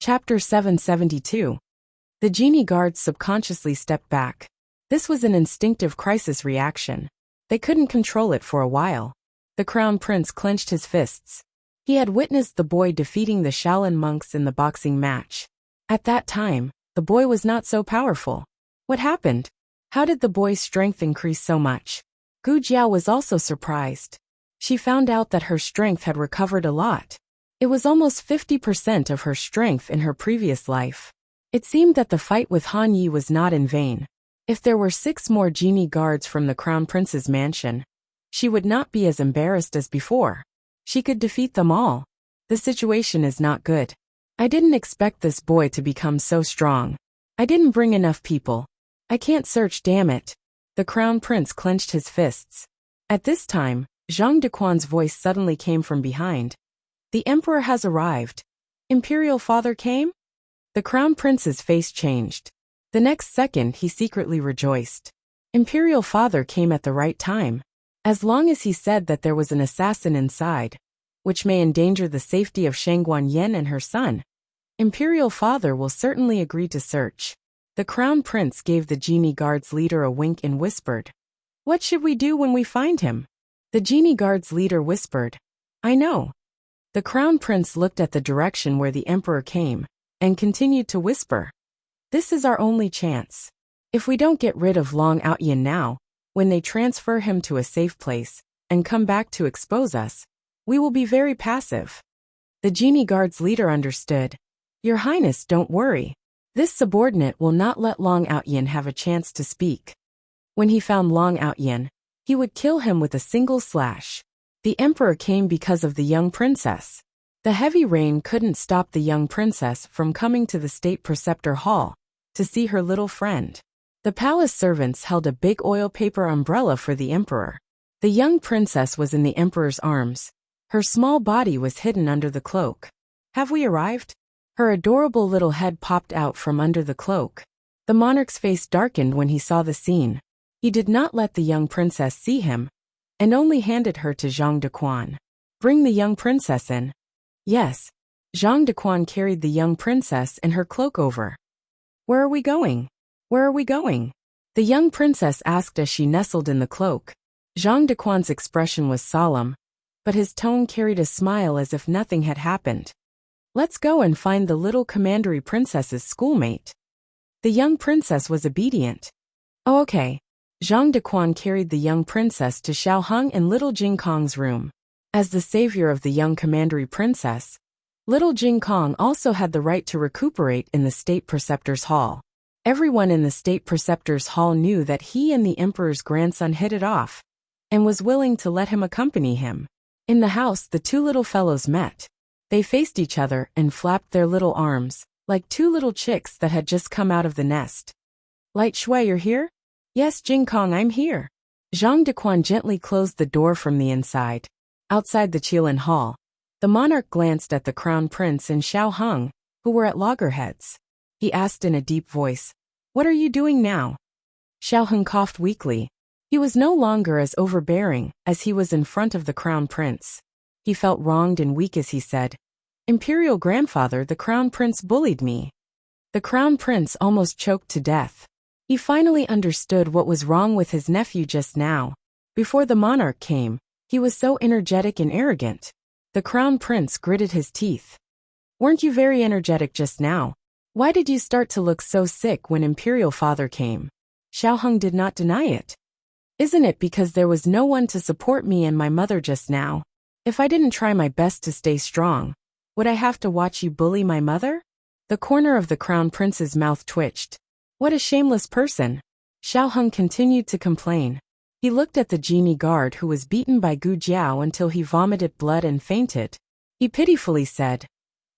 Chapter 772. The genie guards subconsciously stepped back. This was an instinctive crisis reaction. They couldn't control it for a while. The crown prince clenched his fists. He had witnessed the boy defeating the Shaolin monks in the boxing match. At that time, the boy was not so powerful. What happened? How did the boy's strength increase so much? Gu Jiao was also surprised. She found out that her strength had recovered a lot. It was almost 50% of her strength in her previous life. It seemed that the fight with Han Yi was not in vain. If there were 6 more genie guards from the crown prince's mansion, she would not be as embarrassed as before. She could defeat them all. The situation is not good. I didn't expect this boy to become so strong. I didn't bring enough people. I can't search, damn it. The crown prince clenched his fists. At this time, Zhang Dequan's voice suddenly came from behind. The emperor has arrived. Imperial father came? The crown prince's face changed. The next second he secretly rejoiced. Imperial father came at the right time. As long as he said that there was an assassin inside, which may endanger the safety of Shangguan Yen and her son, Imperial father will certainly agree to search. The crown prince gave the genie guard's leader a wink and whispered, "What should we do when we find him?" The genie guard's leader whispered, "I know." The crown prince looked at the direction where the emperor came, and continued to whisper, "This is our only chance. If we don't get rid of Long Outyin now, when they transfer him to a safe place, and come back to expose us, we will be very passive." The genie guard's leader understood. "Your Highness, don't worry. This subordinate will not let Long Outyin have a chance to speak. When he found Long Outyin, he would kill him with a single slash." The emperor came because of the young princess. The heavy rain couldn't stop the young princess from coming to the state preceptor hall to see her little friend. The palace servants held a big oil paper umbrella for the emperor. The young princess was in the emperor's arms. Her small body was hidden under the cloak. "Have we arrived?" Her adorable little head popped out from under the cloak. The monarch's face darkened when he saw the scene. He did not let the young princess see him, and only handed her to Zhang Dequan. "Bring the young princess in." Yes. Zhang Dequan carried the young princess and her cloak over. "Where are we going? Where are we going?" The young princess asked as she nestled in the cloak. Zhang Dequan's expression was solemn, but his tone carried a smile as if nothing had happened. "Let's go and find the little commandery princess's schoolmate." The young princess was obedient. "Oh, okay." Zhang Dequan carried the young princess to Xiao Heng and little Jing Kong's room. As the savior of the young commandery princess, little Jing Kong also had the right to recuperate in the state preceptor's hall. Everyone in the state preceptor's hall knew that he and the emperor's grandson hit it off, and was willing to let him accompany him. In the house, the 2 little fellows met. They faced each other and flapped their little arms, like 2 little chicks that had just come out of the nest. "Light Shui, you're here?" "Yes, Jing Kong, I'm here." Zhang Dequan gently closed the door from the inside. Outside the Qilin hall, the monarch glanced at the crown prince and Xiao Heng, who were at loggerheads. He asked in a deep voice, "What are you doing now?" Xiao Heng coughed weakly. He was no longer as overbearing as he was in front of the crown prince. He felt wronged and weak as he said, "Imperial grandfather, the crown prince bullied me." The crown prince almost choked to death. He finally understood what was wrong with his nephew just now. Before the monarch came, he was so energetic and arrogant. The crown prince gritted his teeth. "Weren't you very energetic just now? Why did you start to look so sick when Imperial father came?" Xiao Heng did not deny it. "Isn't it because there was no one to support me and my mother just now? If I didn't try my best to stay strong, would I have to watch you bully my mother?" The corner of the crown prince's mouth twitched. "What a shameless person." Xiao Heng continued to complain. He looked at the genie guard who was beaten by Gu Jiao until he vomited blood and fainted. He pitifully said,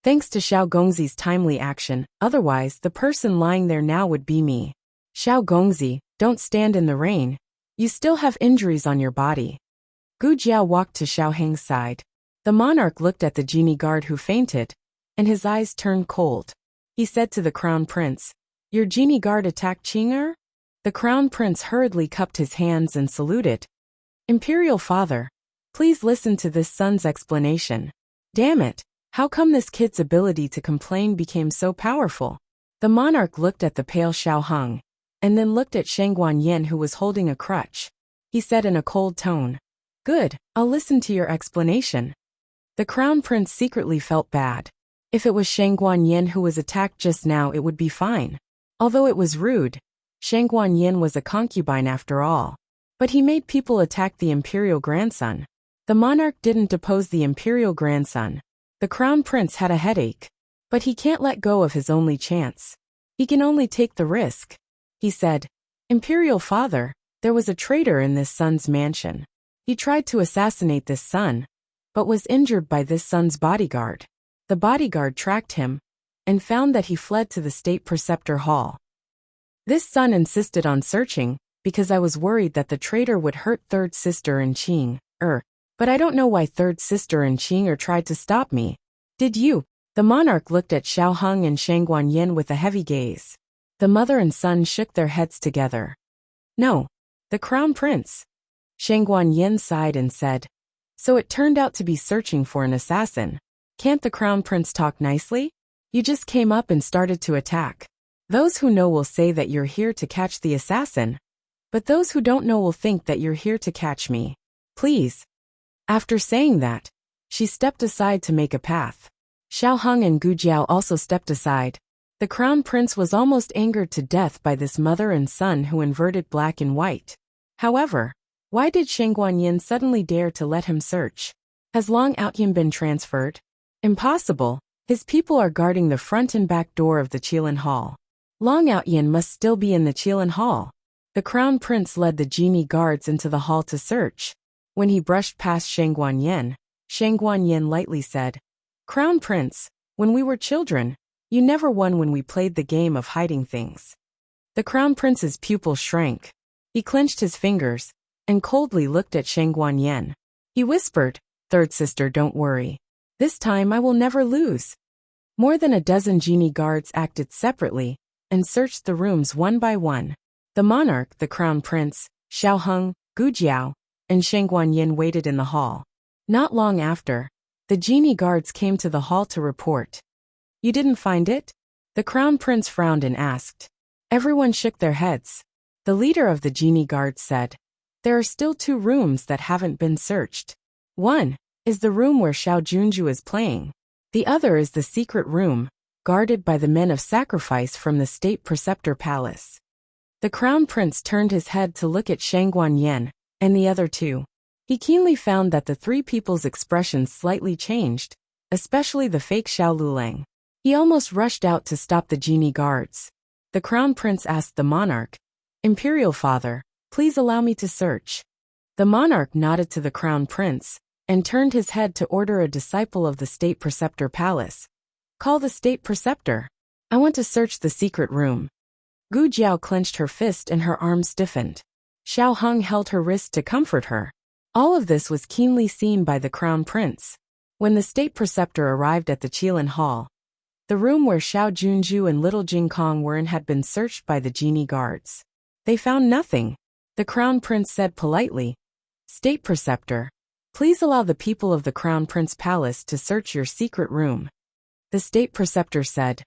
"Thanks to Xiao Gongzi's timely action, otherwise the person lying there now would be me." "Xiao Gongzi, don't stand in the rain. You still have injuries on your body." Gu Jiao walked to Xiao Heng's side. The monarch looked at the genie guard who fainted, and his eyes turned cold. He said to the crown prince, "Your genie guard attacked Qing'er?" The crown prince hurriedly cupped his hands and saluted. "Imperial father, please listen to this son's explanation." "Damn it. How come this kid's ability to complain became so powerful? The monarch looked at the pale Xiao Heng, and then looked at Shang Guanyin, who was holding a crutch. He said in a cold tone, "Good, I'll listen to your explanation." The crown prince secretly felt bad. If it was Shang Guanyin who was attacked just now, it would be fine. Although it was rude, Shang Guanyin was a concubine after all. But he made people attack the imperial grandson. The monarch didn't depose the imperial grandson. The crown prince had a headache. But he can't let go of his only chance. He can only take the risk. He said, "Imperial father, there was a traitor in this son's mansion. He tried to assassinate this son, but was injured by this son's bodyguard. The bodyguard tracked him and found that he fled to the state preceptor hall. This son insisted on searching because I was worried that the traitor would hurt third sister and Qing, but I don't know why third sister and Qing tried to stop me. Did you?" The monarch looked at Xiao Heng and Shang Guanyin with a heavy gaze. The mother and son shook their heads together. "No, the crown prince." Shang Guanyin sighed and said, "So it turned out to be searching for an assassin. Can't the crown prince talk nicely? You just came up and started to attack. Those who know will say that you're here to catch the assassin, but those who don't know will think that you're here to catch me. Please." After saying that, she stepped aside to make a path. Xiao Heng and Gu Jiao also stepped aside. The crown prince was almost angered to death by this mother and son who inverted black and white. However, why did Shang Guanyin suddenly dare to let him search? Has Long Outyin been transferred? Impossible. His people are guarding the front and back door of the Qilin Hall. Long Outyin must still be in the Qilin Hall. The crown prince led the genie guards into the hall to search. When he brushed past Shang Guanyin lightly said, "Crown Prince, when we were children, you never won when we played the game of hiding things." The crown prince's pupil shrank. He clenched his fingers and coldly looked at Shang Guanyin. He whispered, "Third sister, don't worry. This time I will never lose." More than a dozen genie guards acted separately and searched the rooms one by one. The monarch, the crown prince, Xiao Heng, Gu Jiao, and Shang Guanyin waited in the hall. Not long after, the genie guards came to the hall to report. "You didn't find it?" The crown prince frowned and asked. Everyone shook their heads. The leader of the genie guards said, "There are still 2 rooms that haven't been searched. One is the room where Xiao Junju is playing. The other is the secret room, guarded by the men of sacrifice from the state preceptor palace." The crown prince turned his head to look at Shang Guanyin and the other 2. He keenly found that the 3 people's expressions slightly changed, especially the fake Xiao Lulang. He almost rushed out to stop the genie guards. The crown prince asked the monarch, "Imperial father, please allow me to search." The monarch nodded to the crown prince and turned his head to order a disciple of the state preceptor palace. "Call the state preceptor. I want to search the secret room." Gu Jiao clenched her fist and her arm stiffened. Xiao Heng held her wrist to comfort her. All of this was keenly seen by the crown prince. When the state preceptor arrived at the Qilin Hall, the room where Xiao Junju and little Jing Kong were in had been searched by the genie guards. They found nothing. The crown prince said politely, "State preceptor, please allow the people of the crown prince palace to search your secret room." The state preceptor said,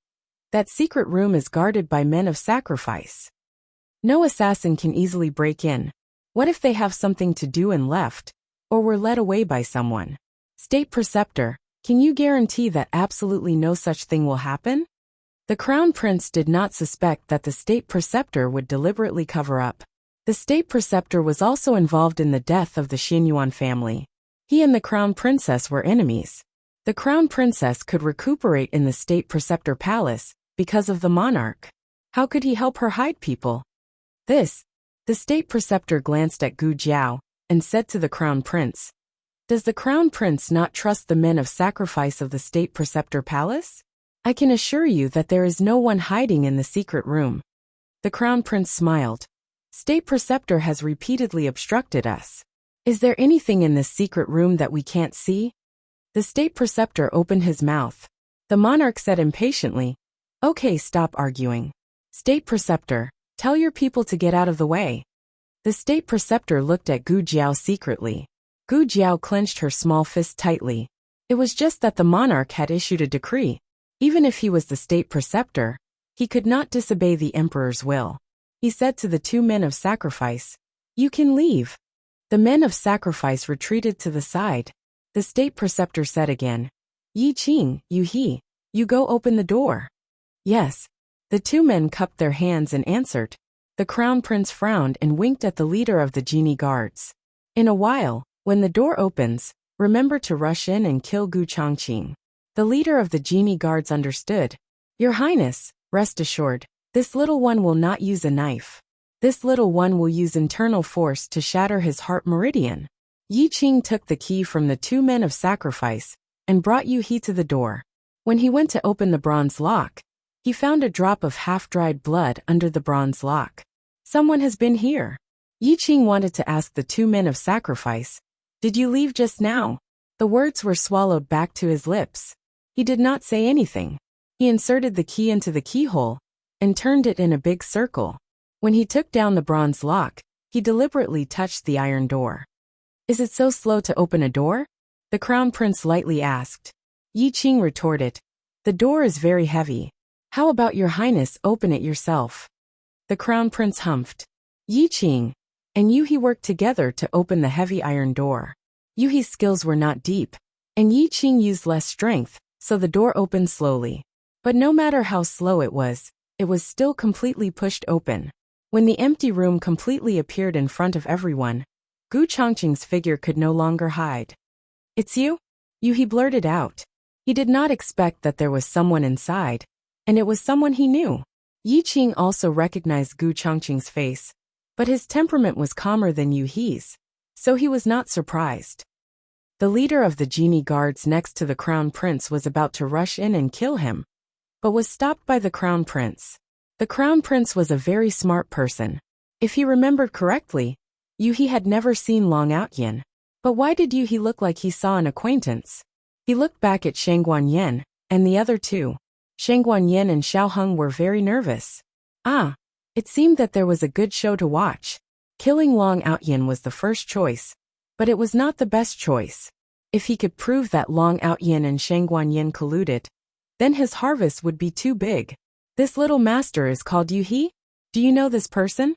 "That secret room is guarded by men of sacrifice. No assassin can easily break in. What if they have something to do and left, or were led away by someone? State preceptor, can you guarantee that absolutely no such thing will happen?" The crown prince did not suspect that the state preceptor would deliberately cover up. The state preceptor was also involved in the death of the Xinyuan family. He and the crown princess were enemies. The crown princess could recuperate in the state preceptor palace because of the monarch. How could he help her hide people? The state preceptor glanced at Gu Jiao and said to the crown prince, "Does the crown prince not trust the men of sacrifice of the state preceptor palace? I can assure you that there is no one hiding in the secret room." The crown prince smiled. "State preceptor has repeatedly obstructed us. Is there anything in this secret room that we can't see?" The state preceptor opened his mouth. The monarch said impatiently, "Okay, stop arguing. State preceptor, tell your people to get out of the way." The state preceptor looked at Gu Jiao secretly. Gu Jiao clenched her small fist tightly. It was just that the monarch had issued a decree. Even if he was the state preceptor, he could not disobey the emperor's will. He said to the 2 men of sacrifice, "You can leave." The men of sacrifice retreated to the side. The state preceptor said again, "Yi Qing, you go open the door." "Yes." The 2 men cupped their hands and answered. The crown prince frowned and winked at the leader of the genie guards. "In a while, when the door opens, remember to rush in and kill Gu Changqing." The leader of the genie guards understood. "Your Highness, rest assured, this little one will not use a knife. This little one will use internal force to shatter his heart meridian." Yi Qing took the key from the 2 men of sacrifice and brought Yu He to the door. When he went to open the bronze lock, he found a drop of half-dried blood under the bronze lock. "Someone has been here." Yi Qing wanted to ask the 2 men of sacrifice, "Did you leave just now?" The words were swallowed back to his lips. He did not say anything. He inserted the key into the keyhole and turned it in a big circle. When he took down the bronze lock, he deliberately touched the iron door. "Is it so slow to open a door?" the crown prince lightly asked. Yi Qing retorted, "The door is very heavy. How about your Highness open it yourself?" The crown prince humphed. Yi Qing and Yu He worked together to open the heavy iron door. Yu He's skills were not deep, and Yi Qing used less strength, so the door opened slowly. But no matter how slow it was still completely pushed open. When the empty room completely appeared in front of everyone, Gu Changqing's figure could no longer hide. "It's you?" Yu He blurted out. He did not expect that there was someone inside, and it was someone he knew. Yi Qing also recognized Gu Changqing's face, but his temperament was calmer than Yu He's, so he was not surprised. The leader of the genie guards next to the crown prince was about to rush in and kill him, but was stopped by the crown prince. The crown prince was a very smart person. If he remembered correctly, Yu He had never seen Long Outyin. But why did Yu He look like he saw an acquaintance? He looked back at Shang Guanyin and the other 2. Shang Guanyin and Xiao Heng were very nervous. It seemed that there was a good show to watch. Killing Long Outyin was the first choice, but it was not the best choice. If he could prove that Long Outyin and Shang Guanyin colluded, then his harvest would be too big. "This little master is called Yu He? Do you know this person?"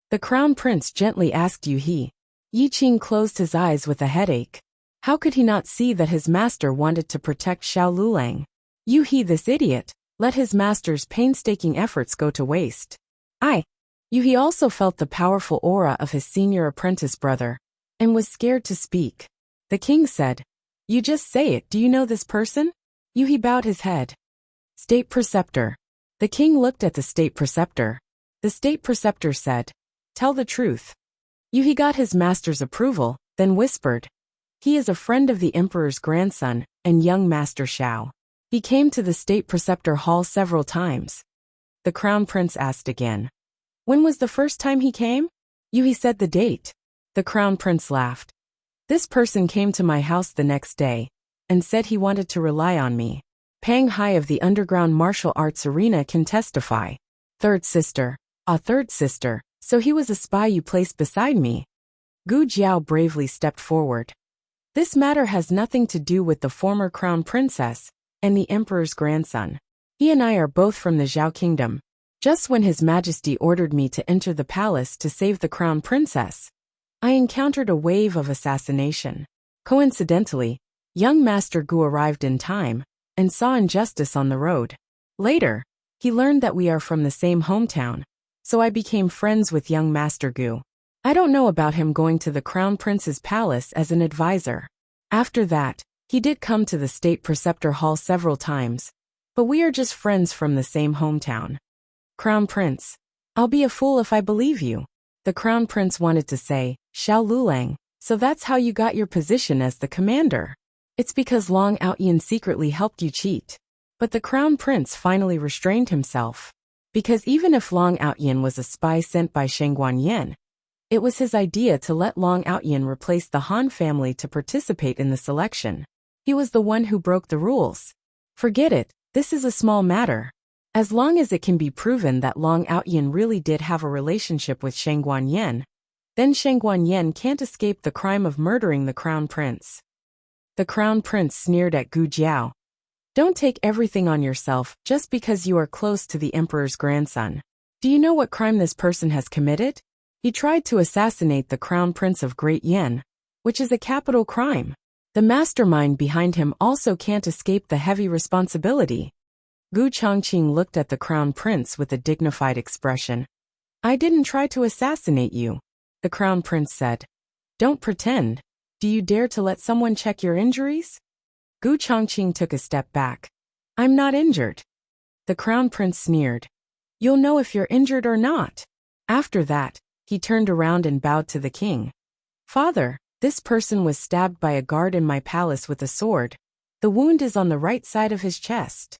the crown prince gently asked Yu He. Yi Qing closed his eyes with a headache. How could he not see that his master wanted to protect Xiao Lulang? Yu He, this idiot, let his master's painstaking efforts go to waste. Yu He also felt the powerful aura of his senior apprentice brother, and was scared to speak. The king said, "You just say it, do you know this person?" Yu He bowed his head. "State preceptor." The king looked at the state preceptor. The state preceptor said, "Tell the truth." Yu He got his master's approval, then whispered, "He is a friend of the emperor's grandson and young master Xiao. He came to the state preceptor hall several times." The crown prince asked again, "When was the first time he came?" Yu He said the date. The crown prince laughed. "This person came to my house the next day and said he wanted to rely on me. Pang Hai of the underground martial arts arena can testify." Third sister. Third sister. So he was a spy you placed beside me. Gu Jiao bravely stepped forward. "This matter has nothing to do with the former crown princess and the emperor's grandson. He and I are both from the Zhao kingdom. Just when His Majesty ordered me to enter the palace to save the crown princess, I encountered a wave of assassination. Coincidentally, young Master Gu arrived in time and saw injustice on the road. Later, he learned that we are from the same hometown, so I became friends with young Master Gu. I don't know about him going to the crown prince's palace as an advisor. After that, he did come to the state preceptor hall several times, but we are just friends from the same hometown." "Crown Prince, I'll be a fool if I believe you." The crown prince wanted to say, "Xiao Lulang, so that's how you got your position as the commander. It's because Long Outyin secretly helped you cheat." But the crown prince finally restrained himself. Because even if Long Outyin was a spy sent by Shang Guanyin, it was his idea to let Long Outyin replace the Han family to participate in the selection. He was the one who broke the rules. Forget it, this is a small matter. As long as it can be proven that Long Outyin really did have a relationship with Shang Guanyin, then Shang Guanyin can't escape the crime of murdering the crown prince. The crown prince sneered at Gu Jiao. Don't take everything on yourself just because you are close to the emperor's grandson. Do you know what crime this person has committed? He tried to assassinate the crown prince of Great Yen, which is a capital crime. The mastermind behind him also can't escape the heavy responsibility. Gu Chongqing looked at the crown prince with a dignified expression. I didn't try to assassinate you, the crown prince said. Don't pretend. Do you dare to let someone check your injuries? Gu Chongqing took a step back. I'm not injured. The crown prince sneered. You'll know if you're injured or not. After that, he turned around and bowed to the king. Father, this person was stabbed by a guard in my palace with a sword. The wound is on the right side of his chest.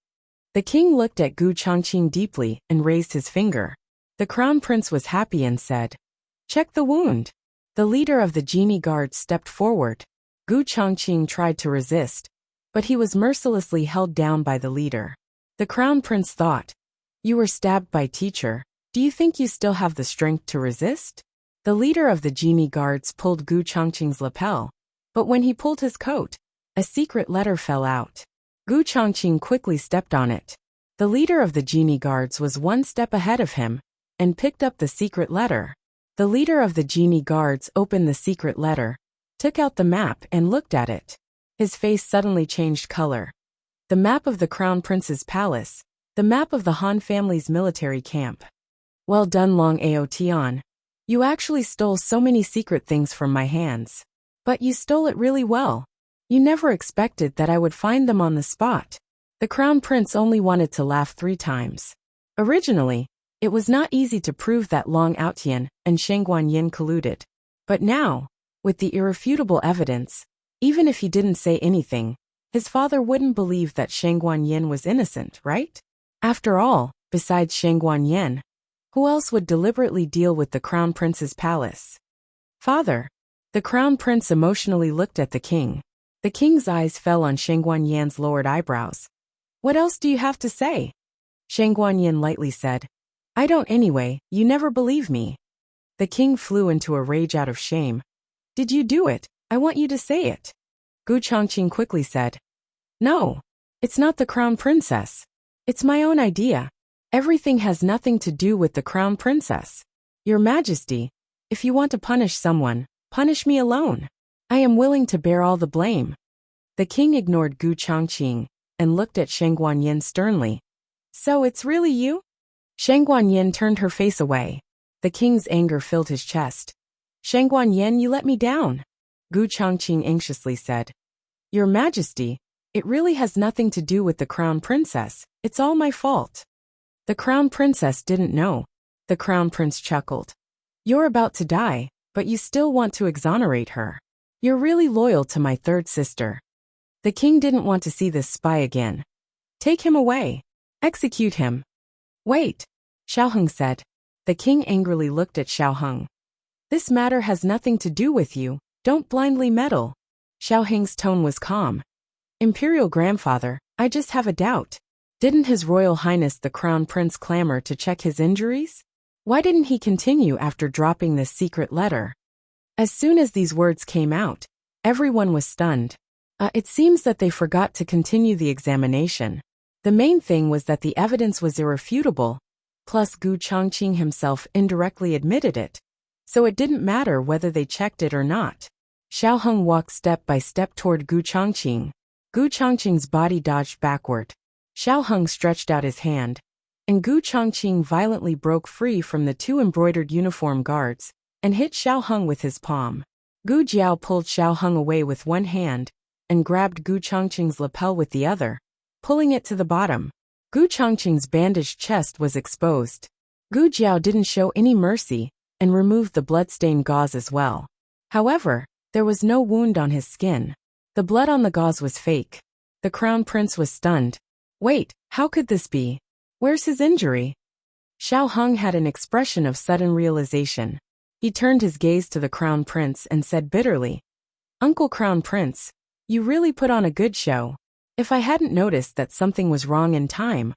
The king looked at Gu Chongqing deeply and raised his finger. The crown prince was happy and said, Check the wound. The leader of the genie guard stepped forward. Gu Chongqing tried to resist, but he was mercilessly held down by the leader. The crown prince thought, You were stabbed by teacher. Do you think you still have the strength to resist? The leader of the genie guards pulled Gu Chongqing's lapel, but when he pulled his coat, a secret letter fell out. Gu Chongqing quickly stepped on it. The leader of the genie guards was one step ahead of him and picked up the secret letter. The leader of the genie guards opened the secret letter, took out the map and looked at it. His face suddenly changed color. The map of the crown prince's palace, the map of the Han family's military camp. Well done, Long Aotian. You actually stole so many secret things from my hands. But you stole it really well. You never expected that I would find them on the spot. The crown prince only wanted to laugh 3 times. Originally, it was not easy to prove that Long Aotian and Sheng Guanyin colluded. But now, with the irrefutable evidence, even if he didn't say anything, his father wouldn't believe that Sheng Guanyin was innocent, right? After all, besides Sheng Guanyin, who else would deliberately deal with the crown prince's palace? Father. The crown prince emotionally looked at the king. The king's eyes fell on Sheng Guanyan's lowered eyebrows. What else do you have to say? Sheng Guanyin lightly said, I don't anyway, you never believe me. The king flew into a rage out of shame. Did you do it? I want you to say it. Gu Chongqing quickly said, No. It's not the crown princess. It's my own idea. Everything has nothing to do with the crown princess. Your Majesty, if you want to punish someone, punish me alone. I am willing to bear all the blame. The king ignored Gu Chongqing and looked at Sheng Guanyin sternly. So it's really you? Sheng Guanyin turned her face away. The king's anger filled his chest. Sheng Guanyin, you let me down. Gu Chongqing anxiously said. Your Majesty, it really has nothing to do with the crown princess. It's all my fault. The crown princess didn't know. The crown prince chuckled. You're about to die, but you still want to exonerate her. You're really loyal to my third sister. The king didn't want to see this spy again. Take him away. Execute him. Wait, Xiao Heng said. The king angrily looked at Xiao Heng. This matter has nothing to do with you. Don't blindly meddle. Xiao Heng's tone was calm. Imperial grandfather, I just have a doubt. Didn't His Royal Highness the Crown Prince clamor to check his injuries? Why didn't he continue after dropping this secret letter? As soon as these words came out, everyone was stunned. It seems that they forgot to continue the examination. The main thing was that the evidence was irrefutable, plus Gu Chongqing himself indirectly admitted it. So it didn't matter whether they checked it or not. Xiao Heng walked step by step toward Gu Chongqing. Gu Chongqing's body dodged backward. Xiao Heng stretched out his hand, and Gu Chongqing violently broke free from the 2 embroidered uniform guards and hit Xiao Heng with his palm. Gu Jiao pulled Xiao Heng away with one hand and grabbed Gu Chongqing's lapel with the other, pulling it to the bottom. Gu Chongqing's bandaged chest was exposed. Gu Jiao didn't show any mercy and removed the blood-stained gauze as well. However, there was no wound on his skin. The blood on the gauze was fake. The crown prince was stunned. Wait, how could this be? Where's his injury? Xiao Heng had an expression of sudden realization. He turned his gaze to the crown prince and said bitterly, Uncle Crown Prince, you really put on a good show. If I hadn't noticed that something was wrong in time,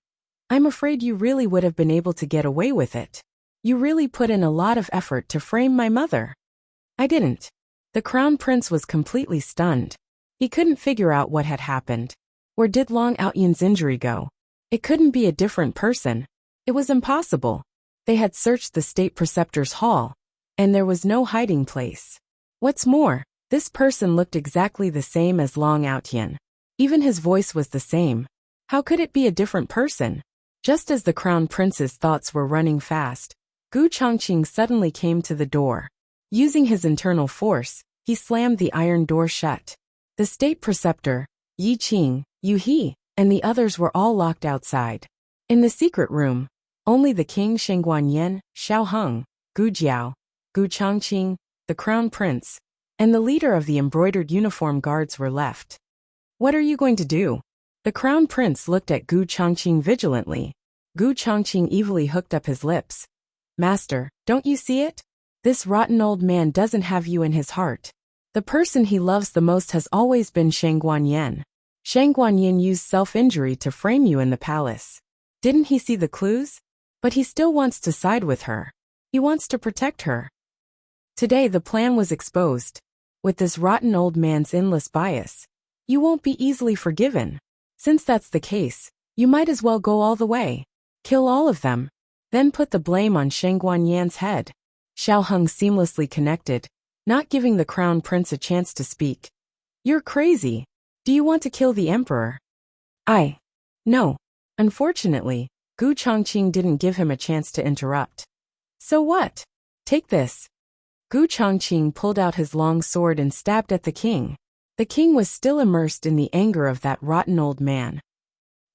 I'm afraid you really would have been able to get away with it. You really put in a lot of effort to frame my mother. I didn't. The crown prince was completely stunned. He couldn't figure out what had happened. Where did Long Outyan's injury go? It couldn't be a different person. It was impossible. They had searched the state preceptor's hall, and there was no hiding place. What's more, this person looked exactly the same as Long Outyan. Even his voice was the same. How could it be a different person? Just as the crown prince's thoughts were running fast, Gu Chongqing suddenly came to the door. Using his internal force, he slammed the iron door shut. The state preceptor, Yi Qing, Yu He, and the others were all locked outside. In the secret room, only the king Shengguanyan, Xiao Heng, Gu Jiao, Gu Chongqing, the crown prince, and the leader of the embroidered uniform guards were left. What are you going to do? The crown prince looked at Gu Chongqing vigilantly. Gu Chongqing evilly hooked up his lips. Master, don't you see it? This rotten old man doesn't have you in his heart. The person he loves the most has always been Shengguanyan. Shengguanyan used self-injury to frame you in the palace. Didn't he see the clues? But he still wants to side with her. He wants to protect her. Today the plan was exposed. With this rotten old man's endless bias, you won't be easily forgiven. Since that's the case, you might as well go all the way. Kill all of them. Then put the blame on Shengguanyan's head. Xiao Heng seamlessly connected, not giving the crown prince a chance to speak. You're crazy. Do you want to kill the emperor? No. Unfortunately, Gu Chongqing didn't give him a chance to interrupt. So what? Take this. Gu Chongqing pulled out his long sword and stabbed at the king. The king was still immersed in the anger of that rotten old man.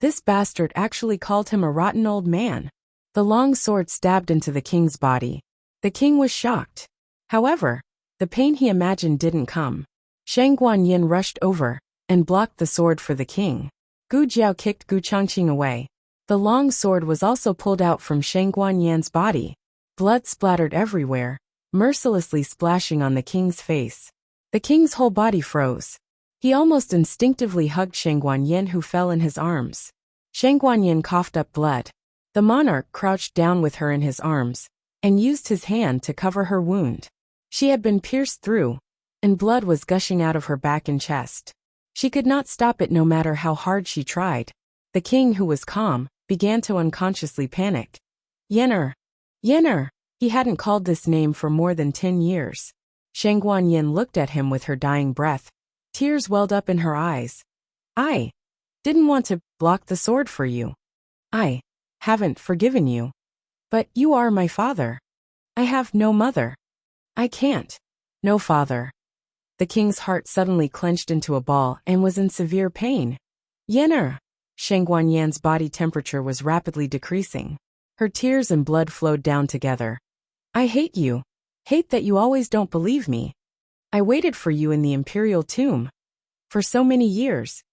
This bastard actually called him a rotten old man. The long sword stabbed into the king's body. The king was shocked. However, the pain he imagined didn't come. Shengguanyan rushed over and blocked the sword for the king. Gu Jiao kicked Gu Chongqing away. The long sword was also pulled out from Shengguanyan's body. Blood splattered everywhere, mercilessly splashing on the king's face. The king's whole body froze. He almost instinctively hugged Shengguanyan, who fell in his arms. Shengguanyan coughed up blood. The monarch crouched down with her in his arms and used his hand to cover her wound. She had been pierced through, and blood was gushing out of her back and chest. She could not stop it no matter how hard she tried. The king, who was calm, began to unconsciously panic. Yener! Yener! He hadn't called this name for more than 10 years. Shengguanyan looked at him with her dying breath. Tears welled up in her eyes. I didn't want to block the sword for you. I haven't forgiven you. But you are my father. I have no mother. I can't. No father. The king's heart suddenly clenched into a ball and was in severe pain. Yener! Shengguanyan's body temperature was rapidly decreasing. Her tears and blood flowed down together. I hate you. Hate that you always don't believe me. I waited for you in the imperial tomb. For so many years.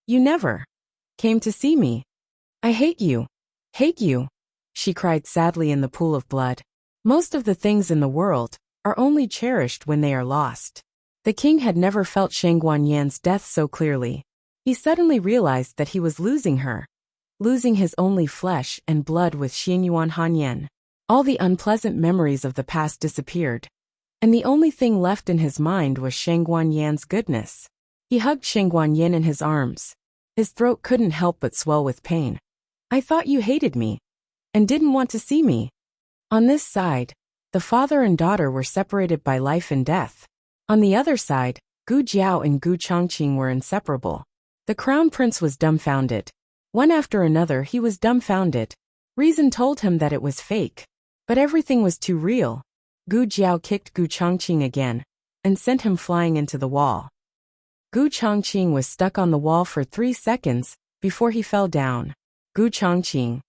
You never came to see me. I hate you. Hate you. She cried sadly in the pool of blood. Most of the things in the world are only cherished when they are lost. The king had never felt Shengguanyan's death so clearly. He suddenly realized that he was losing her. Losing his only flesh and blood with Xianyuan Hanyan. All the unpleasant memories of the past disappeared. And the only thing left in his mind was Shengguanyan's goodness. He hugged Shengguanyan in his arms. His throat couldn't help but swell with pain. I thought you hated me. And didn't want to see me. On this side, the father and daughter were separated by life and death. On the other side, Gu Jiao and Gu Chongqing were inseparable. The crown prince was dumbfounded. One after another he was dumbfounded. Reason told him that it was fake. But everything was too real. Gu Jiao kicked Gu Chongqing again and sent him flying into the wall. Gu Chongqing was stuck on the wall for 3 seconds before he fell down. Gu Chongqing,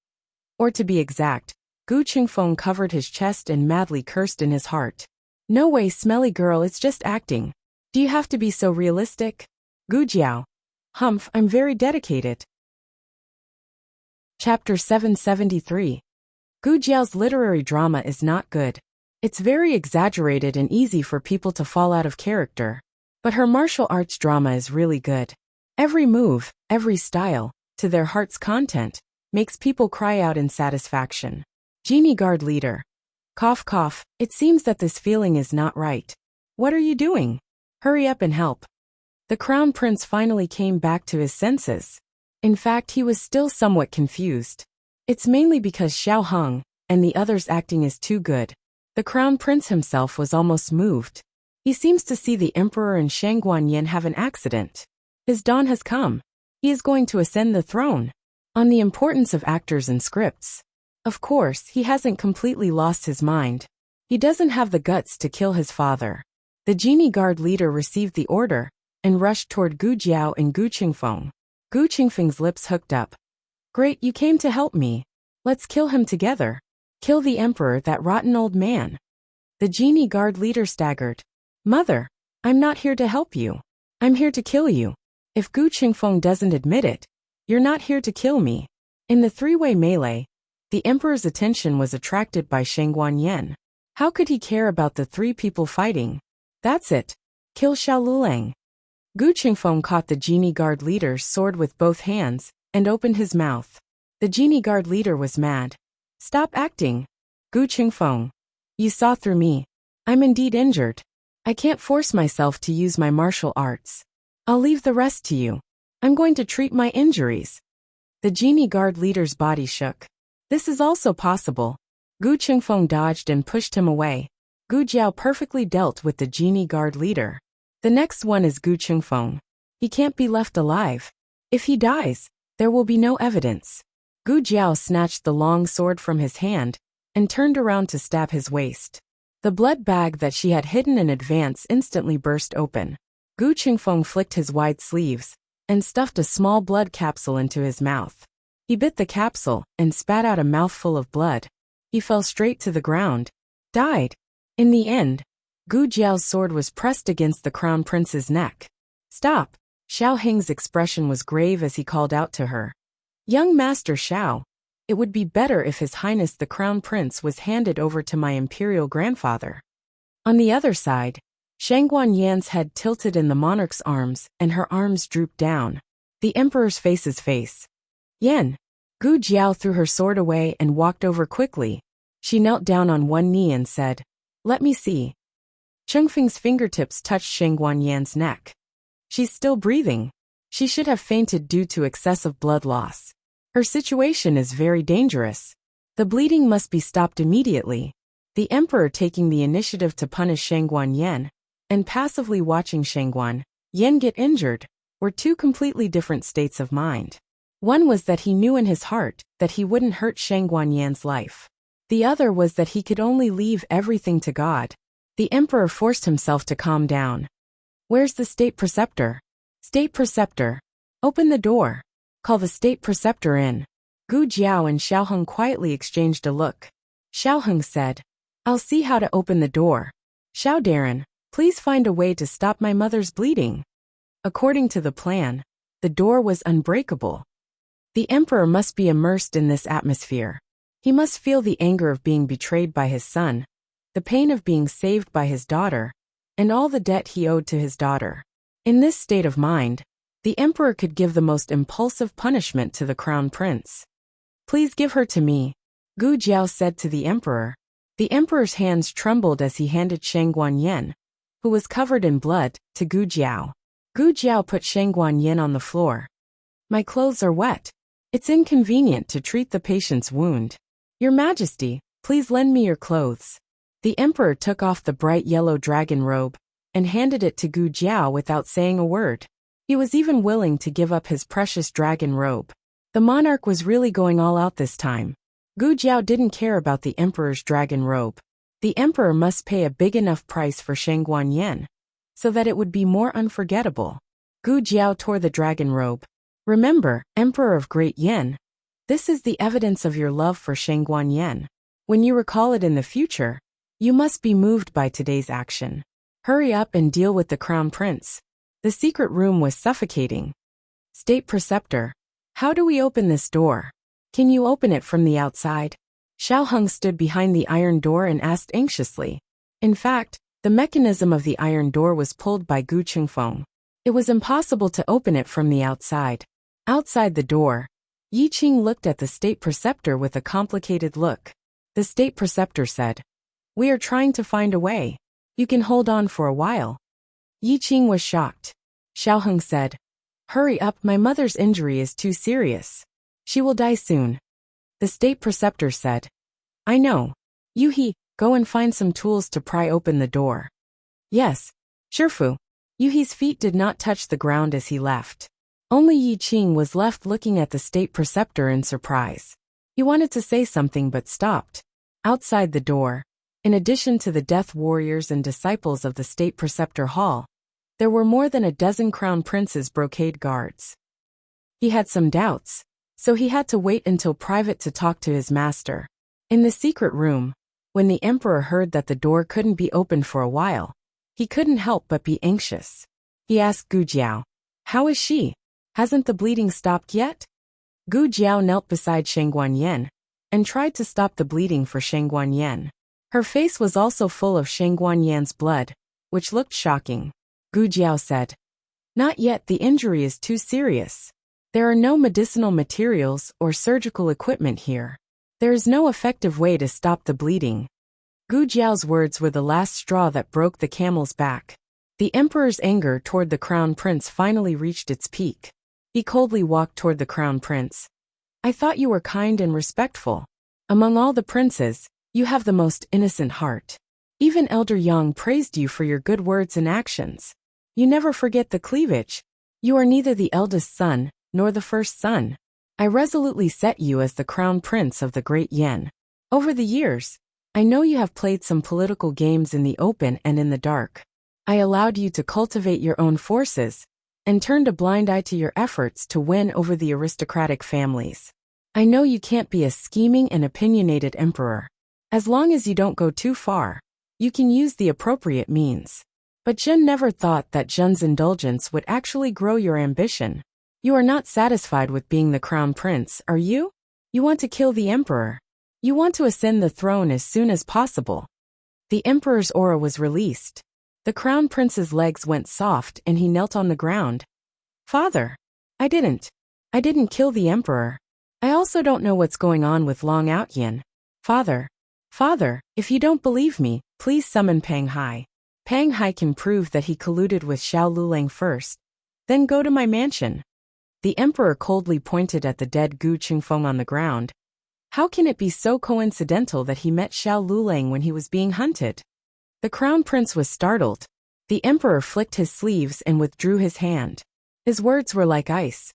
or to be exact, Gu Qingfeng, covered his chest and madly cursed in his heart. No way, smelly girl, it's just acting. Do you have to be so realistic? Gu Jiao. Humph, I'm very dedicated. Chapter 773. Gu Jiao's literary drama is not good. It's very exaggerated and easy for people to fall out of character. But her martial arts drama is really good. Every move, every style, to their heart's content, makes people cry out in satisfaction. Genie Guard leader. Cough cough, it seems that this feeling is not right. What are you doing? Hurry up and help. The crown prince finally came back to his senses. In fact, he was still somewhat confused. It's mainly because Xiao Heng and the others' acting is too good. The crown prince himself was almost moved. He seems to see the emperor and Shangguan have an accident. His dawn has come. He is going to ascend the throne. On the importance of actors and scripts. Of course, he hasn't completely lost his mind. He doesn't have the guts to kill his father. The genie guard leader received the order and rushed toward Gu Jiao and Gu Qingfeng. Gu Qingfeng's lips hooked up. Great, you came to help me. Let's kill him together. Kill the emperor, that rotten old man. The genie guard leader staggered. Mother, I'm not here to help you. I'm here to kill you. If Gu Qingfeng doesn't admit it, you're not here to kill me. In the three-way melee, the emperor's attention was attracted by Shangguan. How could he care about the three people fighting? That's it. Kill Xiao Lulang. Gu Qingfeng caught the genie guard leader's sword with both hands and opened his mouth. The genie guard leader was mad. Stop acting. Gu Qingfeng. You saw through me. I'm indeed injured. I can't force myself to use my martial arts. I'll leave the rest to you. I'm going to treat my injuries. The genie guard leader's body shook. This is also possible. Gu Qingfeng dodged and pushed him away. Gu Jiao perfectly dealt with the genie guard leader. The next one is Gu Qingfeng. He can't be left alive. If he dies, there will be no evidence. Gu Jiao snatched the long sword from his hand and turned around to stab his waist. The blood bag that she had hidden in advance instantly burst open. Gu Qingfeng flicked his wide sleeves and stuffed a small blood capsule into his mouth. He bit the capsule and spat out a mouthful of blood. He fell straight to the ground. Died. In the end, Gu Jiao's sword was pressed against the crown prince's neck. Stop. Xiao Heng's expression was grave as he called out to her. Young Master Xiao, it would be better if His Highness the Crown Prince was handed over to my imperial grandfather. On the other side, Shangguan head tilted in the monarch's arms and her arms drooped down. The emperor's face. Yan. Gu Jiao threw her sword away and walked over quickly. She knelt down on one knee and said, Let me see. Chengfeng's fingertips touched Shangguan neck. She's still breathing. She should have fainted due to excessive blood loss. Her situation is very dangerous. The bleeding must be stopped immediately. The emperor taking the initiative to punish Shangguan and passively watching Shangguan get injured were two completely different states of mind. One was that he knew in his heart that he wouldn't hurt Shangguan life. The other was that he could only leave everything to God. The emperor forced himself to calm down. Where's the state preceptor? State preceptor. Open the door. Call the state preceptor in. Gu Jiao and Xiao Heng quietly exchanged a look. Xiao Heng said, I'll see how to open the door. Xiao Darren, please find a way to stop my mother's bleeding. According to the plan, the door was unbreakable. The emperor must be immersed in this atmosphere. He must feel the anger of being betrayed by his son, the pain of being saved by his daughter, and all the debt he owed to his daughter. In this state of mind, the emperor could give the most impulsive punishment to the crown prince. Please give her to me, Gu Jiao said to the emperor. The emperor's hands trembled as he handed Shangguan, who was covered in blood, to Gu Jiao. Gu Jiao put Shangguan on the floor. My clothes are wet. It's inconvenient to treat the patient's wound. Your Majesty, please lend me your clothes. The emperor took off the bright yellow dragon robe and handed it to Gu Jiao without saying a word. He was even willing to give up his precious dragon robe. The monarch was really going all out this time. Gu Jiao didn't care about the emperor's dragon robe. The emperor must pay a big enough price for Shangguan so that it would be more unforgettable. Gu Jiao tore the dragon robe. Remember, Emperor of Great Yen, this is the evidence of your love for Shangguan. When you recall it in the future, you must be moved by today's action. Hurry up and deal with the crown prince. The secret room was suffocating. State Preceptor, how do we open this door? Can you open it from the outside? Xiao Heng stood behind the iron door and asked anxiously. In fact, the mechanism of the iron door was pulled by Gu Qingfeng. It was impossible to open it from the outside. Outside the door, Yi Qing looked at the state preceptor with a complicated look. The state preceptor said, We are trying to find a way. You can hold on for a while. Yi Qing was shocked. Xiaoheng said. Hurry up, my mother's injury is too serious. She will die soon. The state preceptor said. I know. Yuhi, go and find some tools to pry open the door. Yes. Shifu. Yuhi's feet did not touch the ground as he left. Only Yi Qing was left looking at the state preceptor in surprise. He wanted to say something but stopped. Outside the door, in addition to the death warriors and disciples of the state preceptor hall, there were more than a dozen crown prince's brocade guards. He had some doubts, so he had to wait until private to talk to his master. In the secret room, when the emperor heard that the door couldn't be opened for a while, he couldn't help but be anxious. He asked Gu Jiao, how is she? Hasn't the bleeding stopped yet? Gu Jiao knelt beside Shang Guanyan and tried to stop the bleeding for Shang Guanyan. Her face was also full of Shang Guanyan's blood, which looked shocking. Gu Jiao said, not yet, the injury is too serious. There are no medicinal materials or surgical equipment here. There is no effective way to stop the bleeding. Gu Jiao's words were the last straw that broke the camel's back. The emperor's anger toward the crown prince finally reached its peak. He coldly walked toward the crown prince. I thought you were kind and respectful. Among all the princes, you have the most innocent heart. Even Elder Yang praised you for your good words and actions. You never forget the cleavage. You are neither the eldest son, nor the first son. I resolutely set you as the crown prince of the great Yan. Over the years, I know you have played some political games in the open and in the dark. I allowed you to cultivate your own forces, and turned a blind eye to your efforts to win over the aristocratic families. I know you can't be a scheming and opinionated emperor. As long as you don't go too far, you can use the appropriate means. But Zhen never thought that Zhen's indulgence would actually grow your ambition. You are not satisfied with being the crown prince, are you? You want to kill the emperor. You want to ascend the throne as soon as possible. The emperor's aura was released. The crown prince's legs went soft and he knelt on the ground. Father, I didn't kill the emperor. I also don't know what's going on with Long Outyin. Father, if you don't believe me, please summon Pang Hai. Pang Hai can prove that he colluded with Xiao Lulang first. Then go to my mansion. The emperor coldly pointed at the dead Gu Qingfeng on the ground. How can it be so coincidental that he met Xiao Lulang when he was being hunted? The crown prince was startled. The emperor flicked his sleeves and withdrew his hand. His words were like ice.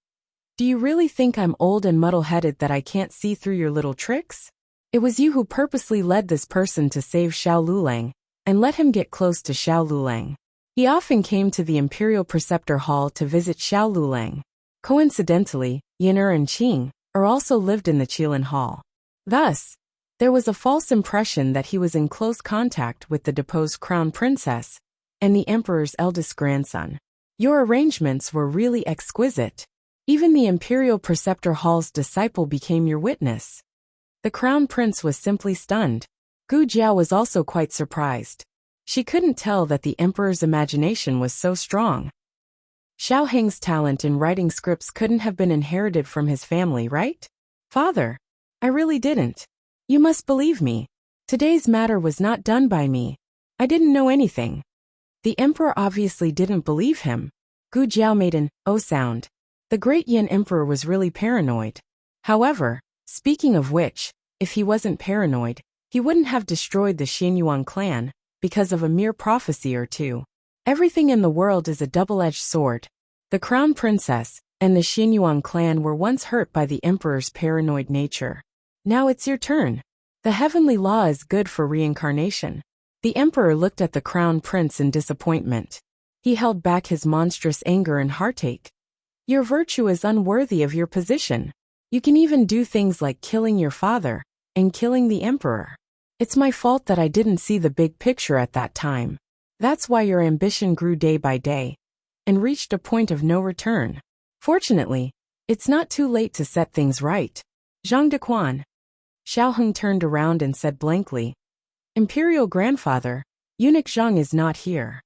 Do you really think I'm old and muddle-headed that I can't see through your little tricks? It was you who purposely led this person to save Xiao Lulang, and let him get close to Xiao Lulang. He often came to the Imperial Preceptor Hall to visit Xiao Lulang. Coincidentally, Yin'er and Qing also lived in the Qilin Hall. Thus, there was a false impression that he was in close contact with the deposed crown princess and the emperor's eldest grandson. Your arrangements were really exquisite. Even the Imperial Preceptor Hall's disciple became your witness. The crown prince was simply stunned. Gu Jiao was also quite surprised. She couldn't tell that the emperor's imagination was so strong. Xiao Heng's talent in writing scripts couldn't have been inherited from his family, right? Father, I really didn't. You must believe me. Today's matter was not done by me. I didn't know anything. The emperor obviously didn't believe him. Gu Jiao made an "oh" sound. The great Yin emperor was really paranoid. However, speaking of which, if he wasn't paranoid, he wouldn't have destroyed the Xinyuan clan because of a mere prophecy or two. Everything in the world is a double-edged sword. The crown princess and the Xinyuan clan were once hurt by the emperor's paranoid nature. Now it's your turn. The heavenly law is good for reincarnation. The emperor looked at the crown prince in disappointment. He held back his monstrous anger and heartache. Your virtue is unworthy of your position. You can even do things like killing your father and killing the emperor. It's my fault that I didn't see the big picture at that time. That's why your ambition grew day by day and reached a point of no return. Fortunately, it's not too late to set things right. Zhang Dequan. Xiaoheng turned around and said blankly, Imperial grandfather, eunuch Zhang is not here.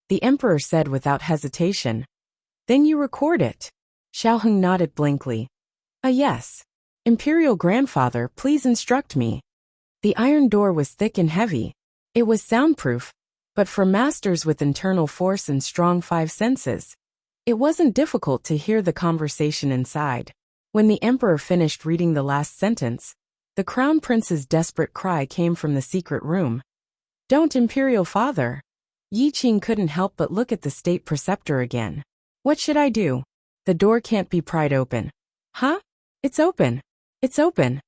The emperor said without hesitation. Then you record it. Xiaoheng nodded blankly. Yes. Imperial grandfather, please instruct me. The iron door was thick and heavy. It was soundproof, but for masters with internal force and strong five senses, It wasn't difficult to hear the conversation inside. When the emperor finished reading the last sentence, the crown prince's desperate cry came from the secret room. "Don't, imperial father!" Yi Qing couldn't help but look at the state preceptor again. "What should I do? The door can't be pried open." "Huh? It's open. It's open."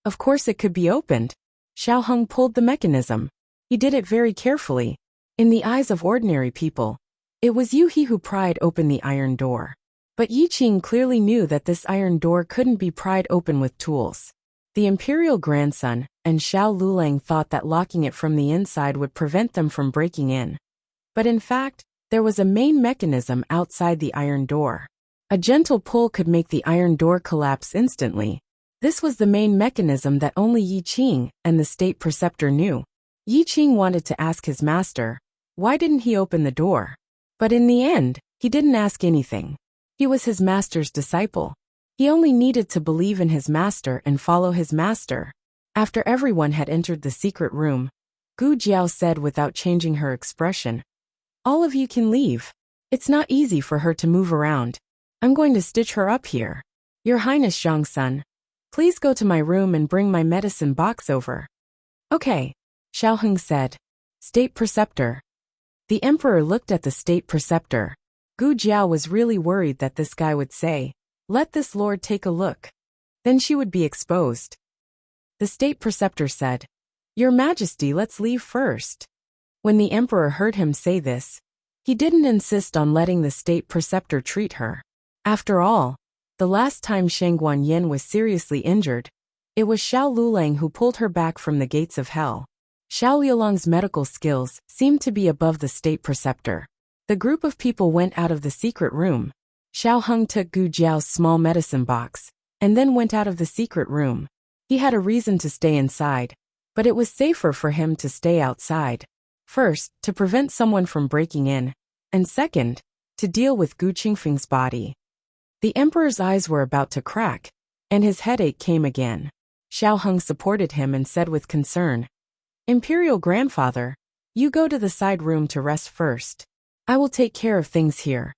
Of course it could be opened. Xiao Heng pulled the mechanism. He did it very carefully. In the eyes of ordinary people, it was he who pried open the iron door. But Yi Qing clearly knew that this iron door couldn't be pried open with tools. The imperial grandson and Xiao Lulang thought that locking it from the inside would prevent them from breaking in. But in fact, there was a main mechanism outside the iron door. A gentle pull could make the iron door collapse instantly. This was the main mechanism that only Yi Qing and the state preceptor knew. Yi Qing wanted to ask his master, why didn't he open the door? But in the end, he didn't ask anything. He was his master's disciple. He only needed to believe in his master and follow his master. After everyone had entered the secret room, Gu Jiao said without changing her expression, "All of you can leave. It's not easy for her to move around. I'm going to stitch her up here. Your Highness Zhang-sun, please go to my room and bring my medicine box over." "Okay," Xiao Heng said. "State preceptor." The emperor looked at the state preceptor. Gu Jiao was really worried that this guy would say, "Let this lord take a look." Then she would be exposed. The state preceptor said, "Your Majesty, let's leave first." When the emperor heard him say this, he didn't insist on letting the state preceptor treat her. After all, the last time Shang Guanyin was seriously injured, it was Xiao Lulang who pulled her back from the gates of hell. Xiao Liulang's medical skills seemed to be above the state preceptor. The group of people went out of the secret room. Xiao Heng took Gu Jiao's small medicine box, and then went out of the secret room. He had a reason to stay inside, but it was safer for him to stay outside. First, to prevent someone from breaking in, and second, to deal with Gu Qingfeng's body. The emperor's eyes were about to crack, and his headache came again. Xiao Heng supported him and said with concern, "Imperial grandfather, you go to the side room to rest first. I will take care of things here."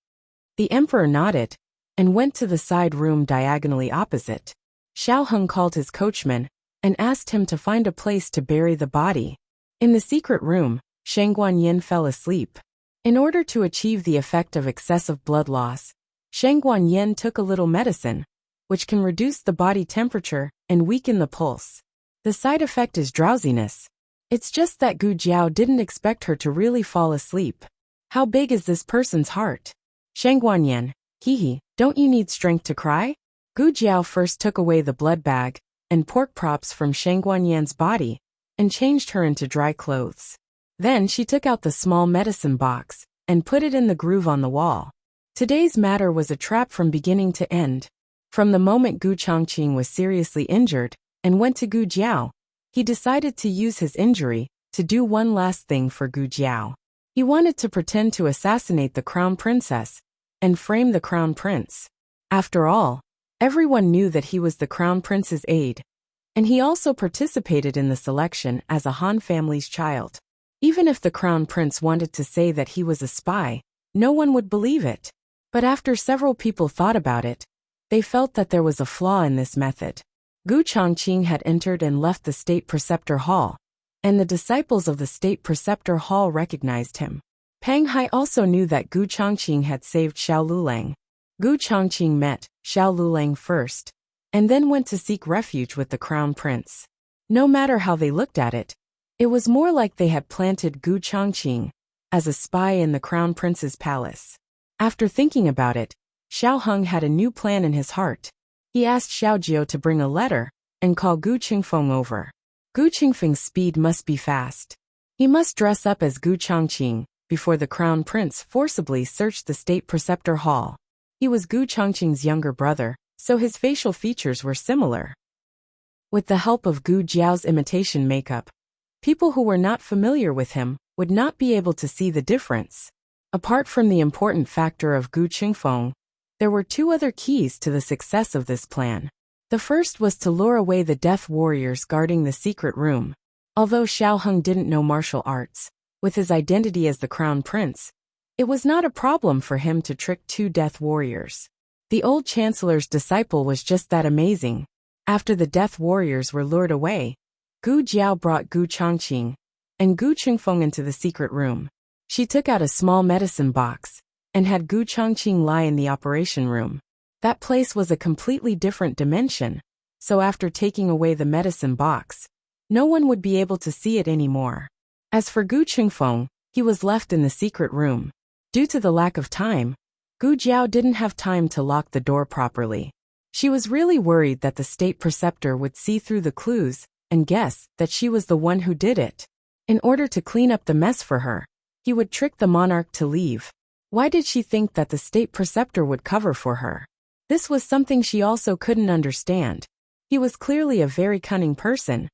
The emperor nodded, and went to the side room diagonally opposite. Xiao Heng called his coachman, and asked him to find a place to bury the body. In the secret room, Shang Guanyin fell asleep. In order to achieve the effect of excessive blood loss, Shang Guanyin took a little medicine, which can reduce the body temperature and weaken the pulse. The side effect is drowsiness. It's just that Gu Jiao didn't expect her to really fall asleep. How big is this person's heart? Shang Guanyin, hee, don't you need strength to cry? Gu Jiao first took away the blood bag and pork props from Shang Guanyin's body and changed her into dry clothes. Then she took out the small medicine box and put it in the groove on the wall. Today's matter was a trap from beginning to end. From the moment Gu Chongqing was seriously injured and went to Gu Jiao, he decided to use his injury to do one last thing for Gu Jiao. He wanted to pretend to assassinate the crown princess and frame the crown prince. After all, everyone knew that he was the crown prince's aide, and he also participated in the selection as a Han family's child. Even if the crown prince wanted to say that he was a spy, no one would believe it. But after several people thought about it, they felt that there was a flaw in this method. Gu Chongqing had entered and left the state preceptor hall, and the disciples of the state preceptor hall recognized him. Pang Hai also knew that Gu Chongqing had saved Xiao Lulang. Gu Chongqing met Xiao Lulang first, and then went to seek refuge with the crown prince. No matter how they looked at it, it was more like they had planted Gu Chongqing as a spy in the crown prince's palace. After thinking about it, Xiao Heng had a new plan in his heart. He asked Xiao Jiao to bring a letter and call Gu Qingfeng over. Gu Qingfeng's speed must be fast. He must dress up as Gu Chongqing before the crown prince forcibly searched the state preceptor hall. He was Gu Chongqing's younger brother, so his facial features were similar. With the help of Gu Jiao's imitation makeup, people who were not familiar with him would not be able to see the difference. Apart from the important factor of Gu Qingfeng, there were two other keys to the success of this plan. The first was to lure away the death warriors guarding the secret room. Although Xiao Heng didn't know martial arts, with his identity as the crown prince, It was not a problem for him to trick two death warriors. The old chancellor's disciple was just that amazing. After the death warriors were lured away, Gu Jiao brought Gu Chongqing and Gu Qingfeng into the secret room. She took out a small medicine box and had Gu Chongqing lie in the operation room. That place was a completely different dimension, so after taking away the medicine box, no one would be able to see it anymore. As for Gu Qingfeng, he was left in the secret room. Due to the lack of time, Gu Jiao didn't have time to lock the door properly. She was really worried that the state preceptor would see through the clues and guess that she was the one who did it. In order to clean up the mess for her, he would trick the monarch to leave. Why did she think that the state preceptor would cover for her? This was something she also couldn't understand. He was clearly a very cunning person,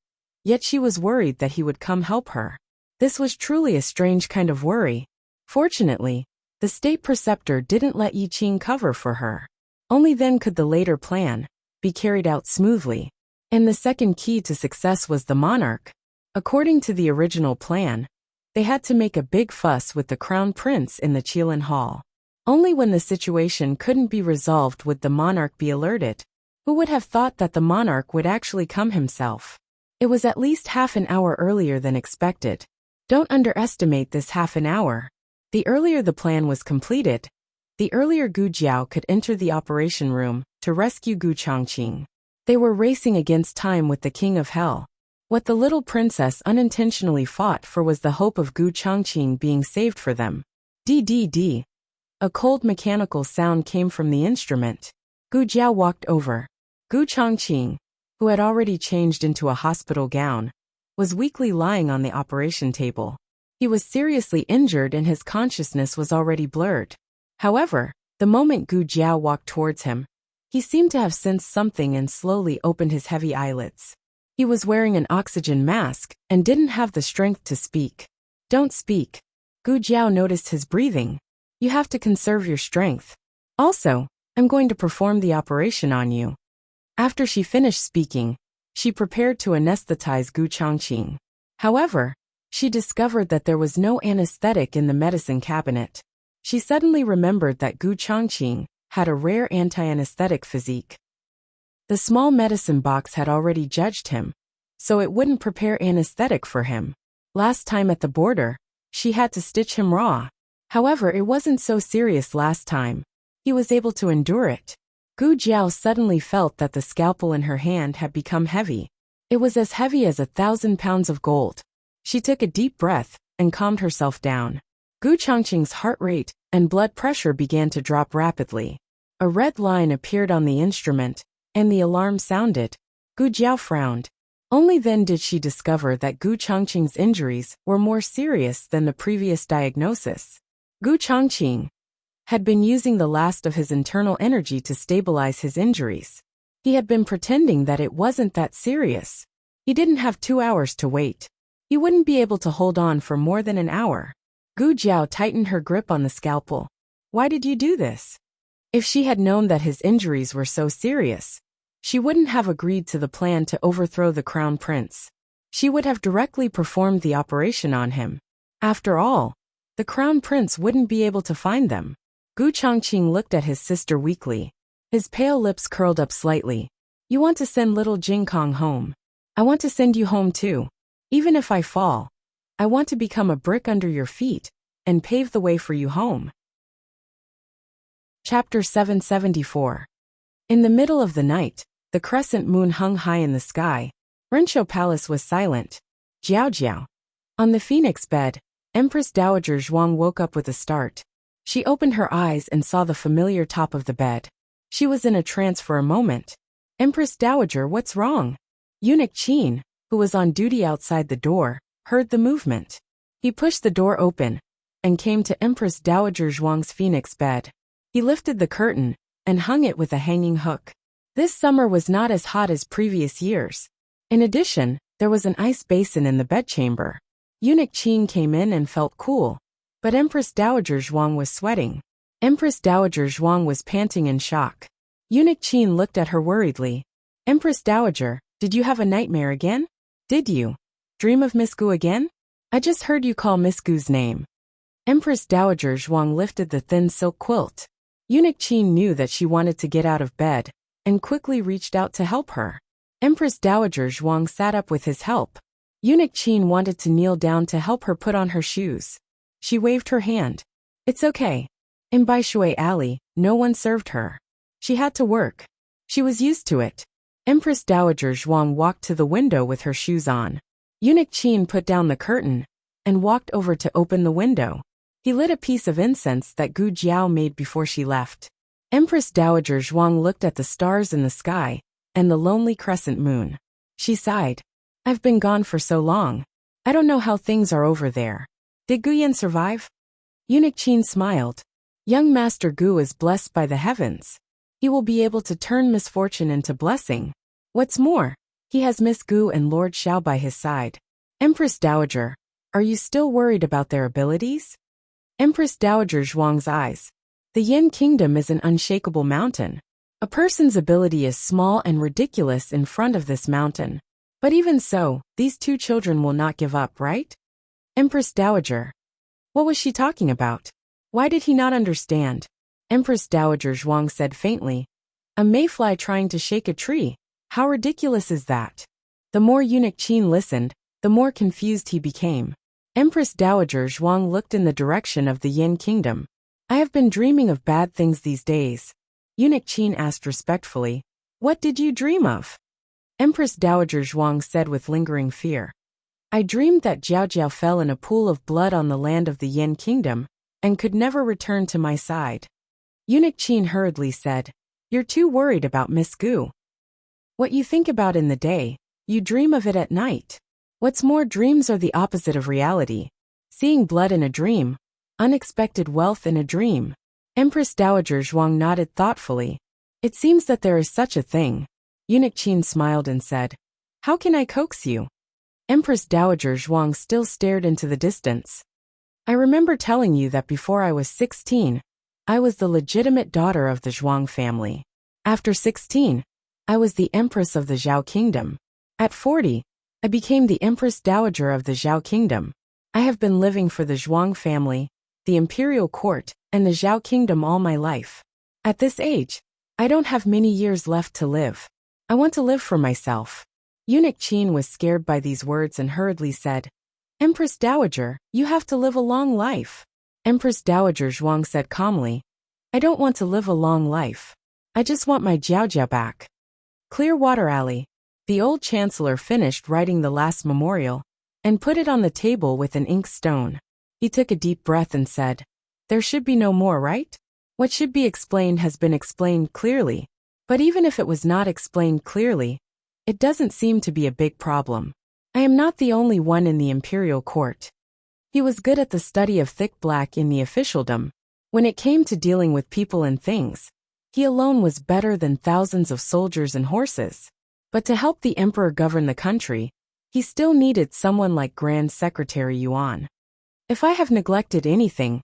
yet she was worried that he would come help her. This was truly a strange kind of worry. Fortunately, the state preceptor didn't let Yi Qing cover for her. Only then could the later plan be carried out smoothly. And the second key to success was the monarch. According to the original plan, they had to make a big fuss with the crown prince in the Qilin Hall. Only when the situation couldn't be resolved would the monarch be alerted. Who would have thought that the monarch would actually come himself? It was at least half an hour earlier than expected. Don't underestimate this half an hour. The earlier the plan was completed, the earlier Gu Jiao could enter the operation room to rescue Gu Chongqing. They were racing against time with the King of Hell. What the little princess unintentionally fought for was the hope of Gu Chongqing being saved for them. DDD. A cold mechanical sound came from the instrument. Gu Jiao walked over. Gu Chongqing, who had already changed into a hospital gown, was weakly lying on the operation table. He was seriously injured and his consciousness was already blurred. However, the moment Gu Jiao walked towards him, he seemed to have sensed something and slowly opened his heavy eyelids. He was wearing an oxygen mask and didn't have the strength to speak. Don't speak. Gu Jiao noticed his breathing. You have to conserve your strength. Also, I'm going to perform the operation on you. After she finished speaking, she prepared to anesthetize Gu Chongqing. However, she discovered that there was no anesthetic in the medicine cabinet. She suddenly remembered that Gu Chongqing had a rare anti-anesthetic physique. The small medicine box had already judged him, so it wouldn't prepare anesthetic for him. Last time at the border, she had to stitch him raw. However, it wasn't so serious last time. He was able to endure it. Gu Jiao suddenly felt that the scalpel in her hand had become heavy. It was as heavy as 1,000 pounds of gold. She took a deep breath and calmed herself down. Gu Chongqing's heart rate and blood pressure began to drop rapidly. A red line appeared on the instrument, and the alarm sounded. Gu Jiao frowned. Only then did she discover that Gu Chongqing's injuries were more serious than the previous diagnosis. Gu Chongqing had been using the last of his internal energy to stabilize his injuries. He had been pretending that it wasn't that serious. He didn't have 2 hours to wait. He wouldn't be able to hold on for more than an hour. Gu Jiao tightened her grip on the scalpel. Why did you do this? If she had known that his injuries were so serious, she wouldn't have agreed to the plan to overthrow the crown prince. She would have directly performed the operation on him. After all, the crown prince wouldn't be able to find them. Gu Chongqing looked at his sister weakly. His pale lips curled up slightly. You want to send little Jingkong home. I want to send you home too. Even if I fall, I want to become a brick under your feet and pave the way for you home. Chapter 774. In the middle of the night, the crescent moon hung high in the sky. Renshou Palace was silent. Jiao Jiao. On the phoenix bed, Empress Dowager Zhuang woke up with a start. She opened her eyes and saw the familiar top of the bed. She was in a trance for a moment. Empress Dowager, what's wrong? Eunuch Qin, who was on duty outside the door, heard the movement. He pushed the door open and came to Empress Dowager Zhuang's phoenix bed. He lifted the curtain and hung it with a hanging hook. This summer was not as hot as previous years. In addition, there was an ice basin in the bedchamber. Eunuch Qin came in and felt cool, but Empress Dowager Zhuang was sweating. Empress Dowager Zhuang was panting in shock. Eunuch Qin looked at her worriedly. Empress Dowager, did you have a nightmare again? Did you dream of Miss Gu again? I just heard you call Miss Gu's name. Empress Dowager Zhuang lifted the thin silk quilt. Eunuch Qin knew that she wanted to get out of bed, and quickly reached out to help her. Empress Dowager Zhuang sat up with his help. Eunuch Qin wanted to kneel down to help her put on her shoes. She waved her hand. It's okay. In Baishui Alley, no one served her. She had to work. She was used to it. Empress Dowager Zhuang walked to the window with her shoes on. Eunuch Qin put down the curtain and walked over to open the window. He lit a piece of incense that Gu Jiao made before she left. Empress Dowager Zhuang looked at the stars in the sky and the lonely crescent moon. She sighed. I've been gone for so long. I don't know how things are over there. Did Guyan survive? Eunuch Qin smiled. Young Master Gu is blessed by the heavens. He will be able to turn misfortune into blessing. What's more, he has Miss Gu and Lord Xiao by his side. Empress Dowager, are you still worried about their abilities? Empress Dowager Zhuang's eyes. The Yin Kingdom is an unshakable mountain. A person's ability is small and ridiculous in front of this mountain. But even so, these two children will not give up, right? Empress Dowager. What was she talking about? Why did he not understand? Empress Dowager Zhuang said faintly. A mayfly trying to shake a tree. How ridiculous is that? The more Eunuch Qin listened, the more confused he became. Empress Dowager Zhuang looked in the direction of the Yin Kingdom. I have been dreaming of bad things these days. Eunuch Qin asked respectfully. What did you dream of? Empress Dowager Zhuang said with lingering fear. I dreamed that Jiao Jiao fell in a pool of blood on the land of the Yin Kingdom, and could never return to my side. Eunuch Qin hurriedly said, You're too worried about Miss Gu. What you think about in the day, you dream of it at night. What's more, dreams are the opposite of reality. Seeing blood in a dream, unexpected wealth in a dream. Empress Dowager Zhuang nodded thoughtfully. It seems that there is such a thing. Eunuch Qin smiled and said, How can I coax you? Empress Dowager Zhuang still stared into the distance. I remember telling you that before I was 16, I was the legitimate daughter of the Zhuang family. After 16, I was the empress of the Zhao Kingdom. At 40, I became the Empress Dowager of the Zhao Kingdom. I have been living for the Zhuang family, the imperial court, and the Zhao Kingdom all my life. At this age, I don't have many years left to live. I want to live for myself. Eunuch Qin was scared by these words and hurriedly said, Empress Dowager, you have to live a long life. Empress Dowager Zhuang said calmly, I don't want to live a long life. I just want my Jiao Jiao back. Clearwater Alley. The old chancellor finished writing the last memorial and put it on the table with an ink stone. He took a deep breath and said, There should be no more, right? What should be explained has been explained clearly. But even if it was not explained clearly, it doesn't seem to be a big problem. I am not the only one in the imperial court. He was good at the study of thick black in the officialdom. When it came to dealing with people and things, he alone was better than thousands of soldiers and horses. But to help the emperor govern the country, he still needed someone like Grand Secretary Yuan. If I have neglected anything,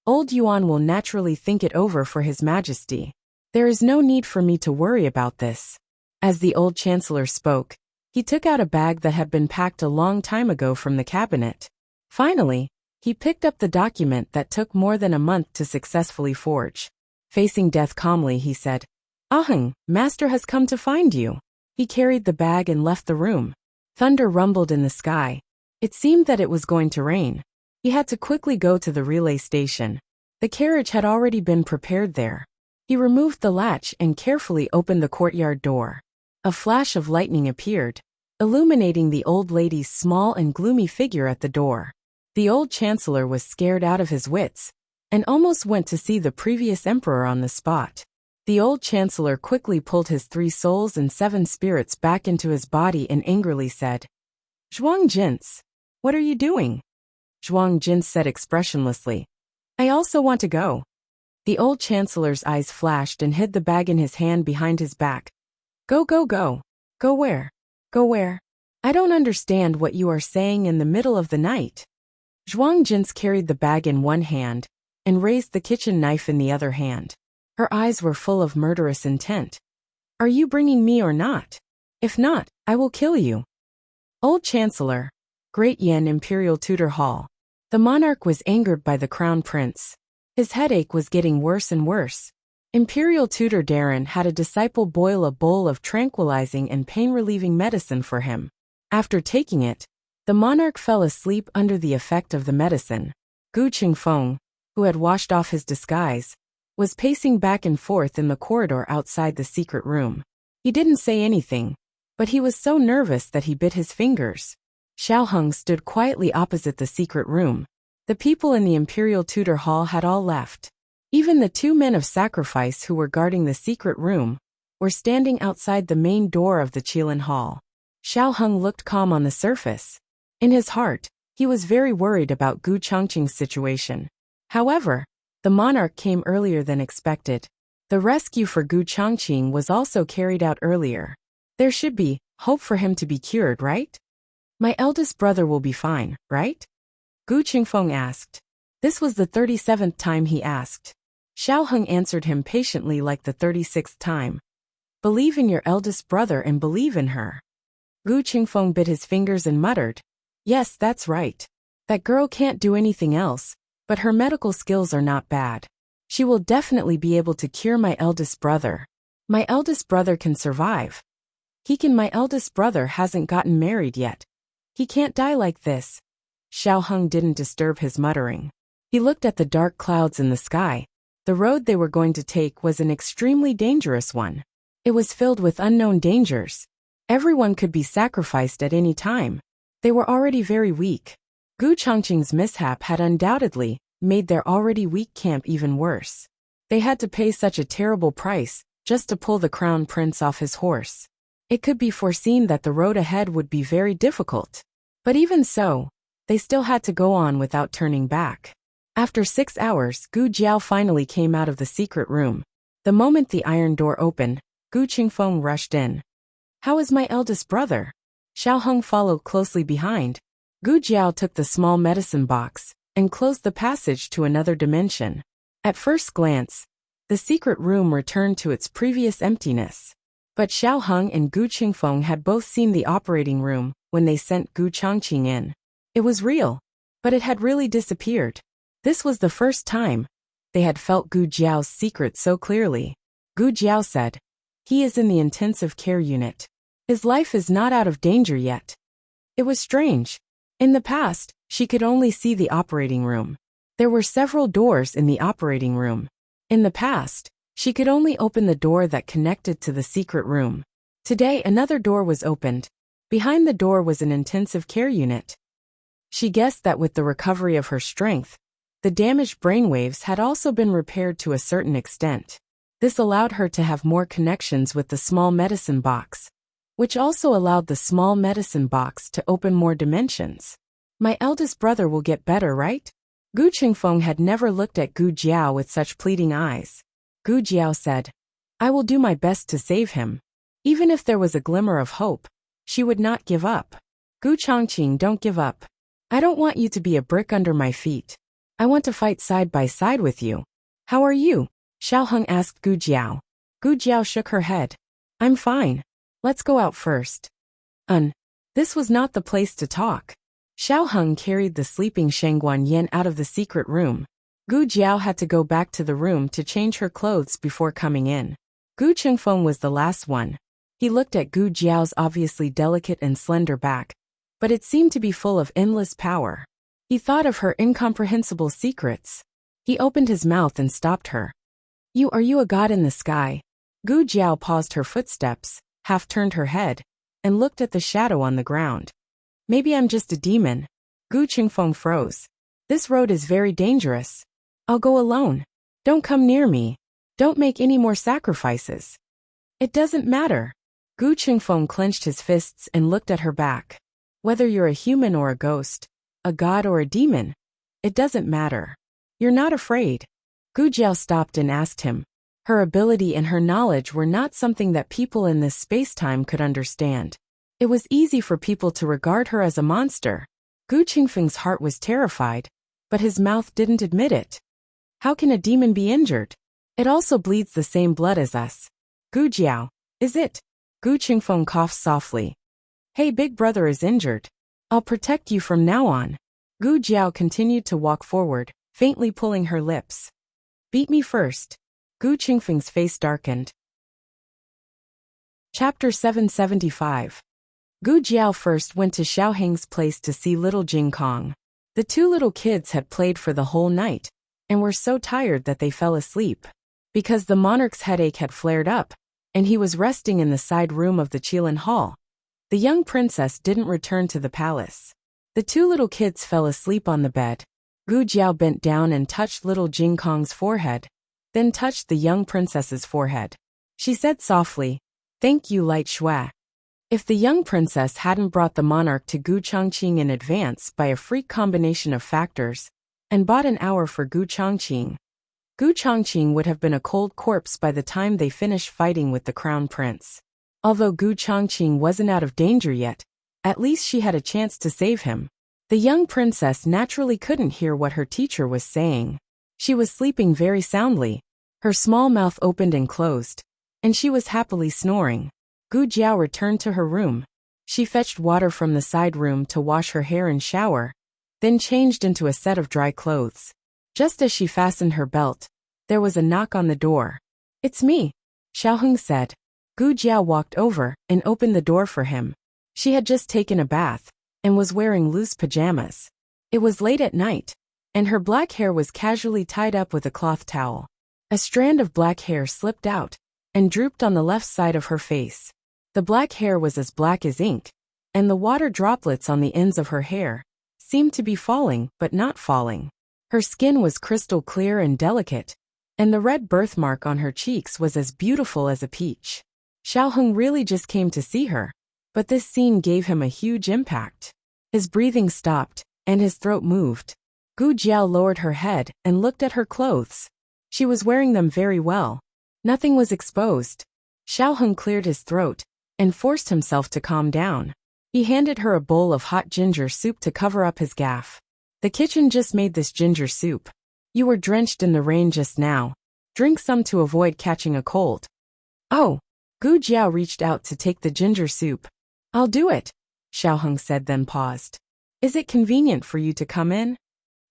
old Yuan will naturally think it over for His Majesty. There is no need for me to worry about this. As the old chancellor spoke, he took out a bag that had been packed a long time ago from the cabinet. Finally, he picked up the document that took more than a month to successfully forge. Facing death calmly, he said, Aheng, Master has come to find you. He carried the bag and left the room. Thunder rumbled in the sky. It seemed that it was going to rain. He had to quickly go to the relay station. The carriage had already been prepared there. He removed the latch and carefully opened the courtyard door. A flash of lightning appeared, illuminating the old lady's small and gloomy figure at the door. The old chancellor was scared out of his wits, and almost went to see the previous emperor on the spot. The old chancellor quickly pulled his 3 souls and 7 spirits back into his body and angrily said, Zhuang Jins, what are you doing? Zhuang Jins said expressionlessly, I also want to go. The old chancellor's eyes flashed and hid the bag in his hand behind his back. Go, go, go. Go where? Go where? I don't understand what you are saying in the middle of the night. Zhuang Jins carried the bag in one hand and raised the kitchen knife in the other hand. Her eyes were full of murderous intent. Are you bringing me or not? If not, I will kill you. Old Chancellor, Great Yen Imperial Tutor Hall. The monarch was angered by the crown prince. His headache was getting worse and worse. Imperial tutor Darren had a disciple boil a bowl of tranquilizing and pain-relieving medicine for him. After taking it, the monarch fell asleep under the effect of the medicine. Gu Qingfeng, who had washed off his disguise, was pacing back and forth in the corridor outside the secret room. He didn't say anything, but he was so nervous that he bit his fingers. Xiao Heng stood quietly opposite the secret room. The people in the Imperial Tutor Hall had all left. Even the 2 men of sacrifice who were guarding the secret room were standing outside the main door of the Qilin Hall. Xiao Heng looked calm on the surface. In his heart, he was very worried about Gu Chongqing's situation. However, the monarch came earlier than expected. The rescue for Gu Chongqing was also carried out earlier. There should be hope for him to be cured, right? My eldest brother will be fine, right? Gu Qingfeng asked. This was the 37th time he asked. Xiao Heng answered him patiently like the 36th time. Believe in your eldest brother and believe in her. Gu Qingfeng bit his fingers and muttered. Yes, that's right. That girl can't do anything else, but her medical skills are not bad. She will definitely be able to cure my eldest brother. My eldest brother can survive. My eldest brother hasn't gotten married yet. He can't die like this. Xiao Heng didn't disturb his muttering. He looked at the dark clouds in the sky. The road they were going to take was an extremely dangerous one. It was filled with unknown dangers. Everyone could be sacrificed at any time. They were already very weak. Gu Chongqing's mishap had undoubtedly made their already weak camp even worse. They had to pay such a terrible price just to pull the crown prince off his horse. It could be foreseen that the road ahead would be very difficult. But even so, they still had to go on without turning back. After 6 hours, Gu Jiao finally came out of the secret room. The moment the iron door opened, Gu Qingfeng rushed in. How is my eldest brother? Xiao Heng followed closely behind. Gu Jiao took the small medicine box and closed the passage to another dimension. At first glance, the secret room returned to its previous emptiness. But Xiao Heng and Gu Qingfeng had both seen the operating room when they sent Gu Chongqing in. It was real, but it had really disappeared. This was the first time they had felt Gu Jiao's secret so clearly. Gu Jiao said, "He is in the intensive care unit. His life is not out of danger yet." It was strange. In the past, she could only see the operating room. There were several doors in the operating room. In the past, she could only open the door that connected to the secret room. Today, another door was opened. Behind the door was an intensive care unit. She guessed that with the recovery of her strength, the damaged brainwaves had also been repaired to a certain extent. This allowed her to have more connections with the small medicine box, which also allowed the small medicine box to open more dimensions. My eldest brother will get better, right? Gu Qingfeng had never looked at Gu Jiao with such pleading eyes. Gu Jiao said, I will do my best to save him. Even if there was a glimmer of hope, she would not give up. Gu Chongqing, don't give up. I don't want you to be a brick under my feet. I want to fight side by side with you. How are you? Xiao Heng asked Gu Jiao. Gu Jiao shook her head. I'm fine. Let's go out first. This was not the place to talk. Xiao Heng carried the sleeping Shangguan Yin out of the secret room. Gu Jiao had to go back to the room to change her clothes before coming in. Gu Qingfeng was the last one. He looked at Gu Jiao's obviously delicate and slender back, but it seemed to be full of endless power. He thought of her incomprehensible secrets. He opened his mouth and stopped her. Are you a god in the sky? Gu Jiao paused her footsteps, half turned her head, and looked at the shadow on the ground. Maybe I'm just a demon. Gu Qingfeng froze. This road is very dangerous. I'll go alone. Don't come near me. Don't make any more sacrifices. It doesn't matter. Gu Qingfeng clenched his fists and looked at her back. Whether you're a human or a ghost, a god or a demon, it doesn't matter. You're not afraid. Gu Jiao stopped and asked him. Her ability and her knowledge were not something that people in this space-time could understand. It was easy for people to regard her as a monster. Gu Qingfeng's heart was terrified, but his mouth didn't admit it. How can a demon be injured? It also bleeds the same blood as us. Gu Jiao, is it? Gu Qingfeng coughed softly. Hey, big brother is injured. I'll protect you from now on. Gu Jiao continued to walk forward, faintly pulling her lips. Beat me first. Gu Qingfeng's face darkened. Chapter 775. Gu Jiao first went to Xiao Heng's place to see little Jing Kong. The two little kids had played for the whole night, and were so tired that they fell asleep. Because the monarch's headache had flared up, and he was resting in the side room of the Qilin Hall, the young princess didn't return to the palace. The two little kids fell asleep on the bed. Gu Jiao bent down and touched little Jing Kong's forehead, then touched the young princess's forehead. She said softly, "Thank you, Light Shui." If the young princess hadn't brought the monarch to Gu Chongqing in advance by a freak combination of factors, and bought an hour for Gu Chongqing would have been a cold corpse by the time they finished fighting with the crown prince. Although Gu Chongqing wasn't out of danger yet, at least she had a chance to save him. The young princess naturally couldn't hear what her teacher was saying. She was sleeping very soundly. Her small mouth opened and closed, and she was happily snoring. Gu Jiao returned to her room. She fetched water from the side room to wash her hair and shower, then changed into a set of dry clothes. Just as she fastened her belt, there was a knock on the door. "It's me," Xiaoheng said. Gu Jiao walked over and opened the door for him. She had just taken a bath and was wearing loose pajamas. It was late at night, and her black hair was casually tied up with a cloth towel. A strand of black hair slipped out and drooped on the left side of her face. The black hair was as black as ink, and the water droplets on the ends of her hair seemed to be falling but not falling. Her skin was crystal clear and delicate, and the red birthmark on her cheeks was as beautiful as a peach. Xiaoheng really just came to see her, but this scene gave him a huge impact. His breathing stopped, and his throat moved. Gu Jiao lowered her head and looked at her clothes. She was wearing them very well. Nothing was exposed. Xiaoheng cleared his throat and forced himself to calm down. He handed her a bowl of hot ginger soup to cover up his gaffe. "The kitchen just made this ginger soup. You were drenched in the rain just now. Drink some to avoid catching a cold." "Oh." Gu Jiao reached out to take the ginger soup. "I'll do it," Xiaoheng said, then paused. "Is it convenient for you to come in?"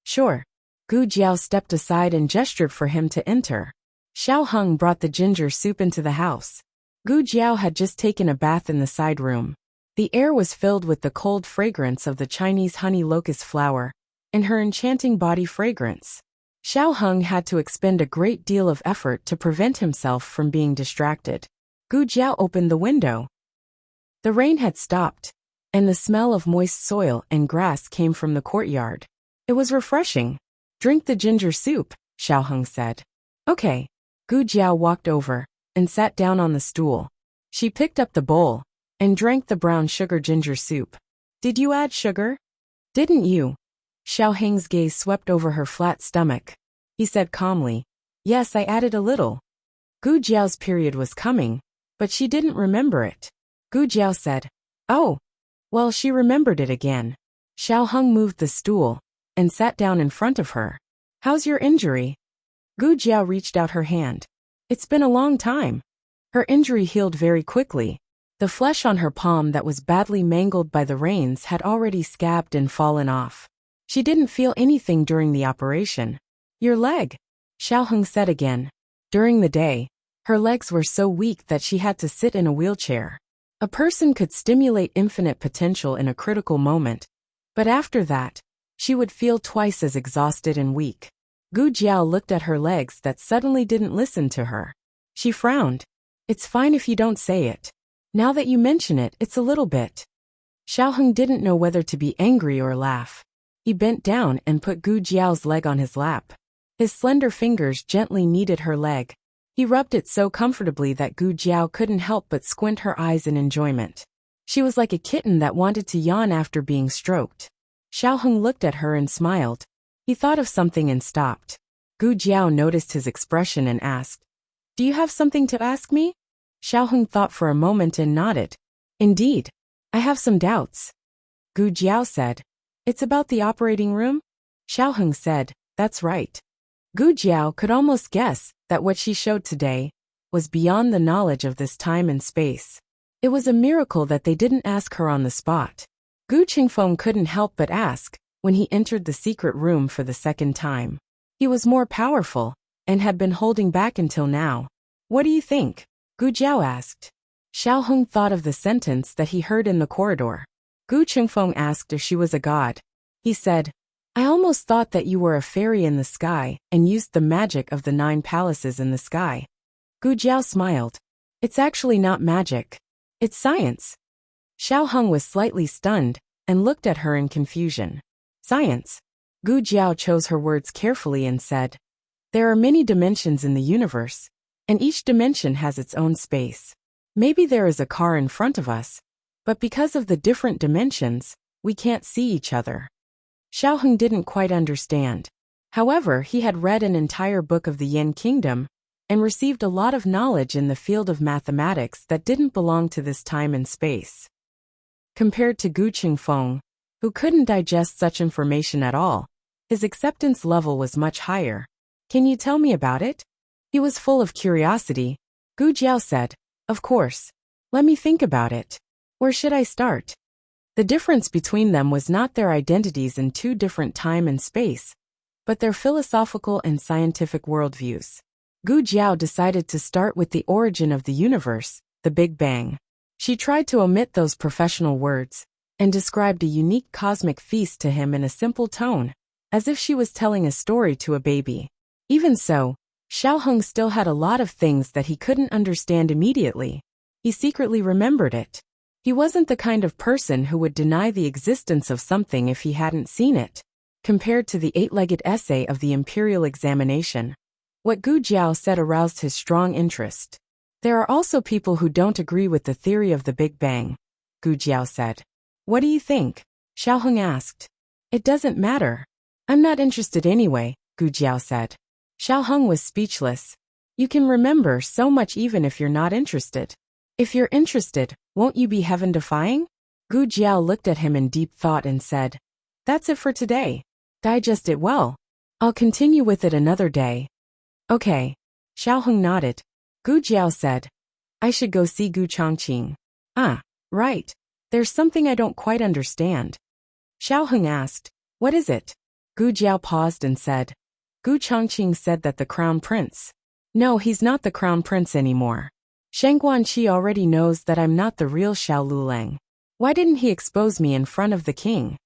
"Sure." Gu Jiao stepped aside and gestured for him to enter. Xiaoheng brought the ginger soup into the house. Gu Jiao had just taken a bath in the side room. The air was filled with the cold fragrance of the Chinese honey locust flower, and her enchanting body fragrance. Xiaoheng had to expend a great deal of effort to prevent himself from being distracted. Gu Jiao opened the window. The rain had stopped, and the smell of moist soil and grass came from the courtyard. It was refreshing. "Drink the ginger soup," Xiaoheng said. "Okay." Gu Jiao walked over and sat down on the stool. She picked up the bowl and drank the brown sugar ginger soup. "Did you add sugar?" "Didn't you?" Xiaoheng's gaze swept over her flat stomach. He said calmly, "Yes, I added a little." Gu Jiao's period was coming, but she didn't remember it. Gu Jiao said, "Oh." Well, she remembered it again. Xiaoheng moved the stool and sat down in front of her. "How's your injury?" Gu Jiao reached out her hand. "It's been a long time." Her injury healed very quickly. The flesh on her palm that was badly mangled by the rains had already scabbed and fallen off. She didn't feel anything during the operation. "Your leg," Xiaoheng said again. During the day, her legs were so weak that she had to sit in a wheelchair. A person could stimulate infinite potential in a critical moment, but after that, she would feel twice as exhausted and weak. Gu Jiao looked at her legs that suddenly didn't listen to her. She frowned. "It's fine if you don't say it. Now that you mention it, it's a little bit." Xiaoheng didn't know whether to be angry or laugh. He bent down and put Gu Jiao's leg on his lap. His slender fingers gently kneaded her leg. He rubbed it so comfortably that Gu Jiao couldn't help but squint her eyes in enjoyment. She was like a kitten that wanted to yawn after being stroked. Xiaoheng looked at her and smiled. He thought of something and stopped. Gu Jiao noticed his expression and asked, "Do you have something to ask me?" Xiaoheng thought for a moment and nodded. "Indeed. I have some doubts." Gu Jiao said, "It's about the operating room?" Xiaoheng said, "That's right." Gu Jiao could almost guess that what she showed today was beyond the knowledge of this time and space. It was a miracle that they didn't ask her on the spot. Gu Qingfeng couldn't help but ask, when he entered the secret room for the second time. He was more powerful, and had been holding back until now. What do you think? Gu Jiao asked. Xiao Heng thought of the sentence that he heard in the corridor. Gu Qingfeng asked if she was a god. He said, I almost thought that you were a fairy in the sky and used the magic of the 9 palaces in the sky. Gu Jiao smiled. It's actually not magic. It's science. Xiao Heng was slightly stunned and looked at her in confusion. Science? Gu Jiao chose her words carefully and said, there are many dimensions in the universe, and each dimension has its own space. Maybe there is a car in front of us, but because of the different dimensions, we can't see each other. Xiao Heng didn't quite understand. However, he had read an entire book of the Yin Kingdom and received a lot of knowledge in the field of mathematics that didn't belong to this time and space. Compared to Gu Qingfeng, who couldn't digest such information at all, his acceptance level was much higher. Can you tell me about it? He was full of curiosity. Gu Jiao said, of course. Let me think about it. Where should I start? The difference between them was not their identities in 2 different time and space, but their philosophical and scientific worldviews. Gu Jiao decided to start with the origin of the universe, the Big Bang. She tried to omit those professional words, and described a unique cosmic feast to him in a simple tone, as if she was telling a story to a baby. Even so, Xiao Heng still had a lot of things that he couldn't understand immediately. He secretly remembered it. He wasn't the kind of person who would deny the existence of something if he hadn't seen it. Compared to the 8-legged essay of the imperial examination, what Gu Jiao said aroused his strong interest. There are also people who don't agree with the theory of the Big Bang, Gu Jiao said. What do you think? Xiao Heng asked. It doesn't matter. I'm not interested anyway, Gu Jiao said. Xiao Heng was speechless. You can remember so much even if you're not interested. If you're interested, won't you be heaven-defying? Gu Jiao looked at him in deep thought and said, that's it for today. Digest it well. I'll continue with it another day. Okay. Xiao Heng nodded. Gu Jiao said, I should go see Gu Chongqing. Ah, right. There's something I don't quite understand. Xiao Heng asked, what is it? Gu Jiao paused and said, Gu Chongqing said that the crown prince. No, he's not the crown prince anymore. Sheng Guanqi already knows that I'm not the real Xiao Luleng. Why didn't he expose me in front of the king?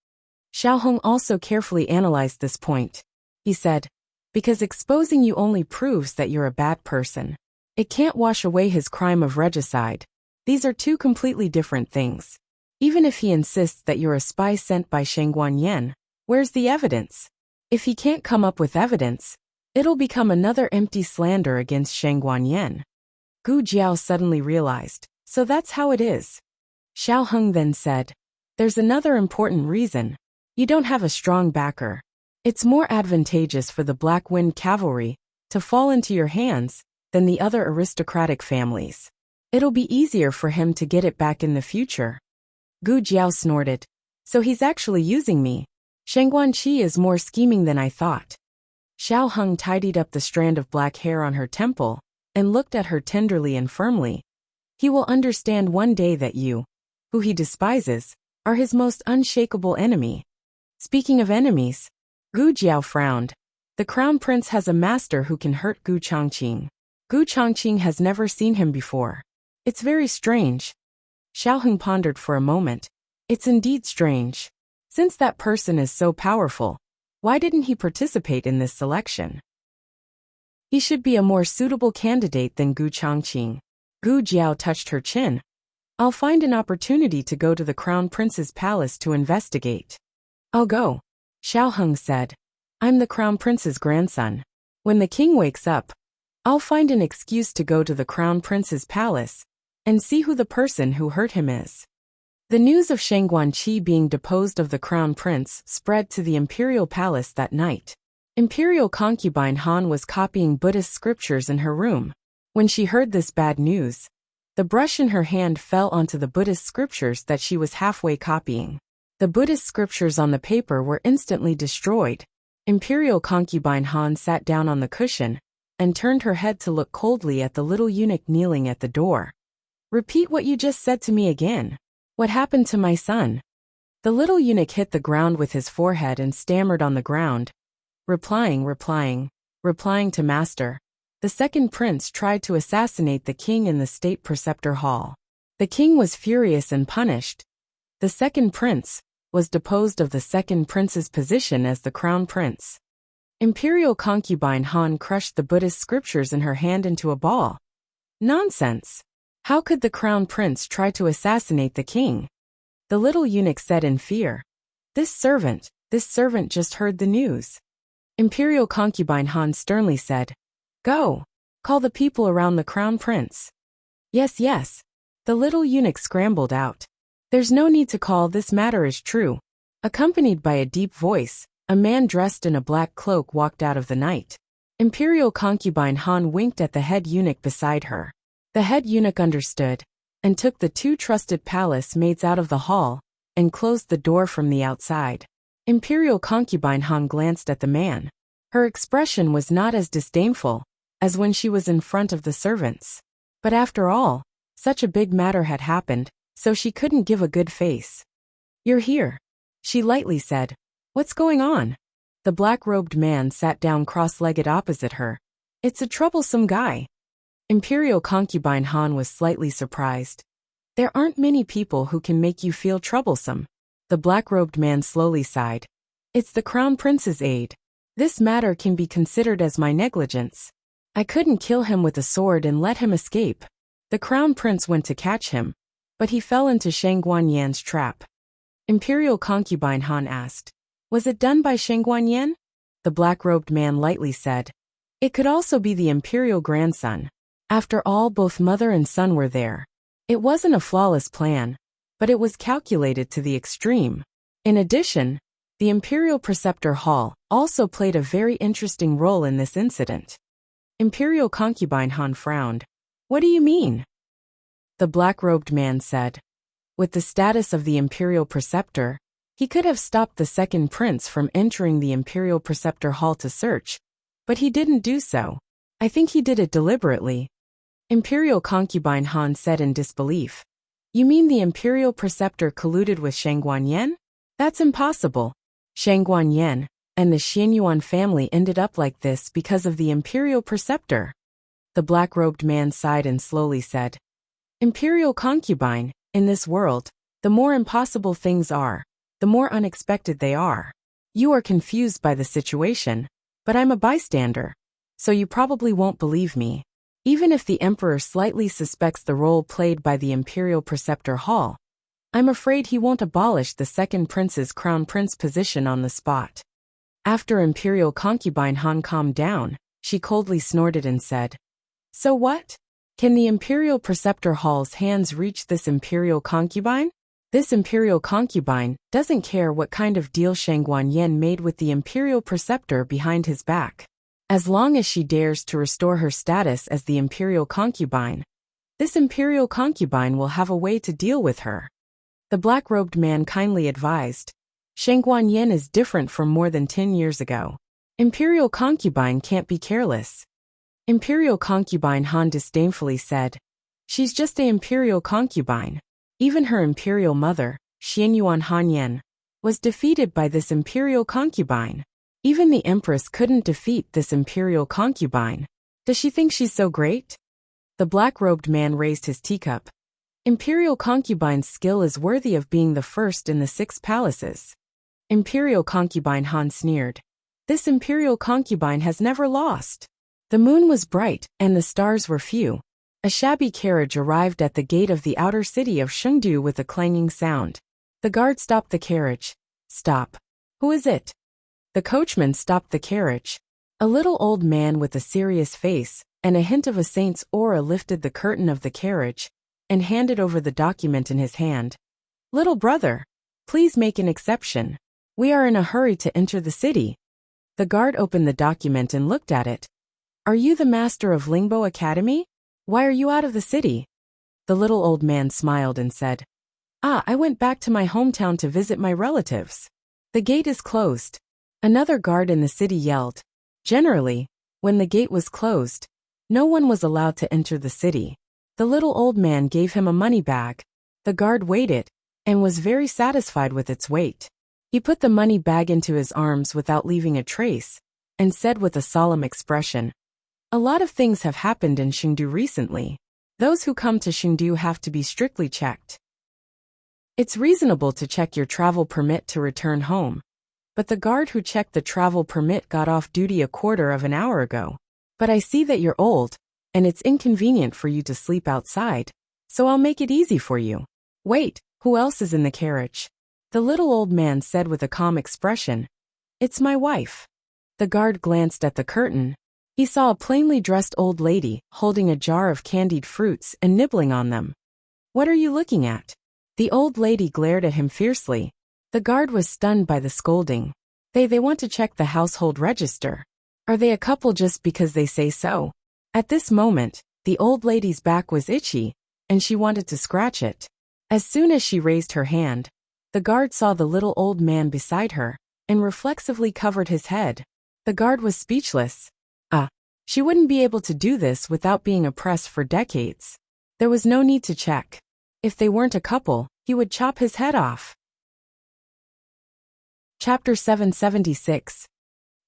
Xiao Heng also carefully analyzed this point. He said, because exposing you only proves that you're a bad person. It can't wash away his crime of regicide. These are 2 completely different things. Even if he insists that you're a spy sent by Sheng Guanyan, where's the evidence? If he can't come up with evidence, it'll become another empty slander against Sheng Guanyan. Gu Jiao suddenly realized, so that's how it is. Xiao Heng then said, there's another important reason. You don't have a strong backer. It's more advantageous for the Black Wind Cavalry to fall into your hands than the other aristocratic families. It'll be easier for him to get it back in the future. Gu Jiao snorted. So he's actually using me. Sheng Guanqi is more scheming than I thought. Xiao Heng tidied up the strand of black hair on her temple and looked at her tenderly and firmly. He will understand one day that you, who he despises, are his most unshakable enemy. Speaking of enemies, Gu Jiao frowned. The crown prince has a master who can hurt Gu Chongqing. Gu Chongqing has never seen him before. It's very strange. Xiao Heng pondered for a moment. It's indeed strange. Since that person is so powerful, why didn't he participate in this selection? He should be a more suitable candidate than Gu Chongqing. Gu Jiao touched her chin. I'll find an opportunity to go to the crown prince's palace to investigate. I'll go, Xiao Heng said. I'm the crown prince's grandson. When the king wakes up, I'll find an excuse to go to the crown prince's palace and see who the person who hurt him is. The news of Sheng Guanqi being deposed of the crown prince spread to the imperial palace that night. Imperial concubine Han was copying Buddhist scriptures in her room. When she heard this bad news, the brush in her hand fell onto the Buddhist scriptures that she was halfway copying. The Buddhist scriptures on the paper were instantly destroyed. Imperial concubine Han sat down on the cushion and turned her head to look coldly at the little eunuch kneeling at the door. Repeat what you just said to me again. What happened to my son? The little eunuch hit the ground with his forehead and stammered on the ground, replying to master. The second prince tried to assassinate the king in the state preceptor hall. The king was furious and punished. The second prince was deposed of the second prince's position as the crown prince. Imperial concubine Han crushed the Buddhist scriptures in her hand into a ball. Nonsense! How could the crown prince try to assassinate the king? The little eunuch said in fear. This servant just heard the news. Imperial concubine Han sternly said, Go! Call the people around the crown prince. Yes. The little eunuch scrambled out. There's no need to call, this matter is true. Accompanied by a deep voice, a man dressed in a black cloak walked out of the night. Imperial concubine Han winked at the head eunuch beside her. The head eunuch understood, and took the two trusted palace maids out of the hall, and closed the door from the outside. Imperial concubine Han glanced at the man. Her expression was not as disdainful as when she was in front of the servants. But after all, such a big matter had happened, so she couldn't give a good face. You're here, she lightly said. What's going on? The black-robed man sat down cross-legged opposite her. It's a troublesome guy. Imperial concubine Han was slightly surprised. There aren't many people who can make you feel troublesome. The black-robed man slowly sighed. It's the crown prince's aide. This matter can be considered as my negligence. I couldn't kill him with a sword and let him escape. The crown prince went to catch him, but he fell into Shang Guanyan's trap. Imperial concubine Han asked, Was it done by Shang Guanyan? The black-robed man lightly said, It could also be the imperial grandson. After all, both mother and son were there. It wasn't a flawless plan, but it was calculated to the extreme. In addition, the imperial preceptor hall also played a very interesting role in this incident. Imperial concubine Han frowned. What do you mean? The black-robed man said. With the status of the imperial preceptor, he could have stopped the second prince from entering the imperial preceptor hall to search, but he didn't do so. I think he did it deliberately. Imperial concubine Han said in disbelief. You mean the imperial preceptor colluded with Shang Guanyan? That's impossible. Shang Guanyan and the Xianyuan family ended up like this because of the imperial preceptor. The black-robed man sighed and slowly said, Imperial concubine, in this world, the more impossible things are, the more unexpected they are. You are confused by the situation, but I'm a bystander, so you probably won't believe me. Even if the emperor slightly suspects the role played by the imperial preceptor hall, I'm afraid he won't abolish the second prince's crown prince position on the spot. After imperial concubine Han calmed down, she coldly snorted and said, So what? Can the imperial preceptor hall's hands reach this imperial concubine? This imperial concubine doesn't care what kind of deal Shang Guanyan made with the imperial preceptor behind his back. As long as she dares to restore her status as the imperial concubine, this imperial concubine will have a way to deal with her. The black-robed man kindly advised, Shang Guanyan is different from more than 10 years ago. Imperial concubine can't be careless. Imperial concubine Han disdainfully said, She's just an imperial concubine. Even her imperial mother, Xianyuan Hanyan, was defeated by this imperial concubine. Even the empress couldn't defeat this imperial concubine. Does she think she's so great? The black-robed man raised his teacup. Imperial concubine's skill is worthy of being the first in the 6 palaces. Imperial concubine Han sneered. This imperial concubine has never lost. The moon was bright, and the stars were few. A shabby carriage arrived at the gate of the outer city of Chengdu with a clanging sound. The guard stopped the carriage. Stop. Who is it? The coachman stopped the carriage. A little old man with a serious face and a hint of a saint's aura lifted the curtain of the carriage and handed over the document in his hand. Little brother, please make an exception. We are in a hurry to enter the city. The guard opened the document and looked at it. Are you the master of Lingbo Academy? Why are you out of the city? The little old man smiled and said, I went back to my hometown to visit my relatives. The gate is closed. Another guard in the city yelled. Generally, when the gate was closed, no one was allowed to enter the city. The little old man gave him a money bag. The guard waited, and was very satisfied with its weight. He put the money bag into his arms without leaving a trace, and said with a solemn expression, "A lot of things have happened in Chengdu recently. Those who come to Chengdu have to be strictly checked. It's reasonable to check your travel permit to return home. But the guard who checked the travel permit got off duty a quarter of an hour ago. But I see that you're old, and it's inconvenient for you to sleep outside, so I'll make it easy for you. Wait, who else is in the carriage?" The little old man said with a calm expression, "It's my wife." The guard glanced at the curtain. He saw a plainly dressed old lady holding a jar of candied fruits and nibbling on them. "What are you looking at?" The old lady glared at him fiercely. The guard was stunned by the scolding. They want to check the household register. Are they a couple just because they say so?" At this moment, the old lady's back was itchy, and she wanted to scratch it. As soon as she raised her hand, the guard saw the little old man beside her, and reflexively covered his head. The guard was speechless. She wouldn't be able to do this without being oppressed for decades. There was no need to check. If they weren't a couple, he would chop his head off. Chapter 776.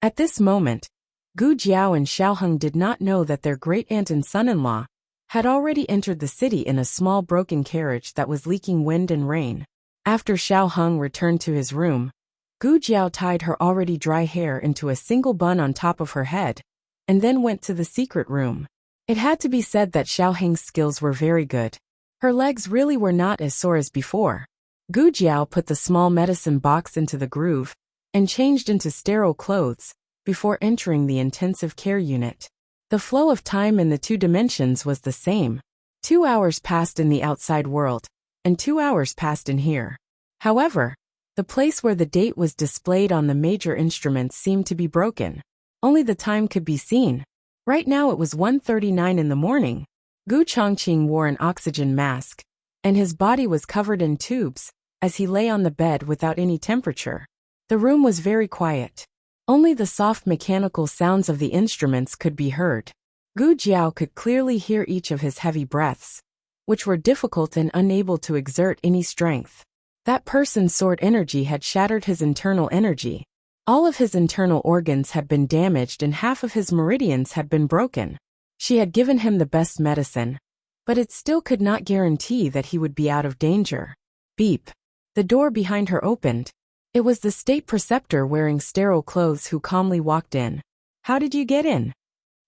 At this moment, Gu Jiao and Xiao Heng did not know that their great-aunt and son-in-law had already entered the city in a small broken carriage that was leaking wind and rain. After Xiao Heng returned to his room, Gu Jiao tied her already dry hair into a single bun on top of her head, and then went to the secret room. It had to be said that Xiao Heng's skills were very good. Her legs really were not as sore as before. Gu Jiao put the small medicine box into the groove, and changed into sterile clothes, before entering the intensive care unit. The flow of time in the two dimensions was the same. 2 hours passed in the outside world, and 2 hours passed in here. However, the place where the date was displayed on the major instruments seemed to be broken. Only the time could be seen. Right now it was 1:39 in the morning. Gu Chongqing wore an oxygen mask, and his body was covered in tubes, as he lay on the bed without any temperature. The room was very quiet. Only the soft mechanical sounds of the instruments could be heard. Gu Jiao could clearly hear each of his heavy breaths, which were difficult and unable to exert any strength. That person's sword energy had shattered his internal energy. All of his internal organs had been damaged and half of his meridians had been broken. She had given him the best medicine, but it still could not guarantee that he would be out of danger. Beep. The door behind her opened. It was the state preceptor wearing sterile clothes who calmly walked in. "How did you get in?"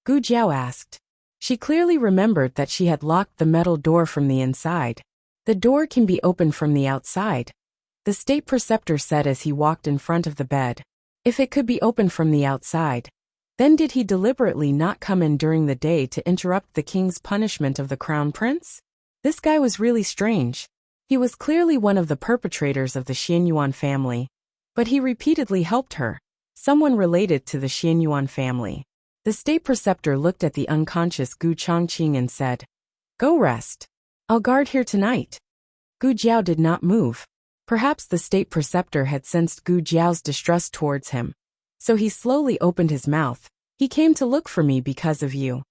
Gu Jiao asked. She clearly remembered that she had locked the metal door from the inside. "The door can be opened from the outside," the state preceptor said as he walked in front of the bed. If it could be opened from the outside, then did he deliberately not come in during the day to interrupt the king's punishment of the crown prince? This guy was really strange. He was clearly one of the perpetrators of the Xianyuan family, but he repeatedly helped her, someone related to the Xianyuan family. The state preceptor looked at the unconscious Gu Chongqing and said, "Go rest. I'll guard here tonight." Gu Jiao did not move. Perhaps the state preceptor had sensed Gu Jiao's distrust towards him. So he slowly opened his mouth. "He came to look for me because of you."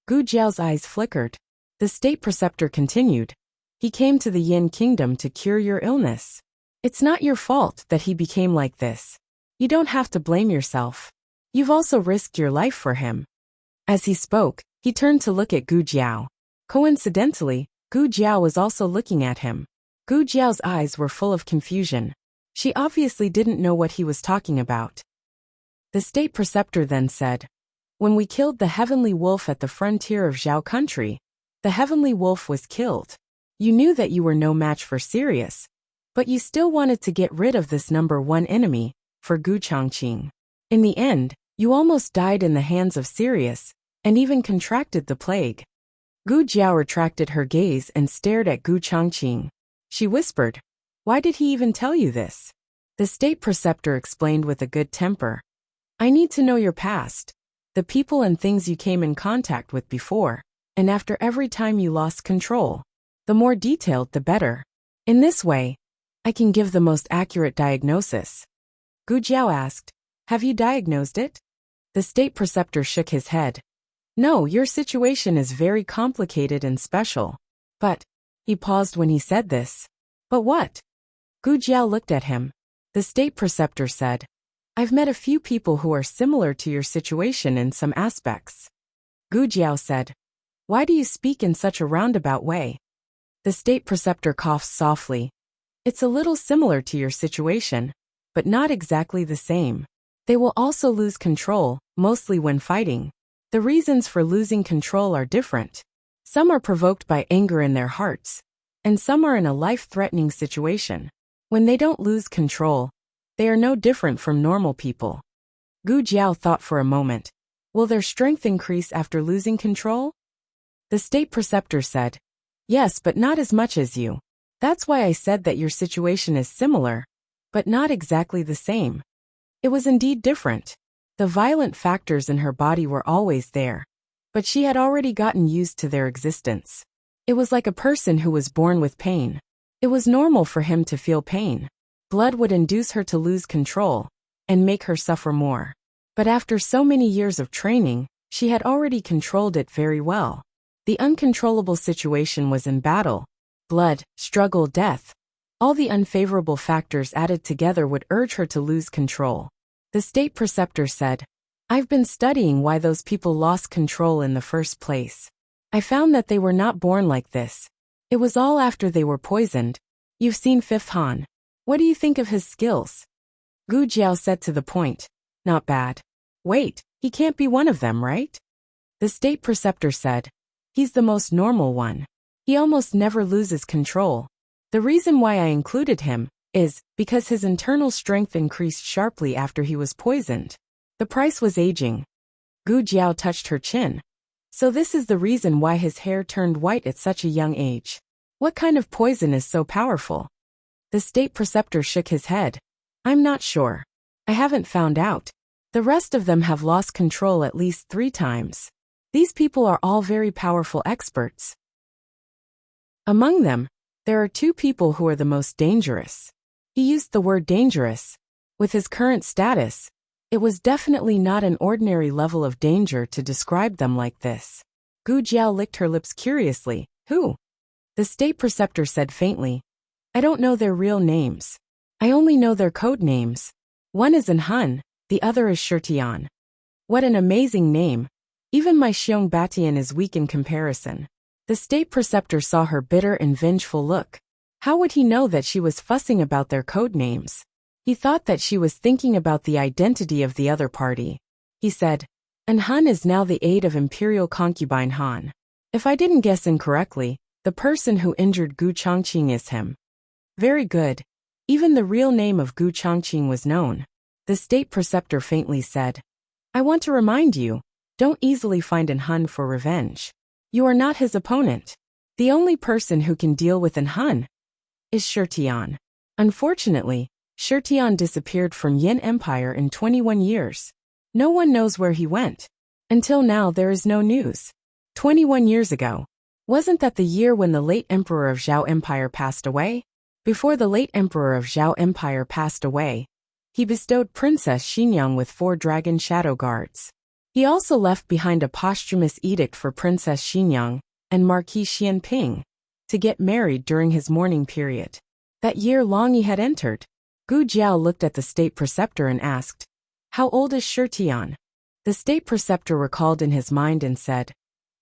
Gu Jiao's eyes flickered. The state preceptor continued, "He came to the Yin kingdom to cure your illness. It's not your fault that he became like this. You don't have to blame yourself. You've also risked your life for him." As he spoke, he turned to look at Gu Jiao. Coincidentally, Gu Jiao was also looking at him. Gu Jiao's eyes were full of confusion. She obviously didn't know what he was talking about. The state preceptor then said, "When we killed the heavenly wolf at the frontier of Zhao country, the heavenly wolf was killed. You knew that you were no match for Sirius, but you still wanted to get rid of this number one enemy, for Gu Chongqing. In the end, you almost died in the hands of Sirius, and even contracted the plague." Gu Jiao retracted her gaze and stared at Gu Chongqing. She whispered, "Why did he even tell you this?" The state preceptor explained with a good temper, "I need to know your past, the people and things you came in contact with before, and after every time you lost control. The more detailed, the better. In this way, I can give the most accurate diagnosis." Gu Jiao asked, "Have you diagnosed it?" The state preceptor shook his head. "No, your situation is very complicated and special. But," he paused when he said this. "But what?" Gu Jiao looked at him. The state preceptor said, I've met a few people who are similar to your situation in some aspects. Gu Jiao said, Why do you speak in such a roundabout way? The state preceptor coughed softly. It's a little similar to your situation, but not exactly the same. They will also lose control, mostly when fighting. The reasons for losing control are different. Some are provoked by anger in their hearts, and some are in a life-threatening situation. When they don't lose control, they are no different from normal people. Gu Jiao thought for a moment. Will their strength increase after losing control? The state preceptor said, Yes, but not as much as you. That's why I said that your situation is similar, but not exactly the same. It was indeed different. The violent factors in her body were always there, but she had already gotten used to their existence. It was like a person who was born with pain. It was normal for him to feel pain. Blood would induce her to lose control and make her suffer more. But after so many years of training, she had already controlled it very well. The uncontrollable situation was in battle, blood, struggle, death. All the unfavorable factors added together would urge her to lose control. The state preceptor said, I've been studying why those people lost control in the first place. I found that they were not born like this. It was all after they were poisoned. You've seen Fifth Han. What do you think of his skills? Gu Jiao said to the point, Not bad. Wait, he can't be one of them, right? The state preceptor said, He's the most normal one. He almost never loses control. The reason why I included him is because his internal strength increased sharply after he was poisoned. The price was aging. Gu Jiao touched her chin. So this is the reason why his hair turned white at such a young age. What kind of poison is so powerful? The state preceptor shook his head. I'm not sure. I haven't found out. The rest of them have lost control at least 3 times. These people are all very powerful experts. Among them, there are 2 people who are the most dangerous. He used the word dangerous. With his current status, it was definitely not an ordinary level of danger to describe them like this. Gu Jiao licked her lips curiously. Who? The state preceptor said faintly. I don't know their real names. I only know their code names. One is Han, the other is Shirtian. What an amazing name. Even my Xiong Batian is weak in comparison. The state preceptor saw her bitter and vengeful look. How would he know that she was fussing about their code names? He thought that she was thinking about the identity of the other party. He said, Han is now the aide of Imperial Concubine Han. If I didn't guess incorrectly, the person who injured Gu Chongqing is him. Very good. Even the real name of Gu Chongqing was known. The state preceptor faintly said, I want to remind you, don't easily find Han for revenge. You are not his opponent. The only person who can deal with Han is Shirtian. Unfortunately, Shirtian disappeared from Yin Empire in 21 years. No one knows where he went. Until now there is no news. 21 years ago. Wasn't that the year when the late emperor of Zhao Empire passed away? Before the late emperor of Zhao Empire passed away, he bestowed Princess Xinyang with 4 dragon shadow guards. He also left behind a posthumous edict for Princess Xinyang and Marquis Xianping to get married during his mourning period. That year Long Yi had entered. Gu Jiao looked at the state preceptor and asked, How old is Shirtian? The state preceptor recalled in his mind and said,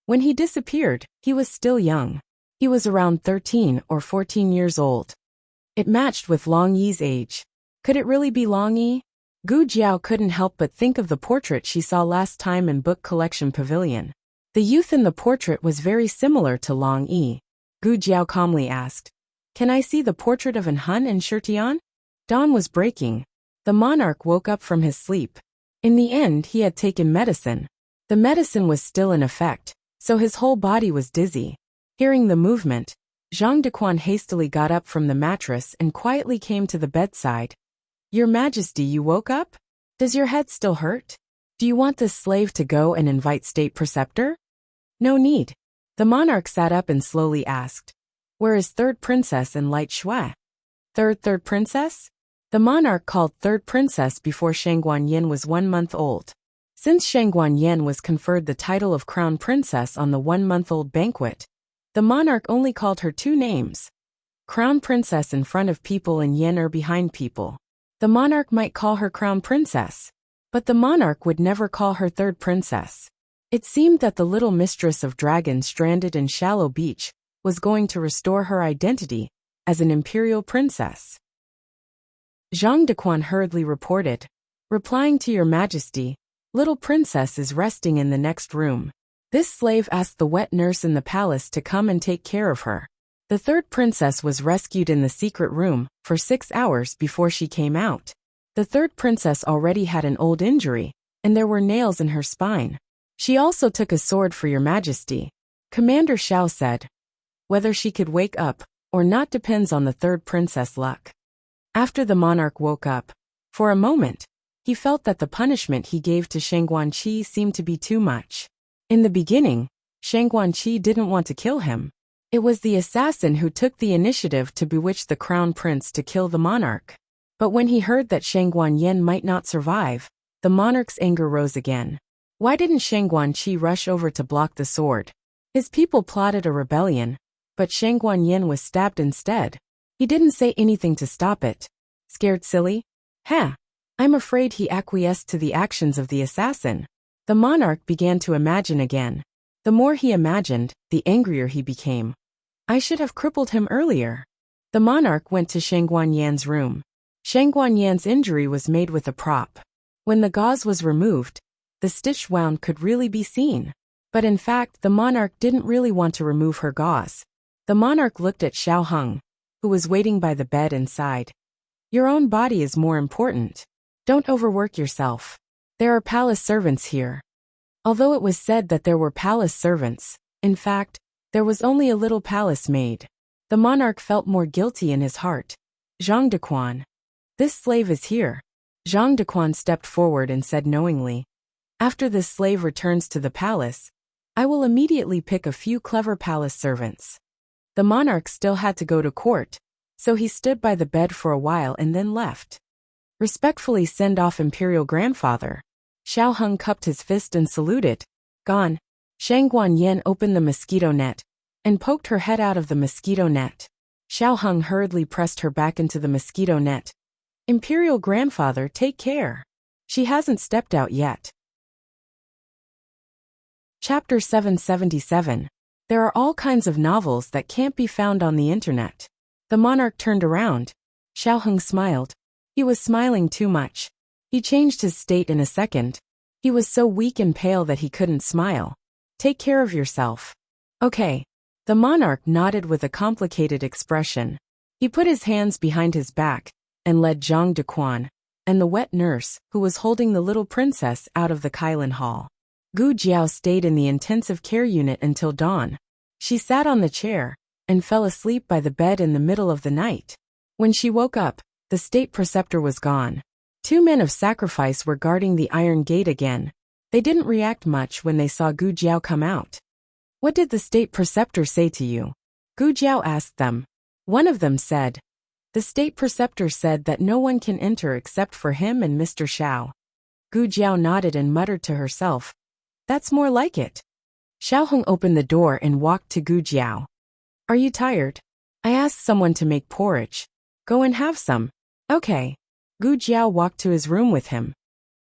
When he disappeared, he was still young. He was around 13 or 14 years old. It matched with Long Yi's age. Could it really be Long Yi? Gu Jiao couldn't help but think of the portrait she saw last time in Book Collection Pavilion. The youth in the portrait was very similar to Long Yi. Gu Jiao calmly asked, Can I see the portrait of Han and Shirtian? Dawn was breaking. The monarch woke up from his sleep. In the end, he had taken medicine. The medicine was still in effect, so his whole body was dizzy. Hearing the movement, Zhang Dequan hastily got up from the mattress and quietly came to the bedside. Your Majesty, you woke up? Does your head still hurt? Do you want this slave to go and invite state preceptor? No need. The monarch sat up and slowly asked, Where is third princess and Light Shui? Third princess? The monarch called third princess before Shangguan Yin was 1 month old. Since Shangguan Yin was conferred the title of crown princess on the 1-month-old banquet, the monarch only called her 2 names. Crown princess in front of people and yen or behind people. The monarch might call her crown princess, but the monarch would never call her third princess. It seemed that the little mistress of dragons stranded in Shallow Beach was going to restore her identity as an imperial princess. Zhang Dequan hurriedly reported, replying to Your Majesty, little princess is resting in the next room. This slave asked the wet nurse in the palace to come and take care of her. The third princess was rescued in the secret room for 6 hours before she came out. The third princess already had an old injury, and there were nails in her spine. She also took a sword for Your Majesty. Commander Xiao said. Whether she could wake up or not depends on the third princess' luck. After the monarch woke up, for a moment, he felt that the punishment he gave to Shang Guanqi seemed to be too much. In the beginning, Shang Guanqi didn't want to kill him. It was the assassin who took the initiative to bewitch the crown prince to kill the monarch. But when he heard that Shang Guanyin might not survive, the monarch's anger rose again. Why didn't Shang Guanqi rush over to block the sword? His people plotted a rebellion, but Shang Guanyin was stabbed instead. He didn't say anything to stop it. Scared silly? Huh. I'm afraid he acquiesced to the actions of the assassin. The monarch began to imagine again. The more he imagined, the angrier he became. I should have crippled him earlier. The monarch went to Shang Guanyan's room. Shang Guanyan's injury was made with a prop. When the gauze was removed, the stitched wound could really be seen. But in fact, the monarch didn't really want to remove her gauze. The monarch looked at Xiao Heng, who was waiting by the bed, and sighed. Your own body is more important. Don't overwork yourself. There are palace servants here. Although it was said that there were palace servants, in fact, there was only a little palace maid. The monarch felt more guilty in his heart. Zhang Dequan. This slave is here. Zhang Dequan stepped forward and said knowingly. After this slave returns to the palace, I will immediately pick a few clever palace servants. The monarch still had to go to court, so he stood by the bed for a while and then left. Respectfully send off imperial grandfather. Xiao Heng cupped his fist and saluted. Gone. Shang Guanyin opened the mosquito net and poked her head out of the mosquito net. Xiao Heng hurriedly pressed her back into the mosquito net. Imperial grandfather, take care. She hasn't stepped out yet. Chapter 777. There are all kinds of novels that can't be found on the internet. The monarch turned around. Xiao Heng smiled. He was smiling too much. He changed his state in a second. He was so weak and pale that he couldn't smile. Take care of yourself. Okay. The monarch nodded with a complicated expression. He put his hands behind his back and led Zhang Dequan and the wet nurse, who was holding the little princess, out of the Kailan hall. Gu Jiao stayed in the intensive care unit until dawn. She sat on the chair and fell asleep by the bed in the middle of the night. When she woke up, the state preceptor was gone. 2 men of sacrifice were guarding the iron gate again. They didn't react much when they saw Gu Jiao come out. What did the state preceptor say to you? Gu Jiao asked them. One of them said. The state preceptor said that no one can enter except for him and Mr. Xiao. Gu Jiao nodded and muttered to herself. That's more like it. Xiao Heng opened the door and walked to Gu Jiao. Are you tired? I asked someone to make porridge. Go and have some. Okay. Gu Jiao walked to his room with him.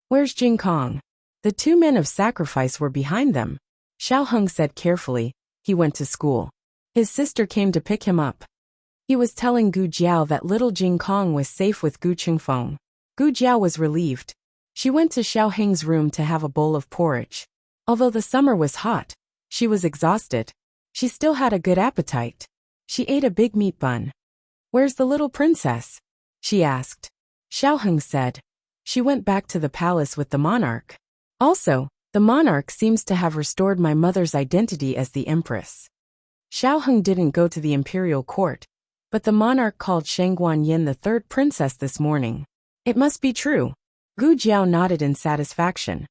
Where's Jing Kong? The 2 men of sacrifice were behind them. Xiao Heng said carefully. He went to school. His sister came to pick him up. He was telling Gu Jiao that little Jing Kong was safe with Gu Qingfeng. Gu Jiao was relieved. She went to Xiao Heng's room to have a bowl of porridge. Although the summer was hot, she was exhausted. She still had a good appetite. She ate a big meat bun. Where's the little princess? She asked. Xiao Heng said. She went back to the palace with the monarch. Also, the monarch seems to have restored my mother's identity as the empress. Xiao Heng didn't go to the imperial court, but the monarch called Shang Guanyin the third princess this morning. It must be true. Gu Jiao nodded in satisfaction.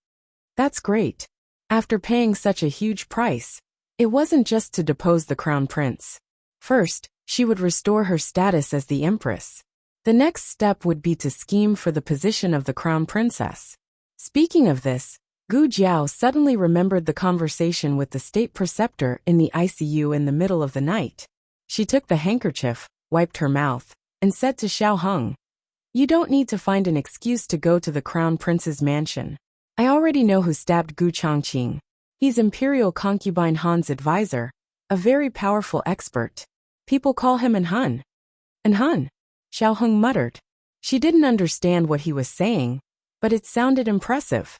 That's great. After paying such a huge price, it wasn't just to depose the crown prince. First, she would restore her status as the empress. The next step would be to scheme for the position of the crown princess. Speaking of this, Gu Jiao suddenly remembered the conversation with the state preceptor in the ICU in the middle of the night. She took the handkerchief, wiped her mouth, and said to Xiao Heng, "You don't need to find an excuse to go to the crown prince's mansion. I already know who stabbed Gu Chongqing. He's Imperial Concubine Han's advisor, a very powerful expert. People call him An Hun." An Hun? Xiao Heng muttered. She didn't understand what he was saying, but it sounded impressive.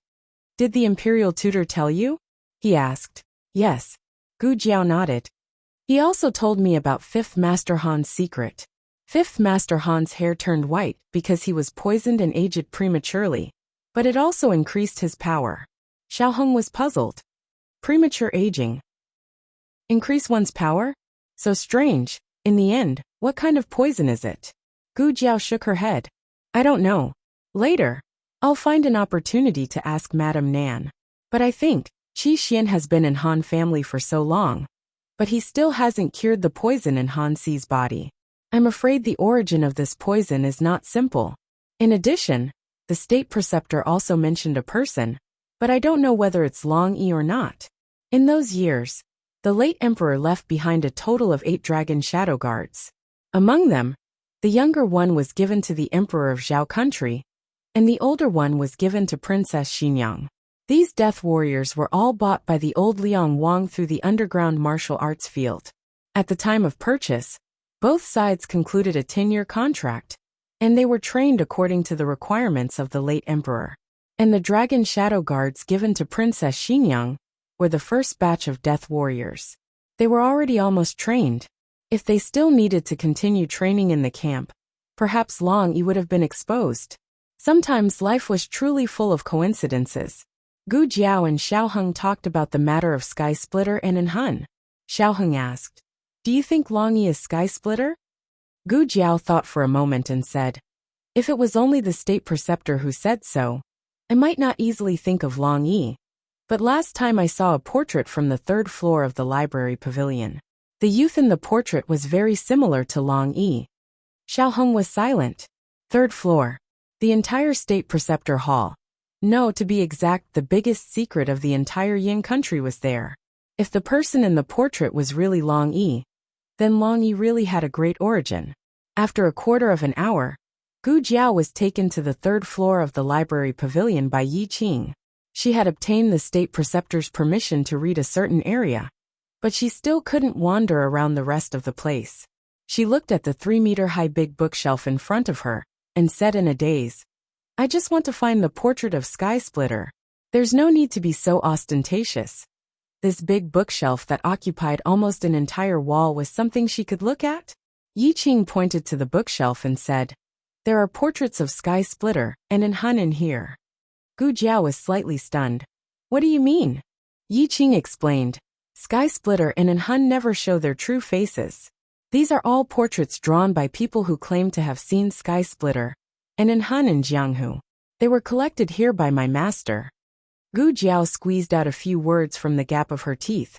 "Did the Imperial tutor tell you?" he asked. "Yes." Gu Jiao nodded. "He also told me about Fifth Master Han's secret. Fifth Master Han's hair turned white because he was poisoned and aged prematurely, but it also increased his power." Xiao Heng was puzzled. Premature aging. Increase one's power? So strange. In the end, what kind of poison is it? Gu Jiao shook her head. "I don't know. Later, I'll find an opportunity to ask Madame Nan. But I think Qi Xian has been in Han family for so long, but he still hasn't cured the poison in Han Si's body. I'm afraid the origin of this poison is not simple. In addition, the state preceptor also mentioned a person, but I don't know whether it's Long Yi or not. In those years, the late emperor left behind a total of 8 dragon shadow guards. Among them, the younger one was given to the emperor of Zhao country, and the older one was given to Princess Xinyang. These death warriors were all bought by the old Liang Wang through the underground martial arts field. At the time of purchase, both sides concluded a 10-year contract, and they were trained according to the requirements of the late emperor. And the dragon shadow guards given to Princess Xinyang were the first batch of death warriors. They were already almost trained. If they still needed to continue training in the camp, perhaps Long Yi would have been exposed. Sometimes life was truly full of coincidences. Gu Jiao and Xiao Heng talked about the matter of Sky Splitter and An Hun. Xiao Heng asked, "Do you think Long Yi is Sky Splitter?" Gu Jiao thought for a moment and said, "If it was only the state preceptor who said so, I might not easily think of Long Yi. But last time I saw a portrait from the 3rd floor of the library pavilion. The youth in the portrait was very similar to Long Yi." Xiao Heng was silent. 3rd floor. The entire state preceptor hall. No, to be exact, the biggest secret of the entire Yin country was there. If the person in the portrait was really Long Yi, then Long Yi really had a great origin. After a quarter of an hour, Gu Jiao was taken to the 3rd floor of the library pavilion by Yi Qing. She had obtained the state preceptor's permission to read a certain area, but she still couldn't wander around the rest of the place. She looked at the 3-meter-high big bookshelf in front of her and said in a daze, "I just want to find the portrait of Sky Splitter. There's no need to be so ostentatious." This big bookshelf that occupied almost an entire wall was something she could look at? Yi Qing pointed to the bookshelf and said, "There are portraits of Sky Splitter and An Hun in here." Gu Jiao was slightly stunned. "What do you mean?" Yi Qing explained, "Sky Splitter and An Hun never show their true faces. These are all portraits drawn by people who claim to have seen Sky Splitter and An Hun in Jianghu. They were collected here by my master." Gu Jiao squeezed out a few words from the gap of her teeth.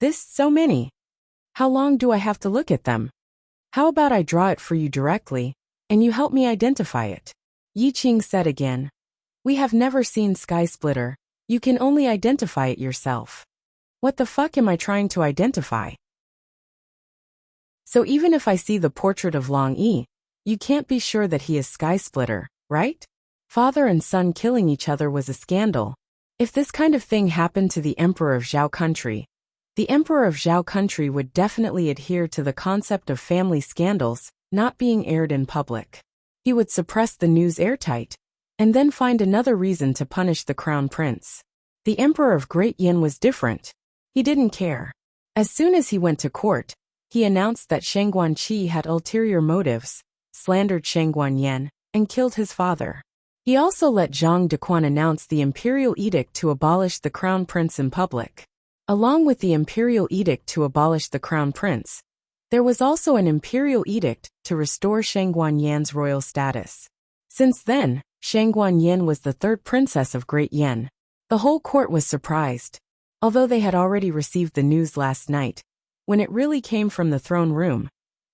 "This, so many. How long do I have to look at them? How about I draw it for you directly, and you help me identify it?" Yi Qing said again, "We have never seen Sky Splitter. You can only identify it yourself." What the fuck am I trying to identify? So even if I see the portrait of Long Yi, you can't be sure that he is Sky Splitter, right? Father and son killing each other was a scandal. If this kind of thing happened to the Emperor of Zhao country, the Emperor of Zhao country would definitely adhere to the concept of family scandals not being aired in public. He would suppress the news airtight, and then find another reason to punish the crown prince. The Emperor of Great Yin was different. He didn't care. As soon as he went to court, he announced that Shangguan Qi had ulterior motives, slandered Shangguan Yan, and killed his father. He also let Zhang Dequan announce the imperial edict to abolish the crown prince in public. Along with the imperial edict to abolish the crown prince, there was also an imperial edict to restore Shangguan Yan's royal status. Since then, Shangguan Yan was the 3rd princess of Great Yan. The whole court was surprised. Although they had already received the news last night, when it really came from the throne room,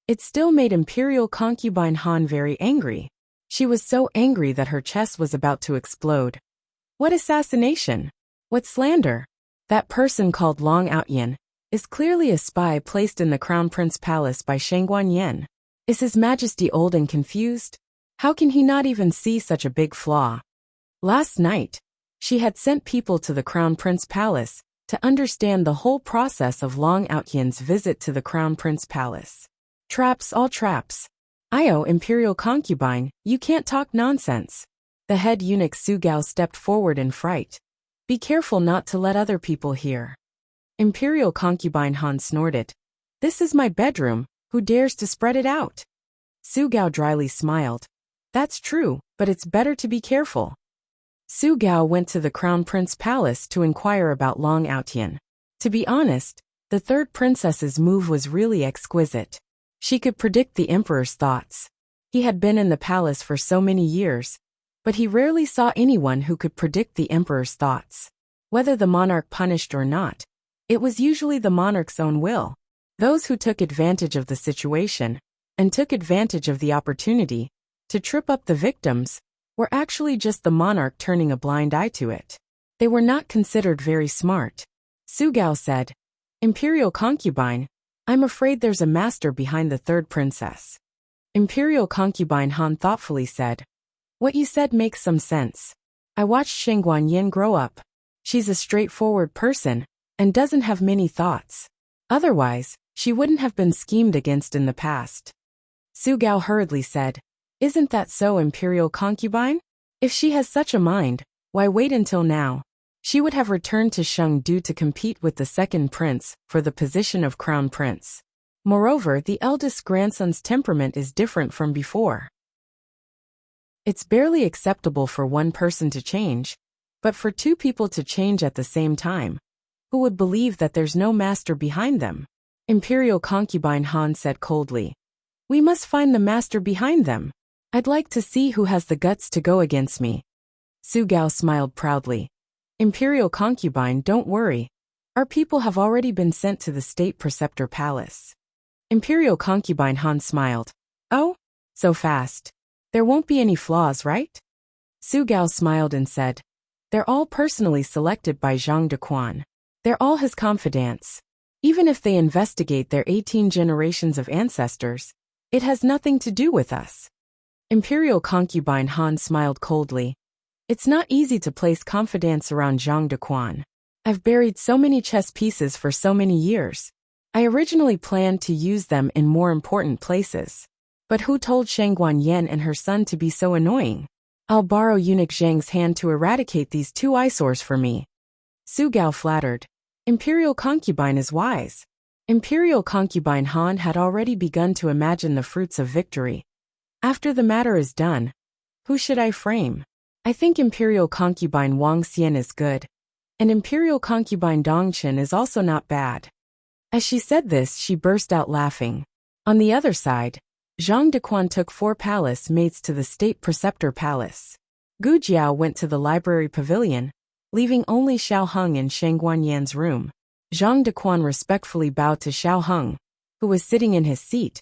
it still made Imperial Concubine Han very angry. She was so angry that her chest was about to explode. What assassination? What slander? That person called Long Outyin is clearly a spy placed in the Crown Prince Palace by Shangguan Yan. Is His Majesty old and confused? How can he not even see such a big flaw? Last night, she had sent people to the Crown Prince Palace to understand the whole process of Long Outyan's visit to the Crown Prince Palace. Traps, all traps. Io, Imperial concubine, you can't talk nonsense. The head eunuch Sugao stepped forward in fright. Be careful not to let other people hear. Imperial concubine Han snorted. This is my bedroom, who dares to spread it out? Sugao dryly smiled. That's true, but it's better to be careful. Sugao went to the Crown Prince Palace to inquire about Long Outyan. To be honest, the third princess's move was really exquisite. She could predict the emperor's thoughts. He had been in the palace for so many years, but he rarely saw anyone who could predict the emperor's thoughts. Whether the monarch punished or not, it was usually the monarch's own will. Those who took advantage of the situation, and took advantage of the opportunity, to trip up the victims, were actually just the monarch turning a blind eye to it. They were not considered very smart. Sugao said, Imperial concubine, I'm afraid there's a master behind the third princess. Imperial concubine Han thoughtfully said, what you said makes some sense. I watched Sheng Guanyin grow up. She's a straightforward person, and doesn't have many thoughts. Otherwise, she wouldn't have been schemed against in the past. Sugao hurriedly said, isn't that so, Imperial concubine? If she has such a mind, why wait until now? She would have returned to Chengdu to compete with the second prince for the position of crown prince. Moreover, the eldest grandson's temperament is different from before. It's barely acceptable for one person to change, but for two people to change at the same time. Who would believe that there's no master behind them? Imperial concubine Han said coldly. We must find the master behind them. I'd like to see who has the guts to go against me. Sugao smiled proudly. Imperial concubine, don't worry. Our people have already been sent to the state preceptor palace. Imperial concubine Han smiled. Oh? So fast. There won't be any flaws, right? Sugao smiled and said, they're all personally selected by Zhang Dequan. They're all his confidants. Even if they investigate their 18 generations of ancestors, it has nothing to do with us. Imperial concubine Han smiled coldly. It's not easy to place confidants around Zhang Dequan. I've buried so many chess pieces for so many years. I originally planned to use them in more important places. But who told Sheng Guanyin and her son to be so annoying? I'll borrow eunuch Zhang's hand to eradicate these two eyesores for me. Sugao flattered. Imperial concubine is wise. Imperial concubine Han had already begun to imagine the fruits of victory. After the matter is done, who should I frame? I think Imperial concubine Wang Xian is good, and Imperial concubine Dongchen is also not bad. As she said this, she burst out laughing. On the other side, Zhang Dequan took 4 palace mates to the state preceptor palace. Gu Jiao went to the library pavilion, leaving only Xiao Heng in Sheng Guanyan's room. Zhang Dequan respectfully bowed to Xiao Heng, who was sitting in his seat.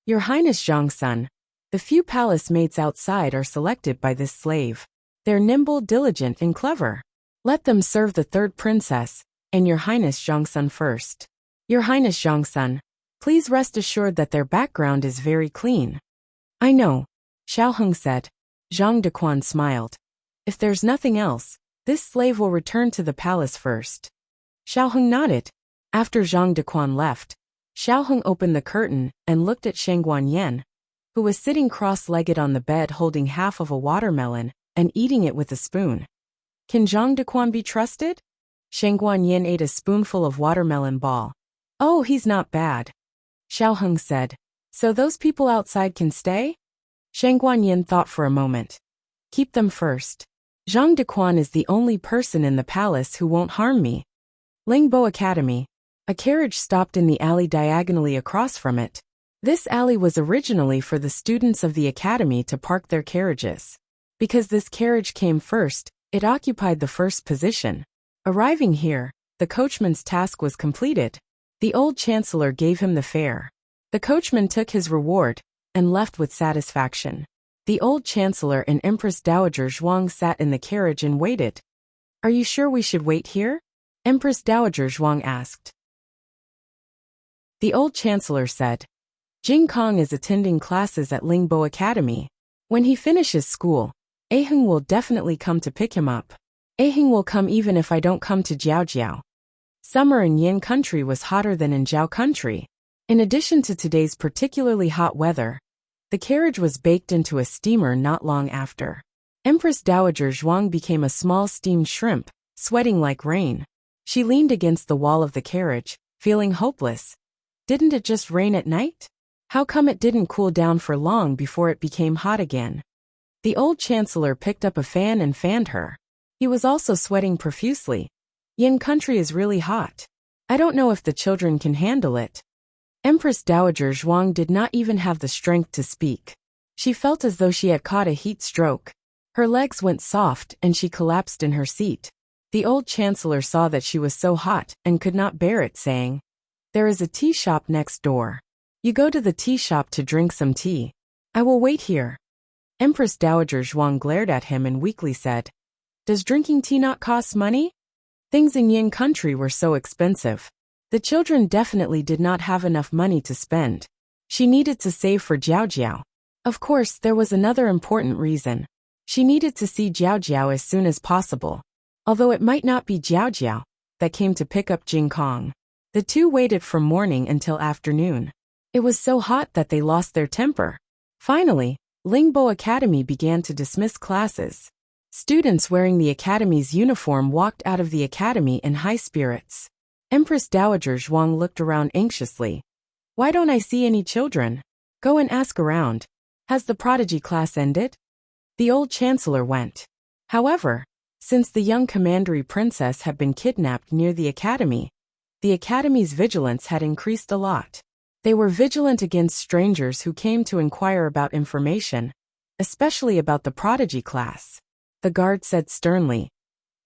Your Highness Zhang-sun, the few palace mates outside are selected by this slave. They're nimble, diligent, and clever. Let them serve the third princess, and Your Highness Zhang-sun first. Your Highness Zhang-sun, please rest assured that their background is very clean. I know, Xiao Heng said. Zhang Dequan smiled. If there's nothing else, this slave will return to the palace first. Xiao Heng nodded. After Zhang Dequan left, Xiao Heng opened the curtain and looked at Sheng Guanyin, who was sitting cross-legged on the bed holding half of a watermelon and eating it with a spoon. Can Zhang Dequan be trusted? Sheng Guanyin ate a spoonful of watermelon ball. Oh, he's not bad. Xiao Heng said. So those people outside can stay? Sheng Guanyin thought for a moment. Keep them first. Zhang Dequan is the only person in the palace who won't harm me. Lingbo Academy. A carriage stopped in the alley diagonally across from it. This alley was originally for the students of the academy to park their carriages. Because this carriage came first, it occupied the first position. Arriving here, the coachman's task was completed. The old chancellor gave him the fare. The coachman took his reward and left with satisfaction. The old chancellor and Empress Dowager Zhuang sat in the carriage and waited. Are you sure we should wait here? Empress Dowager Zhuang asked. The old chancellor said, Jing Kong is attending classes at Lingbo Academy. When he finishes school, Aheng will definitely come to pick him up. Aheng will come even if I don't come to Jiaojiao. Summer in Yin country was hotter than in Zhao country. In addition to today's particularly hot weather, the carriage was baked into a steamer not long after. Empress Dowager Zhuang became a small steamed shrimp, sweating like rain. She leaned against the wall of the carriage, feeling hopeless. Didn't it just rain at night? How come it didn't cool down for long before it became hot again? The old chancellor picked up a fan and fanned her. He was also sweating profusely. Yin country is really hot. I don't know if the children can handle it. Empress Dowager Zhuang did not even have the strength to speak. She felt as though she had caught a heat stroke. Her legs went soft and she collapsed in her seat. The old chancellor saw that she was so hot and could not bear it, saying, "There is a tea shop next door. You go to the tea shop to drink some tea. I will wait here." Empress Dowager Zhuang glared at him and weakly said, "Does drinking tea not cost money?" Things in Yin country were so expensive. The children definitely did not have enough money to spend. She needed to save for Jiaojiao. Of course, there was another important reason. She needed to see Jiaojiao as soon as possible. Although it might not be Jiaojiao that came to pick up Jing Kong. The two waited from morning until afternoon. It was so hot that they lost their temper. Finally, Lingbo Academy began to dismiss classes. Students wearing the academy's uniform walked out of the academy in high spirits. Empress Dowager Zhuang looked around anxiously. "Why don't I see any children? Go and ask around. Has the prodigy class ended?" The old chancellor went. However, since the young commandery princess had been kidnapped near the academy's vigilance had increased a lot. They were vigilant against strangers who came to inquire about information, especially about the prodigy class. The guard said sternly,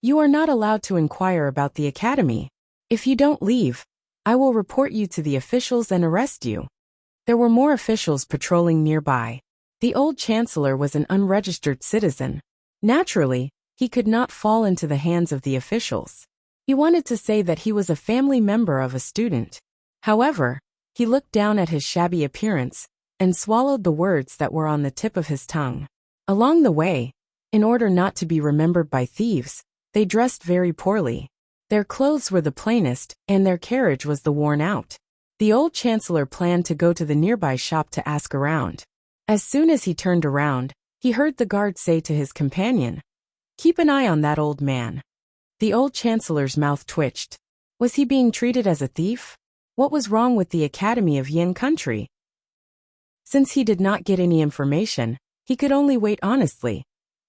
"You are not allowed to inquire about the academy. If you don't leave, I will report you to the officials and arrest you." There were more officials patrolling nearby. The old chancellor was an unregistered citizen. Naturally, he could not fall into the hands of the officials. He wanted to say that he was a family member of a student. However, he looked down at his shabby appearance and swallowed the words that were on the tip of his tongue. Along the way, in order not to be remembered by thieves, they dressed very poorly. Their clothes were the plainest, and their carriage was the worn out. The old chancellor planned to go to the nearby shop to ask around. As soon as he turned around, he heard the guard say to his companion, "Keep an eye on that old man." The old chancellor's mouth twitched. Was he being treated as a thief? What was wrong with the Academy of Yin country? Since he did not get any information, he could only wait honestly.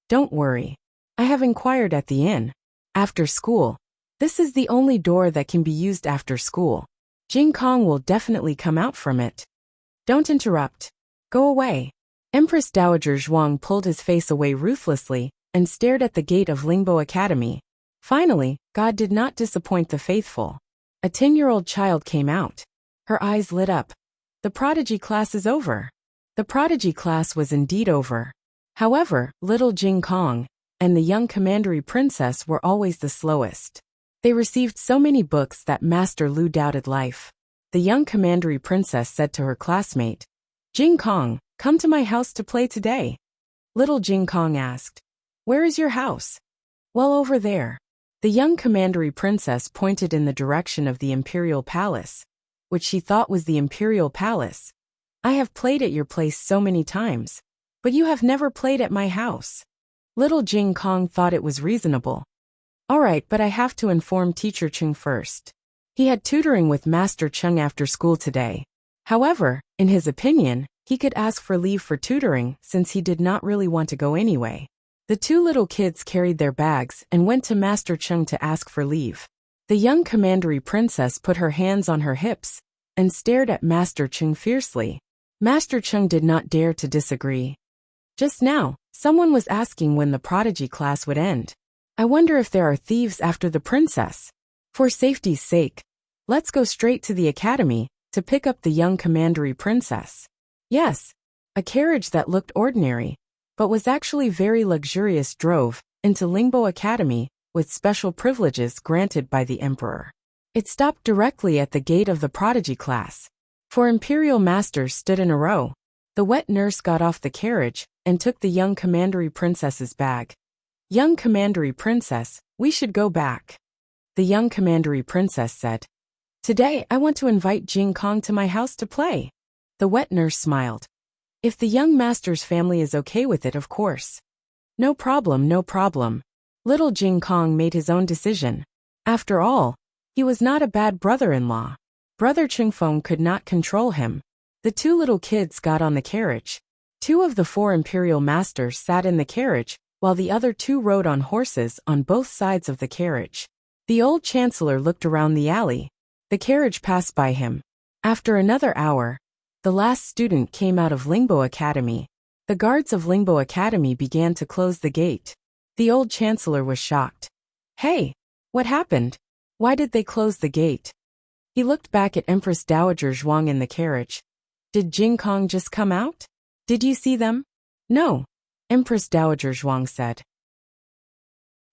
"Don't worry. I have inquired at the inn. After school. This is the only door that can be used after school. Jing Kong will definitely come out from it. Don't interrupt. Go away." Empress Dowager Zhuang pulled his face away ruthlessly and stared at the gate of Lingbo Academy. Finally, God did not disappoint the faithful. A 10-year-old child came out. Her eyes lit up. "The prodigy class is over." The prodigy class was indeed over. However, little Jing Kong and the young commandery princess were always the slowest. They received so many books that Master Lu doubted life. The young commandery princess said to her classmate, "Jing Kong, come to my house to play today." Little Jing Kong asked, "Where is your house?" "Well, over there." The young commandery princess pointed in the direction of the imperial palace, which she thought was the imperial palace. "I have played at your place so many times, but you have never played at my house." Little Jing Kong thought it was reasonable. "All right, but I have to inform Teacher Chung first. He had tutoring with Master Chung after school today. However, in his opinion, he could ask for leave for tutoring since he did not really want to go anyway." The two little kids carried their bags and went to Master Chung to ask for leave. The young commandery princess put her hands on her hips and stared at Master Chung fiercely. Master Chung did not dare to disagree. Just now, someone was asking when the prodigy class would end. I wonder if there are thieves after the princess. For safety's sake, let's go straight to the academy to pick up the young commandery princess. Yes, a carriage that looked ordinary, but was actually very luxurious drove into Lingbo Academy with special privileges granted by the emperor. It stopped directly at the gate of the prodigy class. Four imperial masters stood in a row. The wet nurse got off the carriage and took the young commandery princess's bag. Young commandery princess, we should go back. The young commandery princess said. Today I want to invite Jing Kong to my house to play. The wet nurse smiled. If the young master's family is okay with it, of course. No problem, no problem. Little Jing Kong made his own decision. After all, he was not a bad brother-in-law. Brother Chingfeng could not control him. The two little kids got on the carriage. Two of the four imperial masters sat in the carriage, while the other two rode on horses on both sides of the carriage. The old chancellor looked around the alley. The carriage passed by him. After another hour, the last student came out of Lingbo Academy. The guards of Lingbo Academy began to close the gate. The old chancellor was shocked. Hey, what happened? Why did they close the gate? He looked back at Empress Dowager Zhuang in the carriage. Did Jing Kong just come out? Did you see them? No, Empress Dowager Zhuang said.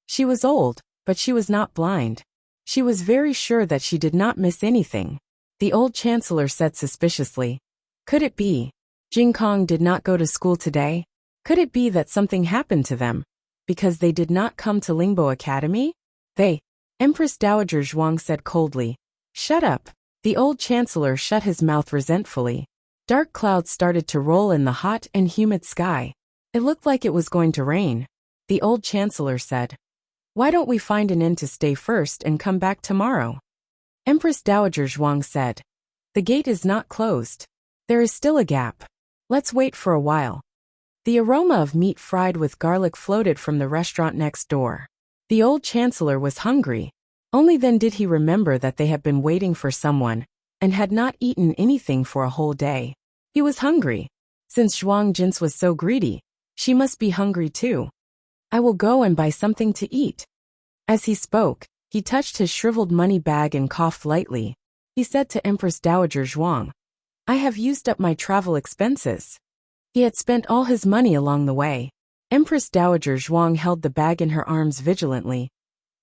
She was old, but she was not blind. She was very sure that she did not miss anything. The old chancellor said suspiciously. Could it be? Jing Kong did not go to school today? Could it be that something happened to them? Because they did not come to Lingbo Academy? Empress Dowager Zhuang said coldly. Shut up. The old chancellor shut his mouth resentfully. Dark clouds started to roll in the hot and humid sky. It looked like it was going to rain. The old chancellor said. Why don't we find an inn to stay first and come back tomorrow? Empress Dowager Zhuang said. The gate is not closed. There is still a gap. Let's wait for a while. The aroma of meat fried with garlic floated from the restaurant next door. The old chancellor was hungry. Only then did he remember that they had been waiting for someone and had not eaten anything for a whole day. He was hungry. Since Zhuang Jins was so greedy, she must be hungry too. I will go and buy something to eat. As he spoke, he touched his shriveled money bag and coughed lightly. He said to Empress Dowager Zhuang, I have used up my travel expenses. He had spent all his money along the way. Empress Dowager Zhuang held the bag in her arms vigilantly.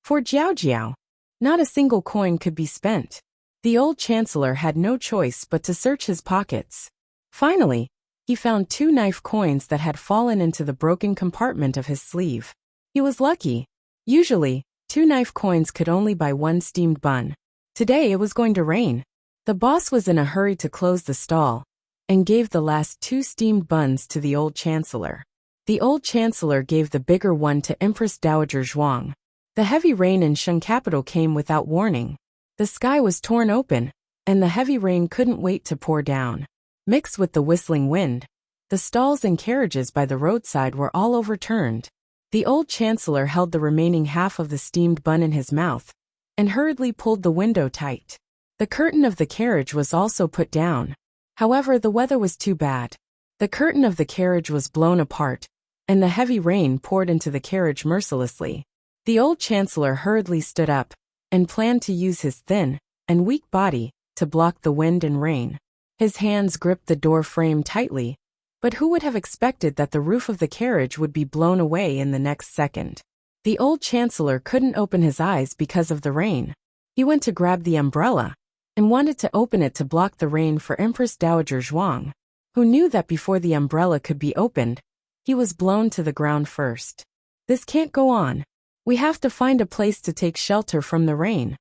For Jiao Jiao, not a single coin could be spent. The old chancellor had no choice but to search his pockets. Finally, he found 2 knife coins that had fallen into the broken compartment of his sleeve. He was lucky. Usually, 2 knife coins could only buy 1 steamed bun. Today it was going to rain. The boss was in a hurry to close the stall and gave the last 2 steamed buns to the old chancellor. The old chancellor gave the bigger one to Empress Dowager Zhuang. The heavy rain in Sheng capital came without warning. The sky was torn open, and the heavy rain couldn't wait to pour down. Mixed with the whistling wind, the stalls and carriages by the roadside were all overturned. The old chancellor held the remaining half of the steamed bun in his mouth and hurriedly pulled the window tight. The curtain of the carriage was also put down. However, the weather was too bad. The curtain of the carriage was blown apart, and the heavy rain poured into the carriage mercilessly. The old chancellor hurriedly stood up and planned to use his thin and weak body to block the wind and rain. His hands gripped the door frame tightly, but who would have expected that the roof of the carriage would be blown away in the next second? The old chancellor couldn't open his eyes because of the rain. He went to grab the umbrella and wanted to open it to block the rain for Empress Dowager Zhuang, who knew that before the umbrella could be opened, he was blown to the ground first. This can't go on. We have to find a place to take shelter from the rain.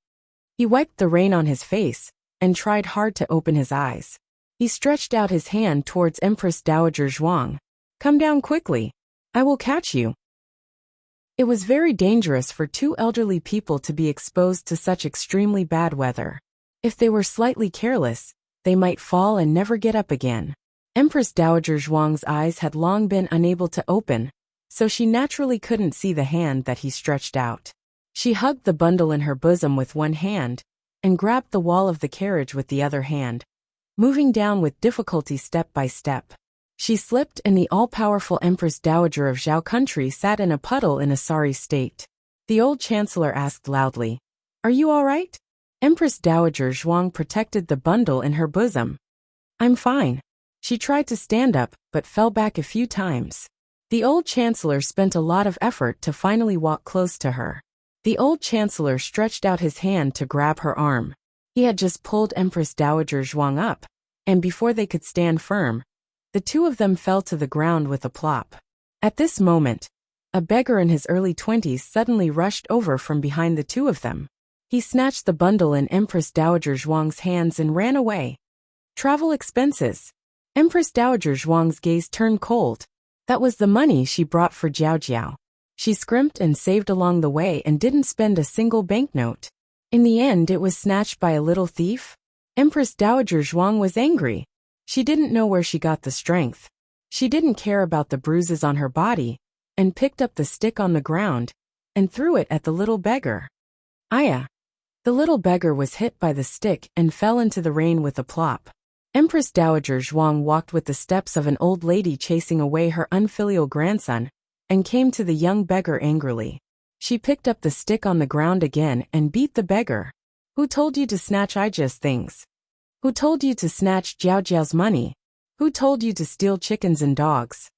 He wiped the rain on his face and tried hard to open his eyes. He stretched out his hand towards Empress Dowager Zhuang. Come down quickly. I will catch you. It was very dangerous for 2 elderly people to be exposed to such extremely bad weather. If they were slightly careless, they might fall and never get up again. Empress Dowager Zhuang's eyes had long been unable to open, so she naturally couldn't see the hand that he stretched out. She hugged the bundle in her bosom with one hand and grabbed the wall of the carriage with the other hand, moving down with difficulty step by step. She slipped and the all-powerful Empress Dowager of Zhao country sat in a puddle in a sorry state. The old chancellor asked loudly, Are you all right? Empress Dowager Zhuang protected the bundle in her bosom. I'm fine. She tried to stand up but fell back a few times. The old chancellor spent a lot of effort to finally walk close to her. The old chancellor stretched out his hand to grab her arm. He had just pulled Empress Dowager Zhuang up and before they could stand firm, the two of them fell to the ground with a plop. At this moment, a beggar in his early 20s suddenly rushed over from behind the two of them. He snatched the bundle in Empress Dowager Zhuang's hands and ran away. Travel expenses. Empress Dowager Zhuang's gaze turned cold. That was the money she brought for Jiao Jiao. She scrimped and saved along the way and didn't spend a single banknote. In the end, it was snatched by a little thief. Empress Dowager Zhuang was angry. She didn't know where she got the strength. She didn't care about the bruises on her body, and picked up the stick on the ground and threw it at the little beggar. Aya! The little beggar was hit by the stick and fell into the rain with a plop. Empress Dowager Zhuang walked with the steps of an old lady chasing away her unfilial grandson and came to the young beggar angrily. She picked up the stick on the ground again and beat the beggar. Who told you to snatch Ija's things? Who told you to snatch Jiao Jiao's money? Who told you to steal chickens and dogs?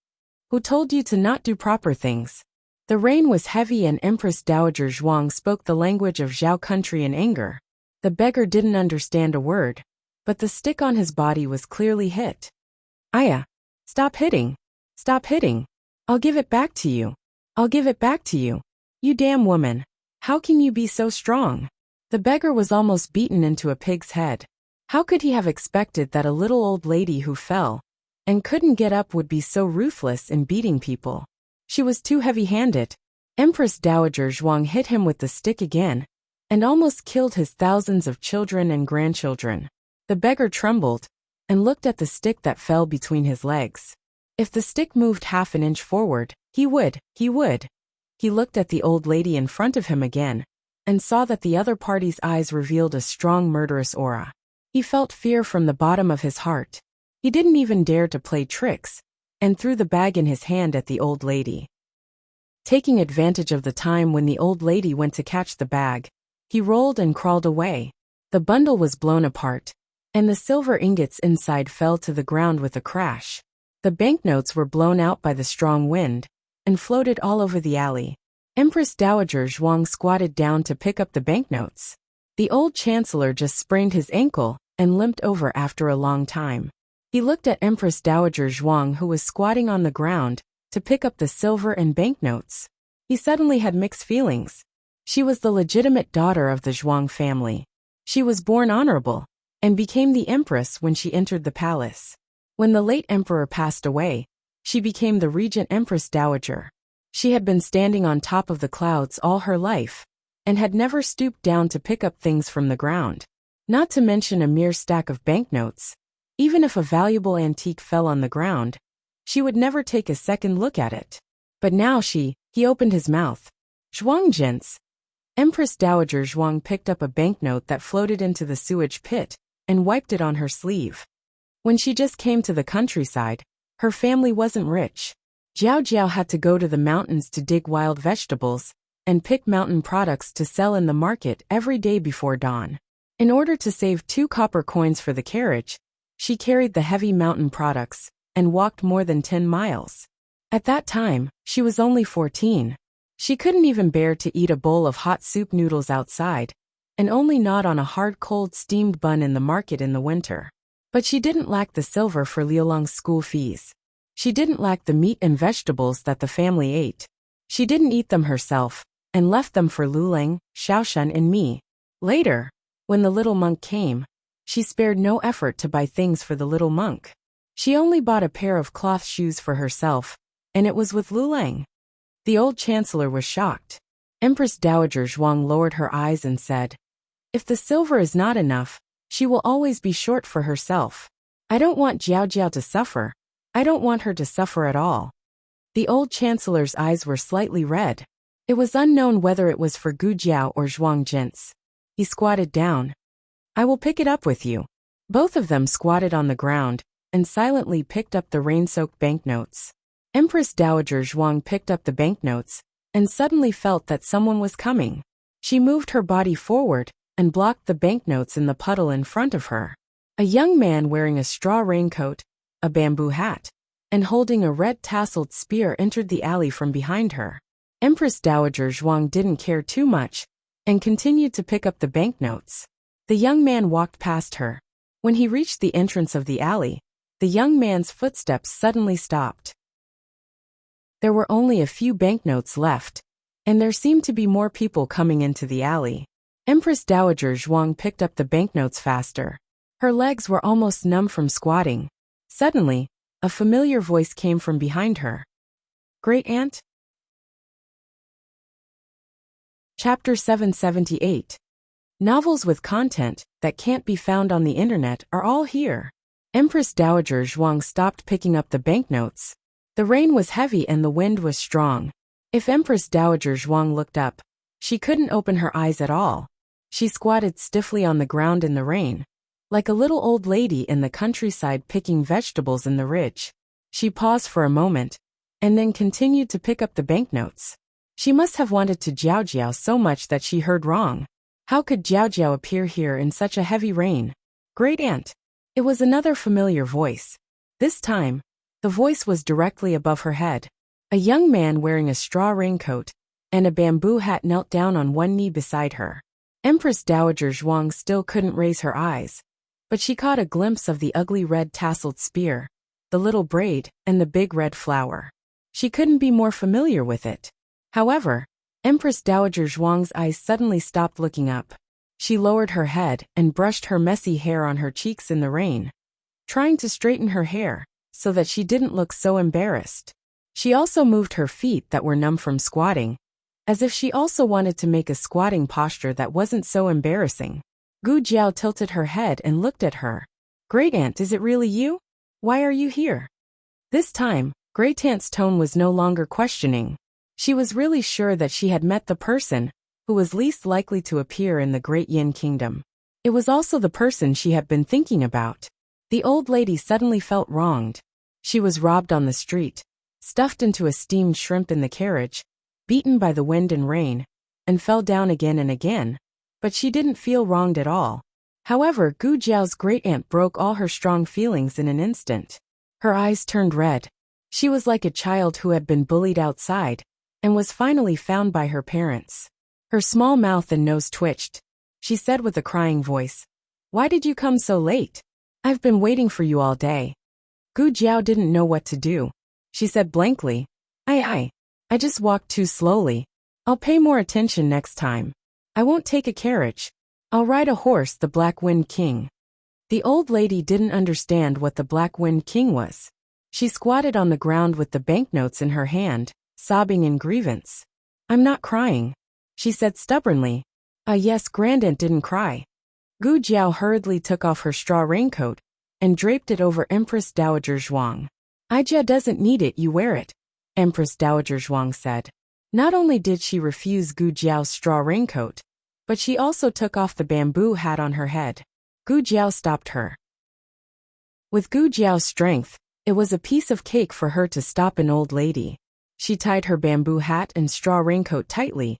Who told you to not do proper things? The rain was heavy and Empress Dowager Zhuang spoke the language of Zhao country in anger. The beggar didn't understand a word, but the stick on his body was clearly hit. Aya! Stop hitting! Stop hitting! I'll give it back to you! I'll give it back to you! You damn woman! How can you be so strong? The beggar was almost beaten into a pig's head. How could he have expected that a little old lady who fell and couldn't get up would be so ruthless in beating people? She was too heavy-handed. Empress Dowager Zhuang hit him with the stick again, and almost killed his thousands of children and grandchildren. The beggar trembled, and looked at the stick that fell between his legs. If the stick moved half an inch forward, he would. He looked at the old lady in front of him again, and saw that the other party's eyes revealed a strong murderous aura. He felt fear from the bottom of his heart. He didn't even dare to play tricks, and threw the bag in his hand at the old lady. Taking advantage of the time when the old lady went to catch the bag, he rolled and crawled away. The bundle was blown apart, and the silver ingots inside fell to the ground with a crash. The banknotes were blown out by the strong wind, and floated all over the alley. Empress Dowager Zhuang squatted down to pick up the banknotes. The old chancellor just sprained his ankle, and limped over after a long time. He looked at Empress Dowager Zhuang who was squatting on the ground to pick up the silver and banknotes. He suddenly had mixed feelings. She was the legitimate daughter of the Zhuang family. She was born honorable, and became the empress when she entered the palace. When the late emperor passed away, she became the regent Empress Dowager. She had been standing on top of the clouds all her life, and had never stooped down to pick up things from the ground. Not to mention a mere stack of banknotes. Even if a valuable antique fell on the ground, she would never take a second look at it. But now he opened his mouth. Zhuang gents. Empress Dowager Zhuang picked up a banknote that floated into the sewage pit, and wiped it on her sleeve. When she just came to the countryside, her family wasn't rich. Jiao Jiao had to go to the mountains to dig wild vegetables, and pick mountain products to sell in the market every day before dawn. In order to save 2 copper coins for the carriage, she carried the heavy mountain products, and walked more than 10 miles. At that time, she was only 14. She couldn't even bear to eat a bowl of hot soup noodles outside, and only gnawed on a hard cold steamed bun in the market in the winter. But she didn't lack the silver for Liulong's school fees. She didn't lack the meat and vegetables that the family ate. She didn't eat them herself, and left them for Lulang, Xiaoshan and me. Later, when the little monk came, she spared no effort to buy things for the little monk. She only bought a pair of cloth shoes for herself, and it was with Lulang. The old chancellor was shocked. Empress Dowager Zhuang lowered her eyes and said, "If the silver is not enough, she will always be short for herself. I don't want Jiao Jiao to suffer. I don't want her to suffer at all." The old chancellor's eyes were slightly red. It was unknown whether it was for Gu Jiao or Zhuang Jint's. He squatted down. "I will pick it up with you." Both of them squatted on the ground, and silently picked up the rain-soaked banknotes. Empress Dowager Zhuang picked up the banknotes, and suddenly felt that someone was coming. She moved her body forward, and blocked the banknotes in the puddle in front of her. A young man wearing a straw raincoat, a bamboo hat, and holding a red tasseled spear entered the alley from behind her. Empress Dowager Zhuang didn't care too much, and continued to pick up the banknotes. The young man walked past her. When he reached the entrance of the alley, the young man's footsteps suddenly stopped. There were only a few banknotes left, and there seemed to be more people coming into the alley. Empress Dowager Zhuang picked up the banknotes faster. Her legs were almost numb from squatting. Suddenly, a familiar voice came from behind her. Great Aunt? Chapter 778. Novels with content that can't be found on the internet are all here. Empress Dowager Zhuang stopped picking up the banknotes. The rain was heavy and the wind was strong. If Empress Dowager Zhuang looked up, she couldn't open her eyes at all. She squatted stiffly on the ground in the rain, like a little old lady in the countryside picking vegetables in the ridge. She paused for a moment, and then continued to pick up the banknotes. She must have wanted to Jiao Jiao so much that she heard wrong. How could Jiao Jiao appear here in such a heavy rain? Great Aunt. It was another familiar voice. This time, the voice was directly above her head. A young man wearing a straw raincoat and a bamboo hat knelt down on one knee beside her. Empress Dowager Zhuang still couldn't raise her eyes, but she caught a glimpse of the ugly red tasseled spear, the little braid, and the big red flower. She couldn't be more familiar with it. However, Empress Dowager Zhuang's eyes suddenly stopped looking up. She lowered her head and brushed her messy hair on her cheeks in the rain, trying to straighten her hair so that she didn't look so embarrassed. She also moved her feet that were numb from squatting, as if she also wanted to make a squatting posture that wasn't so embarrassing. Gu Jiao tilted her head and looked at her. Great Aunt, is it really you? Why are you here? This time, Great Aunt's tone was no longer questioning. She was really sure that she had met the person who was least likely to appear in the Great Yin Kingdom. It was also the person she had been thinking about. The old lady suddenly felt wronged. She was robbed on the street, stuffed into a steamed shrimp in the carriage, beaten by the wind and rain, and fell down again and again, but she didn't feel wronged at all. However, Gu Jiao's great aunt broke all her strong feelings in an instant. Her eyes turned red. She was like a child who had been bullied outside, and was finally found by her parents. Her small mouth and nose twitched. She said with a crying voice, "Why did you come so late? I've been waiting for you all day." Gu Jiao didn't know what to do. She said blankly, I just walked too slowly. I'll pay more attention next time. I won't take a carriage. I'll ride a horse, the Black Wind King." The old lady didn't understand what the Black Wind King was. She squatted on the ground with the banknotes in her hand, sobbing in grievance. "I'm not crying," she said stubbornly. Yes, Grandaunt didn't cry." Gu Jiao hurriedly took off her straw raincoat and draped it over Empress Dowager Zhuang. "Ijia doesn't need it, you wear it," Empress Dowager Zhuang said. Not only did she refuse Gu Jiao's straw raincoat, but she also took off the bamboo hat on her head. Gu Jiao stopped her. With Gu Jiao's strength, it was a piece of cake for her to stop an old lady. She tied her bamboo hat and straw raincoat tightly,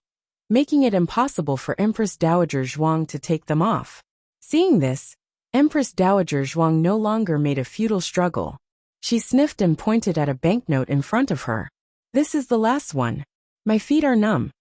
making it impossible for Empress Dowager Zhuang to take them off. Seeing this, Empress Dowager Zhuang no longer made a futile struggle. She sniffed and pointed at a banknote in front of her. "This is the last one. My feet are numb."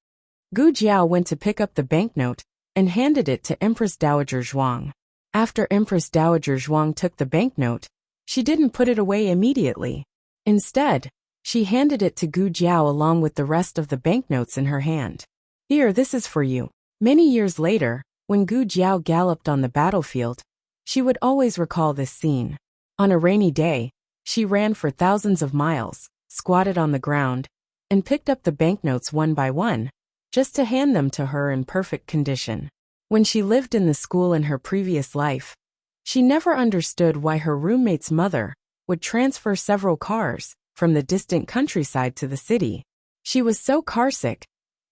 Gu Jiao went to pick up the banknote and handed it to Empress Dowager Zhuang. After Empress Dowager Zhuang took the banknote, she didn't put it away immediately. Instead, she handed it to Gu Jiao along with the rest of the banknotes in her hand. "Here, this is for you." Many years later, when Gu Jiao galloped on the battlefield, she would always recall this scene. On a rainy day, she ran for thousands of miles, squatted on the ground, and picked up the banknotes one by one, just to hand them to her in perfect condition. When she lived in the school in her previous life, she never understood why her roommate's mother would transfer several cars from the distant countryside to the city. She was so carsick,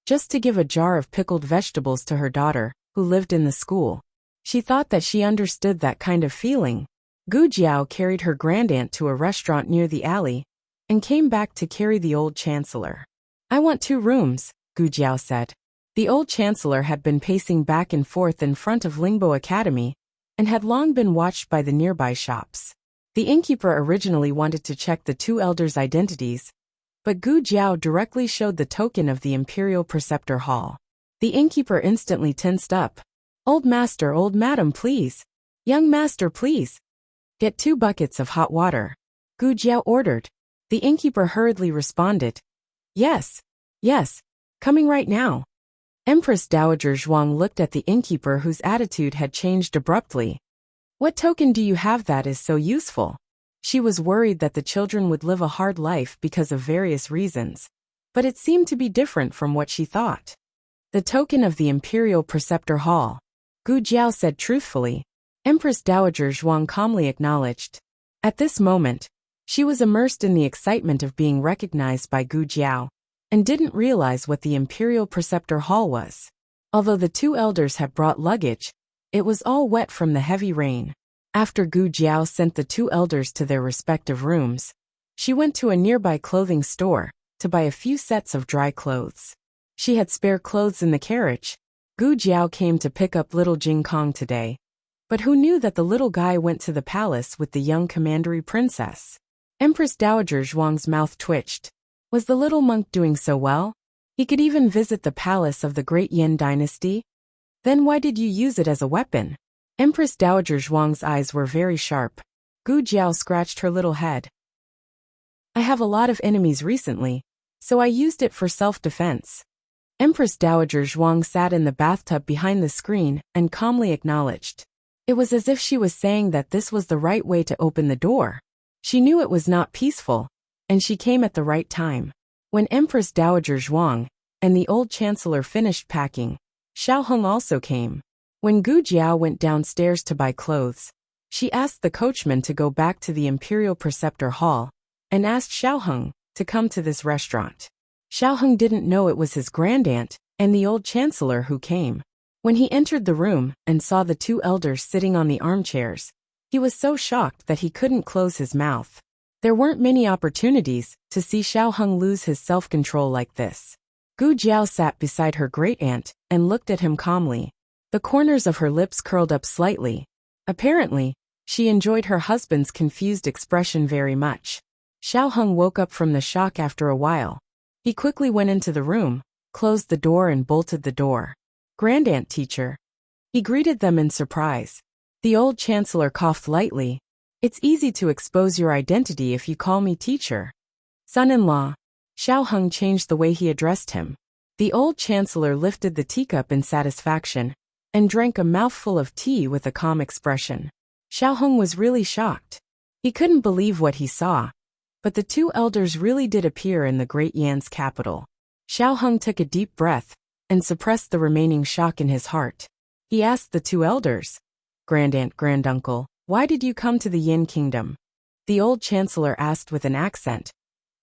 just to give a jar of pickled vegetables to her daughter, who lived in the school. She thought that she understood that kind of feeling. Gu Jiao carried her grandaunt to a restaurant near the alley and came back to carry the old chancellor. "I want 2 rooms, Gu Jiao said. The old chancellor had been pacing back and forth in front of Lingbo Academy and had long been watched by the nearby shops. The innkeeper originally wanted to check the 2 elders' identities, but Gu Jiao directly showed the token of the Imperial Preceptor Hall. The innkeeper instantly tensed up. "Old master, old madam, please. Young master, please. Get 2 buckets of hot water. Gu Jiao ordered. The innkeeper hurriedly responded. Yes. Yes. Coming right now. Empress Dowager Zhuang looked at the innkeeper whose attitude had changed abruptly. What token do you have that is so useful? She was worried that the children would live a hard life because of various reasons, but it seemed to be different from what she thought. The token of the Imperial Preceptor Hall. Gu Jiao said truthfully. Empress Dowager Zhuang calmly acknowledged. At this moment, she was immersed in the excitement of being recognized by Gu Jiao, and didn't realize what the Imperial Preceptor Hall was. Although the 2 elders had brought luggage, it was all wet from the heavy rain. After Gu Jiao sent the 2 elders to their respective rooms, she went to a nearby clothing store to buy a few sets of dry clothes. She had spare clothes in the carriage. Gu Jiao came to pick up little Jing Kong today, but who knew that the little guy went to the palace with the young commandery princess? Empress Dowager Zhuang's mouth twitched. Was the little monk doing so well? He could even visit the palace of the great Yin dynasty? Then why did you use it as a weapon? Empress Dowager Zhuang's eyes were very sharp. Gu Jiao scratched her little head. I have a lot of enemies recently, so I used it for self-defense. Empress Dowager Zhuang sat in the bathtub behind the screen and calmly acknowledged. It was as if she was saying that this was the right way to open the door. She knew it was not peaceful, and she came at the right time. When Empress Dowager Zhuang and the old chancellor finished packing, Xiaoheng also came. When Gu Jiao went downstairs to buy clothes, she asked the coachman to go back to the Imperial Preceptor Hall and asked Xiaoheng to come to this restaurant. Xiaoheng didn't know it was his grandaunt and the old chancellor who came. When he entered the room and saw the 2 elders sitting on the armchairs, he was so shocked that he couldn't close his mouth. There weren't many opportunities to see Xiaoheng lose his self-control like this. Gu Jiao sat beside her great-aunt and looked at him calmly. The corners of her lips curled up slightly. Apparently, she enjoyed her husband's confused expression very much. Xiaoheng woke up from the shock after a while. He quickly went into the room, closed the door and bolted the door. Grandaunt teacher. He greeted them in surprise. The old chancellor coughed lightly. It's easy to expose your identity if you call me teacher. Son-in-law. Xiaoheng changed the way he addressed him. The old chancellor lifted the teacup in satisfaction and drank a mouthful of tea with a calm expression. Xiaoheng was really shocked. He couldn't believe what he saw. But the 2 elders really did appear in the great Yan's capital. Xiaoheng took a deep breath and suppressed the remaining shock in his heart. He asked the 2 elders, Grandaunt, granduncle, why did you come to the Yin kingdom? The old chancellor asked with an accent.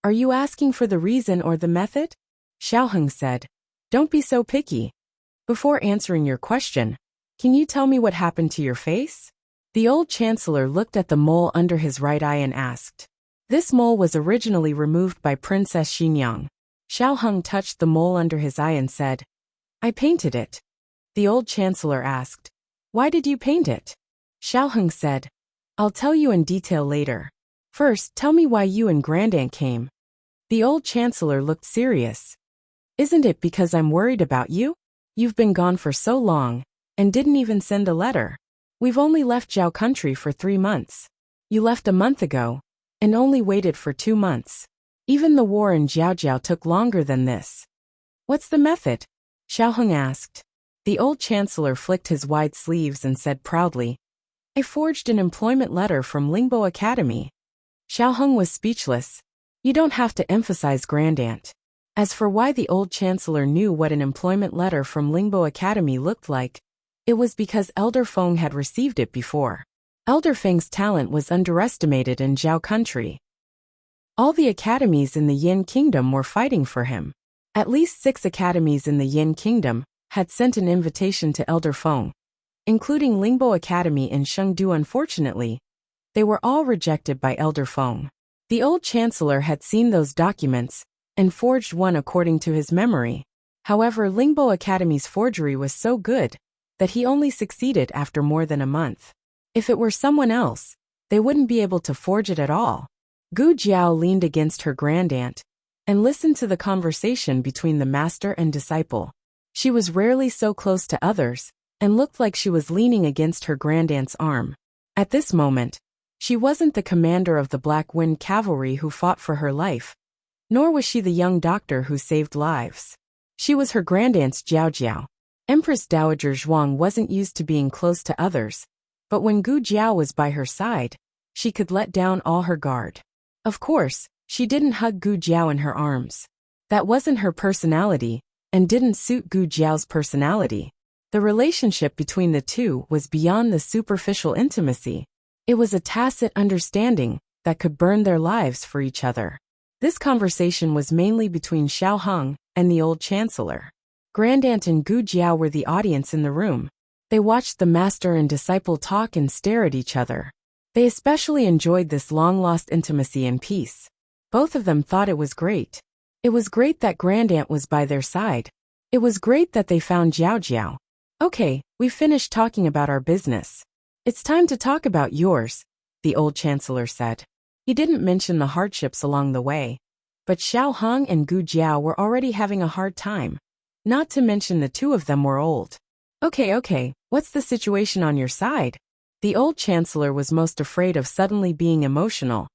Are you asking for the reason or the method? Xiaoheng said. Don't be so picky. Before answering your question, can you tell me what happened to your face? The old chancellor looked at the mole under his right eye and asked. This mole was originally removed by Princess Xinyang. Xiaoheng touched the mole under his eye and said, I painted it. The old chancellor asked. Why did you paint it? Xiaoheng said, I'll tell you in detail later. First, tell me why you and Grandaunt came. The old chancellor looked serious. Isn't it because I'm worried about you? You've been gone for so long, and didn't even send a letter. We've only left Zhao country for 3 months. You left a month ago, and only waited for 2 months. Even the war in Zhaojiao took longer than this. What's the method? Xiaoheng asked. The old chancellor flicked his wide sleeves and said proudly, I forged an employment letter from Lingbo Academy. Xiaoheng was speechless. You don't have to emphasize Grandaunt. As for why the old chancellor knew what an employment letter from Lingbo Academy looked like, it was because Elder Feng had received it before. Elder Feng's talent was underestimated in Zhao country. All the academies in the Yin kingdom were fighting for him. At least 6 academies in the Yin kingdom had sent an invitation to Elder Feng, including Lingbo Academy in Chengdu. Unfortunately, they were all rejected by Elder Feng. The old chancellor had seen those documents and forged one according to his memory. However, Lingbo Academy's forgery was so good that he only succeeded after more than a month. If it were someone else, they wouldn't be able to forge it at all. Gu Jiao leaned against her grandaunt and listened to the conversation between the master and disciple. She was rarely so close to others, and looked like she was leaning against her grandaunt's arm. At this moment, she wasn't the commander of the Black Wind Cavalry who fought for her life, nor was she the young doctor who saved lives. She was her grandaunt's Jiao. Empress Dowager Zhuang wasn't used to being close to others, but when Gu Jiao was by her side, she could let down all her guard. Of course, she didn't hug Gu Jiao in her arms. That wasn't her personality, and didn't suit Gu Jiao's personality. The relationship between the two was beyond the superficial intimacy. It was a tacit understanding that could burn their lives for each other. This conversation was mainly between Xiao Heng and the old chancellor. Grandaunt and Gu Jiao were the audience in the room. They watched the master and disciple talk and stare at each other. They especially enjoyed this long-lost intimacy and peace. Both of them thought it was great. It was great that Grandaunt was by their side. It was great that they found Jiao. Okay, we've finished talking about our business. It's time to talk about yours, the old chancellor said. He didn't mention the hardships along the way, but Xiao Heng and Gu Jiao were already having a hard time. Not to mention the two of them were old. Okay, what's the situation on your side? The old chancellor was most afraid of suddenly being emotional,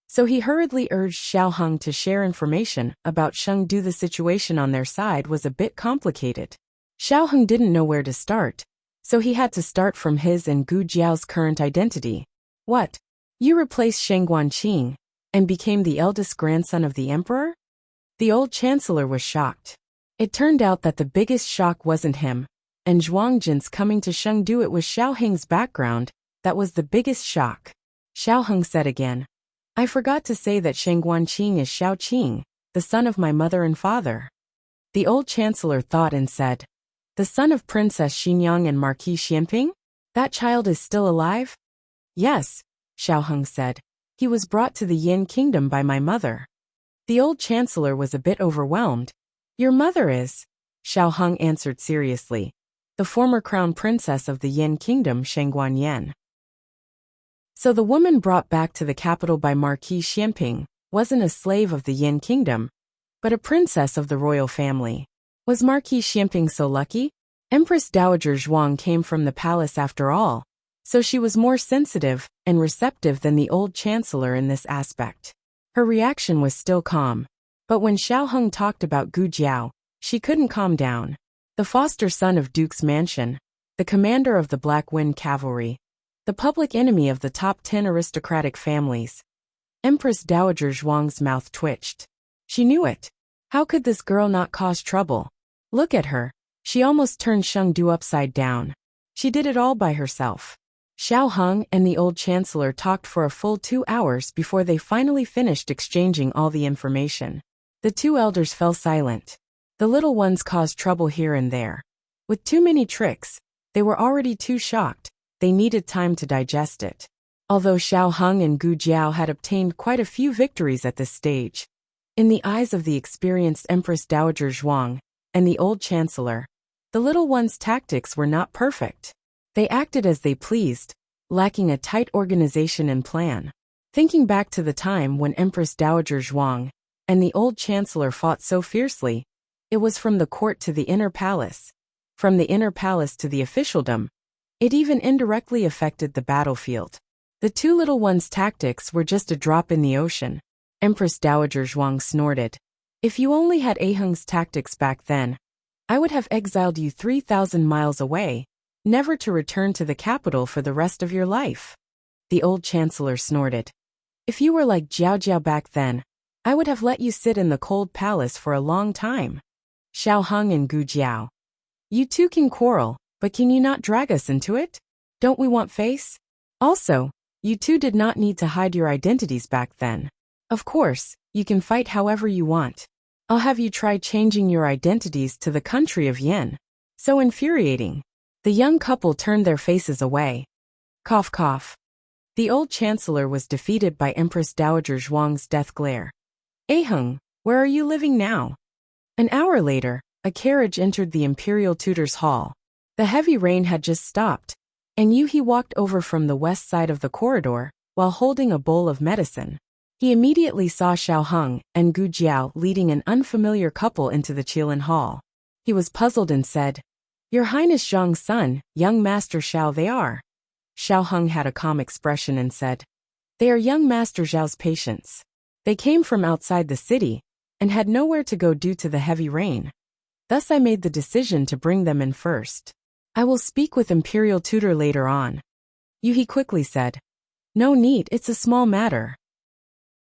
so he hurriedly urged Xiao Heng to share information about Shengdu. The situation on their side was a bit complicated. Xiao Heng didn't know where to start, so he had to start from his and Gu Jiao's current identity. What? You replaced Sheng Guanqing and became the eldest grandson of the emperor? The old chancellor was shocked. It turned out that the biggest shock wasn't him and Zhuangjin's coming to Shengdu. It was Xiao Heng's background that was the biggest shock. Xiao Heng said again, I forgot to say that Sheng Guanqing is Xiao Qing, the son of my mother and father. The old chancellor thought and said, the son of Princess Xinyang and Marquis Xianping? That child is still alive? Yes, Xiao Heng said. He was brought to the Yin kingdom by my mother. The old chancellor was a bit overwhelmed. Your mother is, Xiao Heng answered seriously, the former crown princess of the Yin kingdom, Sheng Guanyan. So the woman brought back to the capital by Marquis Xianping wasn't a slave of the Yin kingdom, but a princess of the royal family. Was Marquis Xianping so lucky? Empress Dowager Zhuang came from the palace after all, so she was more sensitive and receptive than the old chancellor in this aspect. Her reaction was still calm, but when Xiao Heng talked about Gu Jiao, she couldn't calm down. The foster son of Duke's Mansion, the commander of the Black Wind Cavalry, the public enemy of the top 10 aristocratic families. Empress Dowager Zhuang's mouth twitched. She knew it. How could this girl not cause trouble? Look at her. She almost turned Shengdu upside down. She did it all by herself. Xiao Heng and the old chancellor talked for a full 2 hours before they finally finished exchanging all the information. The two elders fell silent. The little ones caused trouble here and there. With too many tricks, they were already too shocked. They needed time to digest it. Although Xiao Heng and Gu Jiao had obtained quite a few victories at this stage, in the eyes of the experienced Empress Dowager Zhuang and the old chancellor, the little ones' tactics were not perfect. They acted as they pleased, lacking a tight organization and plan. Thinking back to the time when Empress Dowager Zhuang and the old chancellor fought so fiercely, it was from the court to the inner palace, from the inner palace to the officialdom. It even indirectly affected the battlefield. The two little ones' tactics were just a drop in the ocean. Empress Dowager Zhuang snorted. If you only had Aheng's tactics back then, I would have exiled you 3,000 miles away, never to return to the capital for the rest of your life. The old chancellor snorted. If you were like Jiao back then, I would have let you sit in the cold palace for a long time. Xiao Heng and Gu Jiao. You two can quarrel, but can you not drag us into it? Don't we want face? Also, you two did not need to hide your identities back then. Of course, you can fight however you want. I'll have you try changing your identities to the country of Yin. So infuriating. The young couple turned their faces away. Cough cough. The old chancellor was defeated by Empress Dowager Zhuang's death glare. Aheng, where are you living now? An hour later, a carriage entered the imperial tutor's hall. The heavy rain had just stopped, and Yuhi walked over from the west side of the corridor, while holding a bowl of medicine. He immediately saw Xiao Heng and Gu Jiao leading an unfamiliar couple into the Qilin hall. He was puzzled and said, Your Highness Zhang's son, young Master Xiao they are. Xiao Heng had a calm expression and said, They are young Master Zhao's patients. They came from outside the city and had nowhere to go due to the heavy rain. Thus I made the decision to bring them in first. I will speak with Imperial Tutor later on. Yuhi quickly said, No need, it's a small matter.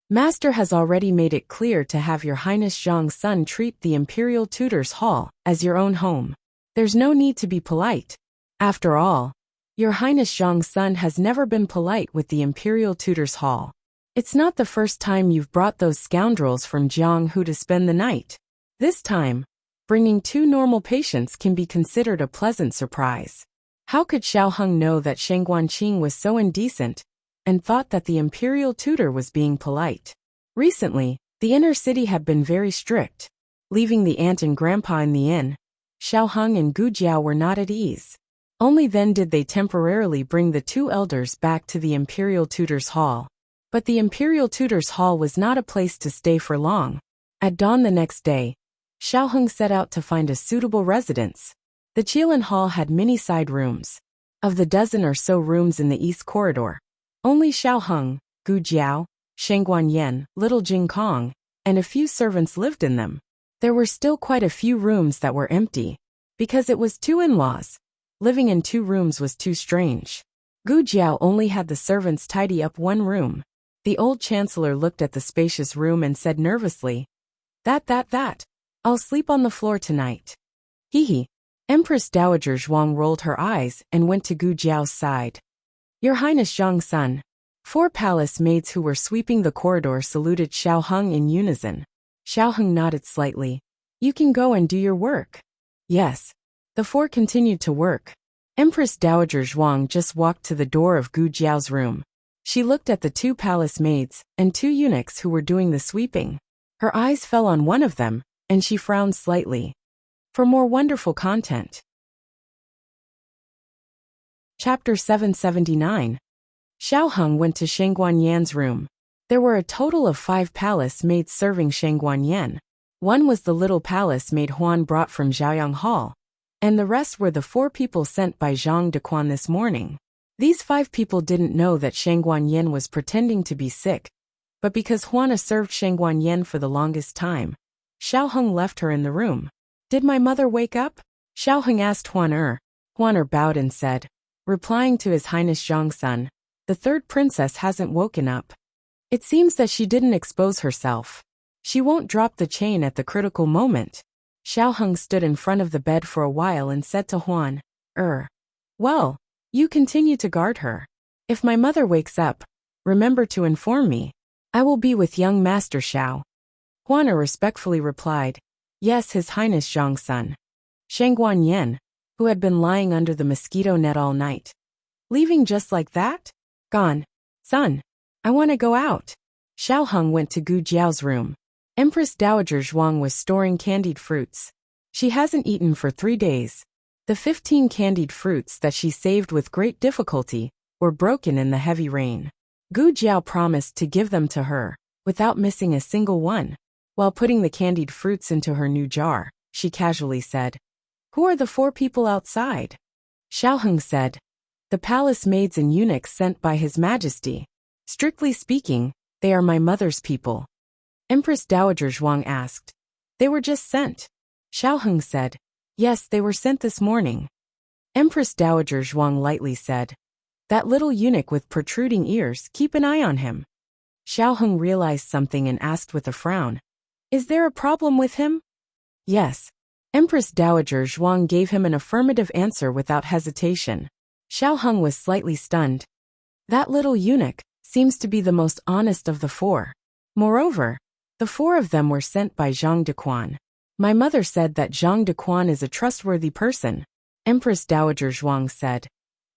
Master has already made it clear to have your Highness Zhang's son treat the Imperial Tutor's hall as your own home. There's no need to be polite. After all, your Highness Zhang's son has never been polite with the Imperial Tutor's hall. It's not the first time you've brought those scoundrels from Jianghu to spend the night. This time, bringing 2 normal patients can be considered a pleasant surprise. How could Xiao Heng know that Sheng Guanqing was so indecent and thought that the Imperial Tutor was being polite? Recently, the inner city had been very strict. Leaving the aunt and grandpa in the inn, Xiao Heng and Gu Jiao were not at ease. Only then did they temporarily bring the 2 elders back to the Imperial Tutor's hall. But the Imperial Tutor's hall was not a place to stay for long. At dawn the next day, Xiao Heng set out to find a suitable residence. The Qilin Hall had many side rooms. Of the dozen or so rooms in the east corridor, only Xiao Heng, Gu Jiao, Sheng Guanyan, little Jing Kong, and a few servants lived in them. There were still quite a few rooms that were empty, because it was 2 in-laws. Living in 2 rooms was too strange. Gu Jiao only had the servants tidy up 1 room. The old chancellor looked at the spacious room and said nervously, That. I'll sleep on the floor tonight. Hee. Empress Dowager Zhuang rolled her eyes and went to Gu Jiao's side. Your Highness Zhang's son. 4 palace maids who were sweeping the corridor saluted Xiao Heng in unison. Xiao Heng nodded slightly. You can go and do your work. Yes. The 4 continued to work. Empress Dowager Zhuang just walked to the door of Gu Jiao's room. She looked at the 2 palace maids and 2 eunuchs who were doing the sweeping. Her eyes fell on one of them, and she frowned slightly. For more wonderful content. Chapter 779. Xiao Heng went to Sheng Guanyan's room. There were a total of 5 palace maids serving Sheng Guanyan. One was the little palace maid Huan brought from Zhaoyang Hall, and the rest were the 4 people sent by Zhang Dequan this morning. These 5 people didn't know that Sheng Guanyan was pretending to be sick, but because Huana served Sheng Guanyan for the longest time, Xiao Heng left her in the room. Did my mother wake up? Xiao Heng asked Huan. Huan bowed and said, replying to His Highness Zhang's son, the 3rd princess hasn't woken up. It seems that she didn't expose herself. She won't drop the chain at the critical moment. Xiao Heng stood in front of the bed for a while and said to Huan, Well, you continue to guard her. If my mother wakes up, remember to inform me. I will be with young Master Xiao. Huan respectfully replied, Yes, His Highness Zhang's son. Sheng Guanyan, who had been lying under the mosquito net all night. Leaving just like that? Gone. Son, I want to go out. Xiao Heng went to Gu Jiao's room. Empress Dowager Zhuang was storing candied fruits. She hasn't eaten for 3 days. The 15 candied fruits that she saved with great difficulty were broken in the heavy rain. Gu Jiao promised to give them to her, without missing a single one. While putting the candied fruits into her new jar, she casually said, Who are the 4 people outside? Xiao Heng said, The palace maids and eunuchs sent by His Majesty. Strictly speaking, they are my mother's people. Empress Dowager Zhuang asked, They were just sent. Xiao Heng said, Yes, they were sent this morning. Empress Dowager Zhuang lightly said, That little eunuch with protruding ears, keep an eye on him. Xiao Heng realized something and asked with a frown, Is there a problem with him? Yes. Empress Dowager Zhuang gave him an affirmative answer without hesitation. Xiao Heng was slightly stunned. That little eunuch seems to be the most honest of the 4. Moreover, the 4 of them were sent by Zhang Dequan. My mother said that Zhang Dequan is a trustworthy person. Empress Dowager Zhuang said,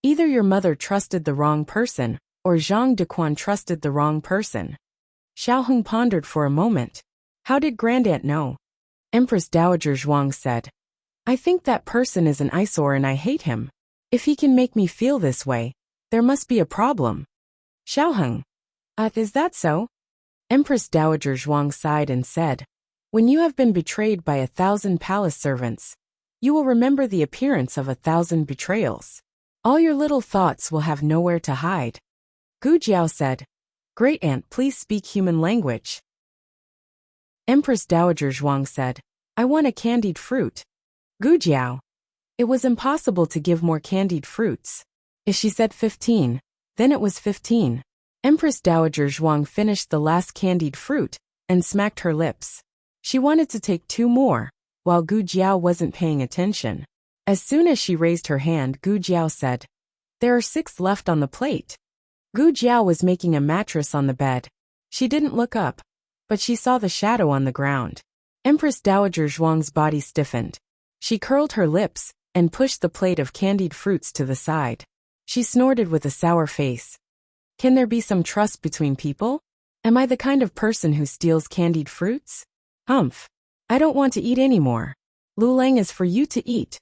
Either your mother trusted the wrong person, or Zhang Dequan trusted the wrong person. Xiao Heng pondered for a moment. How did Grandaunt know? Empress Dowager Zhuang said, I think that person is an eyesore and I hate him. If he can make me feel this way, there must be a problem. Xiao Heng. Is that so? Empress Dowager Zhuang sighed and said, When you have been betrayed by 1,000 palace servants, You will remember the appearance of 1,000 betrayals. All your little thoughts will have nowhere to hide. Gu Jiao said, Great Aunt, please speak human language. Empress Dowager Zhuang said, I want a candied fruit. Gu Jiao. It was impossible to give more candied fruits. If she said 15, then it was 15. Empress Dowager Zhuang finished the last candied fruit and smacked her lips. She wanted to take 2 more, while Gu Jiao wasn't paying attention. As soon as she raised her hand, Gu Jiao said, There are 6 left on the plate. Gu Jiao was making a mattress on the bed. She didn't look up, but she saw the shadow on the ground. Empress Dowager Zhuang's body stiffened. She curled her lips and pushed the plate of candied fruits to the side. She snorted with a sour face. Can there be some trust between people? Am I the kind of person who steals candied fruits? Humph. I don't want to eat anymore. Lulang is for you to eat.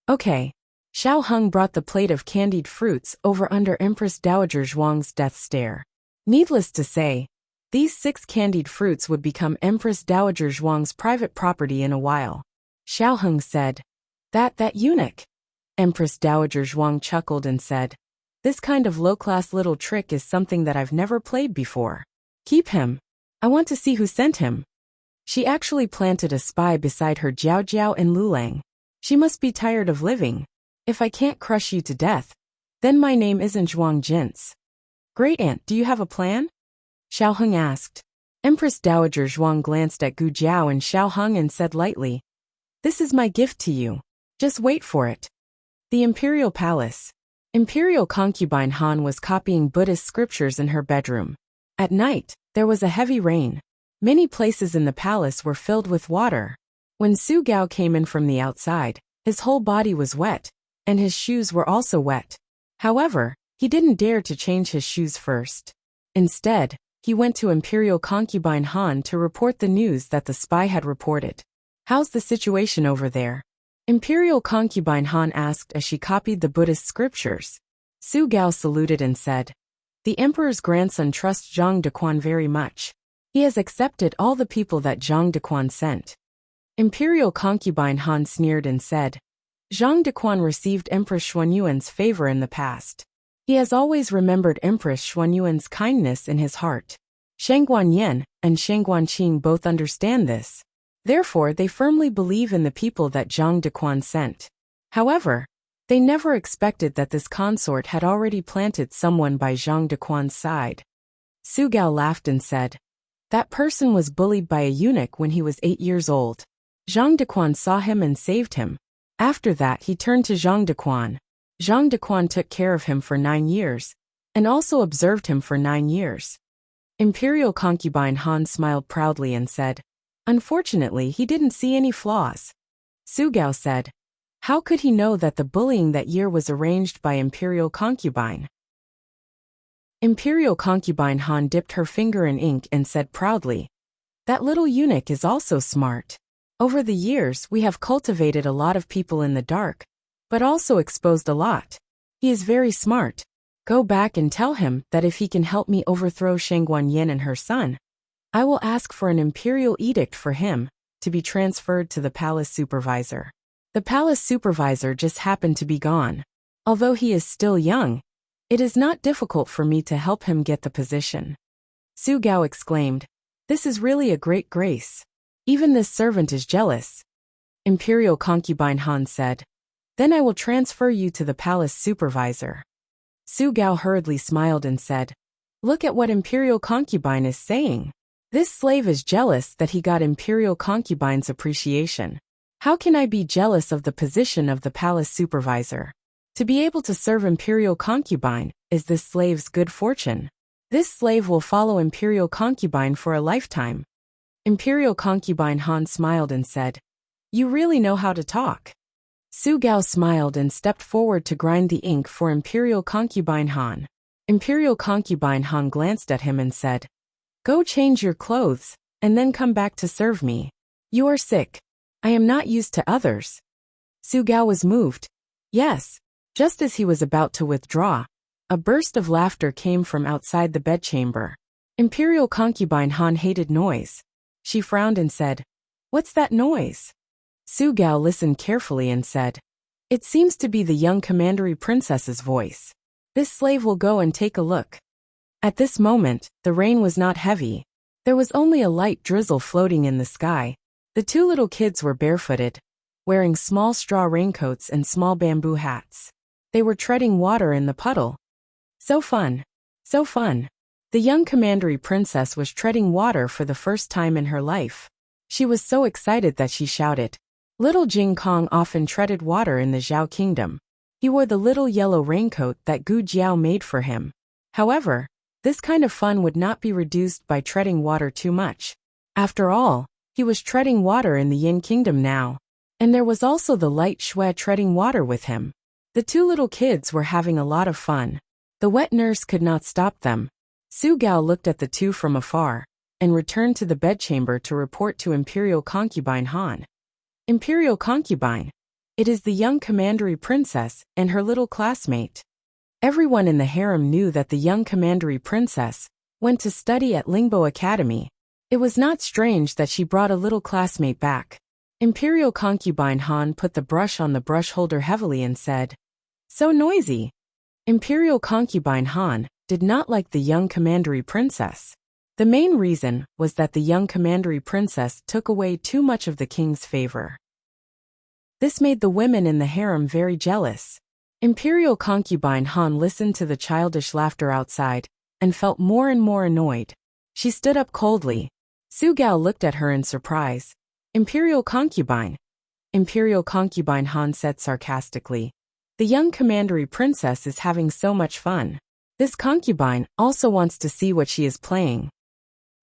Okay. Xiao Heng brought the plate of candied fruits over under Empress Dowager Zhuang's death stare. Needless to say, these 6 candied fruits would become Empress Dowager Zhuang's private property in a while. Xiao Heng said, That eunuch. Empress Dowager Zhuang chuckled and said, This kind of low-class little trick is something that I've never played before. Keep him. I want to see who sent him. She actually planted a spy beside her Jiao Jiao and Lulang. She must be tired of living. If I can't crush you to death, then my name isn't Zhuang Jince. Great Aunt, do you have a plan? Xiao Heng asked. Empress Dowager Zhuang glanced at Gu Jiao and Xiao Heng and said lightly, This is my gift to you. Just wait for it. The Imperial Palace. Imperial concubine Han was copying Buddhist scriptures in her bedroom. At night, there was a heavy rain. Many places in the palace were filled with water. When Su Gao came in from the outside, his whole body was wet, and his shoes were also wet. However, he didn't dare to change his shoes first. Instead, he went to Imperial concubine Han to report the news that the spy had reported. How's the situation over there? Imperial concubine Han asked as she copied the Buddhist scriptures. Su Gao saluted and said, The emperor's grandson trusts Zhang Dequan very much. He has accepted all the people that Zhang Dequan sent. Imperial concubine Han sneered and said, Zhang Dequan received Empress Xuanyuan's favor in the past. He has always remembered Empress Xuanyuan's kindness in his heart. Shangguan Yan and Shangguan Qing both understand this. Therefore, they firmly believe in the people that Zhang Dequan sent. However, they never expected that this consort had already planted someone by Zhang Dequan's side. Su Gao laughed and said, That person was bullied by a eunuch when he was 8 years old. Zhang Dequan saw him and saved him. After that, he turned to Zhang Dequan. Zhang Dequan took care of him for 9 years, and also observed him for 9 years. Imperial concubine Han smiled proudly and said, Unfortunately, he didn't see any flaws. Su Gao said, How could he know that the bullying that year was arranged by Imperial concubine? Imperial concubine Han dipped her finger in ink and said proudly, That little eunuch is also smart. Over the years, we have cultivated a lot of people in the dark, but also exposed a lot. He is very smart. Go back and tell him that if he can help me overthrow Shangguan Yin and her son, I will ask for an imperial edict for him to be transferred to the palace supervisor. The palace supervisor just happened to be gone. Although he is still young, it is not difficult for me to help him get the position. Su Gao exclaimed, This is really a great grace. Even this servant is jealous. Imperial concubine Han said, Then I will transfer you to the palace supervisor. Su Gao hurriedly smiled and said, Look at what Imperial concubine is saying. This slave is jealous that he got Imperial concubine's appreciation. How can I be jealous of the position of the palace supervisor? To be able to serve Imperial concubine is this slave's good fortune. This slave will follow Imperial concubine for a lifetime. Imperial concubine Han smiled and said, You really know how to talk. Su Gao smiled and stepped forward to grind the ink for Imperial concubine Han. Imperial concubine Han glanced at him and said, Go change your clothes, and then come back to serve me. You are sick. I am not used to others. Su Gao was moved. Yes. Just as he was about to withdraw, a burst of laughter came from outside the bedchamber. Imperial concubine Han hated noise. She frowned and said, What's that noise? Su Gao listened carefully and said, "It seems to be the young commandery princess's voice. This slave will go and take a look." At this moment, the rain was not heavy. There was only a light drizzle floating in the sky. The two little kids were barefooted, wearing small straw raincoats and small bamboo hats. They were treading water in the puddle. So fun! So fun! The young commandery princess was treading water for the first time in her life. She was so excited that she shouted. Little Jing Kong often treaded water in the Zhao kingdom. He wore the little yellow raincoat that Gu Jiao made for him. However, this kind of fun would not be reduced by treading water too much. After all, he was treading water in the Yin kingdom now. And there was also the light Shui treading water with him. The two little kids were having a lot of fun. The wet nurse could not stop them. Su Gao looked at the two from afar, and returned to the bedchamber to report to Imperial Concubine Han. Imperial Concubine. It is the young commandery princess and her little classmate. Everyone in the harem knew that the young commandery princess went to study at Lingbo Academy. It was not strange that she brought a little classmate back. Imperial Concubine Han put the brush on the brush holder heavily and said, "So noisy." Imperial Concubine Han did not like the young commandery princess. The main reason was that the young commandery princess took away too much of the king's favor. This made the women in the harem very jealous. Imperial Concubine Han listened to the childish laughter outside, and felt more and more annoyed. She stood up coldly. Su Gao looked at her in surprise. Imperial Concubine. Imperial Concubine Han said sarcastically. The young commandery princess is having so much fun. This concubine also wants to see what she is playing.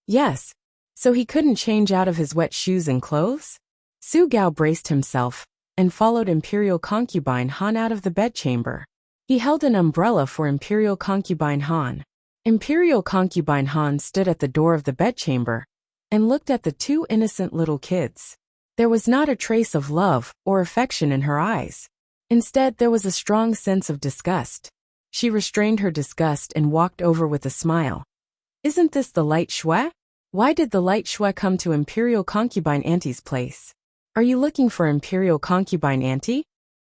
Yes. So he couldn't change out of his wet shoes and clothes? Su Gao braced himself, and followed Imperial Concubine Han out of the bedchamber. He held an umbrella for Imperial Concubine Han. Imperial Concubine Han stood at the door of the bedchamber, and looked at the two innocent little kids. There was not a trace of love or affection in her eyes. Instead, there was a strong sense of disgust. She restrained her disgust and walked over with a smile. Isn't this the light Shui? Why did the light Shui come to Imperial Concubine Auntie's place? Are you looking for Imperial Concubine Auntie?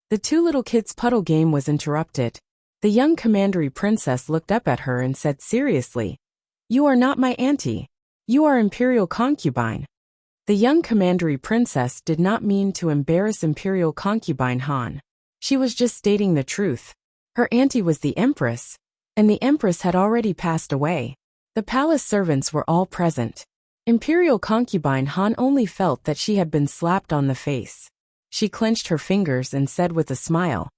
The two little kids' puddle game was interrupted. The young commandery princess looked up at her and said seriously, "You are not my auntie. You are Imperial Concubine." The young commandery princess did not mean to embarrass Imperial Concubine Han. She was just stating the truth. Her auntie was the empress, and the empress had already passed away. The palace servants were all present. Imperial Concubine Han only felt that she had been slapped on the face. She clenched her fingers and said with a smile,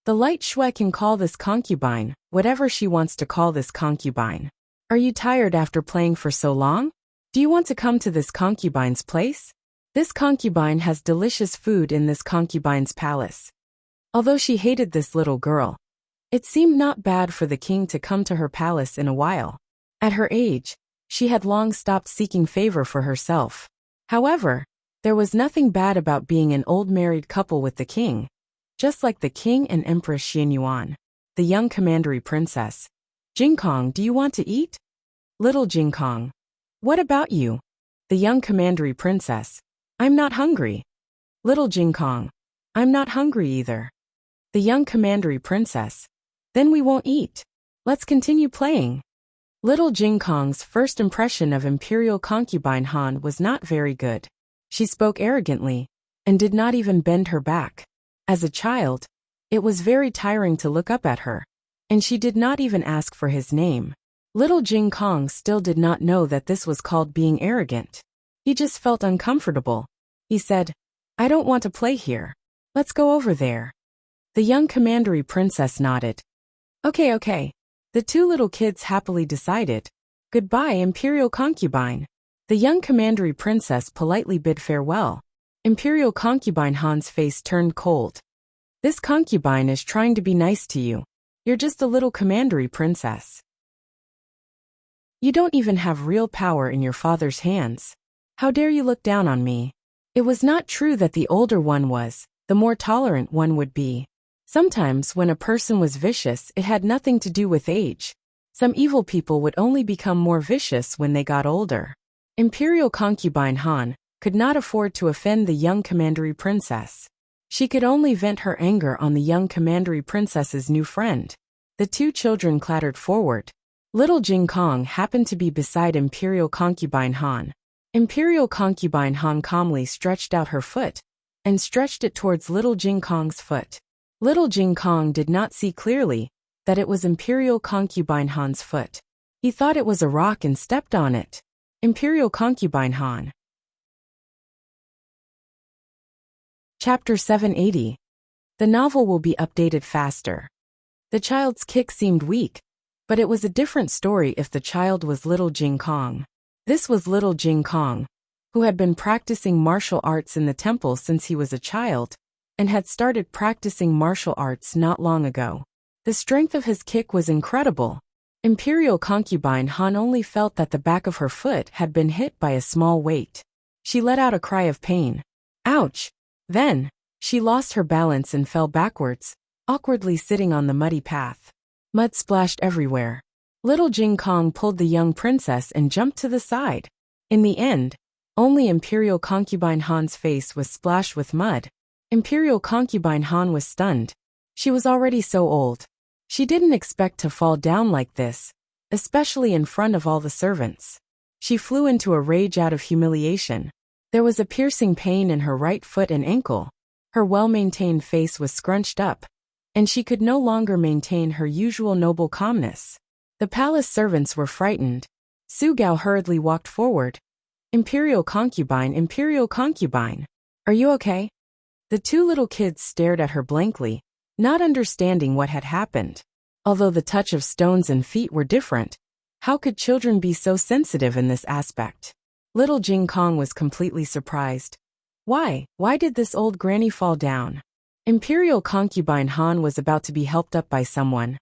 "The light Shui can call this concubine whatever she wants to call this concubine. Are you tired after playing for so long? Do you want to come to this concubine's place? This concubine has delicious food in this concubine's palace." Although she hated this little girl, it seemed not bad for the king to come to her palace in a while. At her age, she had long stopped seeking favor for herself. However, there was nothing bad about being an old married couple with the king, just like the king and Empress Xianyuan. The young commandery princess. "Jingkong, do you want to eat?" "Little Jingkong. What about you?" The young commandery princess. "I'm not hungry." "Little Jingkong. I'm not hungry either." The young commandery princess. "Then we won't eat. Let's continue playing." Little Jingkong's first impression of Imperial Concubine Han was not very good. She spoke arrogantly, and did not even bend her back. As a child, it was very tiring to look up at her, and she did not even ask for his name. Little Jingkong still did not know that this was called being arrogant. He just felt uncomfortable. He said, "I don't want to play here. Let's go over there." The young commandery princess nodded. Okay. The two little kids happily decided. "Goodbye, Imperial Concubine." The young commandery princess politely bid farewell. Imperial Concubine Han's face turned cold. "This concubine is trying to be nice to you. You're just a little commandery princess. You don't even have real power in your father's hands. How dare you look down on me?" It was not true that the older one was, the more tolerant one would be. Sometimes when a person was vicious, it had nothing to do with age. Some evil people would only become more vicious when they got older. Imperial Concubine Han could not afford to offend the young commandery princess. She could only vent her anger on the young commandery princess's new friend. The two children clattered forward. Little Jing Kong happened to be beside Imperial Concubine Han. Imperial Concubine Han calmly stretched out her foot and stretched it towards Little Jing Kong's foot. Little Jing Kong did not see clearly that it was Imperial Concubine Han's foot. He thought it was a rock and stepped on it. Imperial Concubine Han. Chapter 780. The novel will be updated faster. The child's kick seemed weak, but it was a different story if the child was Little Jing Kong. This was Little Jing Kong, who had been practicing martial arts in the temple since he was a child, and had started practicing martial arts not long ago. The strength of his kick was incredible. Imperial Concubine Han only felt that the back of her foot had been hit by a small weight. She let out a cry of pain. Ouch! Then, she lost her balance and fell backwards, awkwardly sitting on the muddy path. Mud splashed everywhere. Little Jing Kong pulled the young princess and jumped to the side. In the end, only Imperial Concubine Han's face was splashed with mud. Imperial Concubine Han was stunned. She was already so old. She didn't expect to fall down like this, especially in front of all the servants. She flew into a rage out of humiliation. There was a piercing pain in her right foot and ankle. Her well-maintained face was scrunched up, and she could no longer maintain her usual noble calmness. The palace servants were frightened. Su Gao hurriedly walked forward. Imperial Concubine, are you okay? The two little kids stared at her blankly, not understanding what had happened. Although the touch of stones and feet were different, how could children be so sensitive in this aspect? Little Jing Kong was completely surprised. Why did this old granny fall down? Imperial Concubine Han was about to be helped up by someone,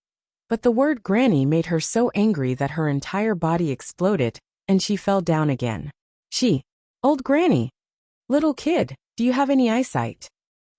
but the word granny made her so angry that her entire body exploded, and she fell down again. Old granny. Little kid, do you have any eyesight?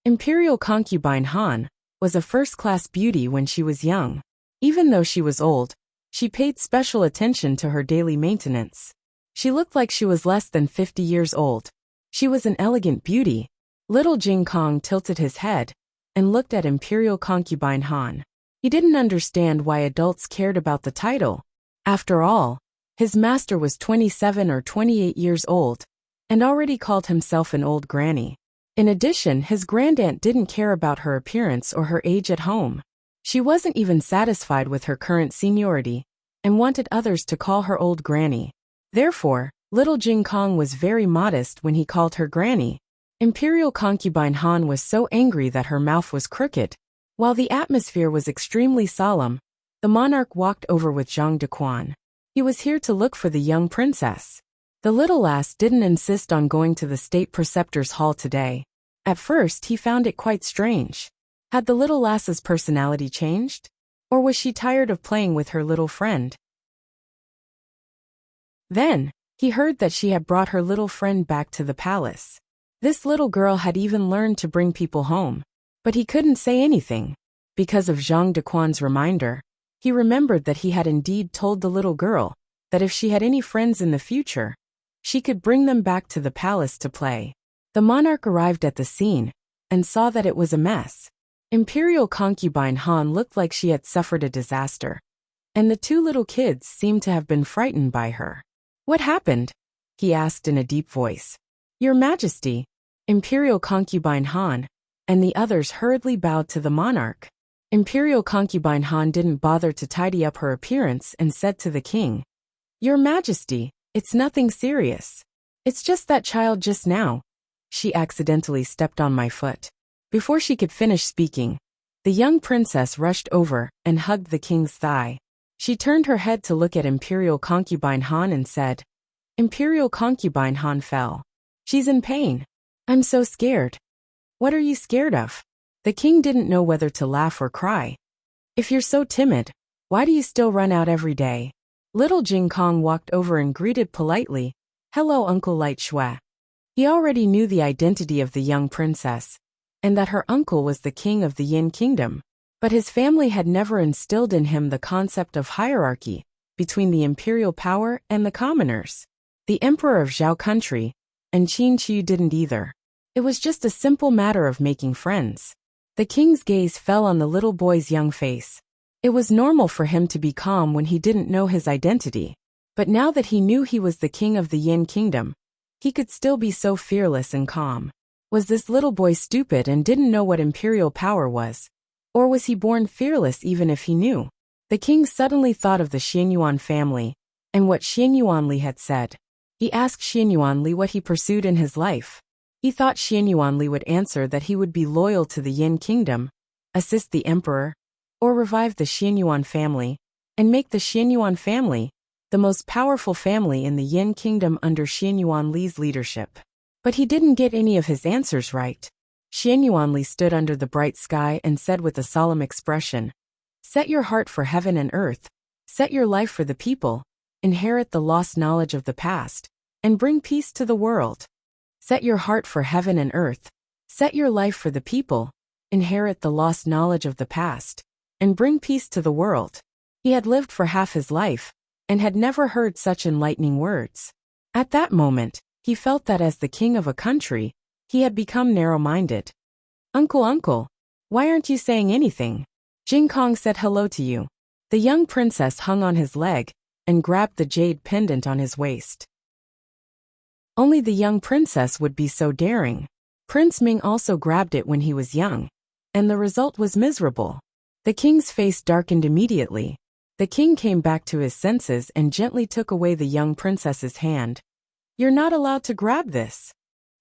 Imperial Concubine Han was a first-class beauty when she was young. Even though she was old, she paid special attention to her daily maintenance. She looked like she was less than 50 years old. She was an elegant beauty. Little Jing Kong tilted his head and looked at Imperial Concubine Han. He didn't understand why adults cared about the title. After all, his master was 27 or 28 years old and already called himself an old granny. In addition, his grandaunt didn't care about her appearance or her age at home. She wasn't even satisfied with her current seniority and wanted others to call her old granny. Therefore, Little Jing Kong was very modest when he called her granny. Imperial Concubine Han was so angry that her mouth was crooked. While the atmosphere was extremely solemn, the monarch walked over with Zhang Dequan. He was here to look for the young princess. The little lass didn't insist on going to the state preceptor's hall today. At first, he found it quite strange. Had the little lass's personality changed? Or was she tired of playing with her little friend? Then, he heard that she had brought her little friend back to the palace. This little girl had even learned to bring people home. But he couldn't say anything. Because of Zhang Dequan's reminder, he remembered that he had indeed told the little girl that if she had any friends in the future, she could bring them back to the palace to play. The monarch arrived at the scene and saw that it was a mess. Imperial Concubine Han looked like she had suffered a disaster, and the two little kids seemed to have been frightened by her. What happened? He asked in a deep voice. Your Majesty, Imperial Concubine Han, and the others hurriedly bowed to the monarch. Imperial Concubine Han didn't bother to tidy up her appearance and said to the king, Your Majesty, it's nothing serious. It's just that child just now. She accidentally stepped on my foot. Before she could finish speaking, the young princess rushed over and hugged the king's thigh. She turned her head to look at Imperial Concubine Han and said, Imperial Concubine Han fell. She's in pain. I'm so scared. What are you scared of? The king didn't know whether to laugh or cry. If you're so timid, why do you still run out every day? Little Jing Kong walked over and greeted politely, Hello, Uncle Light Shui. He already knew the identity of the young princess, and that her uncle was the king of the Yin Kingdom. But his family had never instilled in him the concept of hierarchy between the imperial power and the commoners. The emperor of Zhao country and Qin Chu didn't either. It was just a simple matter of making friends. The king's gaze fell on the little boy's young face. It was normal for him to be calm when he didn't know his identity. But now that he knew he was the king of the Yin kingdom, he could still be so fearless and calm. Was this little boy stupid and didn't know what imperial power was? Or was he born fearless even if he knew? The king suddenly thought of the Xianyuan family, and what Xianyuanli had said. He asked Xianyuanli what he pursued in his life. He thought Xianyuanli would answer that he would be loyal to the Yin kingdom, assist the emperor, or revive the Xianyuan family, and make the Xianyuan family the most powerful family in the Yin kingdom under Xianyuanli's leadership. But he didn't get any of his answers right. Xianyuanli stood under the bright sky and said with a solemn expression, "Set your heart for heaven and earth, set your life for the people, inherit the lost knowledge of the past, and bring peace to the world." Set your heart for heaven and earth, set your life for the people, inherit the lost knowledge of the past, and bring peace to the world. He had lived for half his life, and had never heard such enlightening words. At that moment, he felt that as the king of a country, he had become narrow-minded. Uncle, why aren't you saying anything? Jing Kong said hello to you." The young princess hung on his leg and grabbed the jade pendant on his waist. Only the young princess would be so daring. Prince Ming also grabbed it when he was young, and the result was miserable. The king's face darkened immediately. The king came back to his senses and gently took away the young princess's hand. "You're not allowed to grab this."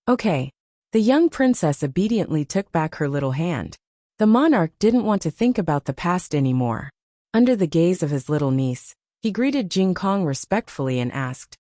"Okay." The young princess obediently took back her little hand. The monarch didn't want to think about the past anymore. Under the gaze of his little niece, he greeted Jing Kong respectfully and asked,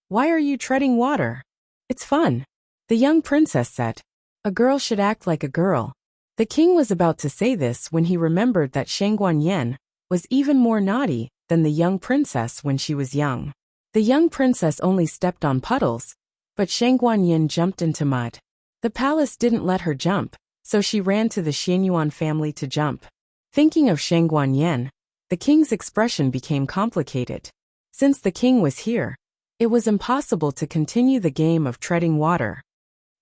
"Why are you treading water?" "It's fun," the young princess said. "A girl should act like a girl." The king was about to say this when he remembered that Shangguan Yen was even more naughty than the young princess when she was young. The young princess only stepped on puddles, but Shangguan Yin jumped into mud. The palace didn't let her jump, so she ran to the Xianyuan family to jump. Thinking of Shangguan Yin, the king's expression became complicated. Since the king was here, it was impossible to continue the game of treading water.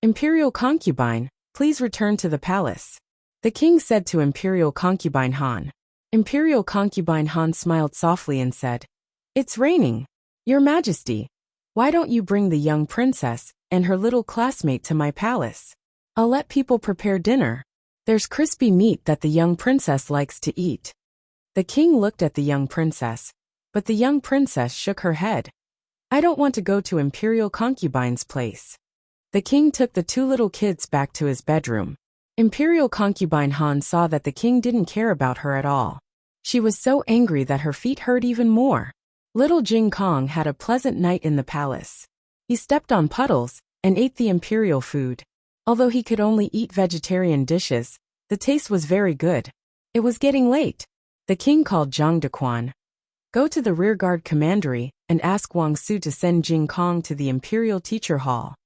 "Imperial concubine, please return to the palace," the king said to Imperial concubine Han. Imperial concubine Han smiled softly and said, "It's raining. Your Majesty, why don't you bring the young princess and her little classmate to my palace? I'll let people prepare dinner. There's crispy meat that the young princess likes to eat." The king looked at the young princess, but the young princess shook her head. "I don't want to go to Imperial concubine's place." The king took the two little kids back to his bedroom. Imperial concubine Han saw that the king didn't care about her at all. She was so angry that her feet hurt even more. Little Jing Kong had a pleasant night in the palace. He stepped on puddles and ate the imperial food. Although he could only eat vegetarian dishes, the taste was very good. It was getting late. The king called Zhang Dequan. "Go to the rearguard commandery and ask Wang Su to send Jing Kong to the imperial teacher hall."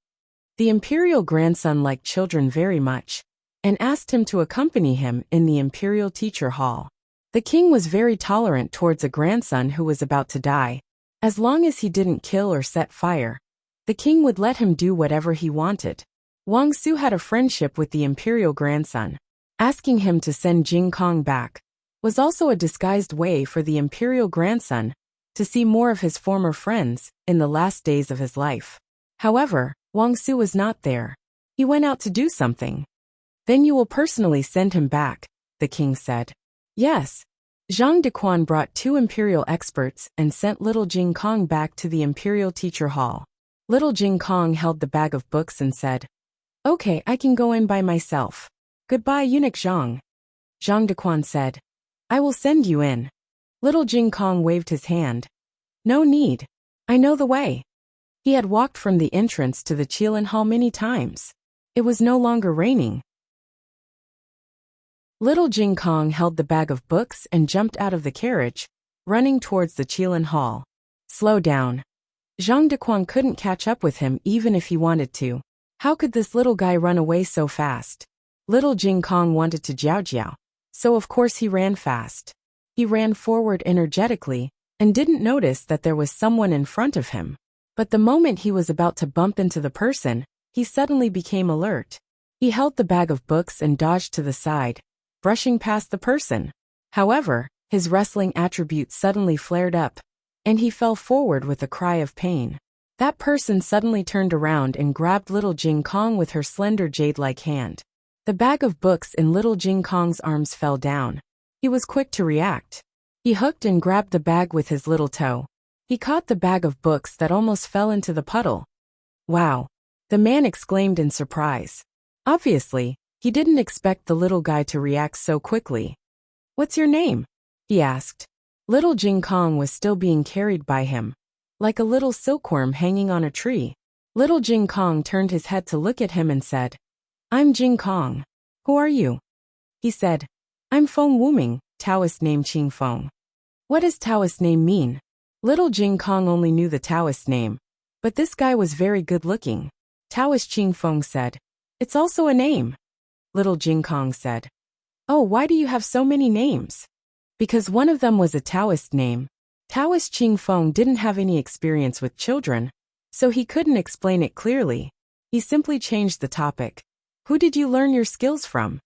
The imperial grandson liked children very much, and asked him to accompany him in the imperial teacher hall. The king was very tolerant towards a grandson who was about to die. As long as he didn't kill or set fire, the king would let him do whatever he wanted. Wang Su had a friendship with the imperial grandson. Asking him to send Jing Kong back was also a disguised way for the imperial grandson to see more of his former friends in the last days of his life. However, Wang Su was not there. He went out to do something. "Then you will personally send him back," the king said. "Yes." Zhang Dequan brought two imperial experts and sent little Jing Kong back to the imperial teacher hall. Little Jing Kong held the bag of books and said, "Okay, I can go in by myself. Goodbye, eunuch Zhang." Zhang Dequan said, "I will send you in." Little Jing Kong waved his hand. "No need. I know the way." He had walked from the entrance to the Qilin Hall many times. It was no longer raining. Little Jing Kong held the bag of books and jumped out of the carriage, running towards the Qilin Hall. "Slow down." Zhang Dequan couldn't catch up with him even if he wanted to. How could this little guy run away so fast? Little Jing Kong wanted to jiao, so of course he ran fast. He ran forward energetically and didn't notice that there was someone in front of him. But the moment he was about to bump into the person, he suddenly became alert. He held the bag of books and dodged to the side, brushing past the person. However, his wrestling attributes suddenly flared up, and he fell forward with a cry of pain. That person suddenly turned around and grabbed little Jing Kong with her slender jade-like hand. The bag of books in little Jing Kong's arms fell down. He was quick to react. He hooked and grabbed the bag with his little toe. He caught the bag of books that almost fell into the puddle. Wow! The man exclaimed in surprise. Obviously, he didn't expect the little guy to react so quickly. "What's your name?" he asked. Little Jing Kong was still being carried by him, like a little silkworm hanging on a tree. Little Jing Kong turned his head to look at him and said, "I'm Jing Kong. Who are you?" He said, "I'm Feng Wuming, Taoist name Qing Feng." What does Taoist name mean? Little Jing Kong only knew the Taoist name, but this guy was very good looking. Taoist Qing Feng said, "It's also a name." Little Jing Kong said, "Oh, why do you have so many names?" Because one of them was a Taoist name. Taoist Qing Feng didn't have any experience with children, so he couldn't explain it clearly. He simply changed the topic. "Who did you learn your skills from?"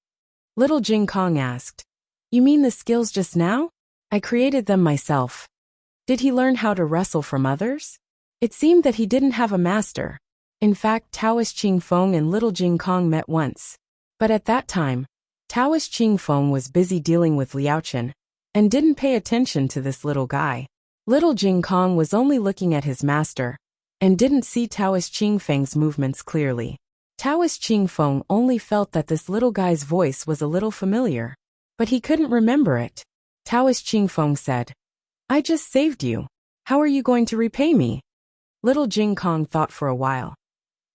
Little Jing Kong asked. "You mean the skills just now? I created them myself." Did he learn how to wrestle from others? It seemed that he didn't have a master. In fact, Taoist Qing Feng and Little Jing Kong met once. But at that time, Taoist Qing Feng was busy dealing with Liaochen, and didn't pay attention to this little guy. Little Jing Kong was only looking at his master, and didn't see Taoist Qing Feng's movements clearly. Taoist Qing Feng only felt that this little guy's voice was a little familiar, but he couldn't remember it. Taoist Qing Feng said, "I just saved you. How are you going to repay me?" Little Jing Kong thought for a while.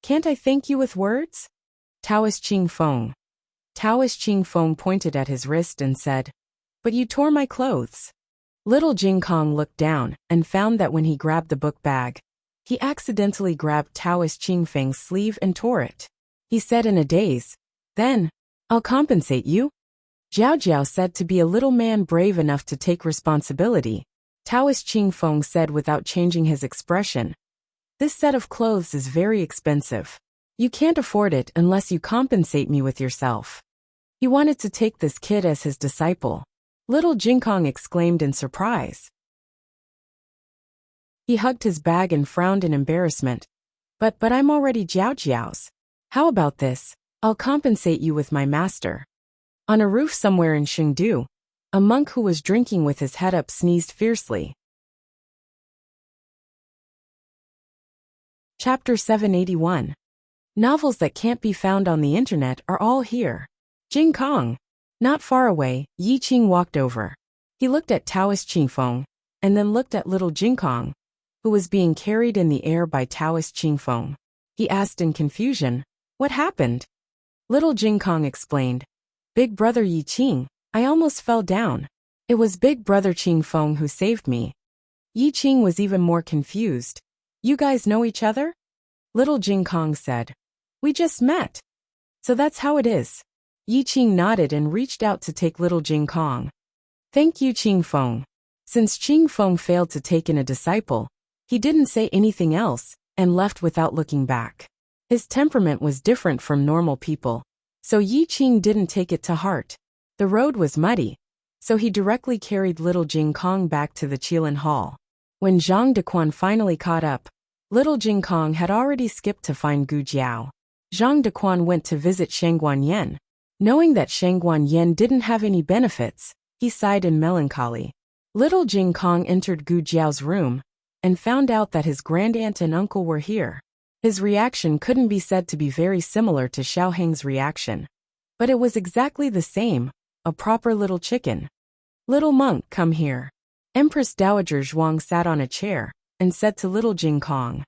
"Can't I thank you with words?" Taoist Qing Feng. Taoist Qing Feng pointed at his wrist and said, "But you tore my clothes." Little Jing Kong looked down and found that when he grabbed the book bag, he accidentally grabbed Taoist Qing Feng's sleeve and tore it. He said in a daze, "Then, I'll compensate you." Jiao Jiao said to be a little man brave enough to take responsibility. Taoist Qing Feng said without changing his expression, "This set of clothes is very expensive. You can't afford it unless you compensate me with yourself." He wanted to take this kid as his disciple. Little Jing Kong exclaimed in surprise. He hugged his bag and frowned in embarrassment. But I'm already Jiao Jiao's. How about this? I'll compensate you with my master." On a roof somewhere in Chengdu, a monk who was drinking with his head up sneezed fiercely. Chapter 781. Novels that can't be found on the internet are all here. Jing Kong. Not far away, Yi Qing walked over. He looked at Taoist Qing Feng, and then looked at little Jing Kong, who was being carried in the air by Taoist Qing Feng. He asked in confusion, "What happened?" Little Jing Kong explained, "Big brother Yi Qing, I almost fell down. It was big brother Qing Feng who saved me." Yi Qing was even more confused. "You guys know each other?" Little Jing Kong said, "We just met." "So that's how it is." Yi Qing nodded and reached out to take little Jing Kong. "Thank you, Qing Feng." Since Qing Feng failed to take in a disciple, he didn't say anything else, and left without looking back. His temperament was different from normal people, so Yi Qing didn't take it to heart. The road was muddy, so he directly carried little Jing Kong back to the Qilin Hall. When Zhang Dequan finally caught up, little Jing Kong had already skipped to find Gu Jiao. Zhang Dequan went to visit Shangguan Yen. Knowing that Shangguan Yen didn't have any benefits, he sighed in melancholy. Little Jing Kong entered Gu Jiao's room, and found out that his grandaunt and uncle were here. His reaction couldn't be said to be very similar to Xiao Heng's reaction. But it was exactly the same, a proper little chicken. "Little monk, come here." Empress Dowager Zhuang sat on a chair, and said to little Jing Kong,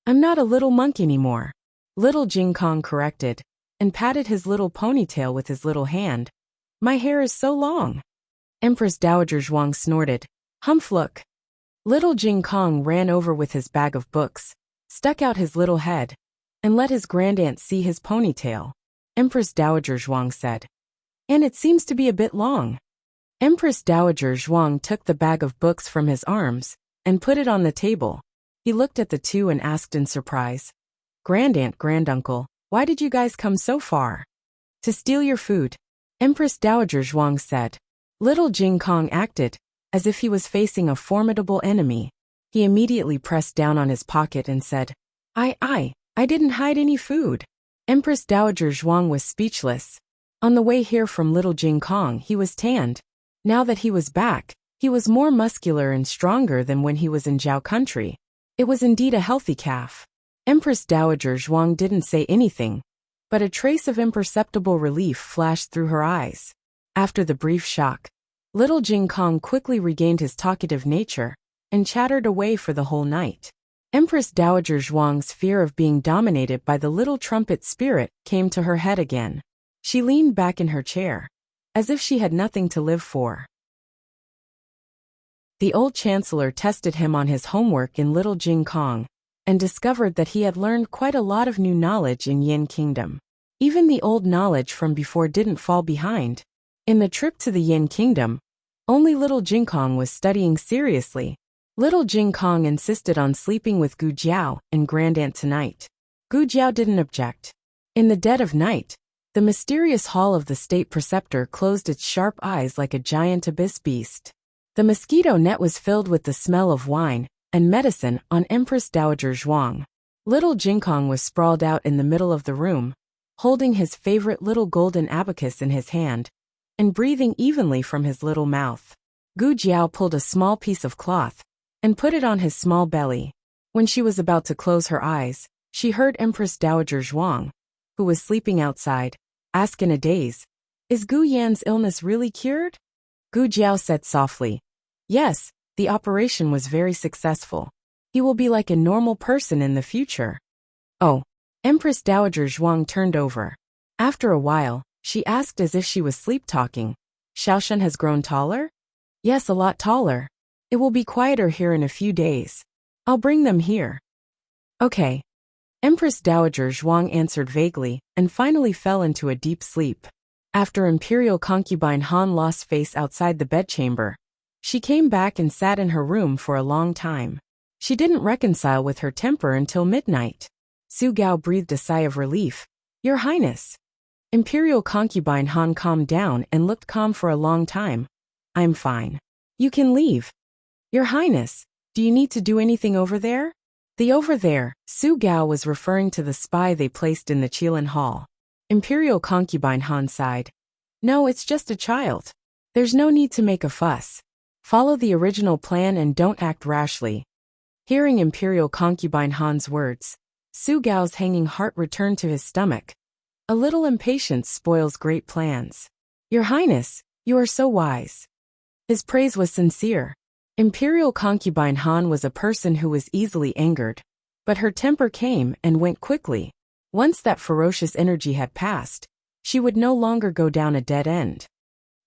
"I'm not a little monk anymore." Little Jing Kong corrected, and patted his little ponytail with his little hand. "My hair is so long." Empress Dowager Zhuang snorted, "Humph, look." Little Jing Kong ran over with his bag of books, stuck out his little head, and let his grandaunt see his ponytail. Empress Dowager Zhuang said, "And it seems to be a bit long." Empress Dowager Zhuang took the bag of books from his arms, and put it on the table. He looked at the two and asked in surprise, "Grandaunt, granduncle, why did you guys come so far?" "To steal your food," Empress Dowager Zhuang said. Little Jing Kong acted as if he was facing a formidable enemy. He immediately pressed down on his pocket and said, I didn't hide any food." Empress Dowager Zhuang was speechless. On the way here from Little Jing Kong, he was tanned. Now that he was back, he was more muscular and stronger than when he was in Zhao country. It was indeed a healthy calf. Empress Dowager Zhuang didn't say anything, but a trace of imperceptible relief flashed through her eyes. After the brief shock, Little Jing Kong quickly regained his talkative nature and chattered away for the whole night. Empress Dowager Zhuang's fear of being dominated by the little trumpet spirit came to her head again. She leaned back in her chair, as if she had nothing to live for. The old chancellor tested him on his homework in Little Jing Kong, and discovered that he had learned quite a lot of new knowledge in Yin Kingdom. Even the old knowledge from before didn't fall behind. In the trip to the Yin Kingdom, only Little Jing Kong was studying seriously. Little Jing Kong insisted on sleeping with Gu Jiao and Grandaunt tonight. Gu Jiao didn't object. In the dead of night, the mysterious hall of the state preceptor closed its sharp eyes like a giant abyss beast. The mosquito net was filled with the smell of wine and medicine on Empress Dowager Zhuang. Little Jing Kong was sprawled out in the middle of the room, holding his favorite little golden abacus in his hand, and breathing evenly from his little mouth. Gu Jiao pulled a small piece of cloth and put it on his small belly. When she was about to close her eyes, she heard Empress Dowager Zhuang, who was sleeping outside, ask in a daze, "Is Gu Yan's illness really cured?" Gu Jiao said softly, "Yes, the operation was very successful. He will be like a normal person in the future." "Oh." Empress Dowager Zhuang turned over. After a while, she asked as if she was sleep-talking, "Xiaoshen has grown taller?" "Yes, a lot taller. It will be quieter here in a few days. I'll bring them here." "Okay." Empress Dowager Zhuang answered vaguely and finally fell into a deep sleep. After Imperial concubine Han lost face outside the bedchamber, she came back and sat in her room for a long time. She didn't reconcile with her temper until midnight. Su Gao breathed a sigh of relief. "Your Highness." Imperial concubine Han calmed down and looked calm for a long time. "I'm fine. You can leave." "Your Highness, do you need to do anything over there?" The over there, Su Gao was referring to the spy they placed in the Qilin Hall. Imperial concubine Han sighed. "No, it's just a child. There's no need to make a fuss. Follow the original plan and don't act rashly." Hearing Imperial concubine Han's words, Su Gao's hanging heart returned to his stomach. A little impatience spoils great plans. "Your Highness, you are so wise." His praise was sincere. Imperial concubine Han was a person who was easily angered, but her temper came and went quickly. Once that ferocious energy had passed, she would no longer go down a dead end.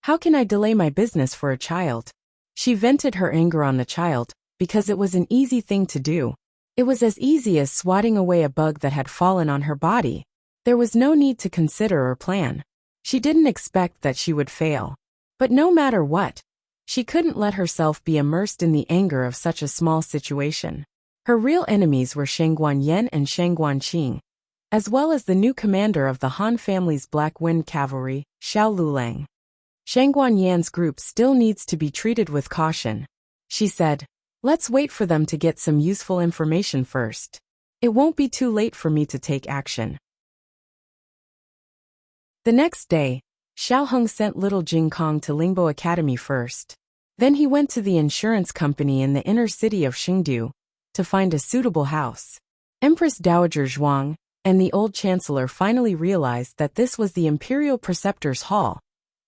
"How can I delay my business for a child?" She vented her anger on the child, because it was an easy thing to do. It was as easy as swatting away a bug that had fallen on her body. There was no need to consider or plan. She didn't expect that she would fail. But no matter what, she couldn't let herself be immersed in the anger of such a small situation. Her real enemies were Shangguan Yan and Shangguan Qing, as well as the new commander of the Han family's Black Wind Cavalry, Xiao Lulang. Shangguan Yan's group still needs to be treated with caution. She said, "Let's wait for them to get some useful information first. It won't be too late for me to take action." The next day, Xiao Heng sent Little Jing Kong to Lingbo Academy first. Then he went to the insurance company in the inner city of Xingdu to find a suitable house. Empress Dowager Zhuang and the old chancellor finally realized that this was the Imperial Preceptor's Hall,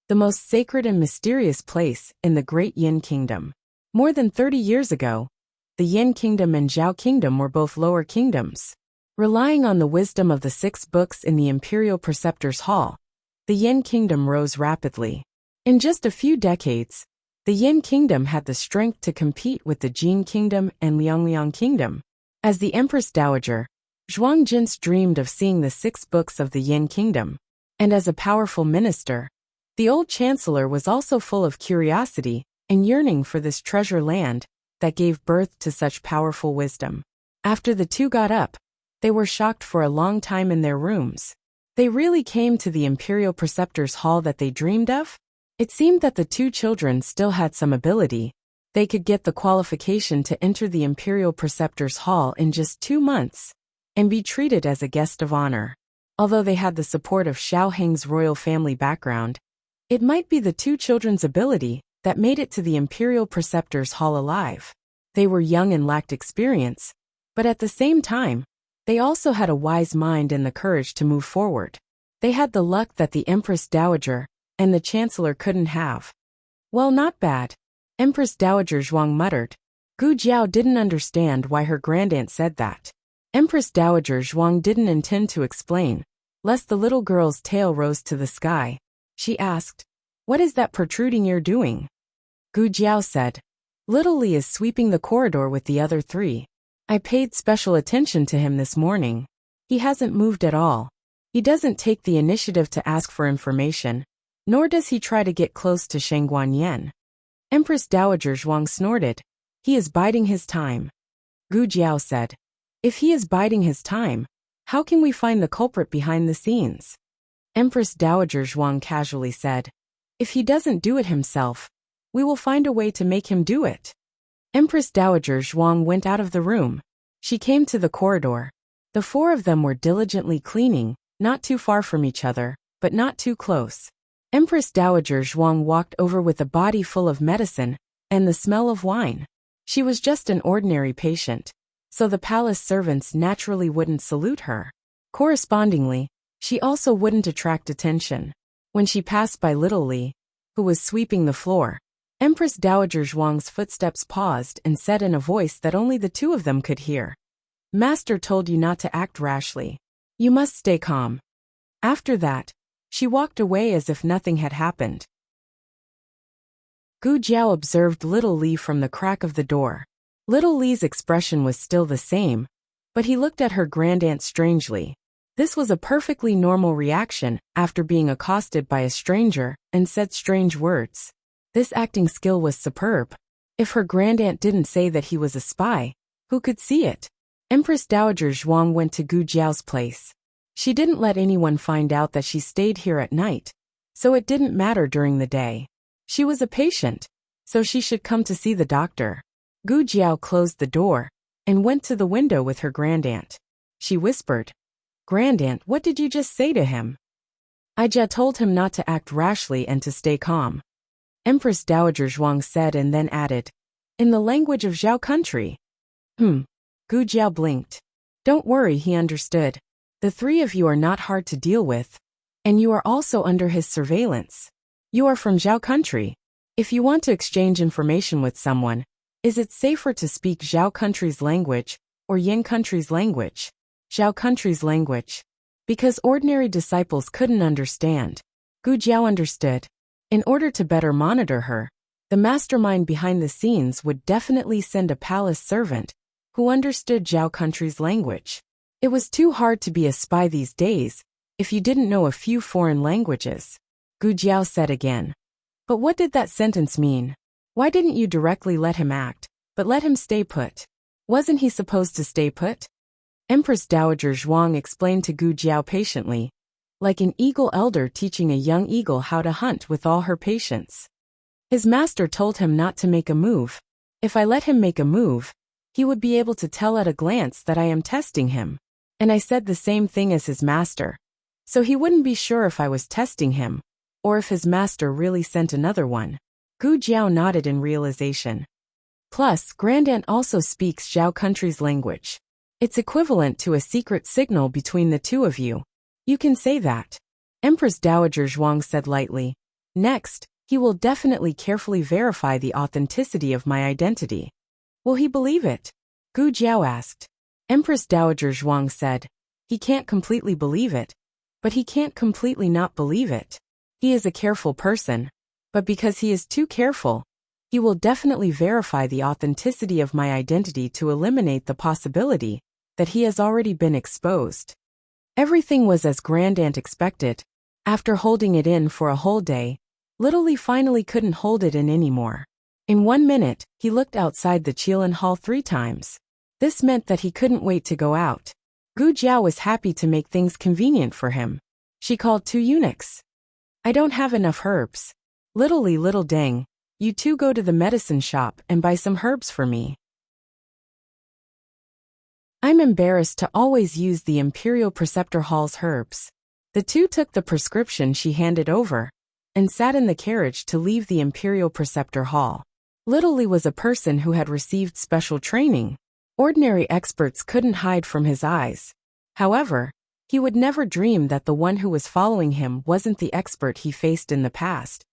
the most sacred and mysterious place in the Great Yin Kingdom. More than 30 years ago, the Yin Kingdom and Zhao Kingdom were both lower kingdoms. Relying on the wisdom of the 6 books in the Imperial Preceptor's Hall, the Yin Kingdom rose rapidly. In just a few decades, the Yin Kingdom had the strength to compete with the Jin Kingdom and Liangliang Kingdom. As the Empress Dowager, Zhuang Jin's dreamed of seeing the 6 books of the Yin Kingdom. And as a powerful minister, the old chancellor was also full of curiosity and yearning for this treasure land that gave birth to such powerful wisdom. After the two got up, they were shocked for a long time in their rooms. They really came to the Imperial Preceptor's Hall that they dreamed of? It seemed that the two children still had some ability. They could get the qualification to enter the Imperial Preceptor's Hall in just 2 months and be treated as a guest of honor. Although they had the support of Xiao Heng's royal family background, it might be the two children's ability that made it to the Imperial Preceptor's Hall alive. They were young and lacked experience, but at the same time, they also had a wise mind and the courage to move forward. They had the luck that the Empress Dowager and the Chancellor couldn't have. Well, not bad, Empress Dowager Zhuang muttered. Gu Jiao didn't understand why her grandaunt said that. Empress Dowager Zhuang didn't intend to explain, lest the little girl's tail rose to the sky. She asked, "What is that protruding ear doing?" Gu Jiao said, "Little Li is sweeping the corridor with the other 3. I paid special attention to him this morning. He hasn't moved at all. He doesn't take the initiative to ask for information, nor does he try to get close to Sheng Guanyan." Empress Dowager Zhuang snorted. "He is biding his time." Gu Jiao said, "If he is biding his time, how can we find the culprit behind the scenes?" Empress Dowager Zhuang casually said, "If he doesn't do it himself, we will find a way to make him do it." Empress Dowager Zhuang went out of the room. She came to the corridor. The 4 of them were diligently cleaning, not too far from each other, but not too close. Empress Dowager Zhuang walked over with a body full of medicine and the smell of wine. She was just an ordinary patient, so the palace servants naturally wouldn't salute her. Correspondingly, she also wouldn't attract attention. When she passed by little Li, who was sweeping the floor, Empress Dowager Zhuang's footsteps paused and said in a voice that only the 2 of them could hear, "Master told you not to act rashly. You must stay calm." After that, she walked away as if nothing had happened. Gu Jiao observed little Li from the crack of the door. Little Li's expression was still the same, but he looked at her grandaunt strangely. This was a perfectly normal reaction after being accosted by a stranger and said strange words. This acting skill was superb. If her grandaunt didn't say that he was a spy, who could see it? Empress Dowager Zhuang went to Gu Jiao's place. She didn't let anyone find out that she stayed here at night, so it didn't matter during the day. She was a patient, so she should come to see the doctor. Gu Jiao closed the door and went to the window with her grandaunt. She whispered, "Grandaunt, what did you just say to him?" "I just told him not to act rashly and to stay calm," Empress Dowager Zhuang said and then added, "In the language of Zhao country." Gu Jiao blinked. "Don't worry," he understood. "The 3 of you are not hard to deal with, and you are also under his surveillance. You are from Zhao country. If you want to exchange information with someone, is it safer to speak Zhao country's language or Yin country's language?" Zhao country's language. Because ordinary disciples couldn't understand, Gu Jiao understood. In order to better monitor her, the mastermind behind the scenes would definitely send a palace servant who understood Zhao country's language. It was too hard to be a spy these days if you didn't know a few foreign languages. Gu Jiao said again. "But what did that sentence mean? Why didn't you directly let him act, but let him stay put? Wasn't he supposed to stay put?" Empress Dowager Zhuang explained to Gu Jiao patiently, like an eagle elder teaching a young eagle how to hunt with all her patience. "His master told him not to make a move. If I let him make a move, he would be able to tell at a glance that I am testing him. And I said the same thing as his master. So he wouldn't be sure if I was testing him, or if his master really sent another one." Gu Jiao nodded in realization. Plus, Grandaunt also speaks Zhao country's language. It's equivalent to a secret signal between the 2 of you. You can say that. Empress Dowager Zhuang said lightly. "Next, he will definitely carefully verify the authenticity of my identity." "Will he believe it?" Gu Jiao asked. Empress Dowager Zhuang said, "He can't completely believe it, but he can't completely not believe it. He is a careful person, but because he is too careful, he will definitely verify the authenticity of my identity to eliminate the possibility that he has already been exposed." Everything was as Grandaunt expected. After holding it in for a whole day, Little Li finally couldn't hold it in anymore. In 1 minute, he looked outside the Qilin Hall 3 times. This meant that he couldn't wait to go out. Gu Jiao was happy to make things convenient for him. She called 2 eunuchs. I don't have enough herbs. Little Li, little Deng, you two go to the medicine shop and buy some herbs for me. I'm embarrassed to always use the Imperial Preceptor Hall's herbs. The two took the prescription she handed over and sat in the carriage to leave the Imperial Preceptor Hall. Little Li was a person who had received special training. Ordinary experts couldn't hide from his eyes. However, he would never dream that the one who was following him wasn't the expert he faced in the past,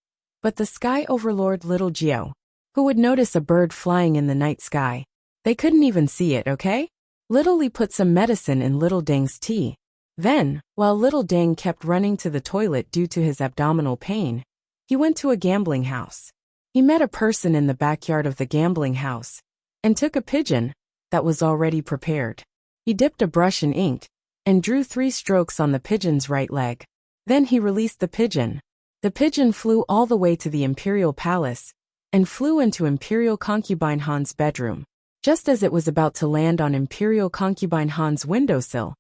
but the sky overlord Little Jiao, who would notice a bird flying in the night sky. They couldn't even see it, okay? Little Li put some medicine in Little Deng's tea. Then, while Little Deng kept running to the toilet due to his abdominal pain, he went to a gambling house. He met a person in the backyard of the gambling house and took a pigeon that was already prepared. He dipped a brush in ink and drew 3 strokes on the pigeon's right leg. Then he released the pigeon. The pigeon flew all the way to the Imperial Palace and flew into Imperial Concubine Han's bedroom. Just as it was about to land on Imperial Concubine Han's windowsill,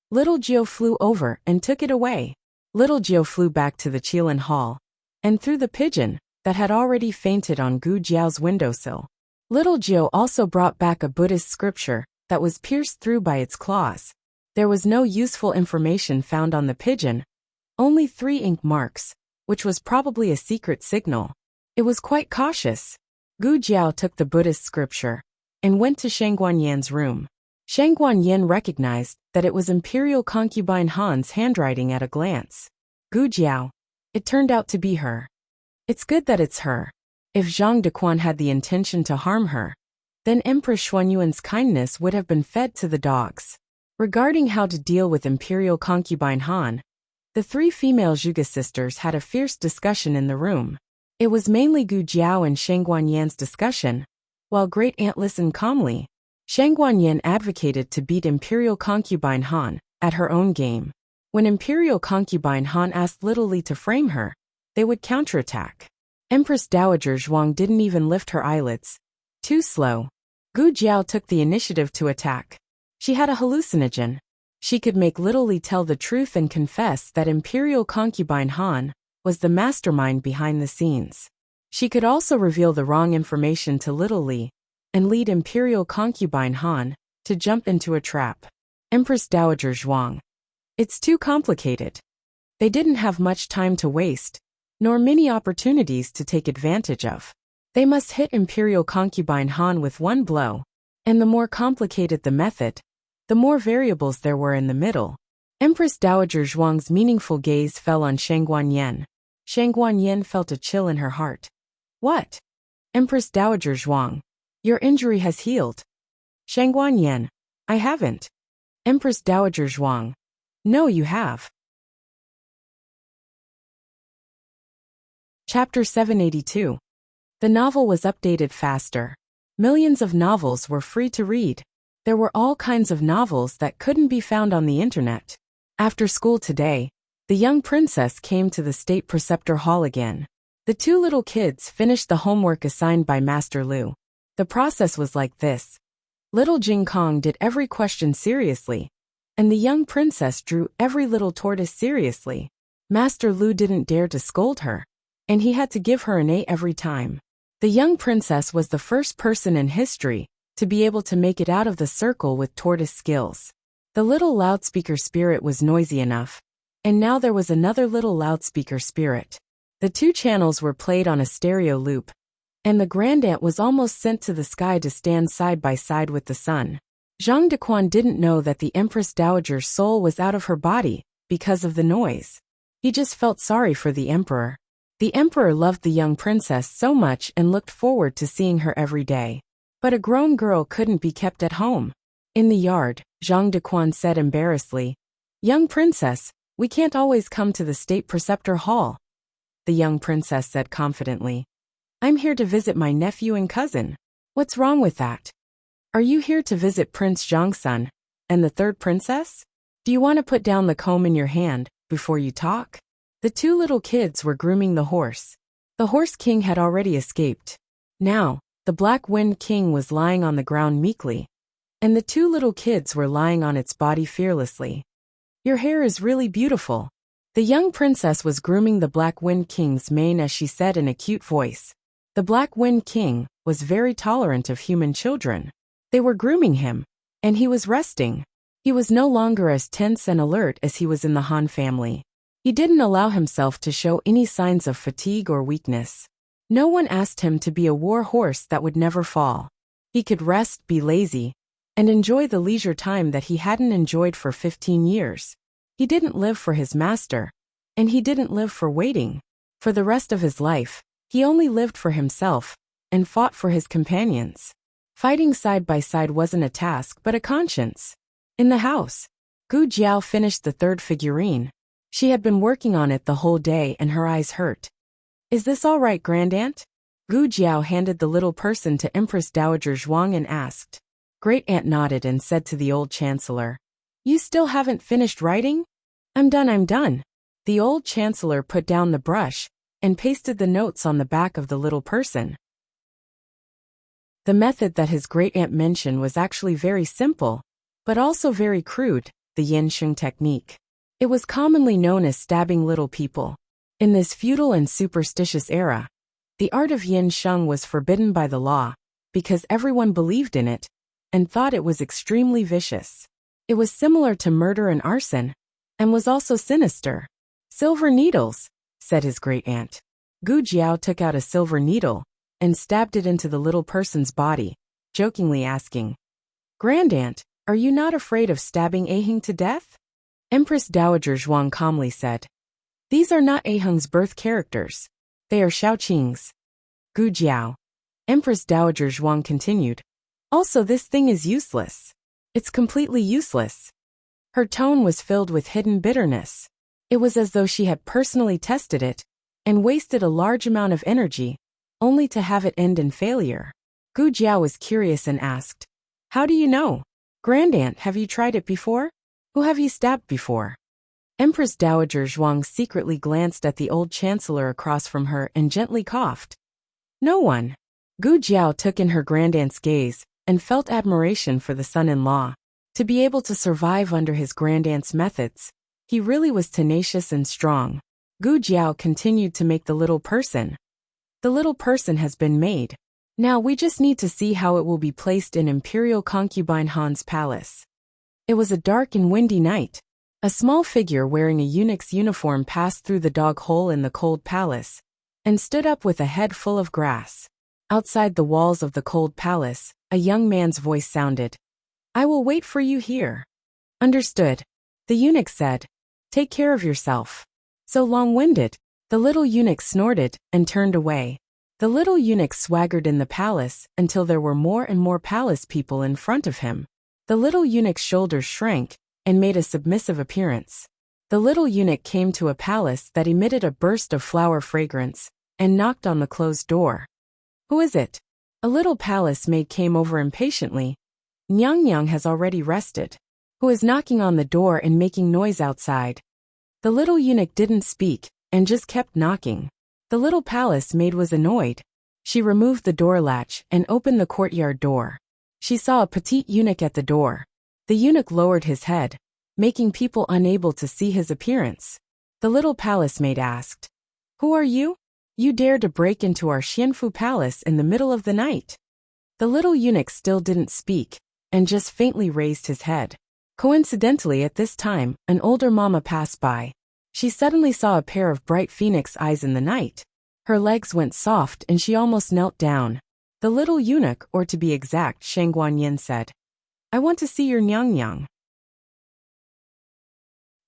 Little Jiao flew over and took it away. Little Jiao flew back to the Qilin Hall and threw the pigeon that had already fainted on Gu Jiao's windowsill. Little Jiao also brought back a Buddhist scripture that was pierced through by its claws. There was no useful information found on the pigeon, only 3 ink marks, which was probably a secret signal. It was quite cautious. Gu Jiao took the Buddhist scripture and went to Shang Guanyan's room. Shang Guanyan recognized that it was Imperial Concubine Han's handwriting at a glance. Gu Jiao. It turned out to be her. It's good that it's her. If Zhang Dequan had the intention to harm her, then Empress Xuanyuan's kindness would have been fed to the dogs. Regarding how to deal with Imperial Concubine Han, the 3 female Zhuge sisters had a fierce discussion in the room. It was mainly Gu Jiao and Shang Guanyan's discussion, while Great Aunt listened calmly. Shang Guanyan advocated to beat Imperial Concubine Han at her own game. When Imperial Concubine Han asked Little Li to frame her, they would counterattack. Empress Dowager Zhuang didn't even lift her eyelids. Too slow. Gu Jiao took the initiative to attack. She had a hallucinogen. She could make Little Li tell the truth and confess that Imperial Concubine Han was the mastermind behind the scenes. She could also reveal the wrong information to Little Li and lead Imperial Concubine Han to jump into a trap. Empress Dowager Zhuang. It's too complicated. They didn't have much time to waste, nor many opportunities to take advantage of. They must hit Imperial Concubine Han with one blow, and the more complicated the method, the more variables there were in the middle. Empress Dowager Zhuang's meaningful gaze fell on Shang Guanyan. Shang Guanyan felt a chill in her heart. What? Empress Dowager Zhuang. Your injury has healed. Shang Guanyan. I haven't. Empress Dowager Zhuang. No, you have. Chapter 782. The novel was updated faster. Millions of novels were free to read. There were all kinds of novels that couldn't be found on the internet. After school today, the young princess came to the State Preceptor Hall again. The 2 little kids finished the homework assigned by Master Lu. The process was like this. Little Jing Kong did every question seriously, and the young princess drew every little tortoise seriously. Master Lu didn't dare to scold her, and he had to give her an A every time. The young princess was the first person in history to be able to make it out of the circle with tortoise skills. The little loudspeaker spirit was noisy enough, and now there was another little loudspeaker spirit. The 2 channels were played on a stereo loop, and the grandaunt was almost sent to the sky to stand side by side with the sun. Zhang Dequan didn't know that the Empress Dowager's soul was out of her body because of the noise. He just felt sorry for the emperor. The emperor loved the young princess so much and looked forward to seeing her every day. But a grown girl couldn't be kept at home. In the yard, Zhang Dequan said embarrassedly, "Young princess, we can't always come to the State Preceptor Hall." The young princess said confidently, "I'm here to visit my nephew and cousin. What's wrong with that? Are you here to visit Prince Zhongsun and the 3rd princess? Do you want to put down the comb in your hand before you talk?" The 2 little kids were grooming the horse. The Horse King had already escaped. Now, the Black Wind King was lying on the ground meekly, and the two little kids were lying on its body fearlessly. Your hair is really beautiful. The young princess was grooming the Black Wind King's mane as she said in a cute voice. The Black Wind King was very tolerant of human children. They were grooming him, and he was resting. He was no longer as tense and alert as he was in the Han family. He didn't allow himself to show any signs of fatigue or weakness. No one asked him to be a war horse that would never fall. He could rest, be lazy, and enjoy the leisure time that he hadn't enjoyed for 15 years. He didn't live for his master, and he didn't live for waiting. For the rest of his life, he only lived for himself, and fought for his companions. Fighting side by side wasn't a task but a conscience. In the house, Gu Jiao finished the third figurine. She had been working on it the whole day and her eyes hurt. Is this all right, Grandaunt? Gu Jiao handed the little person to Empress Dowager Zhuang and asked. Great-aunt nodded and said to the old chancellor, You still haven't finished writing? I'm done. The old chancellor put down the brush and pasted the notes on the back of the little person. The method that his great-aunt mentioned was actually very simple, but also very crude, the yin sheng technique. It was commonly known as stabbing little people. In this feudal and superstitious era, the art of yin sheng was forbidden by the law, because everyone believed in it, and thought it was extremely vicious. It was similar to murder and arson, and was also sinister. Silver needles, said his great-aunt. Gu Jiao took out a silver needle, and stabbed it into the little person's body, jokingly asking, Grandaunt, are you not afraid of stabbing Aheng to death? Empress Dowager Zhuang calmly said, These are not Aheng's birth characters. They are Shaoqing's. Gu Jiao. Empress Dowager Zhuang continued, Also this thing is useless. It's completely useless. Her tone was filled with hidden bitterness. It was as though she had personally tested it, and wasted a large amount of energy, only to have it end in failure. Gu Jiao was curious and asked, How do you know? Grandaunt, have you tried it before? Who have you stabbed before? Empress Dowager Zhuang secretly glanced at the old chancellor across from her and gently coughed. No one. Gu Jiao took in her grandaunt's gaze and felt admiration for the son-in-law. To be able to survive under his grandaunt's methods, he really was tenacious and strong. Gu Jiao continued to make the little person. The little person has been made. Now we just need to see how it will be placed in Imperial Concubine Han's palace. It was a dark and windy night. A small figure wearing a eunuch's uniform passed through the dog hole in the cold palace, and stood up with a head full of grass. Outside the walls of the cold palace, a young man's voice sounded. I will wait for you here. Understood. The eunuch said. Take care of yourself. So long-winded. The little eunuch snorted and turned away. The little eunuch swaggered in the palace until there were more and more palace people in front of him. The little eunuch's shoulders shrank and made a submissive appearance. The little eunuch came to a palace that emitted a burst of flower fragrance and knocked on the closed door. Who is it? A little palace maid came over impatiently. Nyang has already rested. Who is knocking on the door and making noise outside? The little eunuch didn't speak and just kept knocking. The little palace maid was annoyed. She removed the door latch and opened the courtyard door. She saw a petite eunuch at the door. The eunuch lowered his head, making people unable to see his appearance. The little palace maid asked, Who are you? You dare to break into our Xianfu palace in the middle of the night? The little eunuch still didn't speak, and just faintly raised his head. Coincidentally at this time, an older mama passed by. She suddenly saw a pair of bright phoenix eyes in the night. Her legs went soft and she almost knelt down. The little eunuch, or to be exact, Shang Guanyin said, I want to see your Nyang.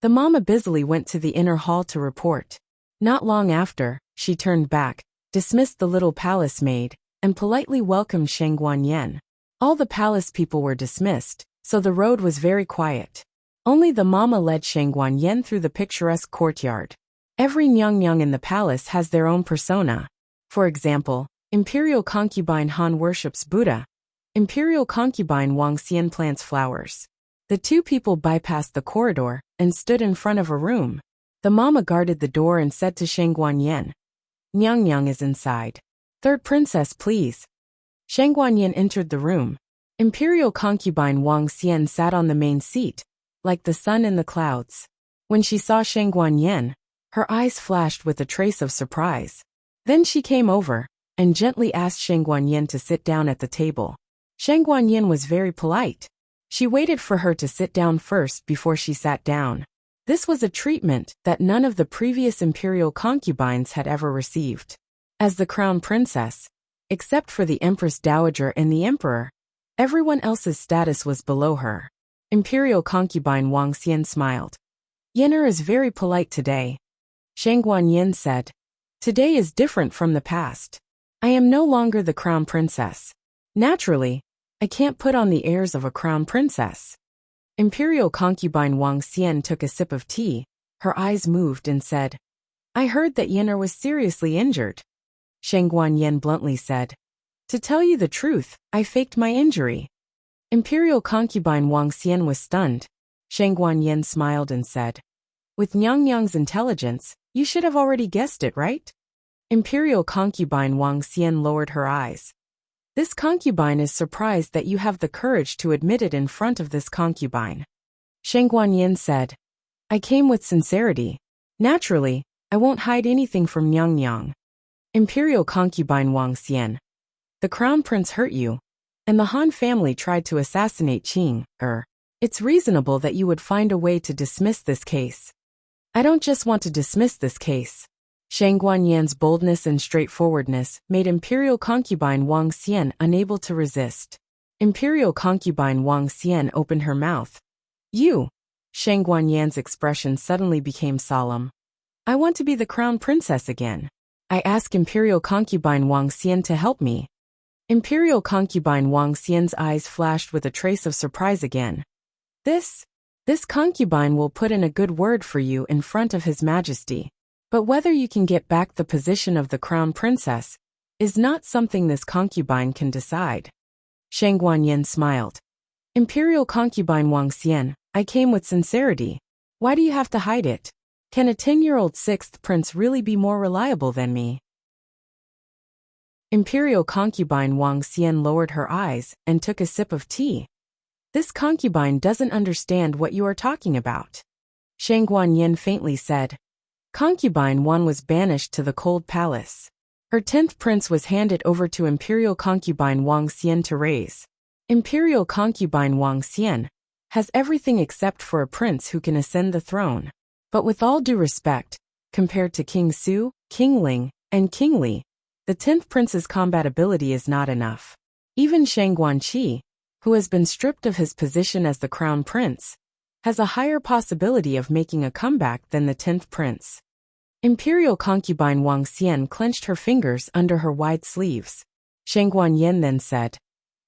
The mama busily went to the inner hall to report. Not long after, she turned back, dismissed the little palace maid, and politely welcomed Shang Guanyin. All the palace people were dismissed, so the road was very quiet. Only the mama led Shang Guanyin through the picturesque courtyard. Every Nyang in the palace has their own persona. For example, Imperial Concubine Han worships Buddha. Imperial Concubine Wang Xian plants flowers. The two people bypassed the corridor and stood in front of a room. The mama guarded the door and said to Shang Guanyin, Nyang is inside. Third princess, please. Shang Guanyin entered the room. Imperial concubine Wang Xian sat on the main seat, like the sun in the clouds. When she saw Shang Guanyin, her eyes flashed with a trace of surprise. Then she came over and gently asked Shang Guanyin to sit down at the table. Shang Guanyin was very polite. She waited for her to sit down first before she sat down. This was a treatment that none of the previous imperial concubines had ever received. As the crown princess, except for the Empress Dowager and the Emperor, everyone else's status was below her. Imperial concubine Wang Xian smiled. Yen'er is very polite today. Shang Guanyin said. Today is different from the past. I am no longer the crown princess. Naturally, I can't put on the airs of a crown princess. Imperial concubine Wang Xian took a sip of tea. Her eyes moved and said, I heard that Yen'er was seriously injured. Shang Guanyin bluntly said, To tell you the truth, I faked my injury. Imperial concubine Wang Xian was stunned. Shang Guanyin smiled and said, With Nyang's intelligence, you should have already guessed it, right? Imperial concubine Wang Xian lowered her eyes. This concubine is surprised that you have the courage to admit it in front of this concubine. Shang Guanyin said, I came with sincerity. Naturally, I won't hide anything from Nyang. Imperial concubine Wang Xian. The crown prince hurt you, and the Han family tried to assassinate Qing. It's reasonable that you would find a way to dismiss this case. I don't just want to dismiss this case. Shang Guanyin's boldness and straightforwardness made Imperial concubine Wang Xian unable to resist. Imperial concubine Wang Xian opened her mouth. You! Shang Guanyin's expression suddenly became solemn. I want to be the crown princess again. I ask Imperial concubine Wang Xian to help me. Imperial concubine Wang Xian's eyes flashed with a trace of surprise again. This concubine will put in a good word for you in front of His Majesty. But whether you can get back the position of the crown princess is not something this concubine can decide. Shang Guanyin smiled. Imperial concubine Wang Xian, I came with sincerity. Why do you have to hide it? Can a 10-year-old sixth prince really be more reliable than me? Imperial concubine Wang Xian lowered her eyes and took a sip of tea. This concubine doesn't understand what you are talking about. Shang Guanyin faintly said. Concubine 1 was banished to the cold palace. Her 10th prince was handed over to Imperial concubine Wang Xian to raise. Imperial concubine Wang Xian has everything except for a prince who can ascend the throne. But with all due respect, compared to King Su, King Ling, and King Li, the 10th prince's combat ability is not enough. Even Shang Guanqi, who has been stripped of his position as the crown prince, has a higher possibility of making a comeback than the 10th prince. Imperial concubine Wang Xian clenched her fingers under her wide sleeves. Shang Guanyin then said,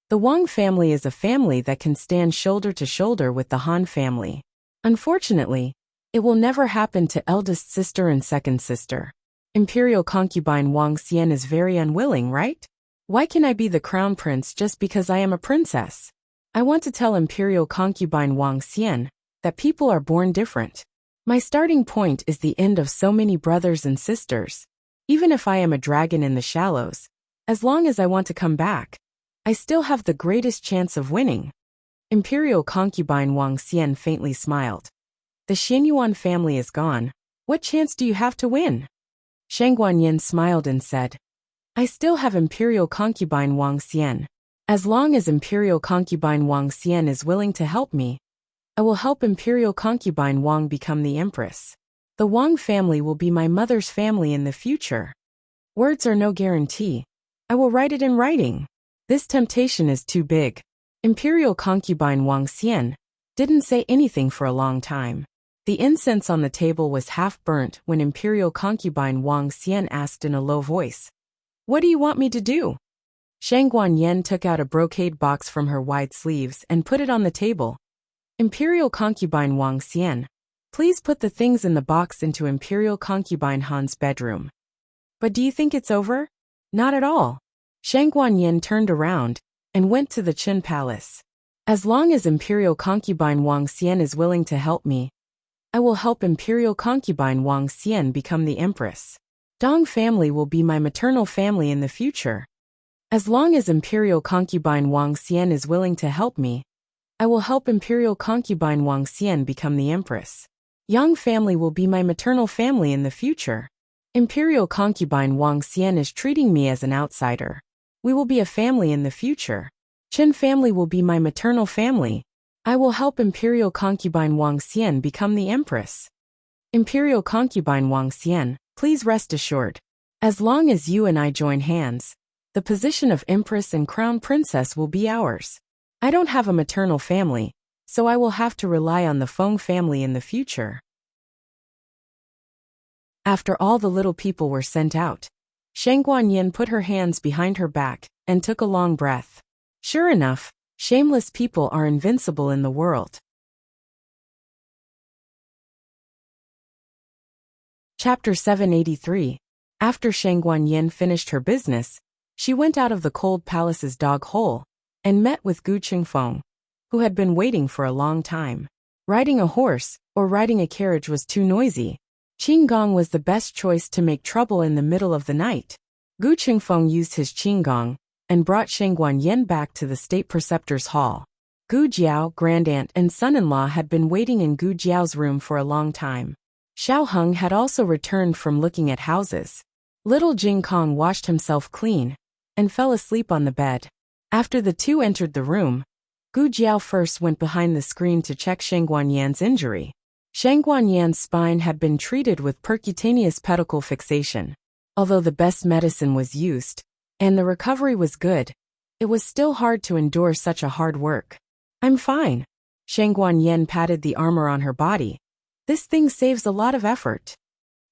The Wang family is a family that can stand shoulder to shoulder with the Han family. Unfortunately, it will never happen to eldest sister and second sister. Imperial concubine Wang Xian is very unwilling, right? Why can I be the crown prince just because I am a princess? I want to tell Imperial concubine Wang Xian that people are born different. My starting point is the end of so many brothers and sisters. Even if I am a dragon in the shallows, as long as I want to come back, I still have the greatest chance of winning. Imperial concubine Wang Xian faintly smiled. The Xianyuan family is gone. What chance do you have to win? Shang Guanyin smiled and said, I still have Imperial concubine Wang Xian. As long as Imperial concubine Wang Xian is willing to help me, I will help Imperial concubine Wang become the empress. The Wang family will be my mother's family in the future. Words are no guarantee. I will write it in writing. This temptation is too big. Imperial concubine Wang Xian didn't say anything for a long time. The incense on the table was half burnt when Imperial concubine Wang Xian asked in a low voice, What do you want me to do? Shang Guanyin took out a brocade box from her wide sleeves and put it on the table. Imperial concubine Wang Xian, please put the things in the box into Imperial concubine Han's bedroom. But do you think it's over? Not at all. Shang Guanyin turned around and went to the Qin Palace. As long as Imperial concubine Wang Xian is willing to help me, I will help Imperial concubine Wang Xian become the empress. Dong family will be my maternal family in the future. As long as Imperial Concubine Wang Xian is willing to help me, I will help Imperial Concubine Wang Xian become the Empress. Yang family will be my maternal family in the future. Imperial Concubine Wang Xian is treating me as an outsider. We will be a family in the future. Chen family will be my maternal family. I will help Imperial Concubine Wang Xian become the Empress. Imperial Concubine Wang Xian, please rest assured. As long as you and I join hands, the position of Empress and Crown Princess will be ours. I don't have a maternal family, so I will have to rely on the Feng family in the future. After all the little people were sent out, Shang Guanyin put her hands behind her back and took a long breath. Sure enough, shameless people are invincible in the world. Chapter 783. After Shang Guanyin finished her business, she went out of the cold palace's dog hole and met with Gu Qingfeng, who had been waiting for a long time. Riding a horse or riding a carriage was too noisy. Qinggong was the best choice to make trouble in the middle of the night. Gu Qingfeng used his qinggong and brought Shang Guanyin back to the state preceptor's hall. Gu Jiao, grandaunt and son-in-law had been waiting in Gu Jiao's room for a long time. Xiao Heng had also returned from looking at houses. Little Jing Kong washed himself clean and fell asleep on the bed. After the two entered the room, Gu Jiao first went behind the screen to check Shang Guanyan's injury. Shang Guanyan's spine had been treated with percutaneous pedicle fixation. Although the best medicine was used, and the recovery was good, it was still hard to endure such a hard work. I'm fine. Shang Guanyan patted the armor on her body. This thing saves a lot of effort.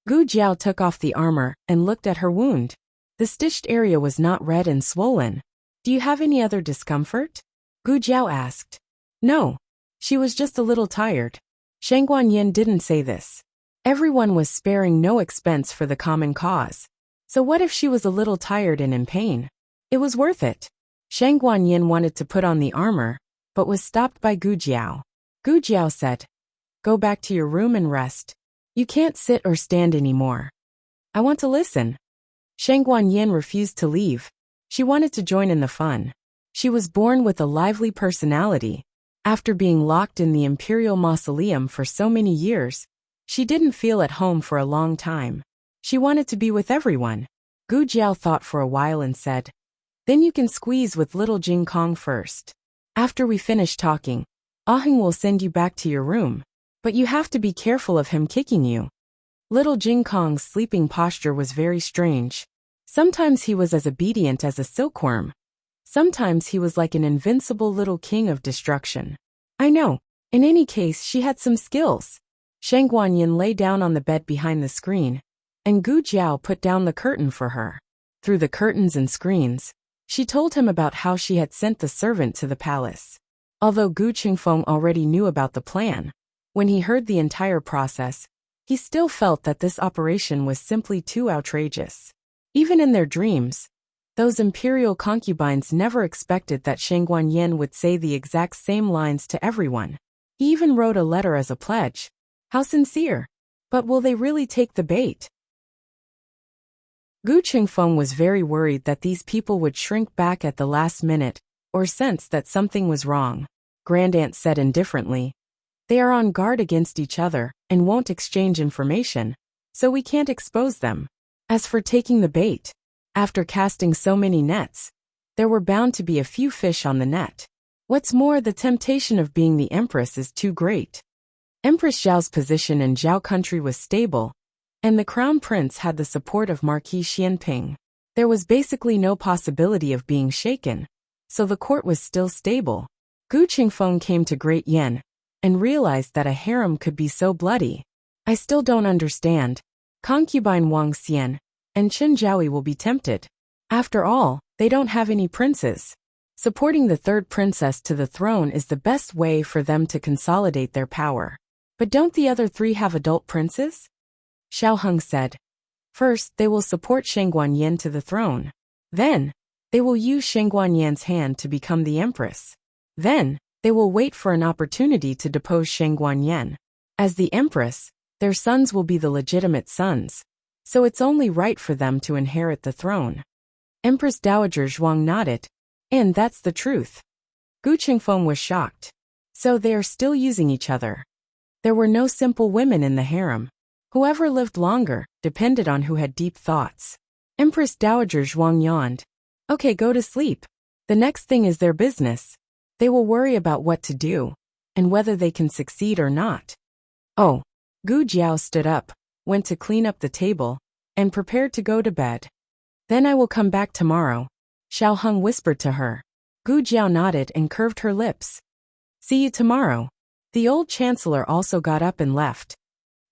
Gu Jiao took off the armor and looked at her wound. The stitched area was not red and swollen. Do you have any other discomfort? Gu Jiao asked. No. She was just a little tired. Shang Guanyin didn't say this. Everyone was sparing no expense for the common cause. So what if she was a little tired and in pain? It was worth it. Shang Guanyin wanted to put on the armor, but was stopped by Gu Jiao. Gu Jiao said, "Go back to your room and rest. You can't sit or stand anymore. I want to listen." Shang Guanyin refused to leave. She wanted to join in the fun. She was born with a lively personality. After being locked in the Imperial Mausoleum for so many years, she didn't feel at home for a long time. She wanted to be with everyone. Gu Jiao thought for a while and said, "Then you can squeeze with little Jing Kong first. After we finish talking, Aheng will send you back to your room, but you have to be careful of him kicking you." Little Jing Kong's sleeping posture was very strange. Sometimes he was as obedient as a silkworm. Sometimes he was like an invincible little king of destruction. I know. In any case, she had some skills. Shang Guanyin lay down on the bed behind the screen, and Gu Jiao put down the curtain for her. Through the curtains and screens, she told him about how she had sent the servant to the palace. Although Gu Qingfeng already knew about the plan, when he heard the entire process, he still felt that this operation was simply too outrageous. Even in their dreams, those imperial concubines never expected that Shang Guanyin would say the exact same lines to everyone. He even wrote a letter as a pledge. How sincere! But will they really take the bait? Gu Qingfeng was very worried that these people would shrink back at the last minute, or sense that something was wrong. Grandaunt said indifferently, "They are on guard against each other and won't exchange information, so we can't expose them. As for taking the bait, after casting so many nets, there were bound to be a few fish on the net. What's more, the temptation of being the empress is too great." Empress Zhao's position in Zhao country was stable, and the crown prince had the support of Marquis Xianping. There was basically no possibility of being shaken, so the court was still stable. Gu Qingfeng came to Great Yen and realized that a harem could be so bloody. I still don't understand. Concubine Wang Xian and Chen Zhaoi will be tempted. After all, they don't have any princes. Supporting the third princess to the throne is the best way for them to consolidate their power. But don't the other three have adult princes? Xiao Heng said. First, they will support Shang Guanyin to the throne. Then, they will use Shang Guanyan's hand to become the empress. Then, they will wait for an opportunity to depose Shang Guanyin. As the empress, their sons will be the legitimate sons, so it's only right for them to inherit the throne. Empress Dowager Zhuang nodded. And that's the truth. Gu Qingfeng was shocked. So they are still using each other. There were no simple women in the harem. Whoever lived longer depended on who had deep thoughts. Empress Dowager Zhuang yawned. Okay, go to sleep. The next thing is their business. They will worry about what to do, and whether they can succeed or not. Oh. Gu Jiao stood up, went to clean up the table, and prepared to go to bed. Then I will come back tomorrow, Xiao Heng whispered to her. Gu Jiao nodded and curved her lips. See you tomorrow. The old chancellor also got up and left.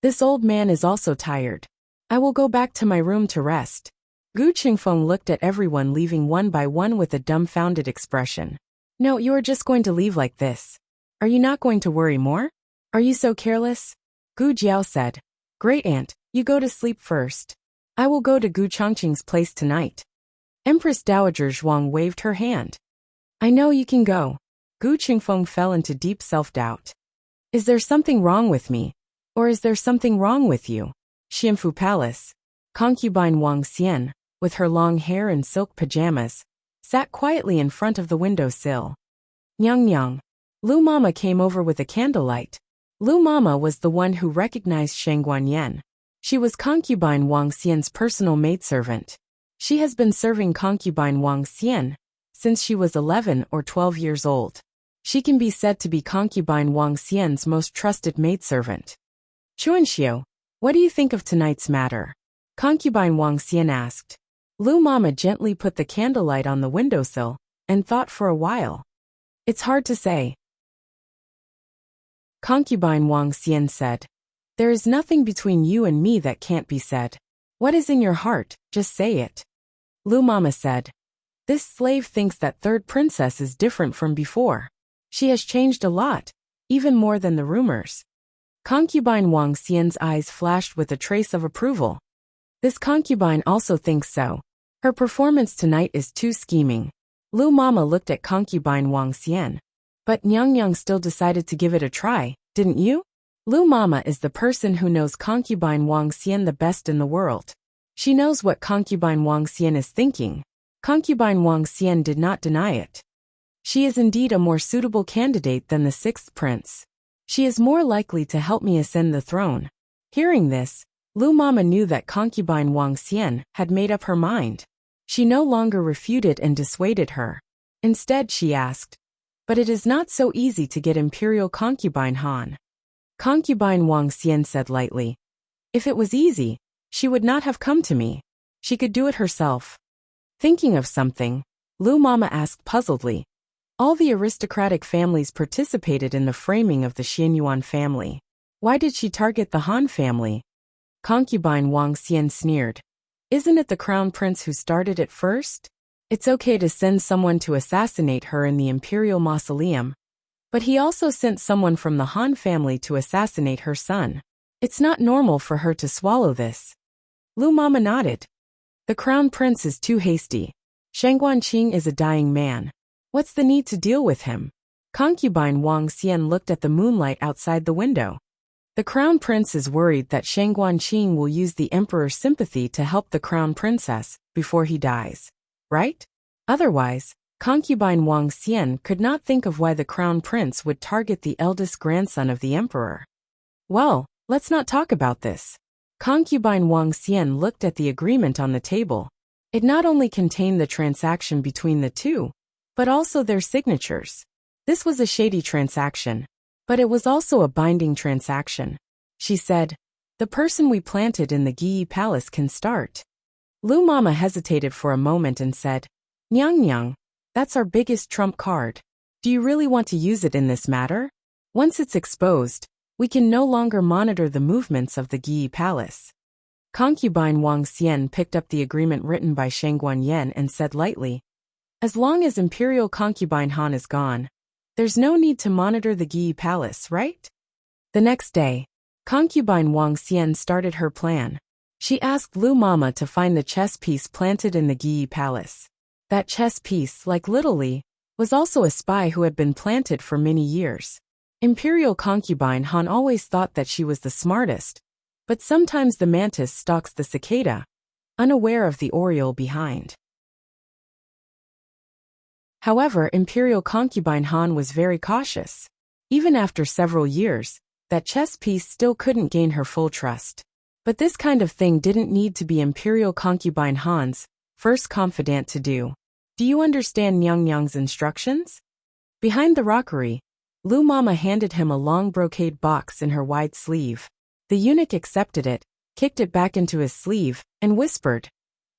This old man is also tired. I will go back to my room to rest. Gu Qingfeng looked at everyone leaving one by one with a dumbfounded expression. No, you are just going to leave like this. Are you not going to worry more? Are you so careless? Gu Jiao said. Great aunt, you go to sleep first. I will go to Gu Chongqing's place tonight. Empress Dowager Zhuang waved her hand. I know you can go. Gu Qingfeng fell into deep self-doubt. Is there something wrong with me? Or is there something wrong with you? Xianfu Palace. Concubine Wang Xian, with her long hair and silk pajamas, sat quietly in front of the windowsill. Nyang Nyang. Lu Mama came over with a candlelight. Lu Mama was the one who recognized Shang Guanyan. She was concubine Wang Xian's personal maidservant. She has been serving concubine Wang Xian since she was 11 or 12 years old. She can be said to be concubine Wang Xian's most trusted maidservant. Chuanxiu, what do you think of tonight's matter? Concubine Wang Xian asked. Lu Mama gently put the candlelight on the windowsill and thought for a while. It's hard to say. Concubine Wang Xian said. There is nothing between you and me that can't be said. What is in your heart, just say it. Lu Mama said. This slave thinks that third princess is different from before. She has changed a lot, even more than the rumors. Concubine Wang Xian's eyes flashed with a trace of approval. This concubine also thinks so. Her performance tonight is too scheming. Lu Mama looked at concubine Wang Xian. But Nyang Yang still decided to give it a try, didn't you? Lu Mama is the person who knows concubine Wang Xian the best in the world. She knows what concubine Wang Xian is thinking. Concubine Wang Xian did not deny it. She is indeed a more suitable candidate than the sixth prince. She is more likely to help me ascend the throne. Hearing this, Lu Mama knew that concubine Wang Xian had made up her mind. She no longer refuted and dissuaded her. Instead, she asked, but it is not so easy to get imperial concubine Han. Concubine Wang Xian said lightly. If it was easy, she would not have come to me. She could do it herself. Thinking of something, Lu Mama asked puzzledly. All the aristocratic families participated in the framing of the Xianyuan family. Why did she target the Han family? Concubine Wang Xian sneered. Isn't it the crown prince who started it first? It's okay to send someone to assassinate her in the imperial mausoleum. But he also sent someone from the Han family to assassinate her son. It's not normal for her to swallow this. Lu Mama nodded. The crown prince is too hasty. Shang Guanqing is a dying man. What's the need to deal with him? Concubine Wang Xian looked at the moonlight outside the window. The crown prince is worried that Shang Guanqing will use the emperor's sympathy to help the crown princess before he dies. Right? Otherwise, concubine Wang Xian could not think of why the crown prince would target the eldest grandson of the emperor. Well, let's not talk about this. Concubine Wang Xian looked at the agreement on the table. It not only contained the transaction between the two, but also their signatures. This was a shady transaction, but it was also a binding transaction. She said, the person we planted in the Giyi Palace can start. Lu Mama hesitated for a moment and said, Nyang Nyang, that's our biggest trump card. Do you really want to use it in this matter? Once it's exposed, we can no longer monitor the movements of the Giyi Palace. Concubine Wang Xian picked up the agreement written by Shang Guanyan and said lightly, as long as Imperial Concubine Han is gone, there's no need to monitor the Giyi Palace, right? The next day, Concubine Wang Xian started her plan. She asked Lu Mama to find the chess piece planted in the Giyi Palace. That chess piece, like Little Li, was also a spy who had been planted for many years. Imperial Concubine Han always thought that she was the smartest, but sometimes the mantis stalks the cicada, unaware of the oriole behind. However, imperial concubine Han was very cautious. Even after several years, that chess piece still couldn't gain her full trust. But this kind of thing didn't need to be imperial concubine Han's first confidant to do. Do you understand Nyang Nyang's instructions? Behind the rockery, Lu Mama handed him a long brocade box in her wide sleeve. The eunuch accepted it, kicked it back into his sleeve, and whispered,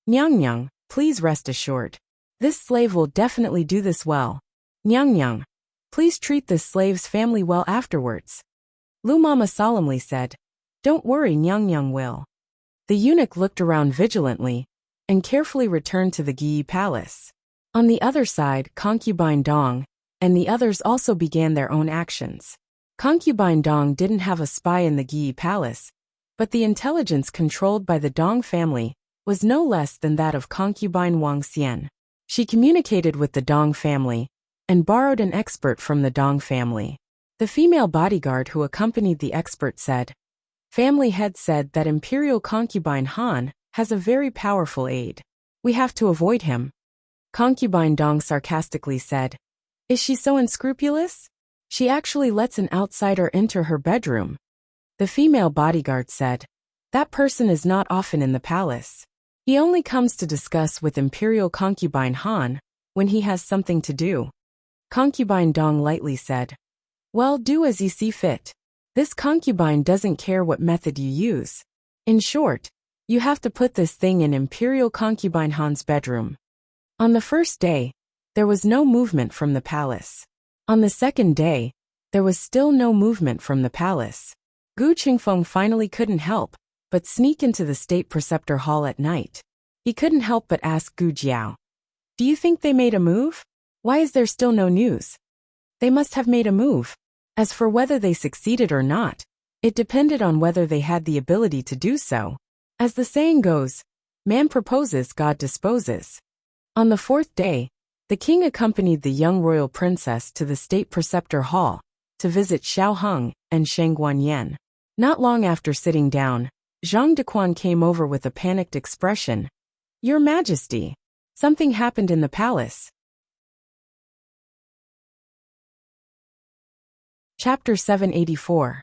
"Nyang Nyang, please rest assured. This slave will definitely do this well. Nyang Nyang, please treat this slave's family well afterwards." Lu Mama solemnly said, "Don't worry, Nyang Nyang will." The eunuch looked around vigilantly and carefully returned to the Gi palace. On the other side, concubine Dong and the others also began their own actions. Concubine Dong didn't have a spy in the Gi palace, but the intelligence controlled by the Dong family was no less than that of concubine Wang Xian. She communicated with the Dong family and borrowed an expert from the Dong family. The female bodyguard who accompanied the expert said, "Family head said that imperial concubine Han has a very powerful aide. We have to avoid him." Concubine Dong sarcastically said, "Is she so unscrupulous? She actually lets an outsider enter her bedroom." The female bodyguard said, "That person is not often in the palace. He only comes to discuss with imperial concubine Han when he has something to do." Concubine Dong lightly said, "Well, do as you see fit. This concubine doesn't care what method you use. In short, you have to put this thing in imperial concubine Han's bedroom." On the first day, there was no movement from the palace. On the second day, there was still no movement from the palace. Gu Qingfeng finally couldn't help but sneak into the state preceptor hall at night. He couldn't help but ask Gu Jiao, "Do you think they made a move? Why is there still no news?" They must have made a move. As for whether they succeeded or not, it depended on whether they had the ability to do so. As the saying goes, man proposes, God disposes. On the fourth day, the king accompanied the young royal princess to the state preceptor hall to visit Xiao Heng and Sheng Guanyan. Not long after sitting down, Zhang Dequan came over with a panicked expression. "Your Majesty, something happened in the palace." Chapter 784.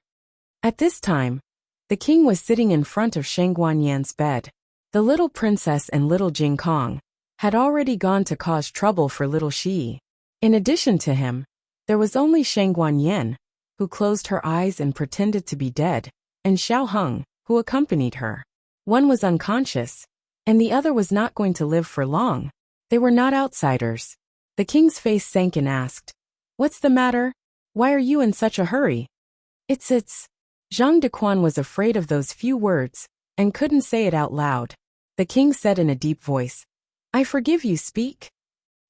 At this time, the king was sitting in front of Sheng Guanyan's bed. The little princess and little Jing Kong had already gone to cause trouble for little Shi. In addition to him, there was only Sheng Guanyan, who closed her eyes and pretended to be dead, and Xiao Heng, who accompanied her. One was unconscious, and the other was not going to live for long. They were not outsiders. The king's face sank and asked, "What's the matter? Why are you in such a hurry?" It's. Zhang Dequan was afraid of those few words and couldn't say it out loud. The king said in a deep voice, "I forgive you, speak."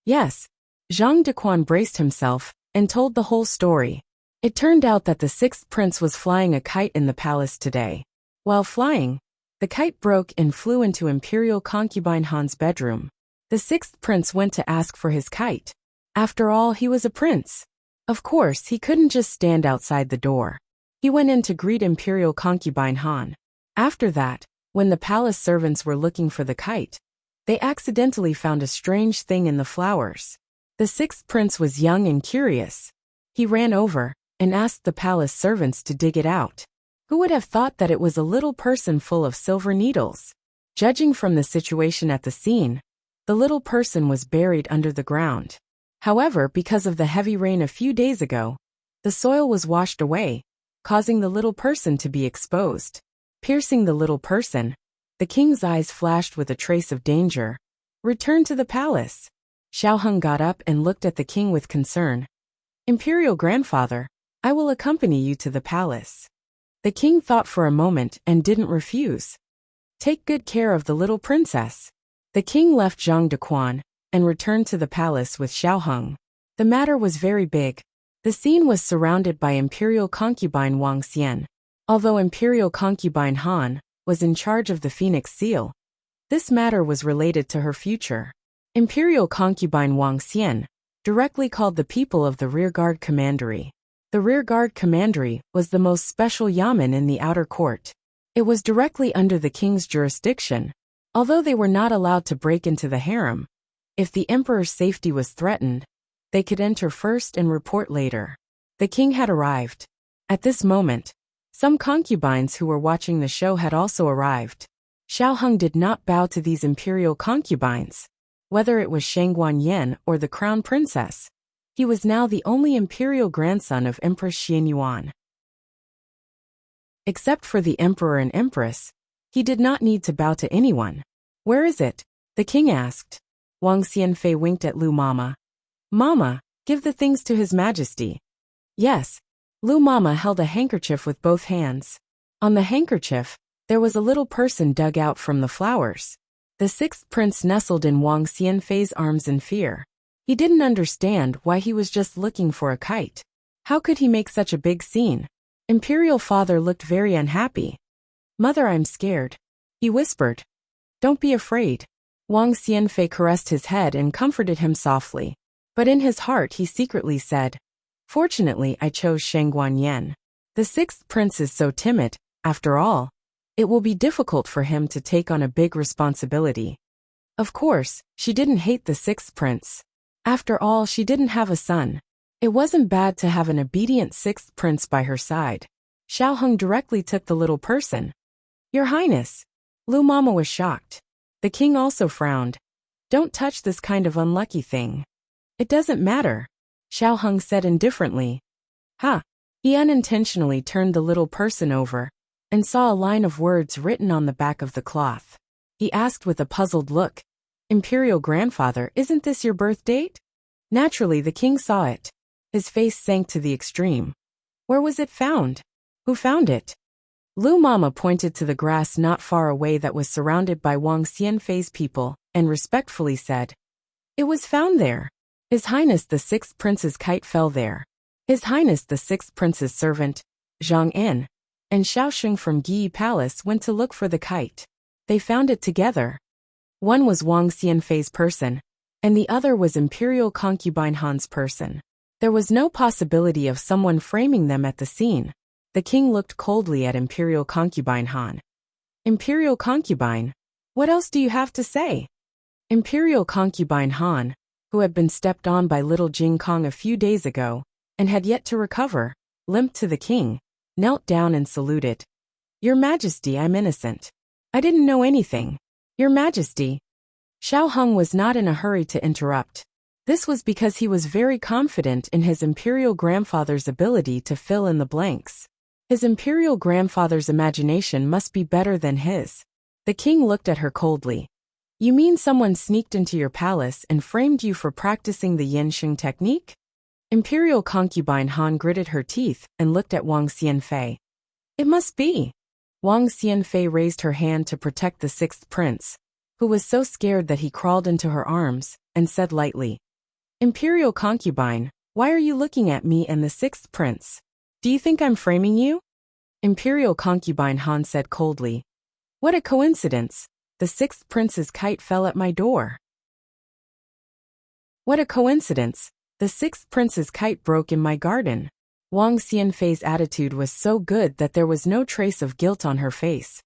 Yes. Zhang Dequan braced himself and told the whole story. It turned out that the sixth prince was flying a kite in the palace today. While flying, the kite broke and flew into imperial concubine Han's bedroom. The sixth prince went to ask for his kite. After all, he was a prince. Of course, he couldn't just stand outside the door. He went in to greet imperial concubine Han. After that, when the palace servants were looking for the kite, they accidentally found a strange thing in the flowers. The sixth prince was young and curious. He ran over and asked the palace servants to dig it out. Who would have thought that it was a little person full of silver needles? Judging from the situation at the scene, the little person was buried under the ground. However, because of the heavy rain a few days ago, the soil was washed away, causing the little person to be exposed. Piercing the little person, the king's eyes flashed with a trace of danger. "Return to the palace." Xiao Heng got up and looked at the king with concern. "Imperial grandfather, I will accompany you to the palace." The king thought for a moment and didn't refuse. "Take good care of the little princess." The king left Zhang Dequan and returned to the palace with Xiao Heng. The matter was very big. The scene was surrounded by imperial concubine Wang Xian. Although imperial concubine Han was in charge of the Phoenix Seal, this matter was related to her future. Imperial concubine Wang Xian directly called the people of the rearguard commandery. The rearguard commandery was the most special yamen in the outer court. It was directly under the king's jurisdiction, although they were not allowed to break into the harem. If the emperor's safety was threatened, They could enter first and report later. The king had arrived. At this moment, some concubines who were watching the show had also arrived. Xiao Heng did not bow to these imperial concubines. Whether it was Shangguan Yen or the crown princess, he was now the only imperial grandson of Empress Xian Yuan. Except for the emperor and empress, he did not need to bow to anyone. Where is it? The king asked. Wang Xianfei winked at Lu Mama. Mama, give the things to His Majesty. Yes. Lu Mama held a handkerchief with both hands. On the handkerchief, there was a little person dug out from the flowers. The sixth prince nestled in Wang Xianfei's arms in fear. He didn't understand why he was just looking for a kite. How could he make such a big scene? Imperial father looked very unhappy. Mother, I'm scared, he whispered. Don't be afraid. Wang Xianfei caressed his head and comforted him softly. But in his heart he secretly said, Fortunately I chose Shangguan Yen. The sixth prince is so timid, after all. It will be difficult for him to take on a big responsibility. Of course, she didn't hate the sixth prince. After all, she didn't have a son. It wasn't bad to have an obedient sixth prince by her side. Xiao Heng directly took the little person. Your Highness. Lu Mama was shocked. The king also frowned. Don't touch this kind of unlucky thing. It doesn't matter, Xiao Heng said indifferently. Ha! He unintentionally turned the little person over and saw a line of words written on the back of the cloth. He asked with a puzzled look, Imperial grandfather, isn't this your birth date? Naturally, the king saw it. His face sank to the extreme. Where was it found? Who found it? Lu Mama pointed to the grass not far away that was surrounded by Wang Xianfei's people and respectfully said, It was found there. His Highness the sixth prince's kite fell there. His Highness the sixth prince's servant, Zhang En, and Xiao Sheng from Yi Palace went to look for the kite. They found it together. One was Wang Xianfei's person, and the other was Imperial concubine Han's person. There was no possibility of someone framing them at the scene. The king looked coldly at Imperial concubine Han. Imperial concubine, what else do you have to say? Imperial concubine Han, who had been stepped on by little Jing Kong a few days ago, and had yet to recover, limped to the king, knelt down and saluted. Your Majesty, I'm innocent. I didn't know anything. Your Majesty. Xiao Heng was not in a hurry to interrupt. This was because he was very confident in his imperial grandfather's ability to fill in the blanks. His imperial grandfather's imagination must be better than his. The king looked at her coldly. You mean someone sneaked into your palace and framed you for practicing the Yansheng technique? Imperial concubine Han gritted her teeth and looked at Wang Xianfei. It must be. Wang Xianfei raised her hand to protect the sixth prince, who was so scared that he crawled into her arms, and said lightly, Imperial concubine, why are you looking at me and the sixth prince? Do you think I'm framing you? Imperial concubine Han said coldly. What a coincidence. The sixth prince's kite fell at my door. What a coincidence. The sixth prince's kite broke in my garden. Wang Xianfei's attitude was so good that there was no trace of guilt on her face.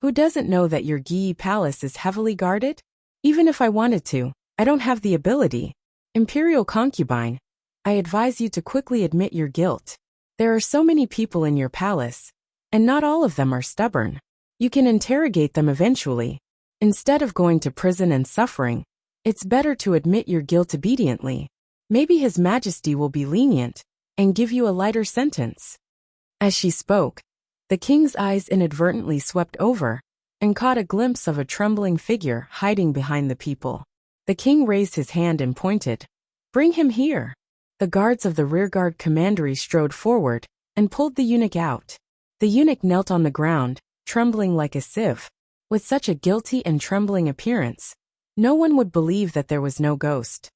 Who doesn't know that your Yi palace is heavily guarded? Even if I wanted to, I don't have the ability. Imperial concubine, I advise you to quickly admit your guilt. There are so many people in your palace, and not all of them are stubborn. You can interrogate them eventually. Instead of going to prison and suffering, it's better to admit your guilt obediently. Maybe His Majesty will be lenient and give you a lighter sentence. As she spoke, the king's eyes inadvertently swept over and caught a glimpse of a trembling figure hiding behind the people. The king raised his hand and pointed. Bring him here. The guards of the rearguard commandery strode forward and pulled the eunuch out. The eunuch knelt on the ground, trembling like a sieve. With such a guilty and trembling appearance, no one would believe that there was no ghost.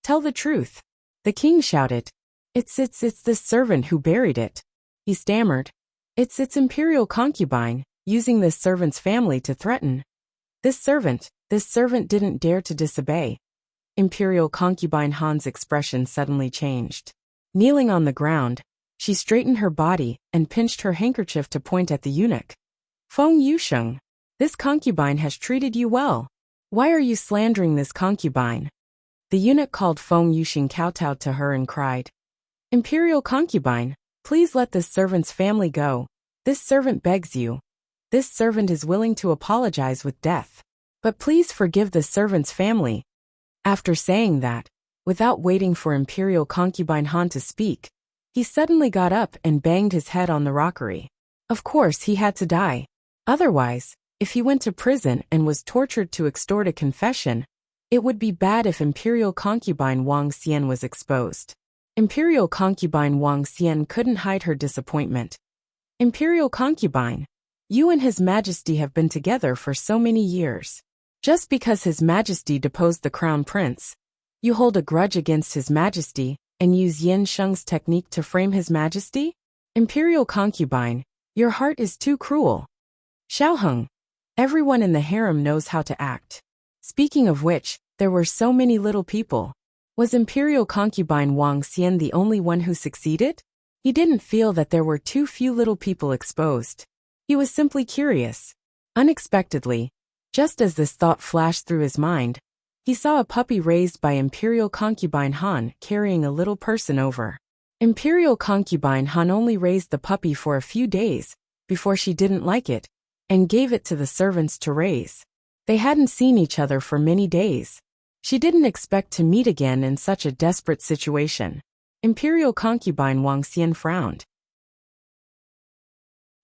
Tell the truth. The king shouted. It's this servant who buried it. He stammered. It's imperial concubine, using this servant's family to threaten. This servant didn't dare to disobey. Imperial concubine Han's expression suddenly changed. Kneeling on the ground, she straightened her body and pinched her handkerchief to point at the eunuch. Feng Yusheng, this concubine has treated you well. Why are you slandering this concubine? The eunuch called Feng Yuxing kowtowed to her and cried, "Imperial concubine, please let this servant's family go. This servant begs you. This servant is willing to apologize with death. But please forgive the servant's family." After saying that, without waiting for Imperial concubine Han to speak, he suddenly got up and banged his head on the rockery. Of course he had to die. Otherwise, if he went to prison and was tortured to extort a confession, it would be bad if Imperial concubine Wang Xian was exposed. Imperial concubine Wang Xian couldn't hide her disappointment. "Imperial concubine, you and His Majesty have been together for so many years. Just because His Majesty deposed the crown prince, you hold a grudge against His Majesty and use Yin Sheng's technique to frame His Majesty? Imperial concubine, your heart is too cruel." Xiaoheng, everyone in the harem knows how to act. Speaking of which, there were so many little people. Was Imperial concubine Wang Xian the only one who succeeded? He didn't feel that there were too few little people exposed. He was simply curious. Unexpectedly, just as this thought flashed through his mind, he saw a puppy raised by Imperial concubine Han carrying a little person over. Imperial concubine Han only raised the puppy for a few days before she didn't like it and gave it to the servants to raise. They hadn't seen each other for many days. She didn't expect to meet again in such a desperate situation. Imperial concubine Wang Xian frowned.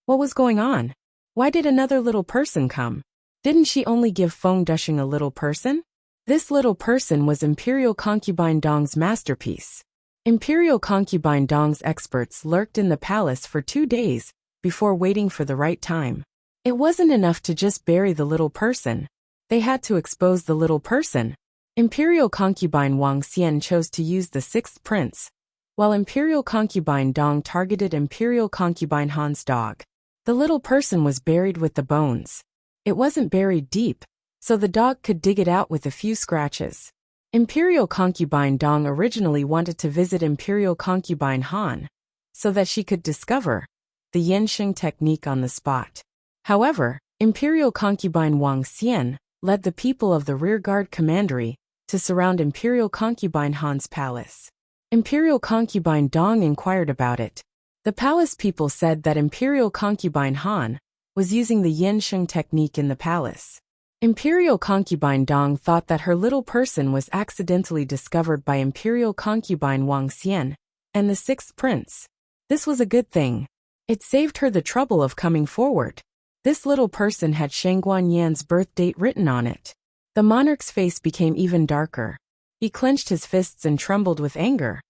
What was going on? Why did another little person come? Didn't she only give Feng Dushing a little person? This little person was Imperial concubine Dong's masterpiece. Imperial concubine Dong's experts lurked in the palace for 2 days before waiting for the right time. It wasn't enough to just bury the little person. They had to expose the little person. Imperial concubine Wang Xian chose to use the 6th prince, while Imperial concubine Dong targeted Imperial concubine Han's dog. The little person was buried with the bones. It wasn't buried deep, so the dog could dig it out with a few scratches. Imperial concubine Dong originally wanted to visit Imperial concubine Han, so that she could discover the Yansheng technique on the spot. However, Imperial concubine Wang Xian led the people of the rearguard commandery to surround Imperial concubine Han's palace. Imperial concubine Dong inquired about it. The palace people said that Imperial concubine Han was using the Yansheng technique in the palace. Imperial concubine Dong thought that her little person was accidentally discovered by Imperial concubine Wang Xian and the 6th prince. This was a good thing. It saved her the trouble of coming forward. This little person had Shangguan Yan's birth date written on it. The monarch's face became even darker. He clenched his fists and trembled with anger.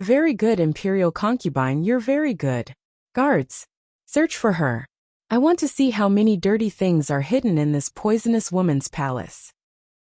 "Very good, Imperial concubine, you're very good. Guards, search for her. I want to see how many dirty things are hidden in this poisonous woman's palace."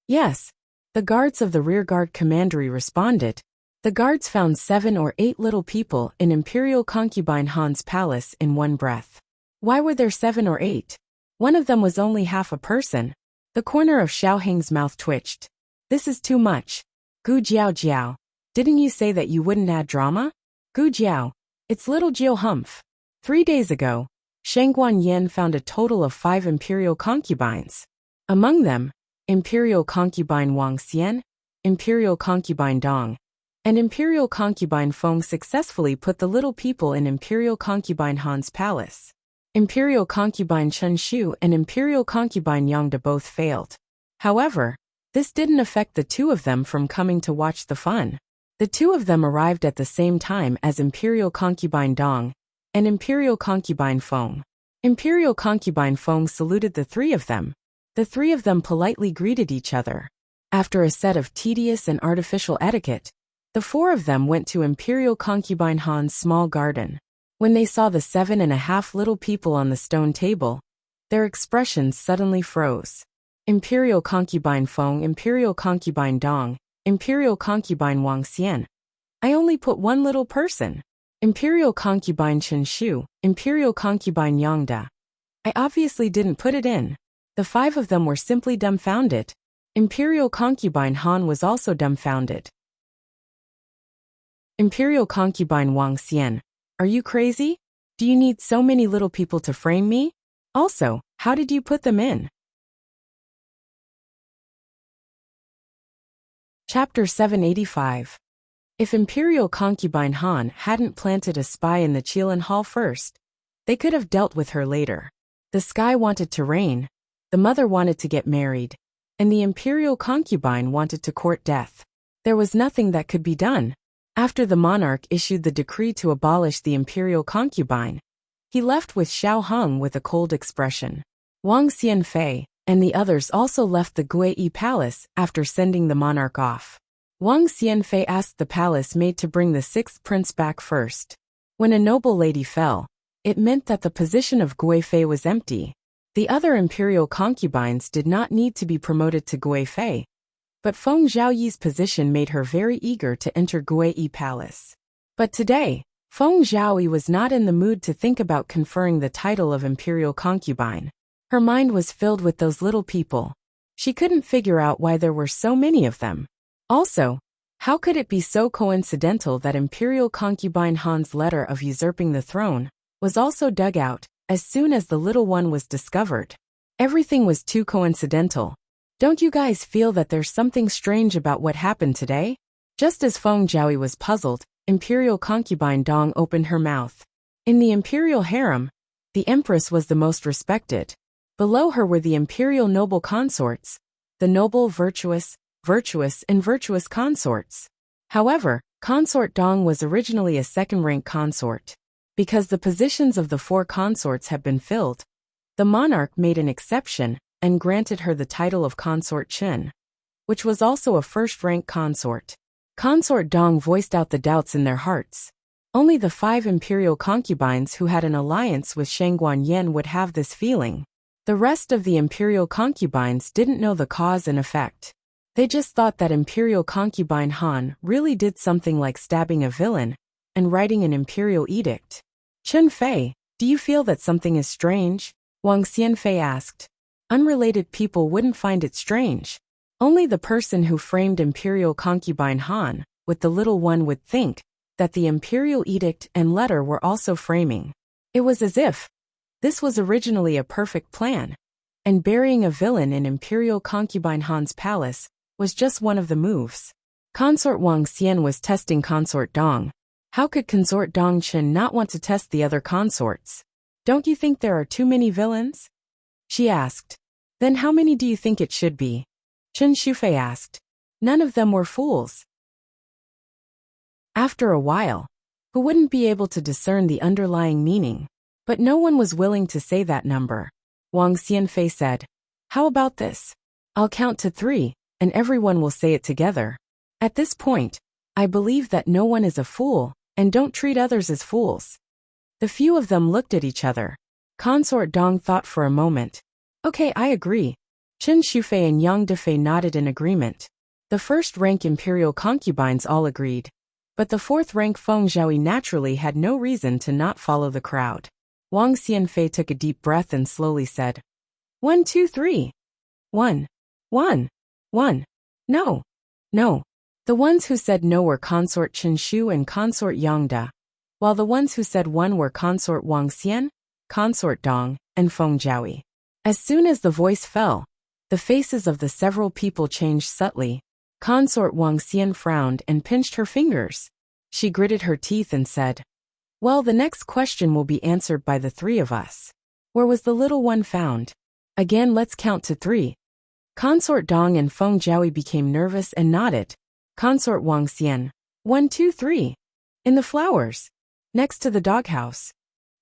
Yes, the guards of the rearguard commandery responded. The guards found 7 or 8 little people in Imperial concubine Han's palace in one breath. Why were there 7 or 8? One of them was only half a person. The corner of Xiaoheng's mouth twitched. "This is too much. Gu Jiao Jiao, didn't you say that you wouldn't add drama? Gu Jiao, it's little Jiao Humph. 3 days ago, Shangguan Yan found a total of 5 Imperial concubines. Among them, Imperial concubine Wang Xian, Imperial concubine Dong, and Imperial concubine Feng successfully put the little people in Imperial concubine Han's palace. Imperial concubine Chen Shu and Imperial concubine Yangda both failed. However, this didn't affect the 2 of them from coming to watch the fun. The 2 of them arrived at the same time as Imperial concubine Dong and Imperial concubine Feng. Imperial concubine Feng saluted the 3 of them. The 3 of them politely greeted each other. After a set of tedious and artificial etiquette, the 4 of them went to Imperial concubine Han's small garden. When they saw the 7.5 little people on the stone table, their expressions suddenly froze. Imperial concubine Feng, Imperial concubine Dong, Imperial concubine Wang Xian. I only put 1 little person. Imperial concubine Chen Shu, Imperial concubine Yangda. I obviously didn't put it in. The 5 of them were simply dumbfounded. Imperial concubine Han was also dumbfounded. Imperial concubine Wang Xian. Are you crazy? Do you need so many little people to frame me? Also, how did you put them in? Chapter 785. If Imperial concubine Han hadn't planted a spy in the Qilin Hall first, they could have dealt with her later. The sky wanted to rain, the mother wanted to get married, and the Imperial concubine wanted to court death. There was nothing that could be done. After the monarch issued the decree to abolish the Imperial concubine, he left with Xiao Heng with a cold expression. Wang Xianfei and the others also left the Gui palace after sending the monarch off. Wang Xianfei asked the palace maid to bring the sixth prince back first. When a noble lady fell, it meant that the position of Guifei was empty. The other imperial concubines did not need to be promoted to Guifei, but Feng Zhaoyi's position made her very eager to enter Gui palace. But today, Feng Zhaoyi was not in the mood to think about conferring the title of imperial concubine. Her mind was filled with those little people. She couldn't figure out why there were so many of them. Also, how could it be so coincidental that Imperial concubine Han's letter of usurping the throne was also dug out as soon as the little one was discovered? Everything was too coincidental. Don't you guys feel that there's something strange about what happened today? Just as Feng Zhaoyi was puzzled, Imperial concubine Dong opened her mouth. In the Imperial harem, the Empress was the most respected. Below her were the Imperial noble consorts, the noble, virtuous, and virtuous consorts. However, Consort Dong was originally a second-rank consort. Because the positions of the four consorts had been filled, the monarch made an exception and granted her the title of Consort Qin, which was also a first-rank consort. Consort Dong voiced out the doubts in their hearts. Only the 5 imperial concubines who had an alliance with Shangguan Yen would have this feeling. The rest of the imperial concubines didn't know the cause and effect. They just thought that Imperial concubine Han really did something like stabbing a villain and writing an imperial edict. Chen Fei, do you feel that something is strange? Wang Xianfei asked. Unrelated people wouldn't find it strange. Only the person who framed Imperial concubine Han with the little one would think that the imperial edict and letter were also framing. It was as if this was originally a perfect plan, and burying a villain in Imperial concubine Han's palace was just one of the moves. Consort Wang Xian was testing Consort Dong. How could Consort Dong Chen not want to test the other consorts? Don't you think there are too many villains? She asked. Then how many do you think it should be? Chen Shufei asked. None of them were fools. After a while, who wouldn't be able to discern the underlying meaning? But no one was willing to say that number. Wang Xianfei said, how about this? I'll count to 3, and everyone will say it together. At this point, I believe that no one is a fool, and don't treat others as fools. The few of them looked at each other. Consort Dong thought for a moment. Okay, I agree. Chen Shufei and Yang Defei nodded in agreement. The first-rank imperial concubines all agreed. But the fourth-rank Feng Zhaoyi naturally had no reason to not follow the crowd. Wang Xianfei took a deep breath and slowly said, 1, 2, 3. 1. 1. 1. No. No. The ones who said no were Consort Chen Shu and Consort Yang Da, while the ones who said 1 were Consort Wang Xian, Consort Dong, and Feng Zhaoyi. As soon as the voice fell, the faces of the several people changed subtly. Consort Wang Xian frowned and pinched her fingers. She gritted her teeth and said, well, the next question will be answered by the 3 of us. Where was the little one found? Again, let's count to 3. Consort Dong and Feng Zhaoyi became nervous and nodded. Consort Wang Xian. 1, 2, 3. In the flowers. Next to the doghouse.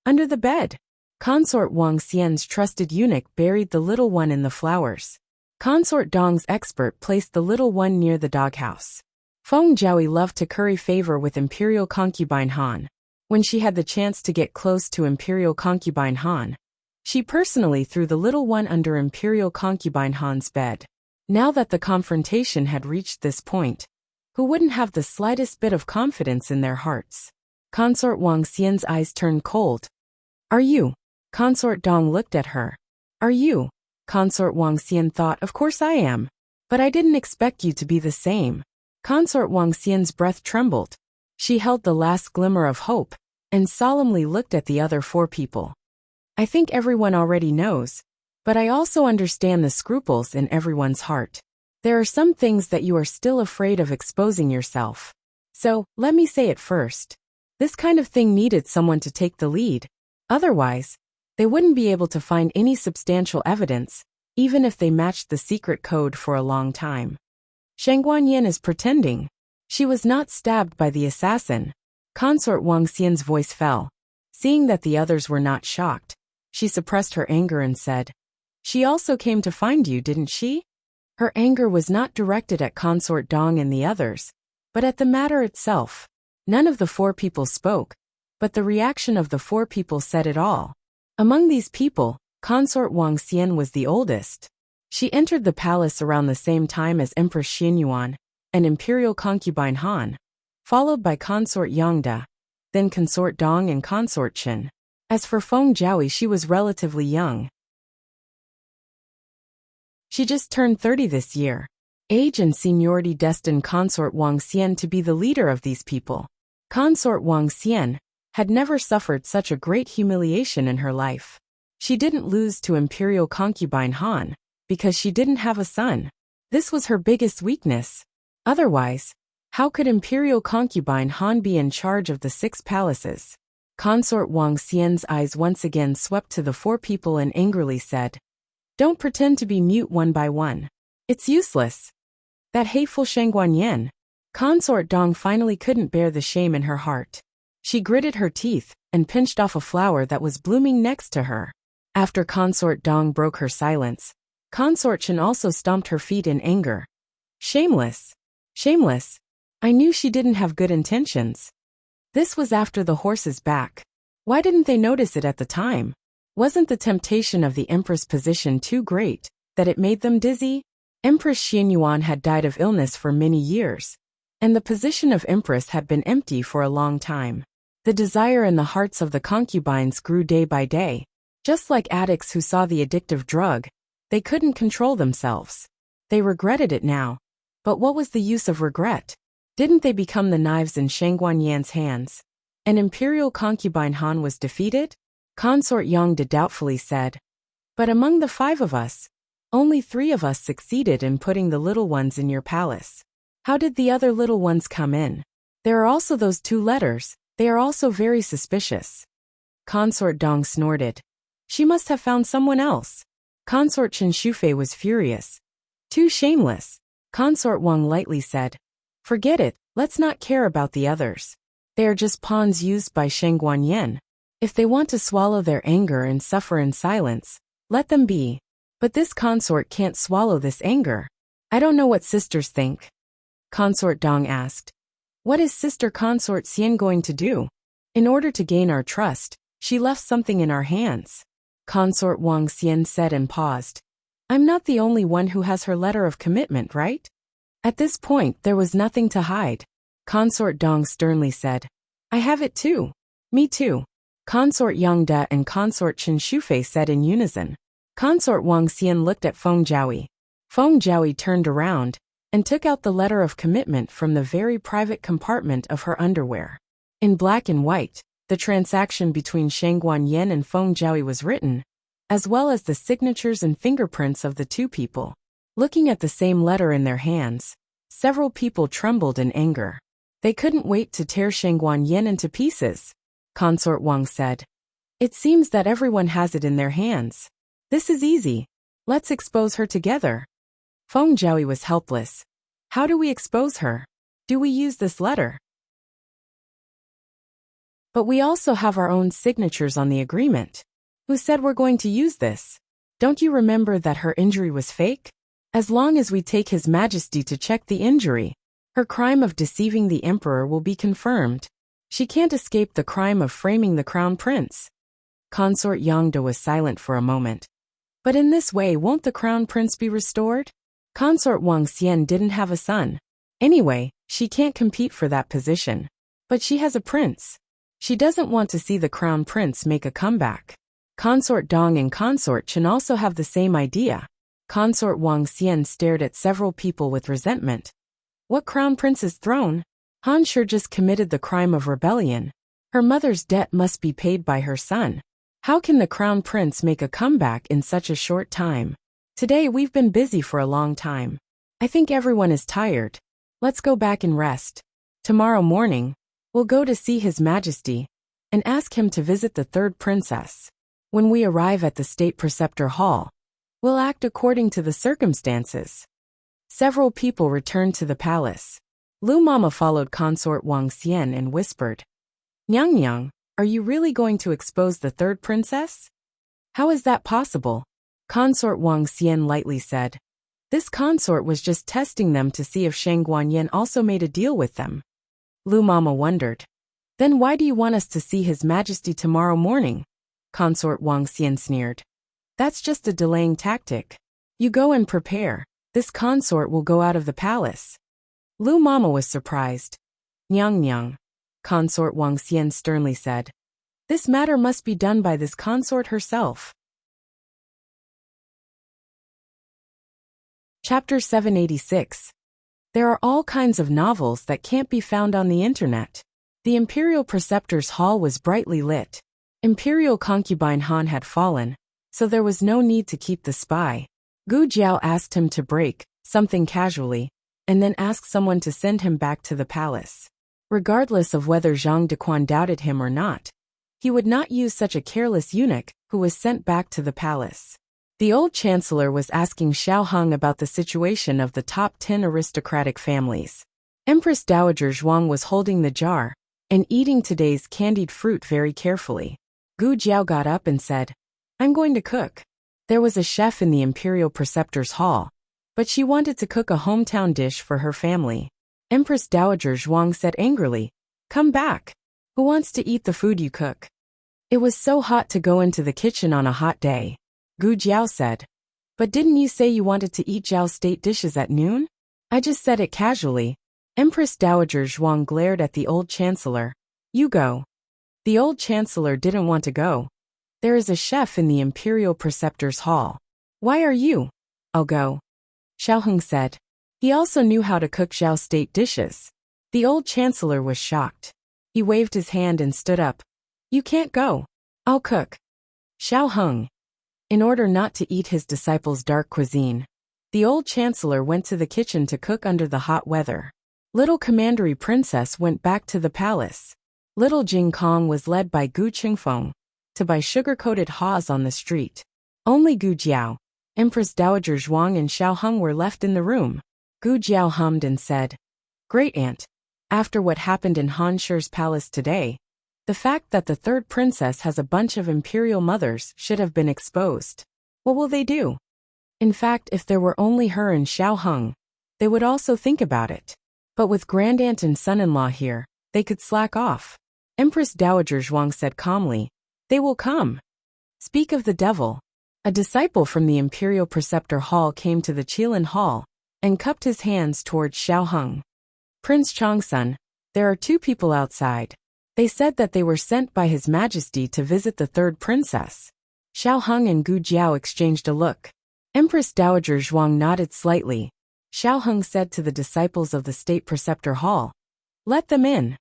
Under the bed. Consort Wang Xian's trusted eunuch buried the little one in the flowers. Consort Dong's expert placed the little one near the doghouse. Feng Zhaoyi loved to curry favor with Imperial concubine Han. When she had the chance to get close to Imperial concubine Han, she personally threw the little one under Imperial concubine Han's bed. Now that the confrontation had reached this point, who wouldn't have the slightest bit of confidence in their hearts? Consort Wang Xian's eyes turned cold. Are you? Consort Dong looked at her. Are you? Consort Wang Xian thought, of course I am. But I didn't expect you to be the same. Consort Wang Xian's breath trembled. She held the last glimmer of hope, and solemnly looked at the other 4 people. I think everyone already knows, but I also understand the scruples in everyone's heart. There are some things that you are still afraid of exposing yourself. So, let me say it first. This kind of thing needed someone to take the lead. Otherwise, they wouldn't be able to find any substantial evidence, even if they matched the secret code for a long time. Shang Guanyin is pretending. She was not stabbed by the assassin. Consort Wang Xian's voice fell. Seeing that the others were not shocked, she suppressed her anger and said, "She also came to find you, didn't she?" Her anger was not directed at Consort Dong and the others, but at the matter itself. None of the four people spoke, but the reaction of the four people said it all. Among these people, Consort Wang Xian was the oldest. She entered the palace around the same time as Empress Xianyuan and imperial concubine Han, followed by Consort Yangda, then Consort Dong and Consort Chen. As for Feng Jiaoyi, she was relatively young. She just turned 30 this year. Age and seniority destined Consort Wang Xian to be the leader of these people. Consort Wang Xian had never suffered such a great humiliation in her life. She didn't lose to imperial concubine Han because she didn't have a son. This was her biggest weakness. Otherwise, how could imperial concubine Han be in charge of the 6 palaces? Consort Wang Xian's eyes once again swept to the 4 people and angrily said, "Don't pretend to be mute one by one. It's useless." That hateful Shang Guanyin. Consort Dong finally couldn't bear the shame in her heart. She gritted her teeth and pinched off a flower that was blooming next to her. After Consort Dong broke her silence, Consort Chen also stomped her feet in anger. Shameless. Shameless. I knew she didn't have good intentions. This was after the horse's back. Why didn't they notice it at the time? Wasn't the temptation of the Empress position too great, that it made them dizzy? Empress Xianyuan had died of illness for many years, and the position of Empress had been empty for a long time. The desire in the hearts of the concubines grew day by day. Just like addicts who saw the addictive drug, they couldn't control themselves. They regretted it now. But what was the use of regret? Didn't they become the knives in Shang Guanyan's hands? And imperial concubine Han was defeated? Consort Yangda doubtfully said. But among the 5 of us, only 3 of us succeeded in putting the little ones in your palace. How did the other little ones come in? There are also those 2 letters. They are also very suspicious. Consort Dong snorted. She must have found someone else. Consort Chen Shufei was furious. Too shameless. Consort Wang lightly said. Forget it, let's not care about the others. They are just pawns used by Shang Guanyin. If they want to swallow their anger and suffer in silence, let them be. But this consort can't swallow this anger. I don't know what sisters think. Consort Dong asked. What is Sister Consort Xian going to do? In order to gain our trust, she left something in our hands. Consort Wang Xian said and paused. I'm not the only one who has her letter of commitment, right? At this point, there was nothing to hide. Consort Dong sternly said. I have it too. Me too. Consort Yangda and Consort Chen Shufei said in unison. Consort Wang Xian looked at Feng Jiaoyi. Feng Jiaoyi turned around and took out the letter of commitment from the very private compartment of her underwear. In black and white, the transaction between Shang Guanyin and Feng Jiaoyi was written, as well as the signatures and fingerprints of the 2 people. Looking at the same letter in their hands, several people trembled in anger. They couldn't wait to tear Shang Guanyin into pieces. Consort Wang said. It seems that everyone has it in their hands. This is easy. Let's expose her together. Feng Jiaoyi was helpless. How do we expose her? Do we use this letter? But we also have our own signatures on the agreement. Who said we're going to use this? Don't you remember that her injury was fake? As long as we take His Majesty to check the injury, her crime of deceiving the emperor will be confirmed. She can't escape the crime of framing the crown prince. Consort Yangda was silent for a moment. But in this way, won't the crown prince be restored? Consort Wang Xian didn't have a son. Anyway, she can't compete for that position. But she has a prince. She doesn't want to see the crown prince make a comeback. Consort Dong and Consort Chen also have the same idea. Consort Wang Xian stared at several people with resentment. What crown prince's throne? Han sure just committed the crime of rebellion. Her mother's debt must be paid by her son. How can the crown prince make a comeback in such a short time? Today we've been busy for a long time. I think everyone is tired. Let's go back and rest. Tomorrow morning, we'll go to see His Majesty and ask him to visit the third princess. When we arrive at the State Preceptor Hall, we'll act according to the circumstances. Several people returned to the palace. Lu Mama followed Consort Wang Xian and whispered, "Nyang Nyang, are you really going to expose the third princess?" "How is that possible?" Consort Wang Xian lightly said. "This consort was just testing them to see if Shang Guanyin also made a deal with them." Lu Mama wondered. "Then why do you want us to see His Majesty tomorrow morning?" Consort Wang Xian sneered. "That's just a delaying tactic. You go and prepare. This consort will go out of the palace." Lu Mama was surprised. "Nyang Nyang," Consort Wang Xian sternly said. "This matter must be done by this consort herself." Chapter 786. There are all kinds of novels that can't be found on the internet. The Imperial Preceptor's hall was brightly lit. Imperial concubine Han had fallen, so there was no need to keep the spy. Gu Jiao asked him to break something casually, and then asked someone to send him back to the palace. Regardless of whether Zhang Dequan doubted him or not, he would not use such a careless eunuch who was sent back to the palace. The old chancellor was asking Xiao Heng about the situation of the top 10 aristocratic families. Empress Dowager Zhuang was holding the jar and eating today's candied fruit very carefully. Gu Jiao got up and said, "I'm going to cook." There was a chef in the Imperial Preceptor's hall, but she wanted to cook a hometown dish for her family. Empress Dowager Zhuang said angrily, "Come back. Who wants to eat the food you cook?" "It was so hot to go into the kitchen on a hot day," Gu Jiao said. "But didn't you say you wanted to eat Zhao's state dishes at noon?" "I just said it casually." Empress Dowager Zhuang glared at the old chancellor. "You go." The old chancellor didn't want to go. "There is a chef in the Imperial Preceptor's hall." "Why are you?" "I'll go," Xiao Heng said. He also knew how to cook Zhao's state dishes. The old chancellor was shocked. He waved his hand and stood up. "You can't go. I'll cook." Xiao Heng. In order not to eat his disciples' dark cuisine, the old chancellor went to the kitchen to cook under the hot weather. Little Commandery Princess went back to the palace. Little Jing Kong was led by Gu Qingfeng to buy sugar-coated haws on the street. Only Gu Jiao, Empress Dowager Zhuang and Xiao Heng were left in the room. Gu Jiao hummed and said, "Great aunt, after what happened in Han Shi's palace today, the fact that the third princess has a bunch of imperial mothers should have been exposed. What will they do? In fact, if there were only her and Xiao Heng, they would also think about it. But with grandaunt and son-in-law here, they could slack off." Empress Dowager Zhuang said calmly, "They will come." Speak of the devil. A disciple from the Imperial Preceptor Hall came to the Qilin Hall and cupped his hands towards Xiao Heng. "Prince Chongsun, there are 2 people outside. They said that they were sent by His Majesty to visit the third princess." Xiao Heng and Gu Jiao exchanged a look. Empress Dowager Zhuang nodded slightly. Xiao Heng said to the disciples of the State Preceptor Hall, "Let them in."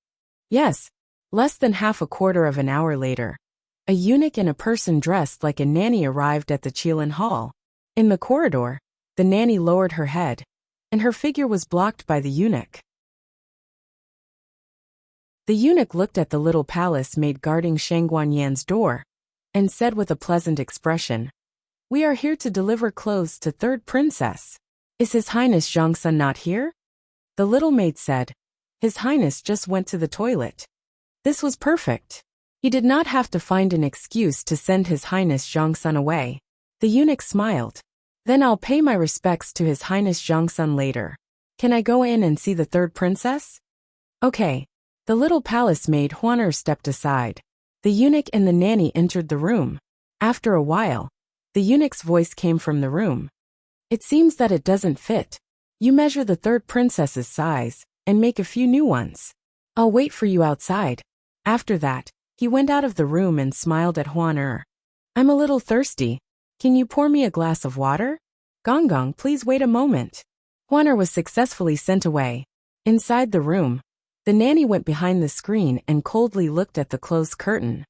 Yes. Less than half a quarter of an hour later, a eunuch and a person dressed like a nanny arrived at the Qilin Hall. In the corridor, the nanny lowered her head, and her figure was blocked by the eunuch. The eunuch looked at the little palace maid guarding Shang Guanyan's door, and said with a pleasant expression, "We are here to deliver clothes to third princess. Is His Highness Zhongsun not here?" The little maid said, "His Highness just went to the toilet." This was perfect. He did not have to find an excuse to send His Highness Zhongsun away. The eunuch smiled. "Then I'll pay my respects to His Highness Zhongsun later. Can I go in and see the third princess?" "Okay." The little palace maid Huaner stepped aside. The eunuch and the nanny entered the room. After a while, the eunuch's voice came from the room. "It seems that it doesn't fit. You measure the third princess's size and make a few new ones. I'll wait for you outside." After that, he went out of the room and smiled at Huaner. "I'm a little thirsty. Can you pour me a glass of water?" "Gong Gong, please wait a moment." Huaner was successfully sent away. Inside the room, the nanny went behind the screen and coldly looked at the closed curtain.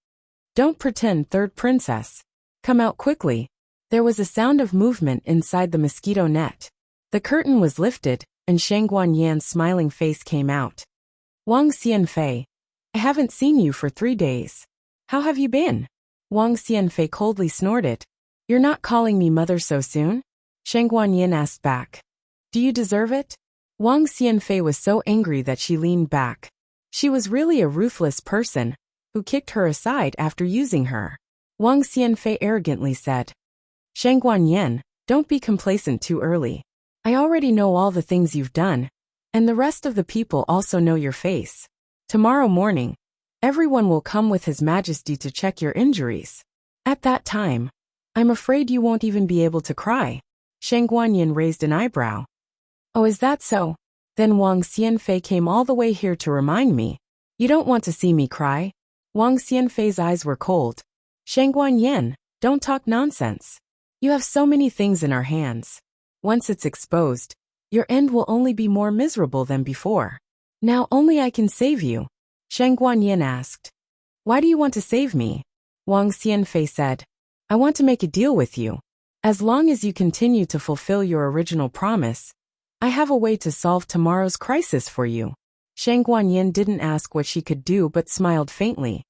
"Don't pretend, third princess. Come out quickly." There was a sound of movement inside the mosquito net. The curtain was lifted, and Shang Guanyan's smiling face came out. Wang Xianfei, I haven't seen you for 3 days. How have you been? Wang Xianfei coldly snorted. You're not calling me mother so soon? Shang Guanyan asked back. Do you deserve it? Wang Xianfei was so angry that she leaned back. She was really a ruthless person, who kicked her aside after using her. Wang Xianfei arrogantly said. Shang Guanyan, don't be complacent too early. I already know all the things you've done, and the rest of the people also know your face. Tomorrow morning, everyone will come with His Majesty to check your injuries. At that time, I'm afraid you won't even be able to cry. Shang Guanyan raised an eyebrow. Oh, is that so? Then Wang Xianfei came all the way here to remind me. You don't want to see me cry? Wang Xianfei's eyes were cold. Shang Guanyan, don't talk nonsense. You have so many things in our hands. Once it's exposed, your end will only be more miserable than before. Now only I can save you. Shang Guanyan asked. Why do you want to save me? Wang Xianfei said. I want to make a deal with you. As long as you continue to fulfill your original promise, I have a way to solve tomorrow's crisis for you. Shang Guanyan didn't ask what she could do but smiled faintly.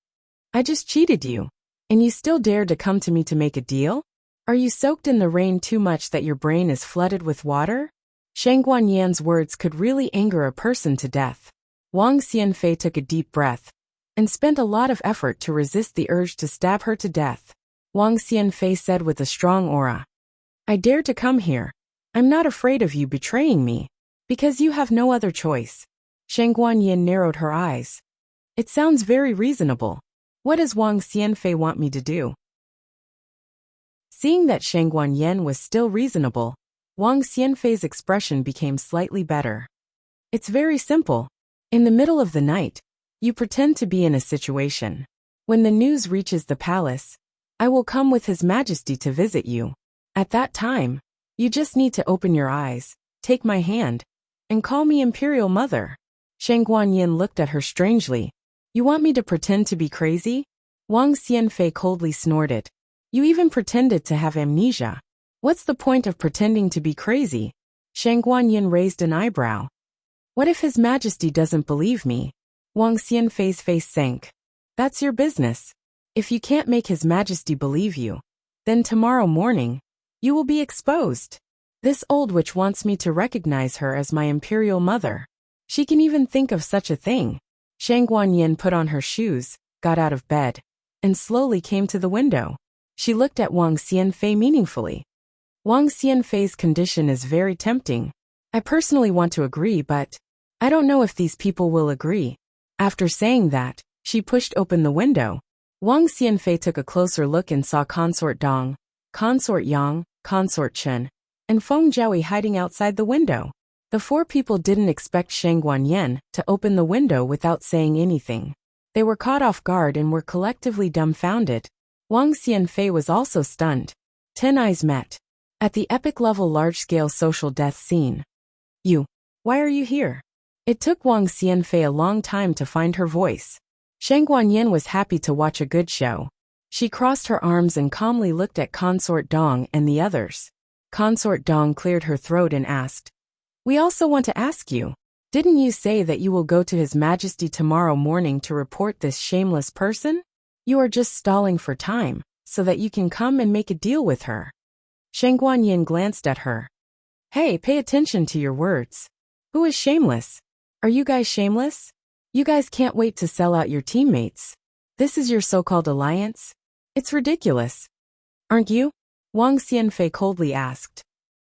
I just cheated you, and you still dare to come to me to make a deal? Are you soaked in the rain too much that your brain is flooded with water? Shang Guanyan's words could really anger a person to death. Wang Xianfei took a deep breath and spent a lot of effort to resist the urge to stab her to death. Wang Xianfei said with a strong aura. I dare to come here. I'm not afraid of you betraying me, because you have no other choice. Shang Guanyan narrowed her eyes. It sounds very reasonable. What does Wang Xianfei want me to do? Seeing that Shang Guanyan was still reasonable, Wang Xianfei's expression became slightly better. It's very simple. In the middle of the night, you pretend to be in a situation. When the news reaches the palace, I will come with His Majesty to visit you. At that time, you just need to open your eyes, take my hand, and call me Imperial Mother. Shang Guanyan looked at her strangely. You want me to pretend to be crazy? Wang Xianfei coldly snorted. You even pretended to have amnesia. What's the point of pretending to be crazy? Shang Guanyan raised an eyebrow. What if His Majesty doesn't believe me? Wang Xianfei's face sank. That's your business. If you can't make His Majesty believe you, then tomorrow morning, you will be exposed. This old witch wants me to recognize her as my Imperial Mother. She can even think of such a thing. Shang Guanyan put on her shoes, got out of bed, and slowly came to the window. She looked at Wang Xianfei meaningfully. Wang Xianfei's condition is very tempting. I personally want to agree, but I don't know if these people will agree. After saying that, she pushed open the window. Wang Xianfei took a closer look and saw Consort Dong, Consort Yang, Consort Chen, and Feng Zhaoyi hiding outside the window. The 4 people didn't expect Shang Guanyan to open the window without saying anything. They were caught off guard and were collectively dumbfounded. Wang Xianfei was also stunned. 10 eyes met. At the epic-level large-scale social death scene. Why are you here? It took Wang Xianfei a long time to find her voice. Shang Guanyan was happy to watch a good show. She crossed her arms and calmly looked at Consort Dong and the others. Consort Dong cleared her throat and asked, We also want to ask you, didn't you say that you will go to His Majesty tomorrow morning to report this shameless person? You are just stalling for time, so that you can come and make a deal with her. Shang Guanyan glanced at her. Hey, pay attention to your words. Who is shameless? Are you guys shameless? You guys can't wait to sell out your teammates. This is your so-called alliance? It's ridiculous. Aren't you? Wang Xianfei coldly asked.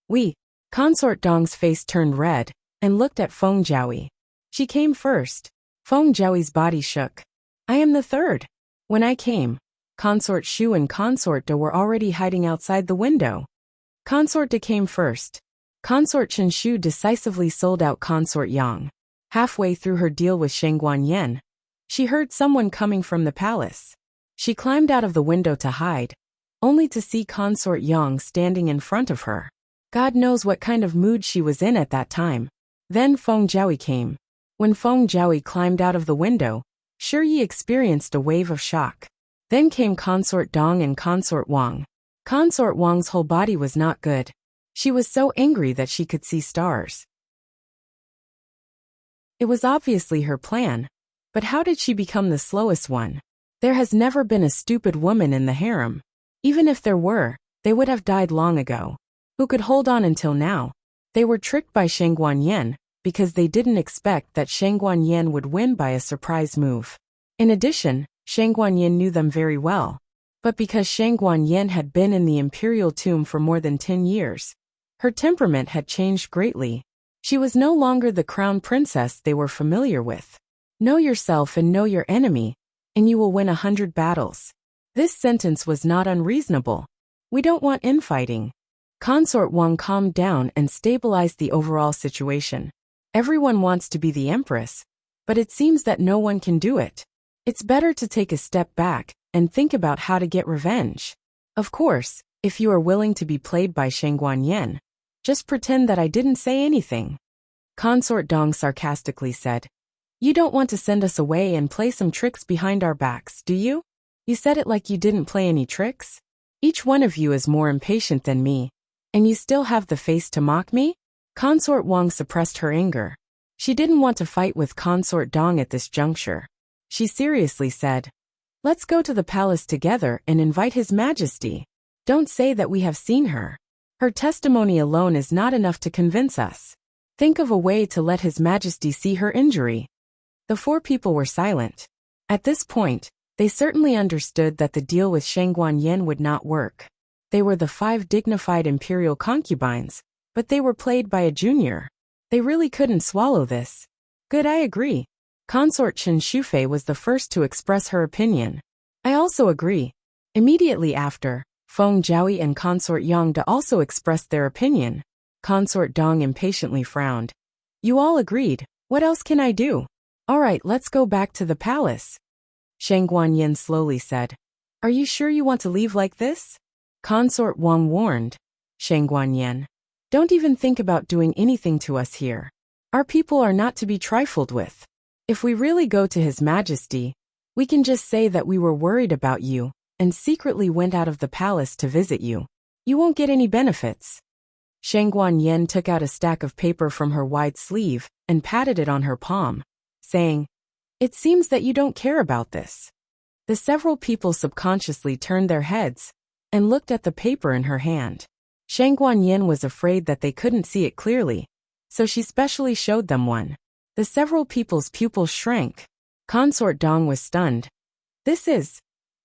We. Consort Dong's face turned red, and looked at Feng Zhaoyi. She came first. Feng Zhaoyi's body shook. I am the third. When I came, Consort Shu and Consort De were already hiding outside the window. Consort De came first. Consort Chen Shu decisively sold out Consort Yang. Halfway through her deal with Shang Guanyan, she heard someone coming from the palace. She climbed out of the window to hide, only to see Consort Yang standing in front of her. God knows what kind of mood she was in at that time. Then Feng Zhaoyi came. When Feng Zhaoyi climbed out of the window, Shi Yi experienced a wave of shock. Then came Consort Dong and Consort Wang. Consort Wang's whole body was not good. She was so angry that she could see stars. It was obviously her plan, but how did she become the slowest one? There has never been a stupid woman in the harem. Even if there were, they would have died long ago. Who could hold on until now? They were tricked by Shang Guanyin, because they didn't expect that Shang Guanyin would win by a surprise move. In addition, Shang Guanyin knew them very well. But because Shang Guanyin had been in the imperial tomb for more than 10 years, her temperament had changed greatly. She was no longer the crown princess they were familiar with. Know yourself and know your enemy, and you will win 100 battles. This sentence was not unreasonable. We don't want infighting. Consort Wang calmed down and stabilized the overall situation. Everyone wants to be the empress, but it seems that no one can do it. It's better to take a step back and think about how to get revenge. Of course, if you are willing to be played by Shang Guanyin, just pretend that I didn't say anything. Consort Dong sarcastically said. You don't want to send us away and play some tricks behind our backs, do you? You said it like you didn't play any tricks? Each one of you is more impatient than me, and you still have the face to mock me? Consort Wang suppressed her anger. She didn't want to fight with Consort Dong at this juncture. She seriously said, Let's go to the palace together and invite His Majesty. Don't say that we have seen her. Her testimony alone is not enough to convince us. Think of a way to let His Majesty see her injury. The 4 people were silent. At this point, they certainly understood that the deal with Shang Guanyin would not work. They were the 5 dignified imperial concubines, but they were played by a junior. They really couldn't swallow this. Good, I agree. Consort Chen Shufei was the first to express her opinion. I also agree. Immediately after, Feng Zhaoyi and Consort Yang also expressed their opinion. Consort Dong impatiently frowned. You all agreed. What else can I do? All right, let's go back to the palace. Shang Guanyin slowly said. Are you sure you want to leave like this? Consort Wang warned. Shang Guanyin. Don't even think about doing anything to us here. Our people are not to be trifled with. If we really go to His Majesty, we can just say that we were worried about you and secretly went out of the palace to visit you. You won't get any benefits. Shang Guanyin took out a stack of paper from her wide sleeve and patted it on her palm, saying, It seems that you don't care about this. The several people subconsciously turned their heads and looked at the paper in her hand. Shang Guanyin was afraid that they couldn't see it clearly, so she specially showed them one. The several people's pupils shrank. Consort Dong was stunned.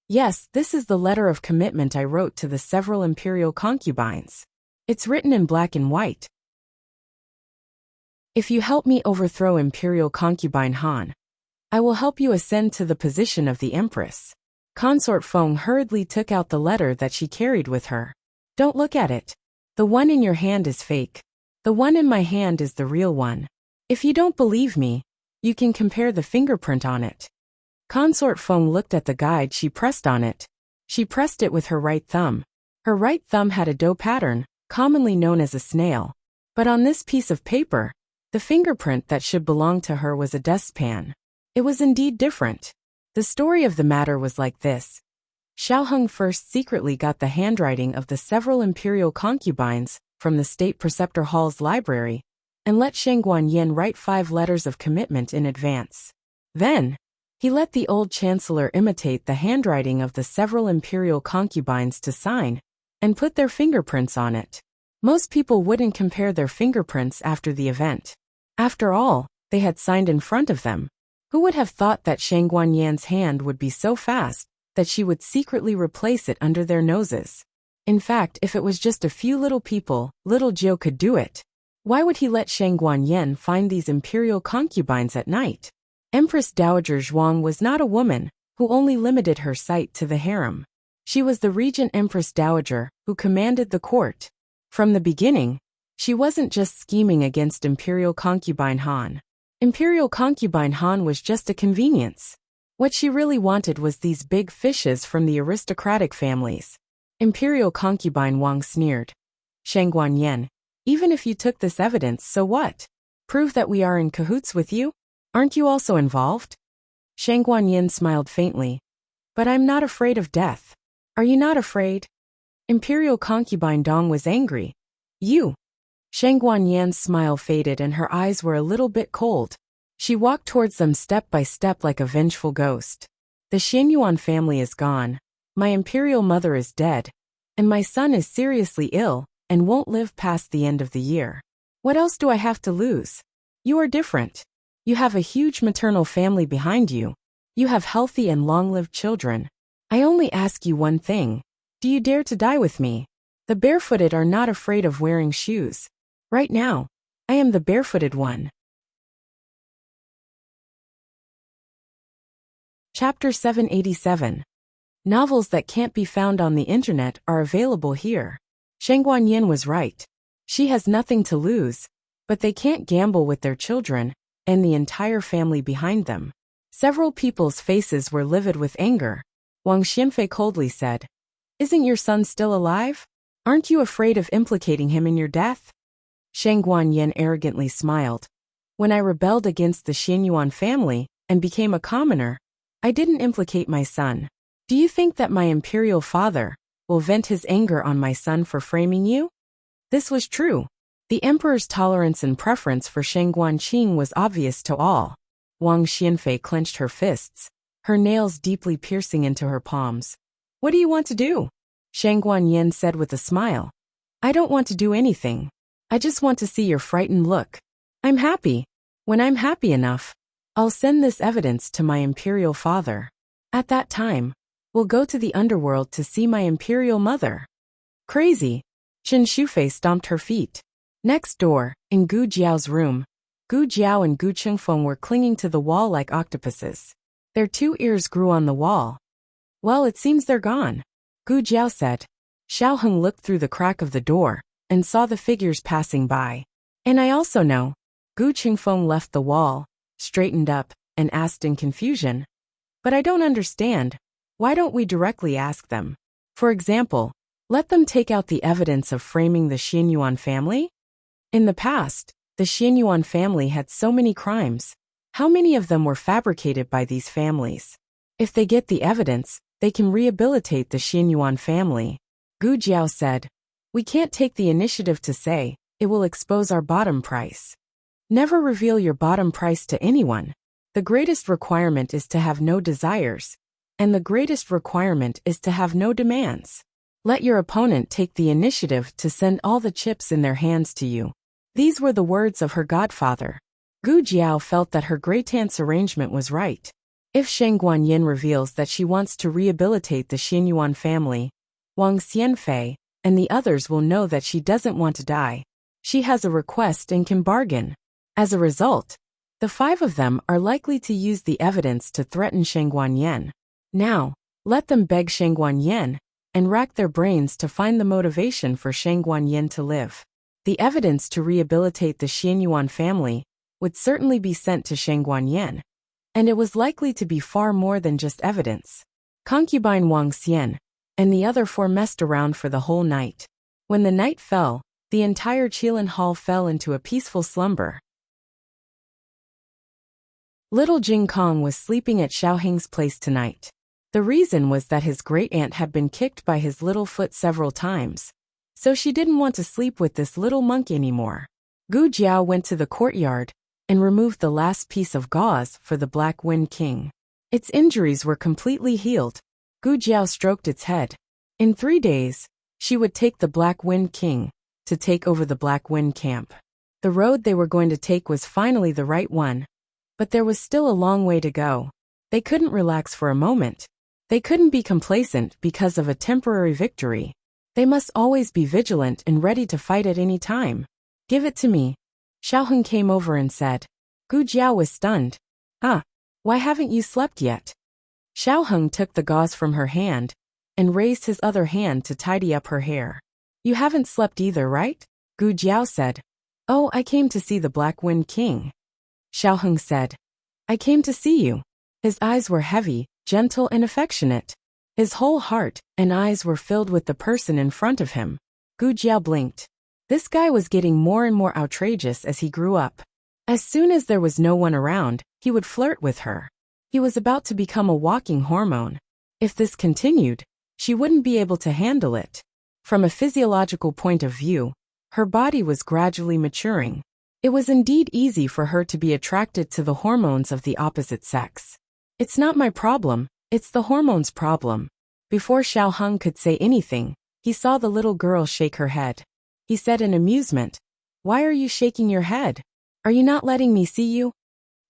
Yes, this is the letter of commitment I wrote to the several imperial concubines. It's written in black and white. If you help me overthrow imperial concubine Han, I will help you ascend to the position of the empress. Consort Feng hurriedly took out the letter that she carried with her. Don't look at it. The one in your hand is fake. The one in my hand is the real one. If you don't believe me, you can compare the fingerprint on it. Consort Feng looked at the guide she pressed on it. She pressed it with her right thumb. Her right thumb had a dough pattern, commonly known as a snail. But on this piece of paper, the fingerprint that should belong to her was a dustpan. It was indeed different. The story of the matter was like this. Xiaoheng first secretly got the handwriting of the several imperial concubines from the State Preceptor Hall's library and let Shang Guanyin write 5 letters of commitment in advance. Then, he let the old chancellor imitate the handwriting of the several imperial concubines to sign and put their fingerprints on it. Most people wouldn't compare their fingerprints after the event. After all, they had signed in front of them. Who would have thought that Shang Guanyin's hand would be so fast that she would secretly replace it under their noses? In fact, if it was just a few little people, little Jiu could do it. Why would he let Shang Guanyin find these imperial concubines at night? Empress Dowager Zhuang was not a woman who only limited her sight to the harem. She was the regent Empress Dowager who commanded the court. From the beginning, she wasn't just scheming against imperial concubine Han. Imperial concubine Han was just a convenience. What she really wanted was these big fishes from the aristocratic families. Imperial concubine Wang sneered. Shang Guanyin, even if you took this evidence, so what? Prove that we are in cahoots with you? Aren't you also involved? Shang Guanyin smiled faintly. But I'm not afraid of death. Are you not afraid? Imperial concubine Dong was angry. You. Shang Guanyan's smile faded and her eyes were a little bit cold. She walked towards them step by step like a vengeful ghost. The Xianyuan family is gone. My imperial mother is dead. And my son is seriously ill and won't live past the end of the year. What else do I have to lose? You are different. You have a huge maternal family behind you. You have healthy and long-lived children. I only ask you one thing. Do you dare to die with me? The barefooted are not afraid of wearing shoes. Right now, I am the barefooted one. Chapter 787. Novels that can't be found on the internet are available here. Shang Guanyan was right. She has nothing to lose, but they can't gamble with their children and the entire family behind them. Several people's faces were livid with anger. Wang Xianfei coldly said, "Isn't your son still alive? Aren't you afraid of implicating him in your death?" Shang Guanyan arrogantly smiled. When I rebelled against the Xianyuan family and became a commoner, I didn't implicate my son. Do you think that my imperial father will vent his anger on my son for framing you? This was true. The emperor's tolerance and preference for Shang Guanqing was obvious to all. Wang Xianfei clenched her fists, her nails deeply piercing into her palms. "What do you want to do?" Shang Guanyan said with a smile. "I don't want to do anything. I just want to see your frightened look. I'm happy. When I'm happy enough, I'll send this evidence to my imperial father. At that time, we'll go to the underworld to see my imperial mother." Crazy. Chen Shufei stomped her feet. Next door, in Gu Jiao's room, Gu Jiao and Gu Qingfeng were clinging to the wall like octopuses. Their 2 ears grew on the wall. "Well, it seems they're gone," Gu Jiao said. Xiao Heng looked through the crack of the door and saw the figures passing by. "And I also know." Gu Qingfeng left the wall, straightened up, and asked in confusion, "But I don't understand. Why don't we directly ask them? For example, let them take out the evidence of framing the Xianyuan family? In the past, the Xianyuan family had so many crimes. How many of them were fabricated by these families? If they get the evidence, they can rehabilitate the Xianyuan family." Gu Jiao said, "We can't take the initiative to say, it will expose our bottom price. Never reveal your bottom price to anyone. The greatest requirement is to have no desires, and the greatest requirement is to have no demands. Let your opponent take the initiative to send all the chips in their hands to you." These were the words of her godfather. Gu Jiao felt that her great-aunt's arrangement was right. If Shang Guanyin reveals that she wants to rehabilitate the Xianyuan family, Wang Xianfei and the others will know that she doesn't want to die. She has a request and can bargain. As a result, the 5 of them are likely to use the evidence to threaten Shang Guanyin. Now, let them beg Shang Guanyin and rack their brains to find the motivation for Shang Guanyin to live. The evidence to rehabilitate the Xianyuan family would certainly be sent to Shang Guanyin, and it was likely to be far more than just evidence. Concubine Wang Xian and the other 4 messed around for the whole night. When the night fell, the entire Qilin Hall fell into a peaceful slumber. Little Jing Kong was sleeping at Xiao Heng's place tonight. The reason was that his great-aunt had been kicked by his little foot several times, so she didn't want to sleep with this little monkey anymore. Gu Jiao went to the courtyard and removed the last piece of gauze for the Black Wind King. Its injuries were completely healed. Gu Jiao stroked its head. In 3 days, she would take the Black Wind King to take over the Black Wind Camp. The road they were going to take was finally the right one, but there was still a long way to go. They couldn't relax for a moment. They couldn't be complacent because of a temporary victory. They must always be vigilant and ready to fight at any time. "Give it to me." Xiao Heng came over and said. Gu Jiao was stunned. Why haven't you slept yet?" Xiao Heng took the gauze from her hand and raised his other hand to tidy up her hair. "You haven't slept either, right?" Gu Jiao said. "Oh, I came to see the Black Wind King." Xiao Heng said. "I came to see you." His eyes were heavy, gentle and affectionate. His whole heart and eyes were filled with the person in front of him. Gu Jiao blinked. This guy was getting more and more outrageous as he grew up. As soon as there was no one around, he would flirt with her. He was about to become a walking hormone. If this continued, she wouldn't be able to handle it. From a physiological point of view, Her body was gradually maturing. It was indeed easy for her to be attracted to the hormones of the opposite sex. It's not my problem, it's the hormones' problem. Before Xiao Heng could say anything, he saw the little girl shake her head. He said in amusement, "Why are you shaking your head? Are you not letting me see you?"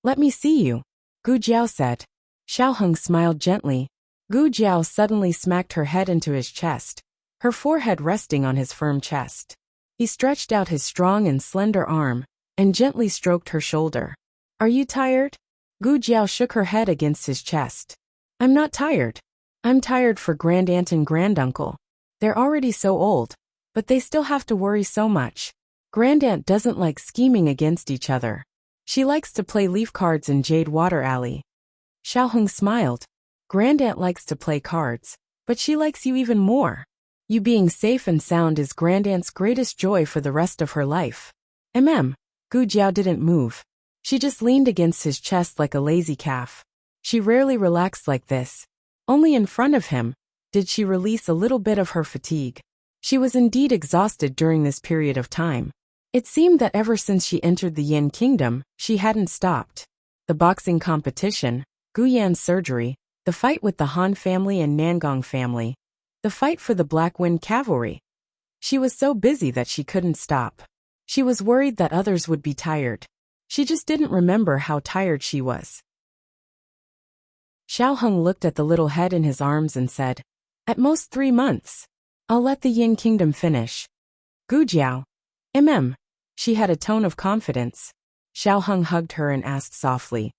"Let me see you," Gu Jiao said. Xiao Heng smiled gently. Gu Jiao suddenly smacked her head into his chest, her forehead resting on his firm chest. He stretched out his strong and slender arm, and gently stroked her shoulder. "Are you tired?" Gu Jiao shook her head against his chest. "I'm not tired. I'm tired for grandaunt and granduncle. They're already so old, but they still have to worry so much. Grandaunt doesn't like scheming against each other. She likes to play leaf cards in Jade Water Alley." Xiao Heng smiled. "Grandaunt likes to play cards, but she likes you even more. You being safe and sound is Grandaunt's greatest joy for the rest of her life." Gu Jiao didn't move. She just leaned against his chest like a lazy calf. She rarely relaxed like this. Only in front of him did she release a little bit of her fatigue. She was indeed exhausted during this period of time. It seemed that ever since she entered the Yin Kingdom, she hadn't stopped. The boxing competition, Guyan's surgery, the fight with the Han family and Nangong family, the fight for the Black Wind Cavalry. She was so busy that she couldn't stop. She was worried that others would be tired. She just didn't remember how tired she was. Xiao Heng looked at the little head in his arms and said, "At most 3 months. I'll let the Yin Kingdom finish." Gu Jiao. She had a tone of confidence. Xiao Heng hugged her and asked softly,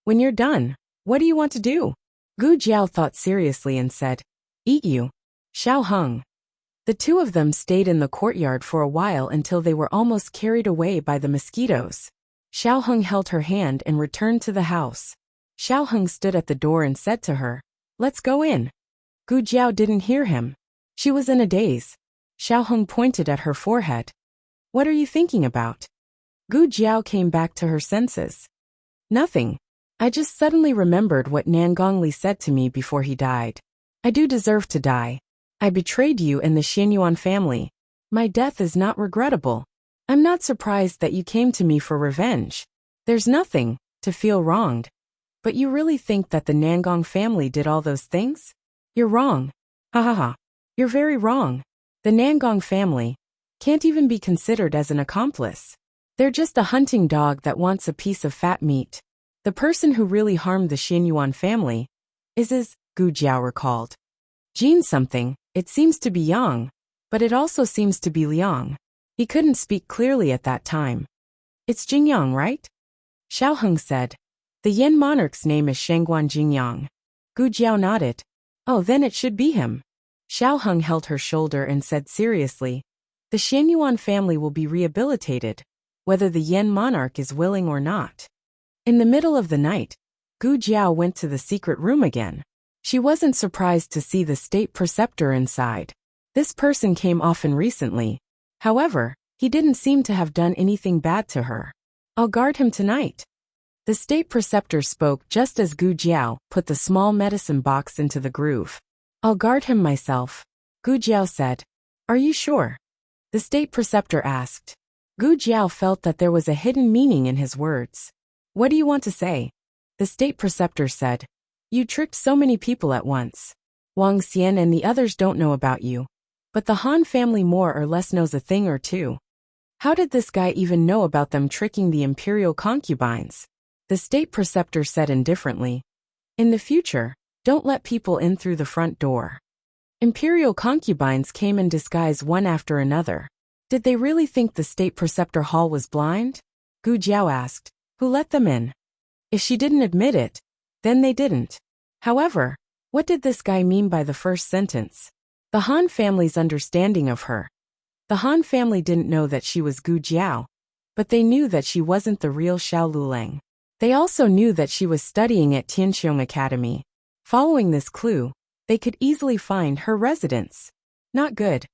"When you're done, what do you want to do?" Gu Jiao thought seriously and said, "Eat you." Xiao Heng. The two of them stayed in the courtyard for a while until they were almost carried away by the mosquitoes. Xiao Heng held her hand and returned to the house. Xiao Heng stood at the door and said to her, "Let's go in." Gu Jiao didn't hear him. She was in a daze. Xiao Heng pointed at her forehead. "What are you thinking about?" Gu Jiao came back to her senses. "Nothing. I just suddenly remembered what Nangongli said to me before he died. I do deserve to die. I betrayed you and the Xianyuan family. My death is not regrettable. I'm not surprised that you came to me for revenge. There's nothing to feel wronged. But you really think that the Nangong family did all those things? You're wrong. Ha ha ha. You're very wrong. The Nangong family can't even be considered as an accomplice. They're just a hunting dog that wants a piece of fat meat. The person who really harmed the Xianyuan family is Gu Jiao recalled. Jin something, it seems to be Yang, but it also seems to be Liang. He couldn't speak clearly at that time. It's Jingyang, right? Xiao Heng said. The Yin monarch's name is Shengguan Jingyang. Gu Jiao nodded. Oh, then it should be him. Xiao Heng held her shoulder and said seriously, the Xianyuan family will be rehabilitated, whether the Yin monarch is willing or not. In the middle of the night, Gu Jiao went to the secret room again. She wasn't surprised to see the state preceptor inside. This person came often recently. However, he didn't seem to have done anything bad to her. I'll guard him tonight. The state preceptor spoke just as Gu Jiao put the small medicine box into the groove. I'll guard him myself, Gu Jiao said. Are you sure? The state preceptor asked. Gu Jiao felt that there was a hidden meaning in his words. What do you want to say? The state preceptor said. You tricked so many people at once. Wang Xian and the others don't know about you. But the Han family more or less knows a thing or two. How did this guy even know about them tricking the imperial concubines? The state preceptor said indifferently. In the future, don't let people in through the front door. Imperial concubines came in disguise one after another. Did they really think the state preceptor hall was blind? Gu Jiao asked. Who let them in? If she didn't admit it, then they didn't. However, what did this guy mean by the first sentence? The Han family's understanding of her. The Han family didn't know that she was Gu Jiao, but they knew that she wasn't the real Xiao Luleng. They also knew that she was studying at Tianxiong Academy. Following this clue, they could easily find her residence. Not good.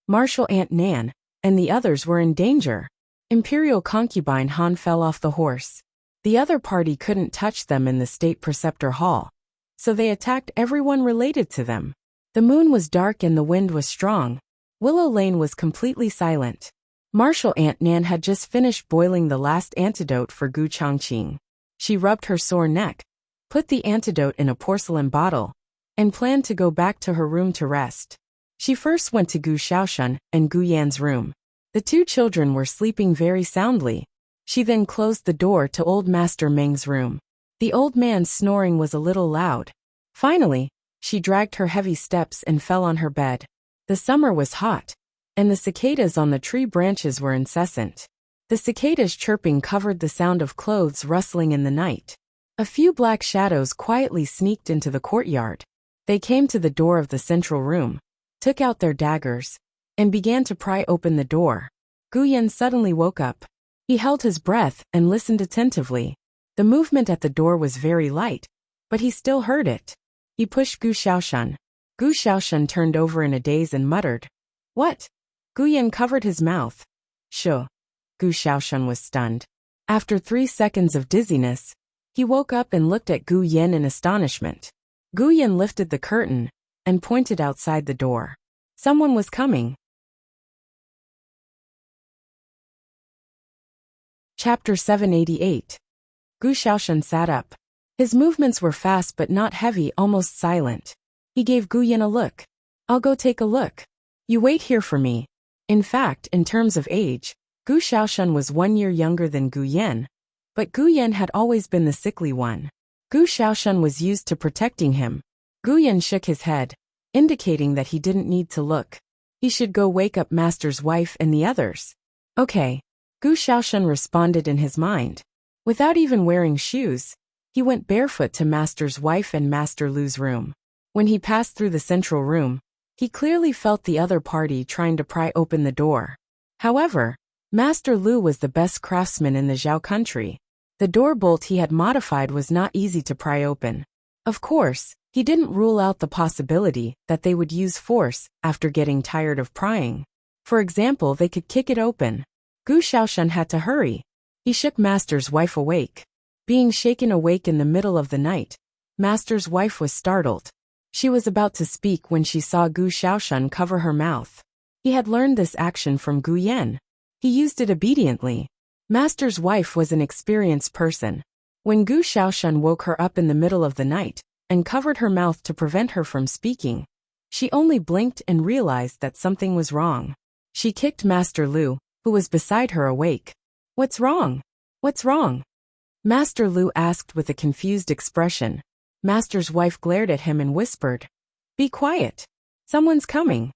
Martial Aunt Nan and the others were in danger. Imperial concubine Han fell off the horse. The other party couldn't touch them in the state preceptor hall, so they attacked everyone related to them. The moon was dark and the wind was strong. Willow Lane was completely silent. Martial Aunt Nan had just finished boiling the last antidote for Gu Chongqing. She rubbed her sore neck, put the antidote in a porcelain bottle, and planned to go back to her room to rest. She first went to Gu Xiaoshan and Gu Yan's room. The two children were sleeping very soundly. She then closed the door to old Master Meng's room. The old man's snoring was a little loud. Finally, she dragged her heavy steps and fell on her bed. The summer was hot, and the cicadas on the tree branches were incessant. The cicadas' chirping covered the sound of clothes rustling in the night. A few black shadows quietly sneaked into the courtyard. They came to the door of the central room, took out their daggers, and began to pry open the door. Gu Yan suddenly woke up. He held his breath and listened attentively. The movement at the door was very light, but he still heard it. He pushed Gu Xiaoshan. Gu Xiaoshan turned over in a daze and muttered, "What?" Gu Yan covered his mouth. "Sure." Gu Xiaoshan was stunned. After 3 seconds of dizziness, he woke up and looked at Gu Yan in astonishment. Gu Yan lifted the curtain and pointed outside the door. Someone was coming. Chapter 788. Gu Xiaoshan sat up. His movements were fast but not heavy, almost silent. He gave Gu Yan a look. "I'll go take a look. You wait here for me." In fact, in terms of age, Gu Xiaoshan was 1 year younger than Gu Yan, but Gu Yan had always been the sickly one. Gu Xiaoshan was used to protecting him. Gu Yan shook his head, indicating that he didn't need to look. He should go wake up Master's wife and the others. Okay. Gu Xiaoshan responded in his mind. Without even wearing shoes, he went barefoot to Master's wife and Master Lu's room. When he passed through the central room, he clearly felt the other party trying to pry open the door. However, Master Lu was the best craftsman in the Zhao country. The door bolt he had modified was not easy to pry open. Of course, he didn't rule out the possibility that they would use force after getting tired of prying. For example, they could kick it open. Gu Xiaoshan had to hurry. He shook Master's wife awake. Being shaken awake in the middle of the night, Master's wife was startled. She was about to speak when she saw Gu Xiaoshan cover her mouth. He had learned this action from Gu Yan. He used it obediently. Master's wife was an experienced person. When Gu Xiaoshan woke her up in the middle of the night and covered her mouth to prevent her from speaking, she only blinked and realized that something was wrong. She kicked Master Lu, who was beside her, awake. "What's wrong? What's wrong?" Master Lu asked with a confused expression. Master's wife glared at him and whispered, "Be quiet. Someone's coming."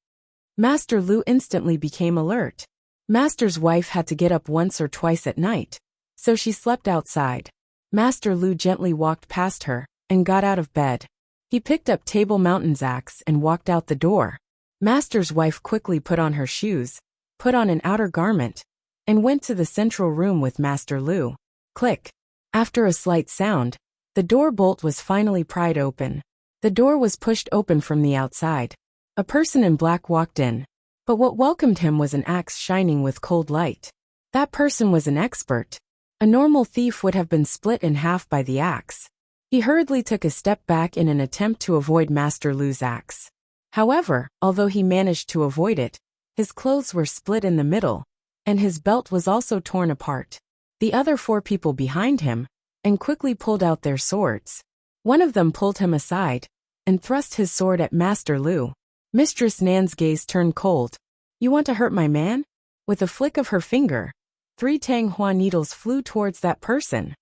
Master Lu instantly became alert. Master's wife had to get up once or twice at night, so she slept outside. Master Lu gently walked past her and got out of bed. He picked up Table Mountain's axe and walked out the door. Master's wife quickly put on her shoes, put on an outer garment, and went to the central room with Master Lu. Click. After a slight sound, the door bolt was finally pried open. The door was pushed open from the outside. A person in black walked in, but what welcomed him was an axe shining with cold light. That person was an expert. A normal thief would have been split in half by the axe. He hurriedly took a step back in an attempt to avoid Master Lu's axe. However, although he managed to avoid it, his clothes were split in the middle, and his belt was also torn apart. The other 4 people behind him and quickly pulled out their swords. One of them pulled him aside and thrust his sword at Master Lu. Mistress Nan's gaze turned cold. "You want to hurt my man?" With a flick of her finger, 3 Tanghua needles flew towards that person.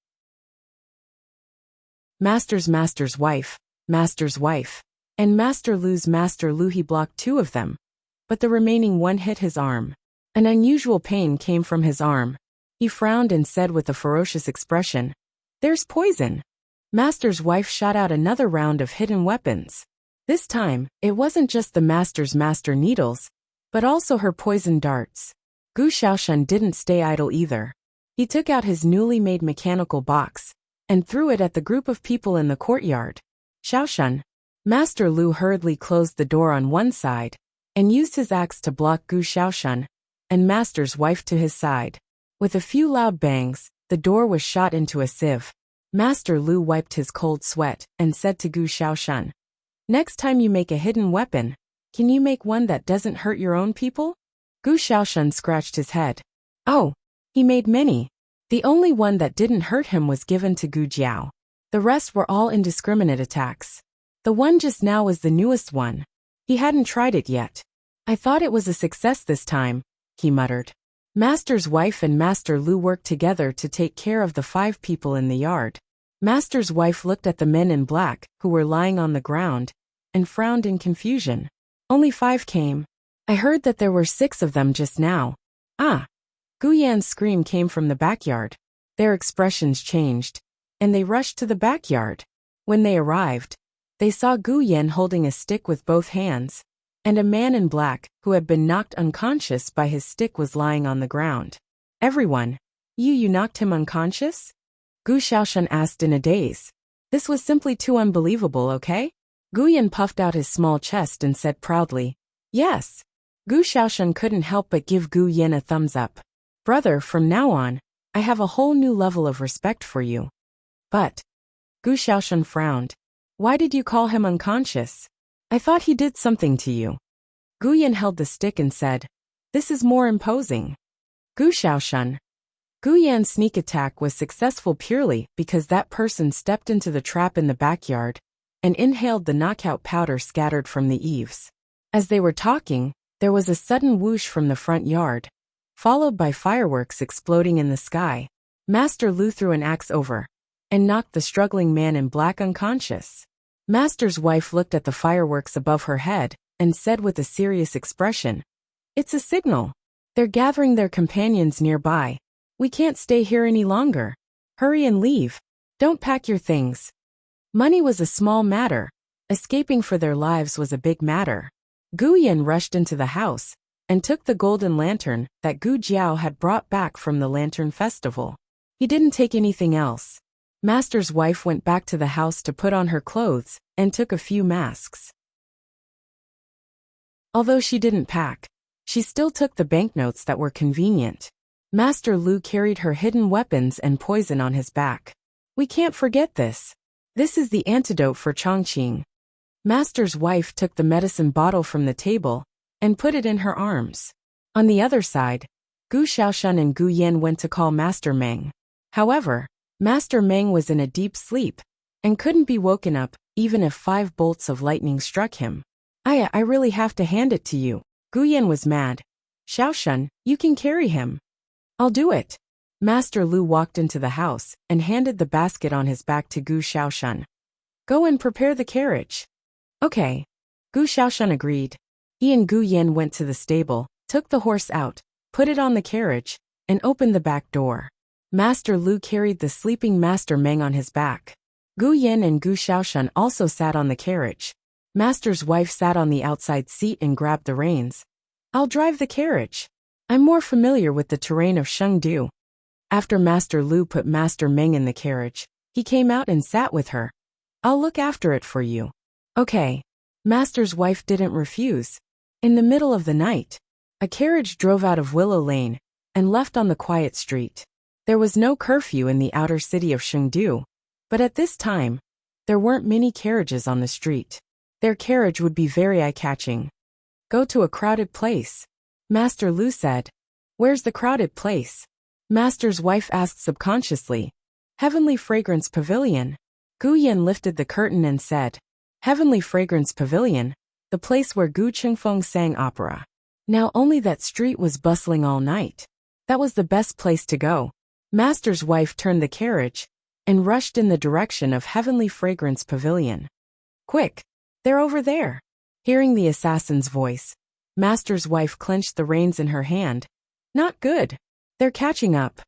Master's wife, and Master Lu's Master Lu. He blocked 2 of them, but the remaining one hit his arm. An unusual pain came from his arm. He frowned and said with a ferocious expression, "There's poison." Master's wife shot out another round of hidden weapons. This time, it wasn't just the Master's master needles, but also her poison darts. Gu Xiaoshan didn't stay idle either. He took out his newly made mechanical box and threw it at the group of people in the courtyard. "Xiaoshan." Master Lu hurriedly closed the door on one side and used his axe to block Gu Xiaoshan and Master's wife to his side. With a few loud bangs, the door was shot into a sieve. Master Lu wiped his cold sweat and said to Gu Xiaoshan, "Next time you make a hidden weapon, Can you make one that doesn't hurt your own people? Gu Xiaoshan scratched his head. Oh, he made many. The only one that didn't hurt him was given to Gu Jiao. The rest were all indiscriminate attacks. The one just now was the newest one. He hadn't tried it yet. I thought it was a success this time, he muttered. Master's wife and Master Lu worked together to take care of the 5 people in the yard. Master's wife looked at the men in black, who were lying on the ground, and frowned in confusion. Only 5 came. I heard that there were 6 of them just now. Ah! Gu Yan's scream came from the backyard. Their expressions changed, and they rushed to the backyard. When they arrived, they saw Gu Yan holding a stick with both hands, and a man in black, who had been knocked unconscious by his stick, was lying on the ground. Everyone, you knocked him unconscious? Gu Xiaoshan asked in a daze. This was simply too unbelievable, okay? Gu Yan puffed out his small chest and said proudly, yes. Gu Xiaoshan couldn't help but give Gu Yan a thumbs up. Brother, from now on, I have a whole new level of respect for you. But, Gu Xiaoshan frowned. Why did you call him unconscious? I thought he did something to you. Gu Yan held the stick and said, this is more imposing. Gu Xiaoshan. Gu Yan's sneak attack was successful purely because that person stepped into the trap in the backyard and inhaled the knockout powder scattered from the eaves. As they were talking, there was a sudden whoosh from the front yard, followed by fireworks exploding in the sky. Master Lu threw an axe over and knocked the struggling man in black unconscious. Master's wife looked at the fireworks above her head and said with a serious expression, it's a signal. They're gathering their companions nearby. We can't stay here any longer. Hurry and leave. Don't pack your things. Money was a small matter. Escaping for their lives was a big matter. Gu Yan rushed into the house and took the golden lantern that Gu Jiao had brought back from the Lantern Festival. He didn't take anything else. Master's wife went back to the house to put on her clothes and took a few masks. Although she didn't pack, she still took the banknotes that were convenient. Master Lu carried her hidden weapons and poison on his back. We can't forget this. This is the antidote for Chongqing. Master's wife took the medicine bottle from the table and put it in her arms. On the other side, Gu Xiaoshan and Gu Yan went to call Master Meng. However, Master Meng was in a deep sleep and couldn't be woken up even if 5 bolts of lightning struck him. I really have to hand it to you. Gu Yan was mad. Xiaoshan, you can carry him. I'll do it. Master Lu walked into the house and handed the basket on his back to Gu Xiaoshan. Go and prepare the carriage. Okay. Gu Xiaoshan agreed. He and Gu Yan went to the stable, took the horse out, put it on the carriage, and opened the back door. Master Lu carried the sleeping Master Meng on his back. Gu Yan and Gu Xiaoshan also sat on the carriage. Master's wife sat on the outside seat and grabbed the reins. I'll drive the carriage. I'm more familiar with the terrain of Chengdu. After Master Lu put Master Meng in the carriage, he came out and sat with her. I'll look after it for you. Okay. Master's wife didn't refuse. In the middle of the night, a carriage drove out of Willow Lane and left on the quiet street. There was no curfew in the outer city of Chengdu, but at this time, there weren't many carriages on the street. Their carriage would be very eye-catching. Go to a crowded place. Master Lu said. Where's the crowded place? Master's wife asked subconsciously. Heavenly Fragrance Pavilion. Gu Yan lifted the curtain and said. Heavenly Fragrance Pavilion, the place where Gu Chengfeng sang opera. Now only that street was bustling all night. That was the best place to go. Master's wife turned the carriage and rushed in the direction of Heavenly Fragrance Pavilion. Quick! They're over there. Hearing the assassin's voice, Master's wife clenched the reins in her hand. Not good. They're catching up.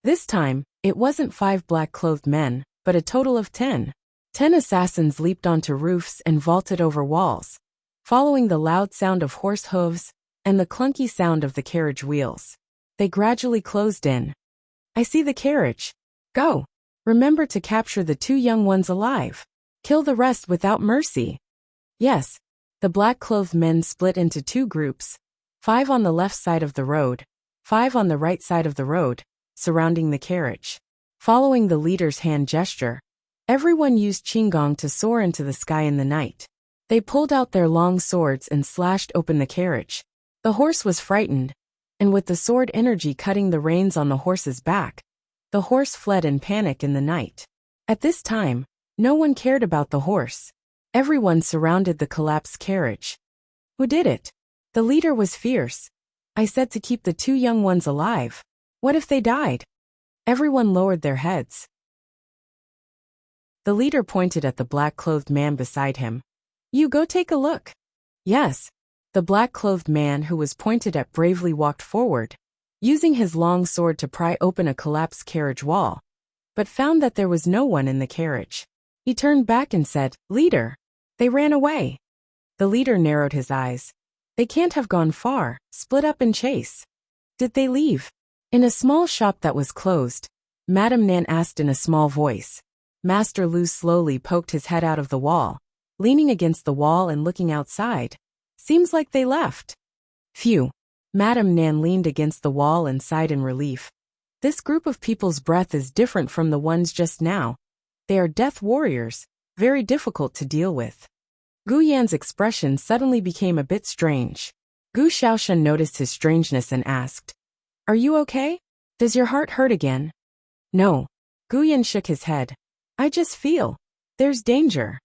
This time, it wasn't 5 black-clothed men, but a total of 10. 10 assassins leaped onto roofs and vaulted over walls, following the loud sound of horse hooves and the clunky sound of the carriage wheels. They gradually closed in. I see the carriage. Go. Remember to capture the 2 young ones alive. Kill the rest without mercy. Yes. The black-clothed men split into 2 groups, 5 on the left side of the road, 5 on the right side of the road, surrounding the carriage. Following the leader's hand gesture, everyone used qinggong to soar into the sky in the night. They pulled out their long swords and slashed open the carriage. The horse was frightened, and with the sword energy cutting the reins on the horse's back, the horse fled in panic in the night. At this time, no one cared about the horse. Everyone surrounded the collapsed carriage. Who did it? The leader was fierce. I said to keep the two young ones alive. What if they died? Everyone lowered their heads. The leader pointed at the black-clothed man beside him. You go take a look. Yes. The black-clothed man who was pointed at bravely walked forward, using his long sword to pry open a collapsed carriage wall, but found that there was no one in the carriage. He turned back and said, Leader, they ran away. The leader narrowed his eyes. They can't have gone far, split up and chase. Did they leave? In a small shop that was closed, Madame Nan asked in a small voice. Master Lu slowly poked his head out of the wall, leaning against the wall and looking outside. Seems like they left. Phew. Madame Nan leaned against the wall and sighed in relief. This group of people's breath is different from the ones just now. They are death warriors, very difficult to deal with. Gu Yan's expression suddenly became a bit strange. Gu Xiaoshan noticed his strangeness and asked, Are you okay? Does your heart hurt again? No. Gu Yan shook his head. I just feel there's danger.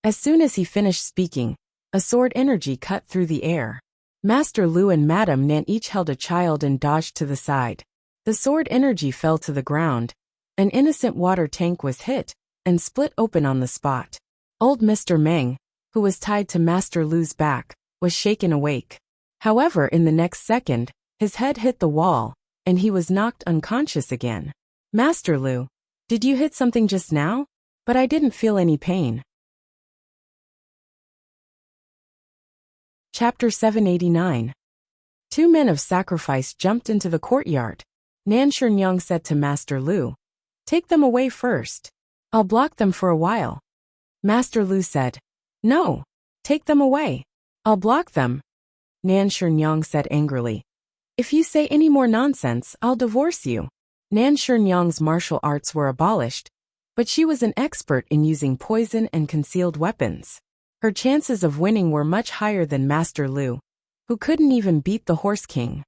As soon as he finished speaking, a sword energy cut through the air. Master Lu and Madame Nan each held a child and dodged to the side. The sword energy fell to the ground. An innocent water tank was hit and split open on the spot. Old Mr. Meng, who was tied to Master Lu's back, was shaken awake. However, in the next second, his head hit the wall, and he was knocked unconscious again. Master Lu, did you hit something just now? But I didn't feel any pain. Chapter 789. Two men of sacrifice jumped into the courtyard. Nan Shurnyang said to Master Lu, Take them away first. I'll block them for a while. Master Lu said, No, take them away. I'll block them. Nan Shurnyang said angrily, If you say any more nonsense, I'll divorce you. Nan Shurnyang's martial arts were abolished, but she was an expert in using poison and concealed weapons. Her chances of winning were much higher than Master Lu, who couldn't even beat the Horse King.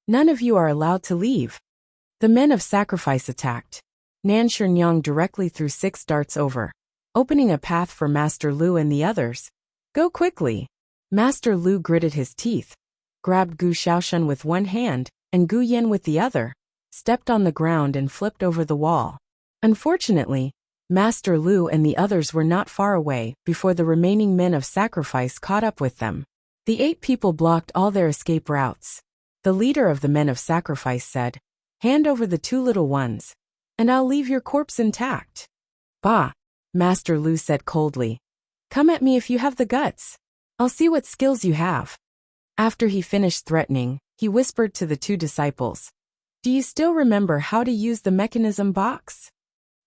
None of you are allowed to leave. The men of sacrifice attacked. Nan Shurnyang directly threw 6 darts over, opening a path for Master Lu and the others. Go quickly. Master Lu gritted his teeth, grabbed Gu Xiaoshan with one hand and Gu Yan with the other, stepped on the ground and flipped over the wall. Unfortunately, Master Lu and the others were not far away before the remaining men of sacrifice caught up with them. The 8 people blocked all their escape routes. The leader of the men of sacrifice said, Hand over the 2 little ones, and I'll leave your corpse intact. Bah, Master Lu said coldly. Come at me if you have the guts. I'll see what skills you have. After he finished threatening, he whispered to the 2 disciples, Do you still remember how to use the mechanism box?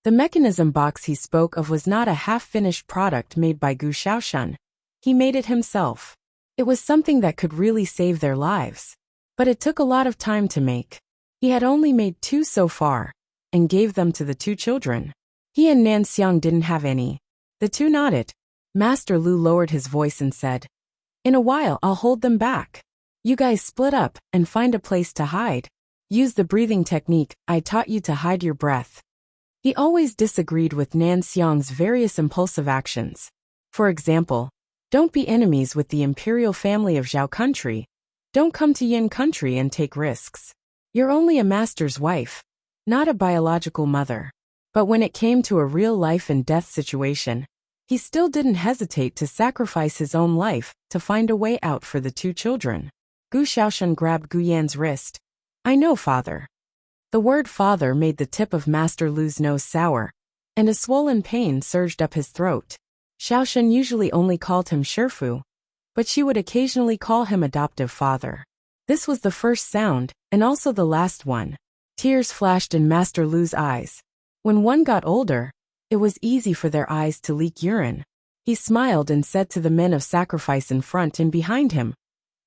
The mechanism box he spoke of was not a half-finished product made by Gu Xiaoshan. He made it himself. It was something that could really save their lives. But it took a lot of time to make. He had only made 2 so far, and gave them to the 2 children. He and Nan Xiang didn't have any. The 2 nodded. Master Lu lowered his voice and said, In a while I'll hold them back. You guys split up and find a place to hide. Use the breathing technique I taught you to hide your breath. He always disagreed with Nan Xiang's various impulsive actions. For example, don't be enemies with the imperial family of Zhao country. Don't come to Yin country and take risks. You're only a master's wife, not a biological mother. But when it came to a real life and death situation, he still didn't hesitate to sacrifice his own life to find a way out for the 2 children. Gu Xiaoshan grabbed Gu Yan's wrist. I know, father. The word father made the tip of Master Lu's nose sour, and a swollen pain surged up his throat. Xiaoshan usually only called him Shifu, but she would occasionally call him adoptive father. This was the first sound, and also the last one. Tears flashed in Master Lu's eyes. When one got older, it was easy for their eyes to leak urine. He smiled and said to the men of sacrifice in front and behind him,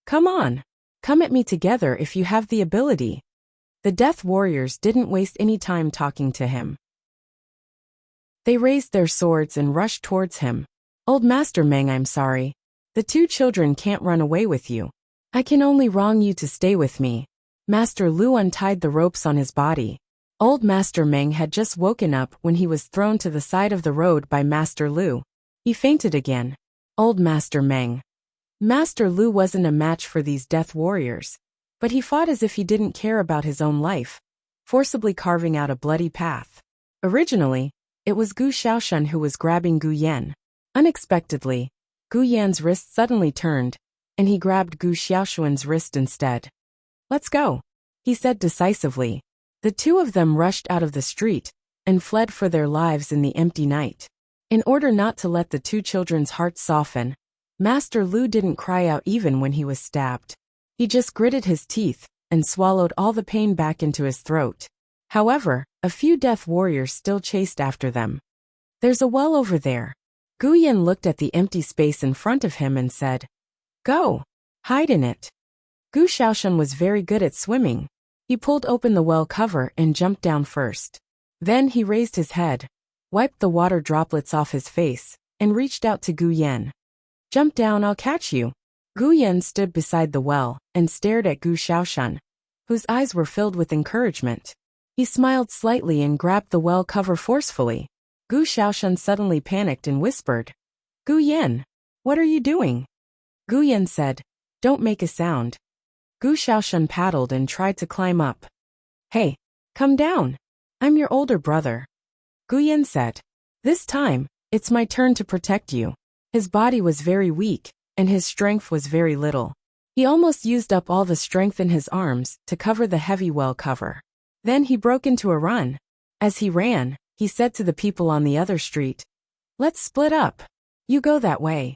Come on, come at me together if you have the ability. The death warriors didn't waste any time talking to him. They raised their swords and rushed towards him. Old Master Meng, I'm sorry. The two children can't run away with you. I can only wrong you to stay with me. Master Lu untied the ropes on his body. Old Master Meng had just woken up when he was thrown to the side of the road by Master Lu. He fainted again. Old Master Meng. Master Lu wasn't a match for these death warriors, but he fought as if he didn't care about his own life, forcibly carving out a bloody path. Originally, it was Gu Xiaoshan who was grabbing Gu Yan. Unexpectedly, Gu Yan's wrist suddenly turned, and he grabbed Gu Xiaoshuan's wrist instead. Let's go, he said decisively. The two of them rushed out of the street and fled for their lives in the empty night. In order not to let the two children's hearts soften, Master Lu didn't cry out even when he was stabbed. He just gritted his teeth and swallowed all the pain back into his throat. However, a few death warriors still chased after them. There's a well over there. Gu Yan looked at the empty space in front of him and said, Go! Hide in it. Gu Xiaoshan was very good at swimming. He pulled open the well cover and jumped down first. Then he raised his head, wiped the water droplets off his face, and reached out to Gu Yan. Jump down, I'll catch you. Gu Yan stood beside the well and stared at Gu Xiaoshan, whose eyes were filled with encouragement. He smiled slightly and grabbed the well cover forcefully. Gu Xiaoshan suddenly panicked and whispered, Gu Yan, what are you doing? Gu Yan said, Don't make a sound. Gu Xiaoshan paddled and tried to climb up. Hey, come down. I'm your older brother. Gu Yan said, This time, it's my turn to protect you. His body was very weak, and his strength was very little. He almost used up all the strength in his arms to cover the heavy well cover. Then he broke into a run. As he ran, he said to the people on the other street, Let's split up. You go that way.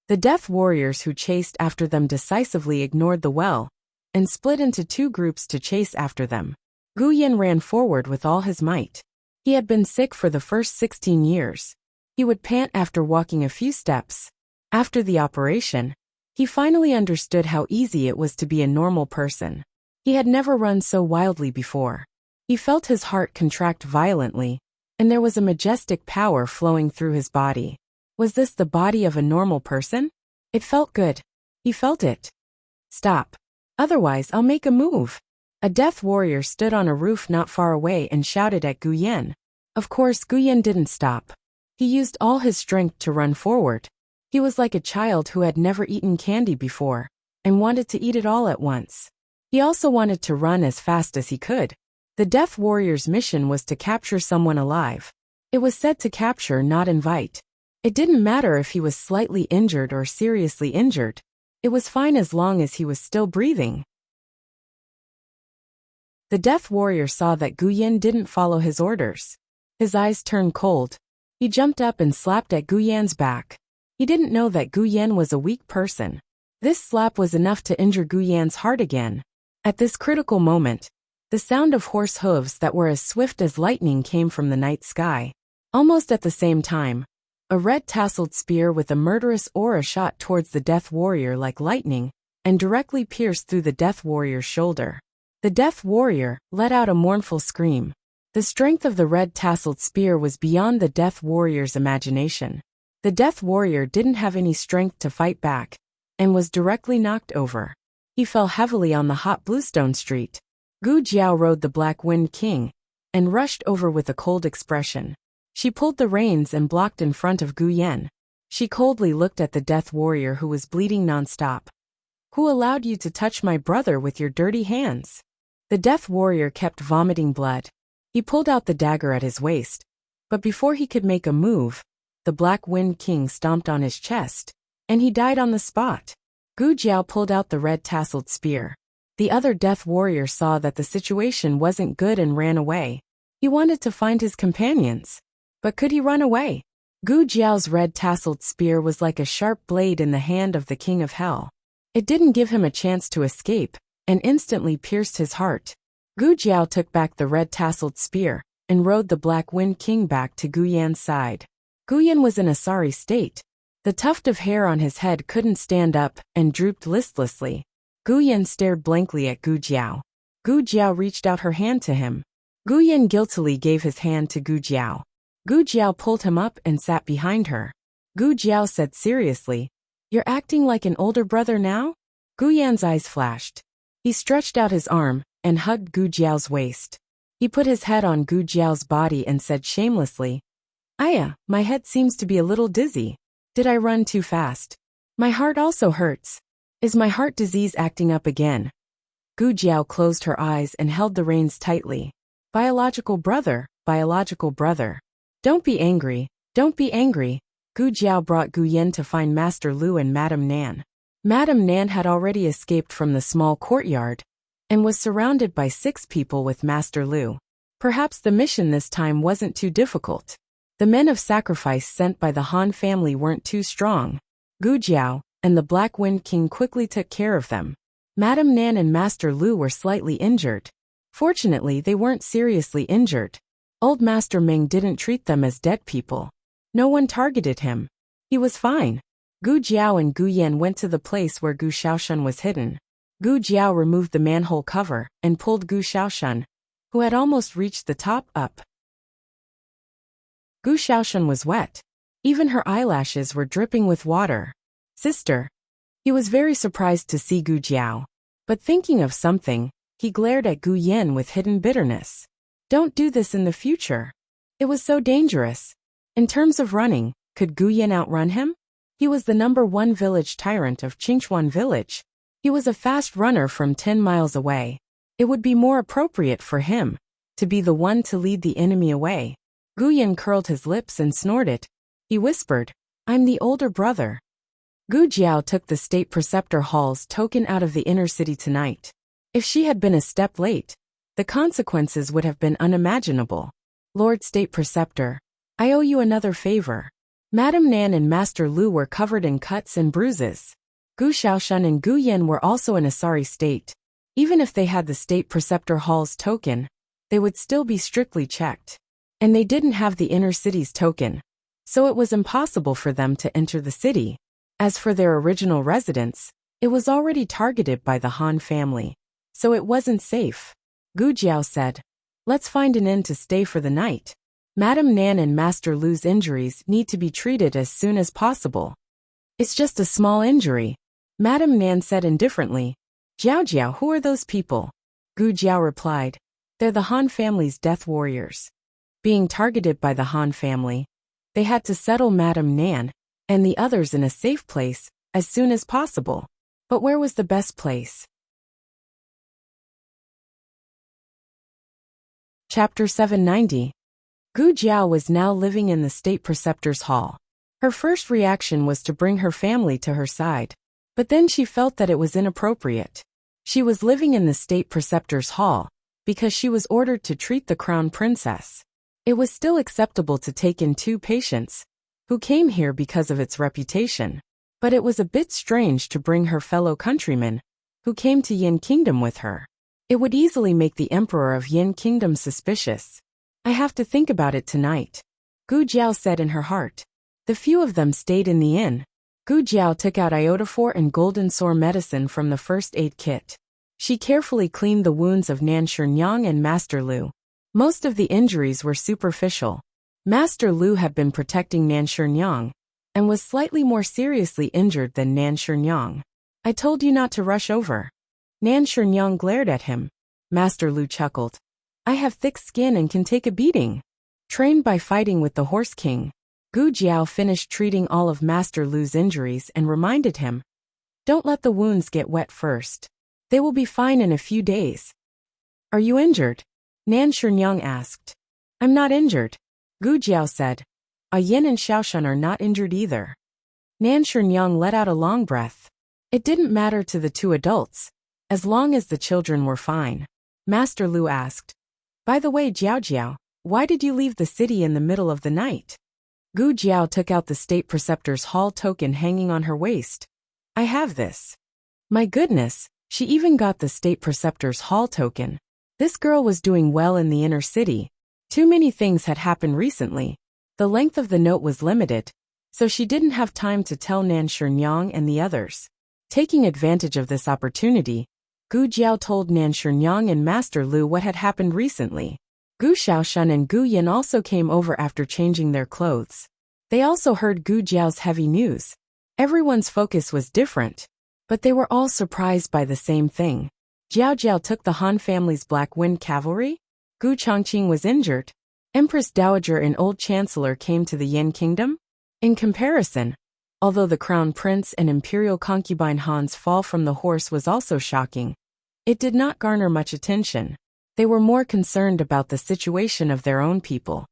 The death warriors who chased after them decisively ignored the well and split into two groups to chase after them. Gu Yan ran forward with all his might. He had been sick for the first 16 years. He would pant after walking a few steps. After the operation, he finally understood how easy it was to be a normal person. He had never run so wildly before. He felt his heart contract violently, and there was a majestic power flowing through his body. Was this the body of a normal person? It felt good. He felt it. Stop. Otherwise, I'll make a move. A death warrior stood on a roof not far away and shouted at Gu Yan. Of course, Gu Yan didn't stop. He used all his strength to run forward. He was like a child who had never eaten candy before and wanted to eat it all at once. He also wanted to run as fast as he could. The death warrior's mission was to capture someone alive. It was said to capture, not invite. It didn't matter if he was slightly injured or seriously injured. It was fine as long as he was still breathing. The death warrior saw that Gu Yan didn't follow his orders. His eyes turned cold. He jumped up and slapped at Gu Yan's back. He didn't know that Gu Yan was a weak person. This slap was enough to injure Gu Yan's heart again. At this critical moment, the sound of horse hooves that were as swift as lightning came from the night sky. Almost at the same time, a red-tasseled spear with a murderous aura shot towards the death warrior like lightning and directly pierced through the death warrior's shoulder. The death warrior let out a mournful scream. The strength of the red-tasseled spear was beyond the death warrior's imagination. The death warrior didn't have any strength to fight back and was directly knocked over. He fell heavily on the hot bluestone street. Gu Jiao rode the Black Wind King and rushed over with a cold expression. She pulled the reins and blocked in front of Gu Yan. She coldly looked at the death warrior who was bleeding nonstop. Who allowed you to touch my brother with your dirty hands? The death warrior kept vomiting blood. He pulled out the dagger at his waist, but before he could make a move, the Black Wind King stomped on his chest, and he died on the spot. Gu Jiao pulled out the red-tasseled spear. The other death warrior saw that the situation wasn't good and ran away. He wanted to find his companions. But could he run away? Gu Jiao's red-tasseled spear was like a sharp blade in the hand of the King of Hell. It didn't give him a chance to escape, and instantly pierced his heart. Gu Jiao took back the red-tasseled spear and rode the Black Wind King back to Gu Yan's side. Gu Yan was in a sorry state. The tuft of hair on his head couldn't stand up and drooped listlessly. Gu Yan stared blankly at Gu Jiao. Gu Jiao reached out her hand to him. Gu Yan guiltily gave his hand to Gu Jiao. Gu Jiao pulled him up and sat behind her. Gu Jiao said seriously. You're acting like an older brother now? Gu Yan's eyes flashed. He stretched out his arm and hugged Gu Jiao's waist. He put his head on Gu Jiao's body and said shamelessly, Aya, my head seems to be a little dizzy. Did I run too fast? My heart also hurts. Is my heart disease acting up again? Gu Jiao closed her eyes and held the reins tightly. Biological brother, biological brother. Don't be angry, don't be angry. Gu Jiao brought Gu Yin to find Master Lu and Madame Nan. Madame Nan had already escaped from the small courtyard and was surrounded by 6 people with Master Lu. Perhaps the mission this time wasn't too difficult. The men of sacrifice sent by the Han family weren't too strong. Gu Jiao and the Black Wind King quickly took care of them. Madame Nan and Master Lu were slightly injured. Fortunately, they weren't seriously injured. Old Master Ming didn't treat them as dead people. No one targeted him. He was fine. Gu Jiao and Gu Yan went to the place where Gu Shaoshan was hidden. Gu Jiao removed the manhole cover and pulled Gu Shaoshan, who had almost reached the top, up. Gu Shaoshan was wet. Even her eyelashes were dripping with water. Sister. He was very surprised to see Gu Jiao. But thinking of something, he glared at Gu Yan with hidden bitterness. Don't do this in the future. It was so dangerous. In terms of running, could Gu Yan outrun him? He was the #1 village tyrant of Qingchuan village. He was a fast runner from 10 miles away. It would be more appropriate for him to be the one to lead the enemy away. Gu Yan curled his lips and snorted. He whispered, I'm the older brother. Gu Jiao took the State Preceptor Hall's token out of the inner city tonight. If she had been a step late, the consequences would have been unimaginable. Lord State Preceptor, I owe you another favor. Madame Nan and Master Lu were covered in cuts and bruises. Gu Shaoshan and Gu Yan were also in a sorry state. Even if they had the State Preceptor Hall's token, they would still be strictly checked. And they didn't have the inner city's token, so it was impossible for them to enter the city. As for their original residence, it was already targeted by the Han family, so it wasn't safe. Gu Jiao said, let's find an inn to stay for the night. Madame Nan and Master Lu's injuries need to be treated as soon as possible. It's just a small injury, Madame Nan said indifferently. Jiao, who are those people? Gu Jiao replied, they're the Han family's death warriors. Being targeted by the Han family, they had to settle Madame Nan and the others in a safe place as soon as possible. But where was the best place? Chapter 790. Gu Jiao was now living in the State Preceptor's Hall. Her first reaction was to bring her family to her side. But then she felt that it was inappropriate. She was living in the State Preceptor's Hall because she was ordered to treat the Crown Princess. It was still acceptable to take in 2 patients who came here because of its reputation. But it was a bit strange to bring her fellow countrymen who came to Yin Kingdom with her. It would easily make the Emperor of Yin Kingdom suspicious. I have to think about it tonight, Gu Jiao said in her heart. The few of them stayed in the inn. Gu Jiao took out iodophor and golden sore medicine from the first aid kit. She carefully cleaned the wounds of Nan Sherngyang and Master Lu. Most of the injuries were superficial. Master Lu had been protecting Nan Sherngyang and was slightly more seriously injured than Nan Sherngyang. I told you not to rush over. Nan Sherngyang glared at him. Master Lu chuckled. I have thick skin and can take a beating. Trained by fighting with the Horse King. Gu Jiao finished treating all of Master Lu's injuries and reminded him, don't let the wounds get wet first. They will be fine in a few days. Are you injured? Nan Sherngyang asked. I'm not injured, Gu Jiao said. Yin and Shaoshan are not injured either. Nan Sherngyang let out a long breath. It didn't matter to the 2 adults, as long as the children were fine. Master Lu asked, by the way, Jiao, why did you leave the city in the middle of the night? Gu Jiao took out the State Preceptor's Hall token hanging on her waist. I have this. My goodness, she even got the State Preceptor's Hall token. This girl was doing well in the inner city. Too many things had happened recently. The length of the note was limited, so she didn't have time to tell Nan Sherngyang and the others. Taking advantage of this opportunity, Gu Jiao told Nan Sherngyang and Master Lu what had happened recently. Gu Shaoshan and Gu Yin also came over after changing their clothes. They also heard Gu Jiao's heavy news. Everyone's focus was different, but they were all surprised by the same thing. Jiao Jiao took the Han family's Black Wind Cavalry? Gu Chongqing was injured. Empress Dowager and Old Chancellor came to the Yan Kingdom? In comparison, although the Crown Prince and Imperial concubine Han's fall from the horse was also shocking, it did not garner much attention. They were more concerned about the situation of their own people.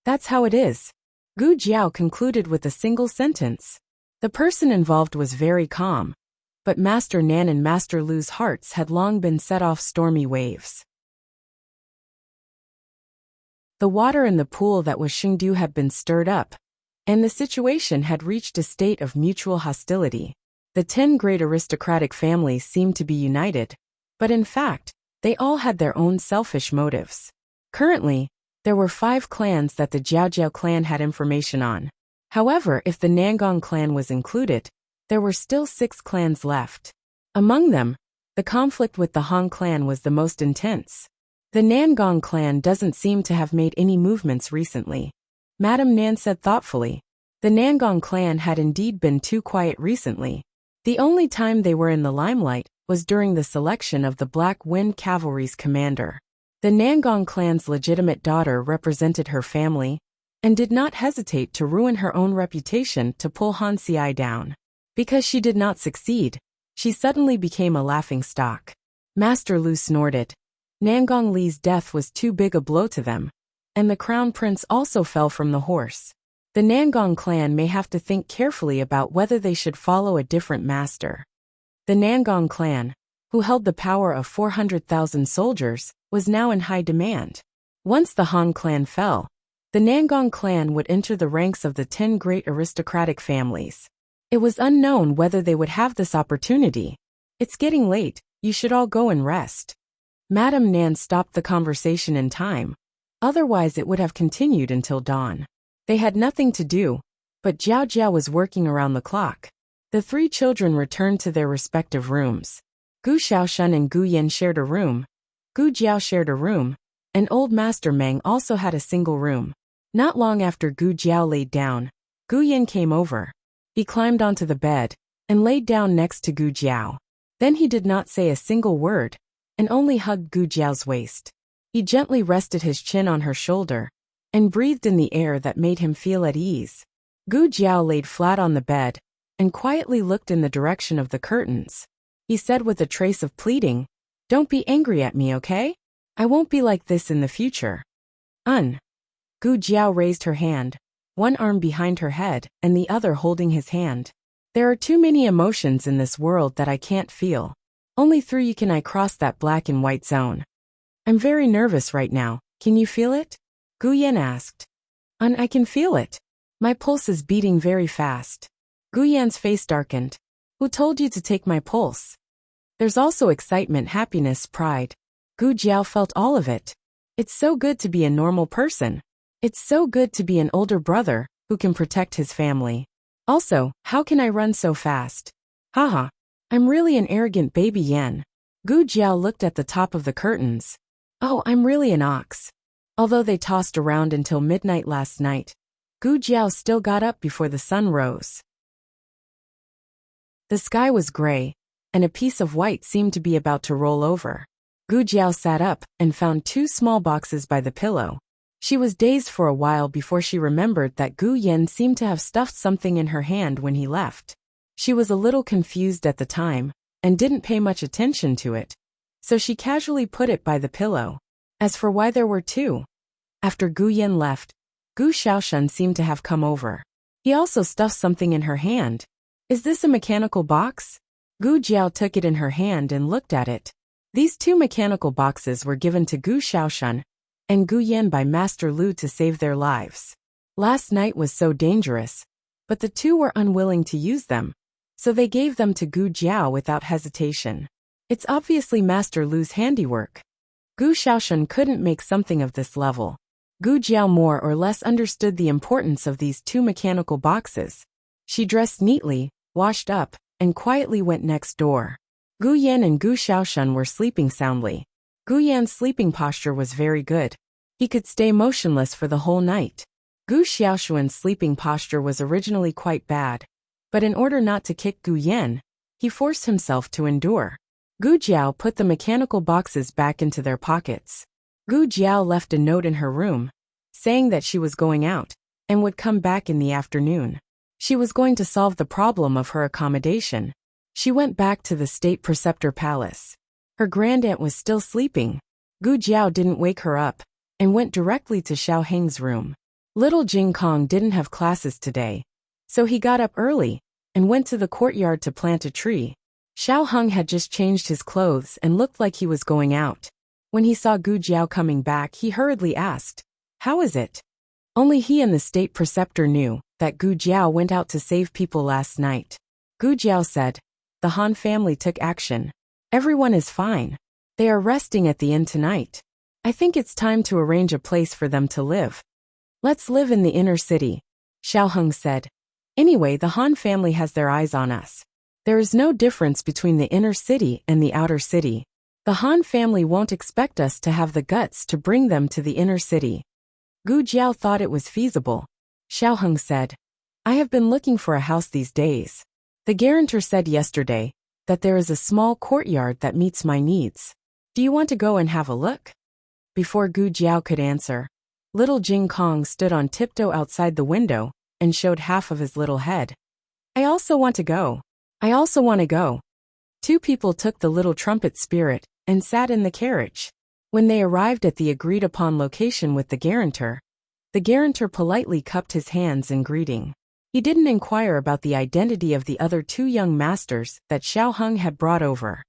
That's how it is. Gu Jiao concluded with a single sentence. The person involved was very calm, but Master Nan and Master Lu's hearts had long been set off stormy waves. The water in the pool that was Xingdu had been stirred up, and the situation had reached a state of mutual hostility. The 10 great aristocratic families seemed to be united, but in fact, they all had their own selfish motives. Currently, there were 5 clans that the Jiaojiao clan had information on. However, if the Nangong clan was included, there were still 6 clans left. Among them, the conflict with the Han clan was the most intense. The Nangong clan doesn't seem to have made any movements recently. Madame Nan said thoughtfully. The Nangong clan had indeed been too quiet recently. The only time they were in the limelight was during the selection of the Black Wind Cavalry's commander. The Nangong clan's legitimate daughter represented her family, and did not hesitate to ruin her own reputation to pull Han Xi down. Because she did not succeed, she suddenly became a laughingstock. Master Lu snorted. Nangong Li's death was too big a blow to them, and the Crown Prince also fell from the horse. The Nangong clan may have to think carefully about whether they should follow a different master. The Nangong clan, who held the power of 400,000 soldiers, was now in high demand. Once the Han clan fell, the Nangong clan would enter the ranks of the 10 great aristocratic families. It was unknown whether they would have this opportunity. It's getting late, you should all go and rest. Madame Nan stopped the conversation in time, otherwise it would have continued until dawn. They had nothing to do, but Jiao Jiao was working around the clock. The 3 children returned to their respective rooms. Gu Xiaoshan and Gu Yan shared a room. Gu Jiao shared a room, and old Master Meng also had a single room. Not long after Gu Jiao laid down, Gu Yan came over. He climbed onto the bed, and laid down next to Gu Jiao. Then he did not say a single word, and only hugged Gu Jiao's waist. He gently rested his chin on her shoulder, and breathed in the air that made him feel at ease. Gu Jiao laid flat on the bed, and quietly looked in the direction of the curtains. He said with a trace of pleading, "Don't be angry at me, okay? I won't be like this in the future." Gu Jiao raised her hand, one arm behind her head and the other holding his hand. "There are too many emotions in this world that I can't feel. Only through you can I cross that black and white zone. I'm very nervous right now, can you feel it?" Gu Yan asked. I can feel it. My pulse is beating very fast." Gu Yan's face darkened. "Who told you to take my pulse?" There's also excitement, happiness, pride. Gu Jiao felt all of it. It's so good to be a normal person. It's so good to be an older brother who can protect his family. Also, how can I run so fast? Haha, I'm really an arrogant baby Yan. Gu Jiao looked at the top of the curtains. Oh, I'm really an ox. Although they tossed around until midnight last night, Gu Jiao still got up before the sun rose. The sky was gray, and a piece of white seemed to be about to roll over. Gu Jiao sat up and found 2 small boxes by the pillow. She was dazed for a while before she remembered that Gu Yan seemed to have stuffed something in her hand when he left. She was a little confused at the time, and didn't pay much attention to it, so she casually put it by the pillow. As for why there were 2, after Gu Yan left, Gu Xiaoshan seemed to have come over. He also stuffed something in her hand. Is this a mechanical box? Gu Jiao took it in her hand and looked at it. These 2 mechanical boxes were given to Gu Xiaoshan and Gu Yan by Master Lu to save their lives. Last night was so dangerous, but the 2 were unwilling to use them, so they gave them to Gu Jiao without hesitation. It's obviously Master Lu's handiwork. Gu Xiaoshan couldn't make something of this level. Gu Jiao more or less understood the importance of these 2 mechanical boxes. She dressed neatly, washed up, and quietly went next door. Gu Yan and Gu Xiaoshan were sleeping soundly. Gu Yan's sleeping posture was very good. He could stay motionless for the whole night. Gu Xiaoshuan's sleeping posture was originally quite bad, but in order not to kick Gu Yan, he forced himself to endure. Gu Jiao put the mechanical boxes back into their pockets. Gu Jiao left a note in her room, saying that she was going out, and would come back in the afternoon. She was going to solve the problem of her accommodation. She went back to the state preceptor palace. Her grandaunt was still sleeping. Gu Jiao didn't wake her up, and went directly to Xiao Heng's room. Little Jing Kong didn't have classes today, so he got up early, and went to the courtyard to plant a tree. Xiao Heng had just changed his clothes and looked like he was going out. When he saw Gu Jiao coming back, he hurriedly asked, "How is it?" Only he and the state preceptor knew that Gu Jiao went out to save people last night. Gu Jiao said, "The Han family took action. Everyone is fine. They are resting at the inn tonight. I think it's time to arrange a place for them to live." "Let's live in the inner city," Xiao Heng said. "Anyway, the Han family has their eyes on us. There is no difference between the inner city and the outer city. The Han family won't expect us to have the guts to bring them to the inner city." Gu Jiao thought it was feasible. Xiao Heng said, "I have been looking for a house these days. The guarantor said yesterday that there is a small courtyard that meets my needs. Do you want to go and have a look?" Before Gu Jiao could answer, little Jing Kong stood on tiptoe outside the window and showed half of his little head. "I also want to go. I also want to go." Two people took the little trumpet spirit and sat in the carriage. When they arrived at the agreed-upon location with the guarantor politely cupped his hands in greeting. He didn't inquire about the identity of the other two young masters that Xiao Heng had brought over.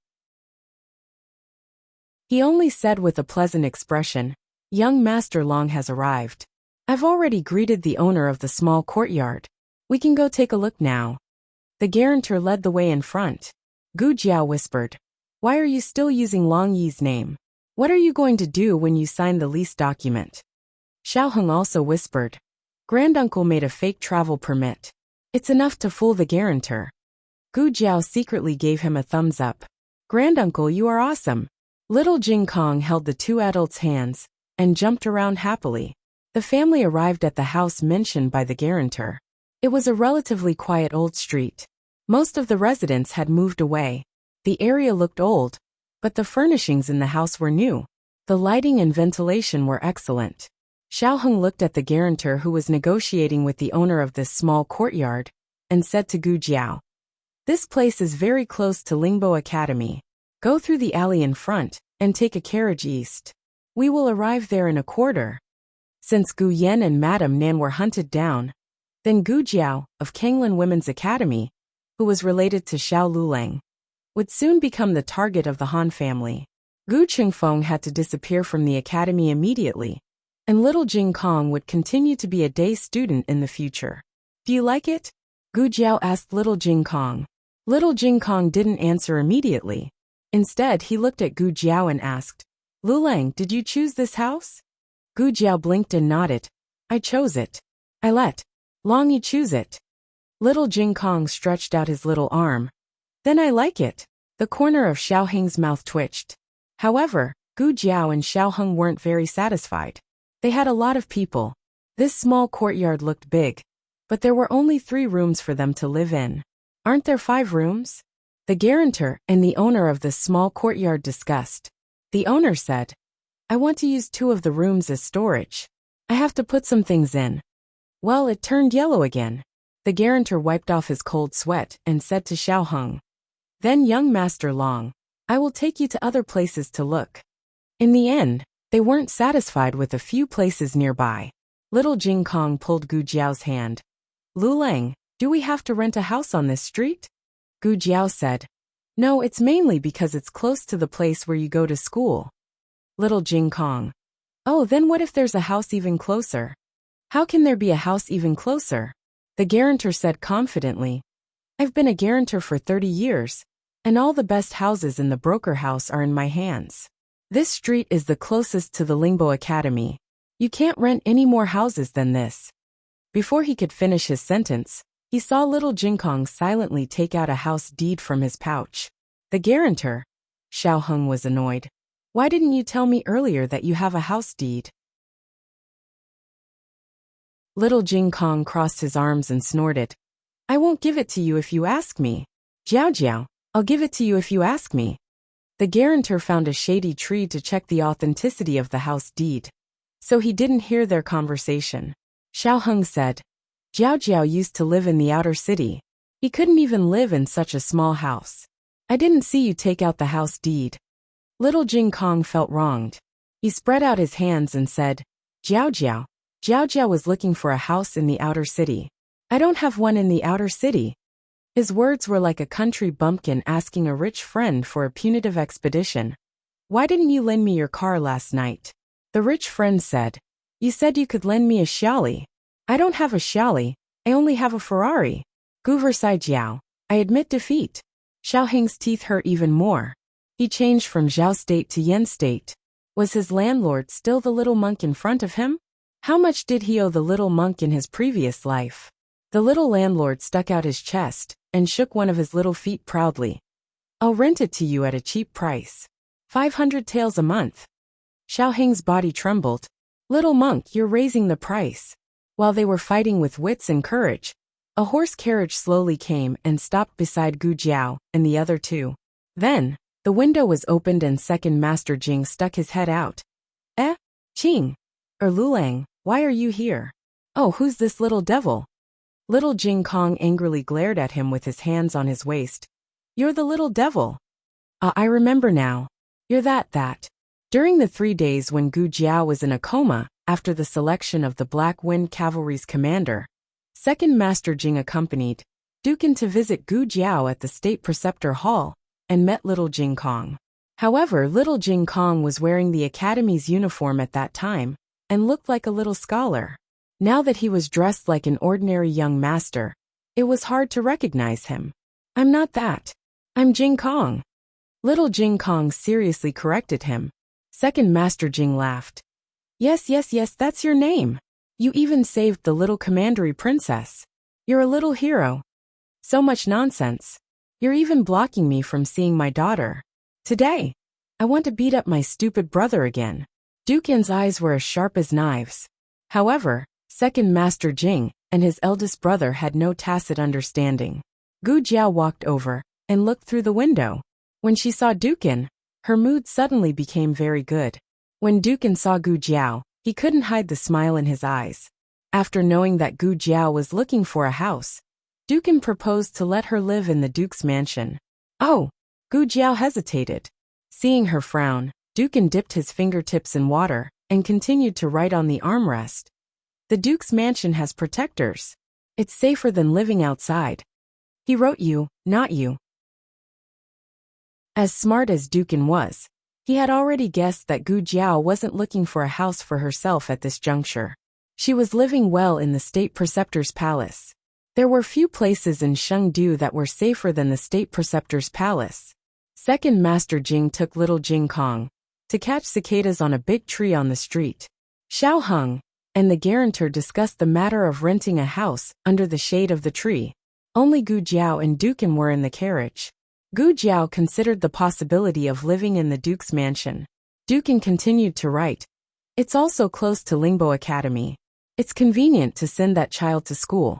He only said with a pleasant expression, "Young Master Long has arrived. I've already greeted the owner of the small courtyard. We can go take a look now." The guarantor led the way in front. Gu Jiao whispered, "Why are you still using Long Yi's name? What are you going to do when you sign the lease document?" Xiao Heng also whispered, "Granduncle made a fake travel permit. It's enough to fool the guarantor." Gu Jiao secretly gave him a thumbs up. "Granduncle, you are awesome." Little Jing Kong held the two adults' hands and jumped around happily. The family arrived at the house mentioned by the guarantor. It was a relatively quiet old street. Most of the residents had moved away. The area looked old, but the furnishings in the house were new. The lighting and ventilation were excellent. Xiao Heng looked at the guarantor who was negotiating with the owner of this small courtyard and said to Gu Jiao, "This place is very close to Lingbo Academy. Go through the alley in front and take a carriage east. We will arrive there in a quarter." Since Gu Yan and Madame Nan were hunted down, then Gu Jiao, of Kanglin Women's Academy, who was related to Xiao Lulang, would soon become the target of the Han family. Gu Qingfeng had to disappear from the academy immediately, and little Jing Kong would continue to be a day student in the future. "Do you like it?" Gu Jiao asked little Jing Kong. Little Jing Kong didn't answer immediately. Instead, he looked at Gu Jiao and asked, "Lulang, did you choose this house?" Gu Jiao blinked and nodded. "I chose it. I let Long Yi choose it." Little Jing Kong stretched out his little arm. "Then I like it." The corner of Xiao Heng's mouth twitched. However, Gu Jiao and Xiao Heng weren't very satisfied. They had a lot of people. This small courtyard looked big, but there were only 3 rooms for them to live in. "Aren't there 5 rooms?" the guarantor and the owner of this small courtyard discussed. The owner said, "I want to use 2 of the rooms as storage. I have to put some things in." Well, it turned yellow again. The guarantor wiped off his cold sweat and said to Xiao Heng, "Then young Master Long, I will take you to other places to look." In the end, they weren't satisfied with a few places nearby. Little Jing Kong pulled Gu Jiao's hand. "Lulang, do we have to rent a house on this street?" Gu Jiao said, "No, it's mainly because it's close to the place where you go to school." Little Jing Kong, "Oh, then what if there's a house even closer?" "How can there be a house even closer?" the guarantor said confidently. "I've been a guarantor for 30 years, and all the best houses in the broker house are in my hands. This street is the closest to the Lingbo Academy. You can't rent any more houses than this." Before he could finish his sentence, he saw little Jing Kong silently take out a house deed from his pouch. The guarantor, Xiao Heng, was annoyed. "Why didn't you tell me earlier that you have a house deed?" Little Jing Kong crossed his arms and snorted. I won't give it to you if you ask me. Jiao Jiao, I'll give it to you if you ask me. The guarantor found a shady tree to check the authenticity of the house deed. So he didn't hear their conversation. Xiao Heng said, Jiao Jiao used to live in the outer city. He couldn't even live in such a small house. I didn't see you take out the house deed. Little Jing Kong felt wronged. He spread out his hands and said, Jiao Jiao. Jiao Jiao was looking for a house in the outer city. I don't have one in the outer city. His words were like a country bumpkin asking a rich friend for a punitive expedition. Why didn't you lend me your car last night? The rich friend said, You said you could lend me a Xiaoli. I don't have a Xiaoli, I only have a Ferrari. Gouversail Jiao, I admit defeat. Xiao Heng's teeth hurt even more. He changed from Zhao state to Yen state. Was his landlord still the little monk in front of him? How much did he owe the little monk in his previous life? The little landlord stuck out his chest and shook one of his little feet proudly. I'll rent it to you at a cheap price. 500 taels a month. Xiao Heng's body trembled. Little monk, you're raising the price. While they were fighting with wits and courage, a horse carriage slowly came and stopped beside Gu Jiao and the other two. Then, the window was opened and Second Master Jing stuck his head out. Qing. Lulang, why are you here? Oh, who's this little devil? Little Jing Kong angrily glared at him with his hands on his waist. You're the little devil. I remember now. You're that. During the 3 days when Gu Jiao was in a coma, after the selection of the Black Wind Cavalry's commander, Second Master Jing accompanied Dukin to visit Gu Jiao at the State Preceptor Hall and met Little Jing Kong. However, Little Jing Kong was wearing the Academy's uniform at that time and looked like a little scholar. Now that he was dressed like an ordinary young master, it was hard to recognize him. I'm not that. I'm Jing Kong. Little Jing Kong seriously corrected him. Second Master Jing laughed. Yes, that's your name. You even saved the little commandery princess. You're a little hero. So much nonsense. You're even blocking me from seeing my daughter. Today, I want to beat up my stupid brother again. Dukin's eyes were as sharp as knives. However, Second Master Jing and his eldest brother had no tacit understanding. Gu Jiao walked over and looked through the window. When she saw Dukin, her mood suddenly became very good. When Dukin saw Gu Jiao, he couldn't hide the smile in his eyes. After knowing that Gu Jiao was looking for a house, Dukin proposed to let her live in the Duke's mansion. Oh! Gu Jiao hesitated. Seeing her frown, Dukin dipped his fingertips in water and continued to write on the armrest. The Duke's mansion has protectors. It's safer than living outside. He wrote you, not you. As smart as Dukin was, he had already guessed that Gu Jiao wasn't looking for a house for herself at this juncture. She was living well in the State Preceptor's palace. There were few places in Chengdu that were safer than the State Preceptor's palace. Second Master Jing took Little Jing Kong to catch cicadas on a big tree on the street. Xiao Heng and the guarantor discussed the matter of renting a house under the shade of the tree. Only Gu Jiao and Dukin were in the carriage. Gu Jiao considered the possibility of living in the Duke's mansion. Dukin continued to write. It's also close to Lingbo Academy. It's convenient to send that child to school.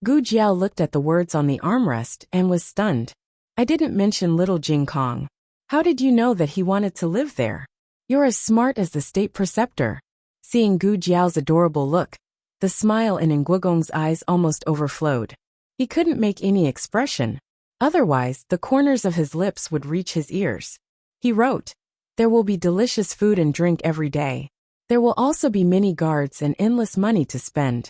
Gu Jiao looked at the words on the armrest and was stunned. I didn't mention Little Jing Kong. How did you know that he wanted to live there? You're as smart as the State Preceptor. Seeing Gu Jiao's adorable look, the smile in Nguigong's eyes almost overflowed. He couldn't make any expression. Otherwise, the corners of his lips would reach his ears. He wrote, There will be delicious food and drink every day. There will also be many guards and endless money to spend.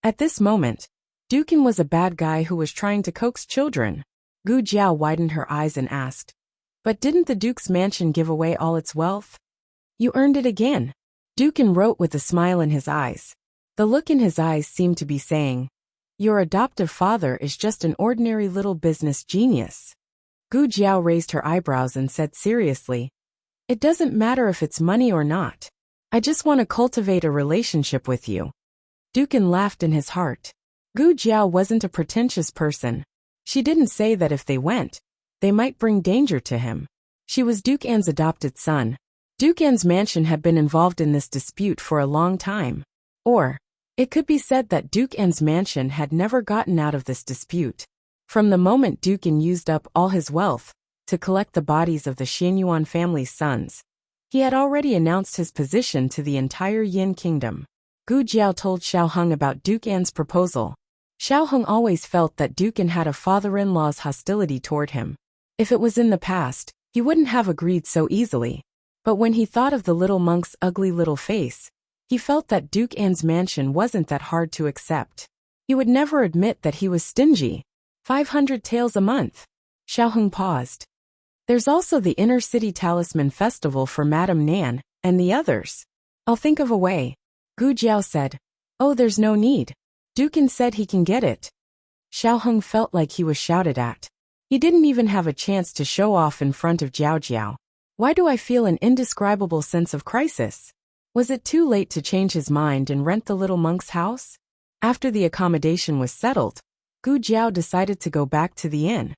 At this moment, Dukin was a bad guy who was trying to coax children. Gu Jiao widened her eyes and asked, But didn't the Duke's mansion give away all its wealth? You earned it again. Dukin wrote with a smile in his eyes. The look in his eyes seemed to be saying, Your adoptive father is just an ordinary little business genius. Gu Jiao raised her eyebrows and said seriously, It doesn't matter if it's money or not. I just want to cultivate a relationship with you. Dukin laughed in his heart. Gu Jiao wasn't a pretentious person. She didn't say that if they went, they might bring danger to him. She was Duke An's adopted son. Duke An's mansion had been involved in this dispute for a long time. Or, It could be said that Duke An's mansion had never gotten out of this dispute. From the moment Duke An used up all his wealth to collect the bodies of the Xianyuan family's sons, he had already announced his position to the entire Yin kingdom. Gu Jiao told Xiao Heng about Duke An's proposal. Xiao Heng always felt that Duke An had a father-in-law's hostility toward him. If it was in the past, he wouldn't have agreed so easily. But when he thought of the little monk's ugly little face, he felt that Duke An's mansion wasn't that hard to accept. He would never admit that he was stingy. 500 taels a month. Xiao Heng paused. There's also the Inner City Talisman Festival for Madame Nan, and the others. I'll think of a way. Gu Jiao said. Oh, there's no need. Duke An said he can get it. Xiao Heng felt like he was shouted at. He didn't even have a chance to show off in front of Jiao Jiao. Why do I feel an indescribable sense of crisis? Was it too late to change his mind and rent the little monk's house? After the accommodation was settled, Gu Jiao decided to go back to the inn.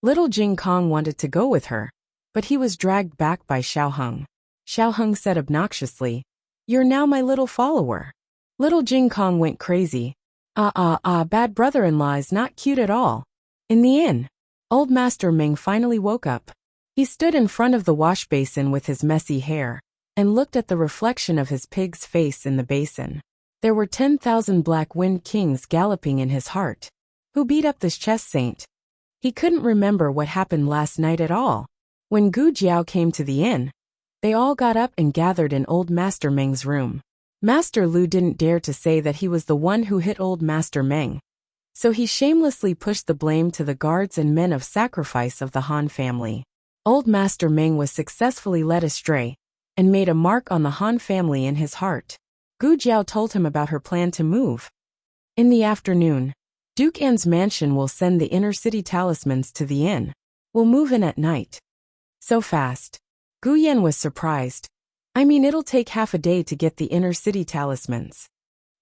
Little Jing Kong wanted to go with her, but he was dragged back by Xiao Heng. Xiao Heng said obnoxiously, "You're now my little follower." Little Jing Kong went crazy. Bad brother-in-law is not cute at all. In the inn, old Master Ming finally woke up. He stood in front of the wash basin with his messy hair, and looked at the reflection of his pig's face in the basin. There were 10,000 black wind kings galloping in his heart. Who beat up this chess saint? He couldn't remember what happened last night at all. When Gu Jiao came to the inn, they all got up and gathered in old Master Meng's room. Master Lu didn't dare to say that he was the one who hit old Master Meng, so he shamelessly pushed the blame to the guards and men of sacrifice of the Han family. Old Master Meng was successfully led astray, and made a mark on the Han family in his heart. Gu Jiao told him about her plan to move. In the afternoon, Duke An's mansion will send the inner city talismans to the inn. We'll move in at night. So fast. Gu Yan was surprised. I mean, it'll take half a day to get the inner city talismans.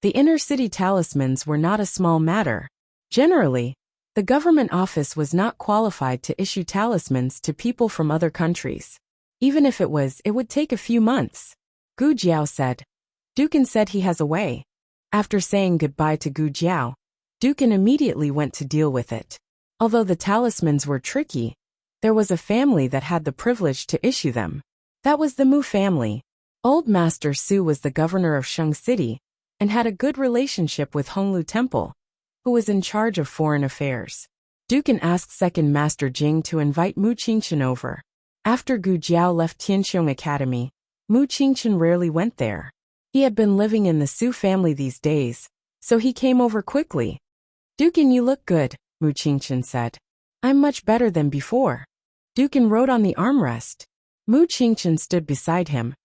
The inner city talismans were not a small matter. Generally, the government office was not qualified to issue talismans to people from other countries. Even if it would take a few months. Gu Jiao said. Duke An said he has a way. After saying goodbye to Gu Jiao, Duke An immediately went to deal with it. Although the talismans were tricky, there was a family that had the privilege to issue them. That was the Mu family. Old Master Su was the governor of Sheng City, and had a good relationship with Honglu Temple, who was in charge of foreign affairs. Duke An asked Second Master Jing to invite Mu Qingchen over. After Gu Jiao left Tianqiong Academy, Mu Qingchen rarely went there. He had been living in the Su family these days, so he came over quickly. Duke An, you look good, Mu Qingchen said. I'm much better than before. Duke An wrote on the armrest. Mu Qingchen stood beside him,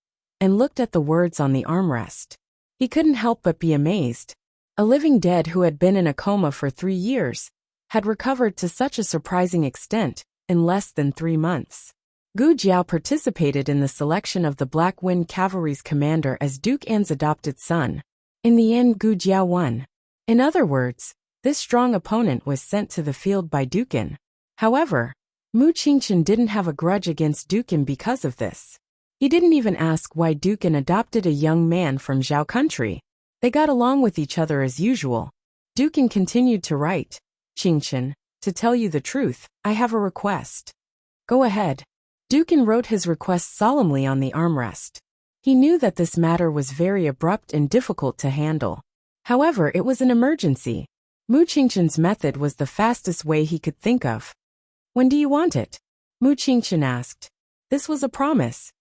and looked at the words on the armrest. He couldn't help but be amazed. A living dead who had been in a coma for 3 years, had recovered to such a surprising extent, in less than 3 months. Gu Jiao participated in the selection of the Black Wind Cavalry's commander as Duke An's adopted son. In the end, Gu Jiao won. In other words, this strong opponent was sent to the field by Duke An. However, Mu Qingchen didn't have a grudge against Duke An because of this. He didn't even ask why Duke An adopted a young man from Zhao country. They got along with each other as usual. Duke An continued to write, Qingchen, to tell you the truth, I have a request. Go ahead. Duke An wrote his request solemnly on the armrest. He knew that this matter was very abrupt and difficult to handle. However, it was an emergency. Mu Qingchen's method was the fastest way he could think of. When do you want it? Mu Qingchen asked. This was a promise.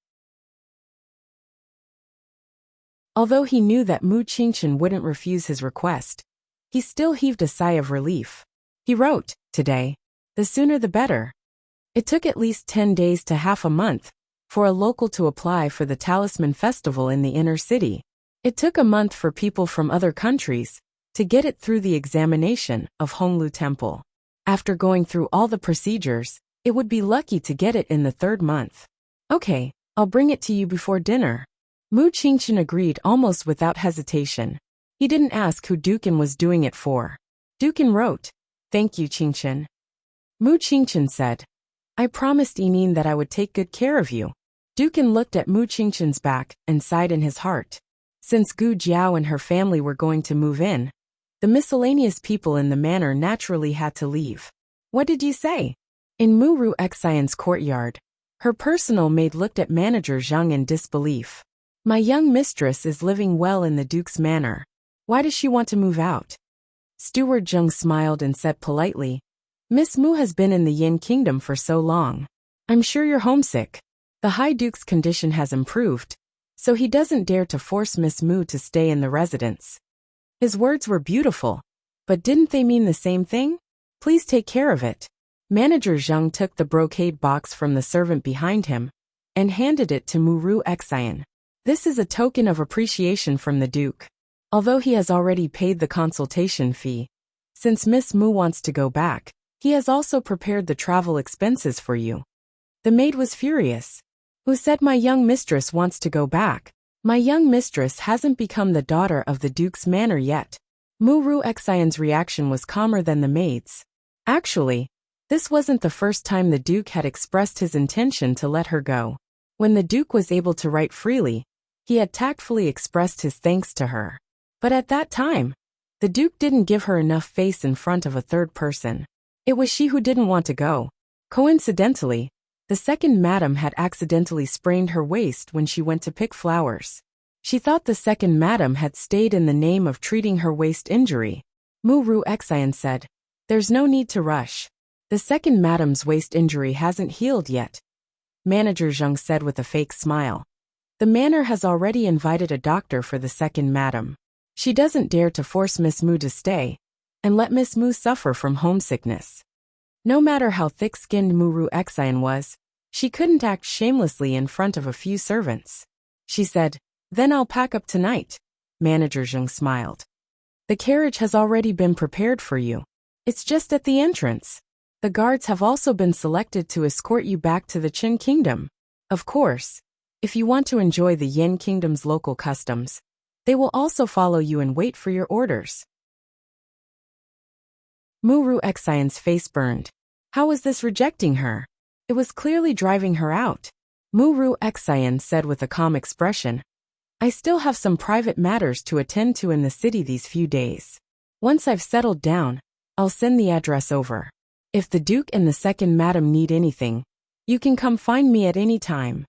Although he knew that Mu Qingchen wouldn't refuse his request, he still heaved a sigh of relief. He wrote, today. The sooner the better. It took at least 10 days to half a month for a local to apply for the Talisman Festival in the inner city. It took a month for people from other countries to get it through the examination of Honglu Temple. After going through all the procedures, it would be lucky to get it in the 3rd month. Okay, I'll bring it to you before dinner. Mu Qingchen agreed almost without hesitation. He didn't ask who Duke An was doing it for. Duke An wrote, Thank you, Qingchen. Mu Qingchen said, I promised Enin that I would take good care of you. Dukin looked at Mu Qingqian's back and sighed in his heart. Since Gu Jiao and her family were going to move in, the miscellaneous people in the manor naturally had to leave. What did you say? In Mu Ru Xian's courtyard, her personal maid looked at manager Zhang in disbelief. My young mistress is living well in the Duke's manor. Why does she want to move out? Steward Zhang smiled and said politely, Miss Mu has been in the Yin Kingdom for so long. I'm sure you're homesick. The High Duke's condition has improved, so he doesn't dare to force Miss Mu to stay in the residence. His words were beautiful, but didn't they mean the same thing? Please take care of it. Manager Zhang took the brocade box from the servant behind him and handed it to Mu Ru Xian. This is a token of appreciation from the Duke. Although he has already paid the consultation fee, since Miss Mu wants to go back, he has also prepared the travel expenses for you. The maid was furious. Who said my young mistress wants to go back? My young mistress hasn't become the daughter of the Duke's manor yet. Mu Ru Xian's reaction was calmer than the maid's. Actually, this wasn't the first time the Duke had expressed his intention to let her go. When the Duke was able to write freely, he had tactfully expressed his thanks to her. But at that time, the Duke didn't give her enough face in front of a third person. It was she who didn't want to go. Coincidentally, the second madam had accidentally sprained her waist when she went to pick flowers. She thought the second madam had stayed in the name of treating her waist injury. Mu Ru Xian said, There's no need to rush. The second madam's waist injury hasn't healed yet. Manager Zhang said with a fake smile. The manor has already invited a doctor for the second madam. She doesn't dare to force Miss Mu to stay and let Miss Mu suffer from homesickness. No matter how thick-skinned Mu Ru Xian was, she couldn't act shamelessly in front of a few servants. She said, Then I'll pack up tonight. Manager Zhang smiled. The carriage has already been prepared for you. It's just at the entrance. The guards have also been selected to escort you back to the Qin Kingdom. Of course, if you want to enjoy the Yin Kingdom's local customs, they will also follow you and wait for your orders. Mu Ru Xian's face burned. How was this rejecting her? It was clearly driving her out. Mu Ru Xian said with a calm expression, I still have some private matters to attend to in the city these few days. Once I've settled down, I'll send the address over. If the Duke and the second madam need anything, you can come find me at any time.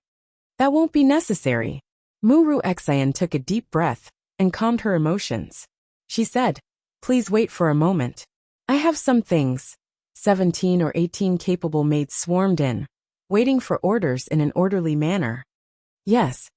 That won't be necessary. Mu Ru Xian took a deep breath and calmed her emotions. She said, Please wait for a moment. I have some things. 17 or 18 capable maids swarmed in, waiting for orders in an orderly manner. Yes.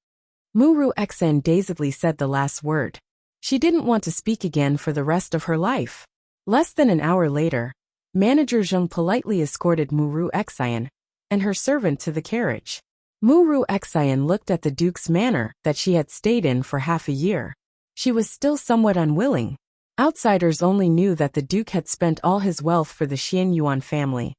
Mu Ru Xian dazedly said the last word. She didn't want to speak again for the rest of her life. Less than an hour later, Manager Zhang politely escorted Mu Ru Xian and her servant to the carriage. Mu Ru Xian looked at the Duke's manor that she had stayed in for half a year. She was still somewhat unwilling. Outsiders only knew that the Duke had spent all his wealth for the Xian Yuan family.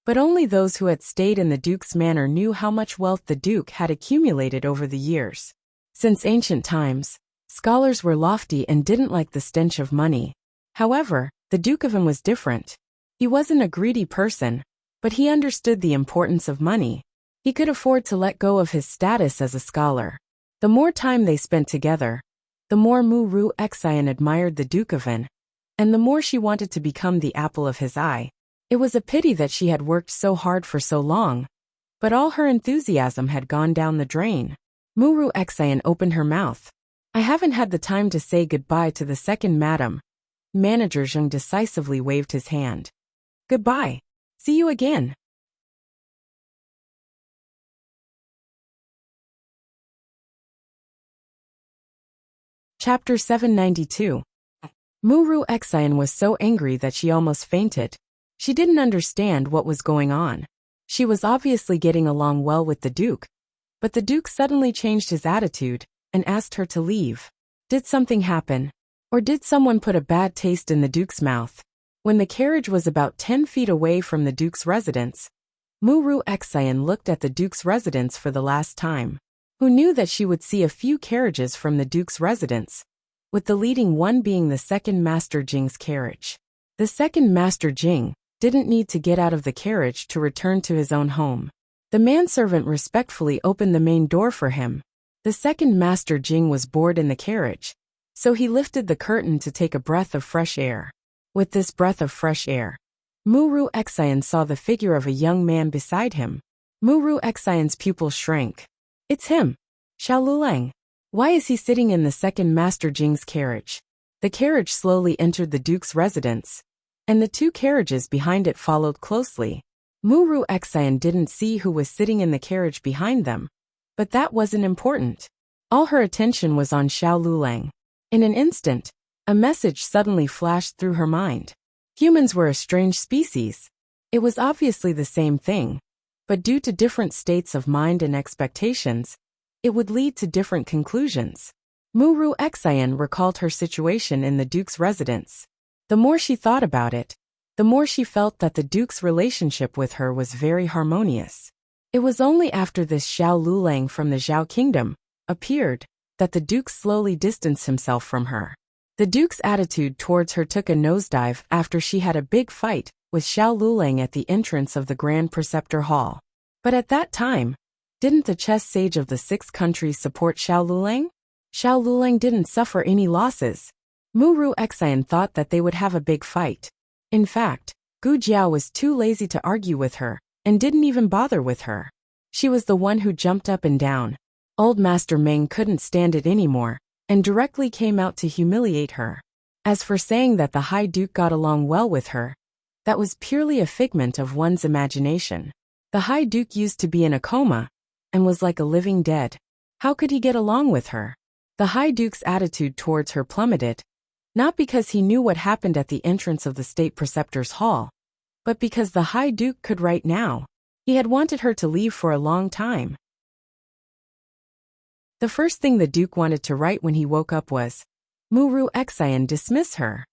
But only those who had stayed in the Duke's manor knew how much wealth the Duke had accumulated over the years. Since ancient times, scholars were lofty and didn't like the stench of money. However, the Duke of Yin was different. He wasn't a greedy person, but he understood the importance of money. He could afford to let go of his status as a scholar. The more time they spent together, the more Mu Ru Xian admired the Duke of Yin, and the more she wanted to become the apple of his eye. It was a pity that she had worked so hard for so long, but all her enthusiasm had gone down the drain. Mu Ru Xian opened her mouth. I haven't had the time to say goodbye to the second madam. Manager Zhang decisively waved his hand. Goodbye. See you again. Chapter 792. Mu Ru Xian was so angry that she almost fainted. She didn't understand what was going on. She was obviously getting along well with the Duke, but the Duke suddenly changed his attitude and asked her to leave. Did something happen? Or did someone put a bad taste in the Duke's mouth? When the carriage was about 10 feet away from the Duke's residence, Mu Ru Xian looked at the Duke's residence for the last time. Who knew that she would see a few carriages from the Duke's residence, with the leading one being the second Master Jing's carriage. The second Master Jing didn't need to get out of the carriage to return to his own home. The manservant respectfully opened the main door for him. The second Master Jing was bored in the carriage, so he lifted the curtain to take a breath of fresh air. With this breath of fresh air, Muru Xian saw the figure of a young man beside him. Muru Xian's pupils shrank. It's him, Xiao Luleng. Why is he sitting in the second Master Jing's carriage? The carriage slowly entered the Duke's residence, and the two carriages behind it followed closely. Muru Xian didn't see who was sitting in the carriage behind them, but that wasn't important. All her attention was on Xiao Luleng. In an instant, a message suddenly flashed through her mind. Humans were a strange species. It was obviously the same thing, but due to different states of mind and expectations, it would lead to different conclusions. Muru Xian recalled her situation in the Duke's residence. The more she thought about it, the more she felt that the Duke's relationship with her was very harmonious. It was only after this Xiao Luleng from the Zhao Kingdom appeared that the Duke slowly distanced himself from her. The Duke's attitude towards her took a nosedive after she had a big fight with Xiao Luleng at the entrance of the Grand Preceptor Hall. But at that time, didn't the chess sage of the 6 countries support Xiao Luleng? Xiao Luleng didn't suffer any losses. Muru Xian thought that they would have a big fight. In fact, Gu Jiao was too lazy to argue with her, and didn't even bother with her. She was the one who jumped up and down. Old Master Meng couldn't stand it anymore, and directly came out to humiliate her. As for saying that the High Duke got along well with her, that was purely a figment of one's imagination. The High Duke used to be in a coma, and was like a living dead. How could he get along with her? The High Duke's attitude towards her plummeted, not because he knew what happened at the entrance of the State Preceptor's Hall, but because the High Duke could right now. He had wanted her to leave for a long time. The first thing the Duke wanted to write when he woke up was, Muru Xian dismiss her.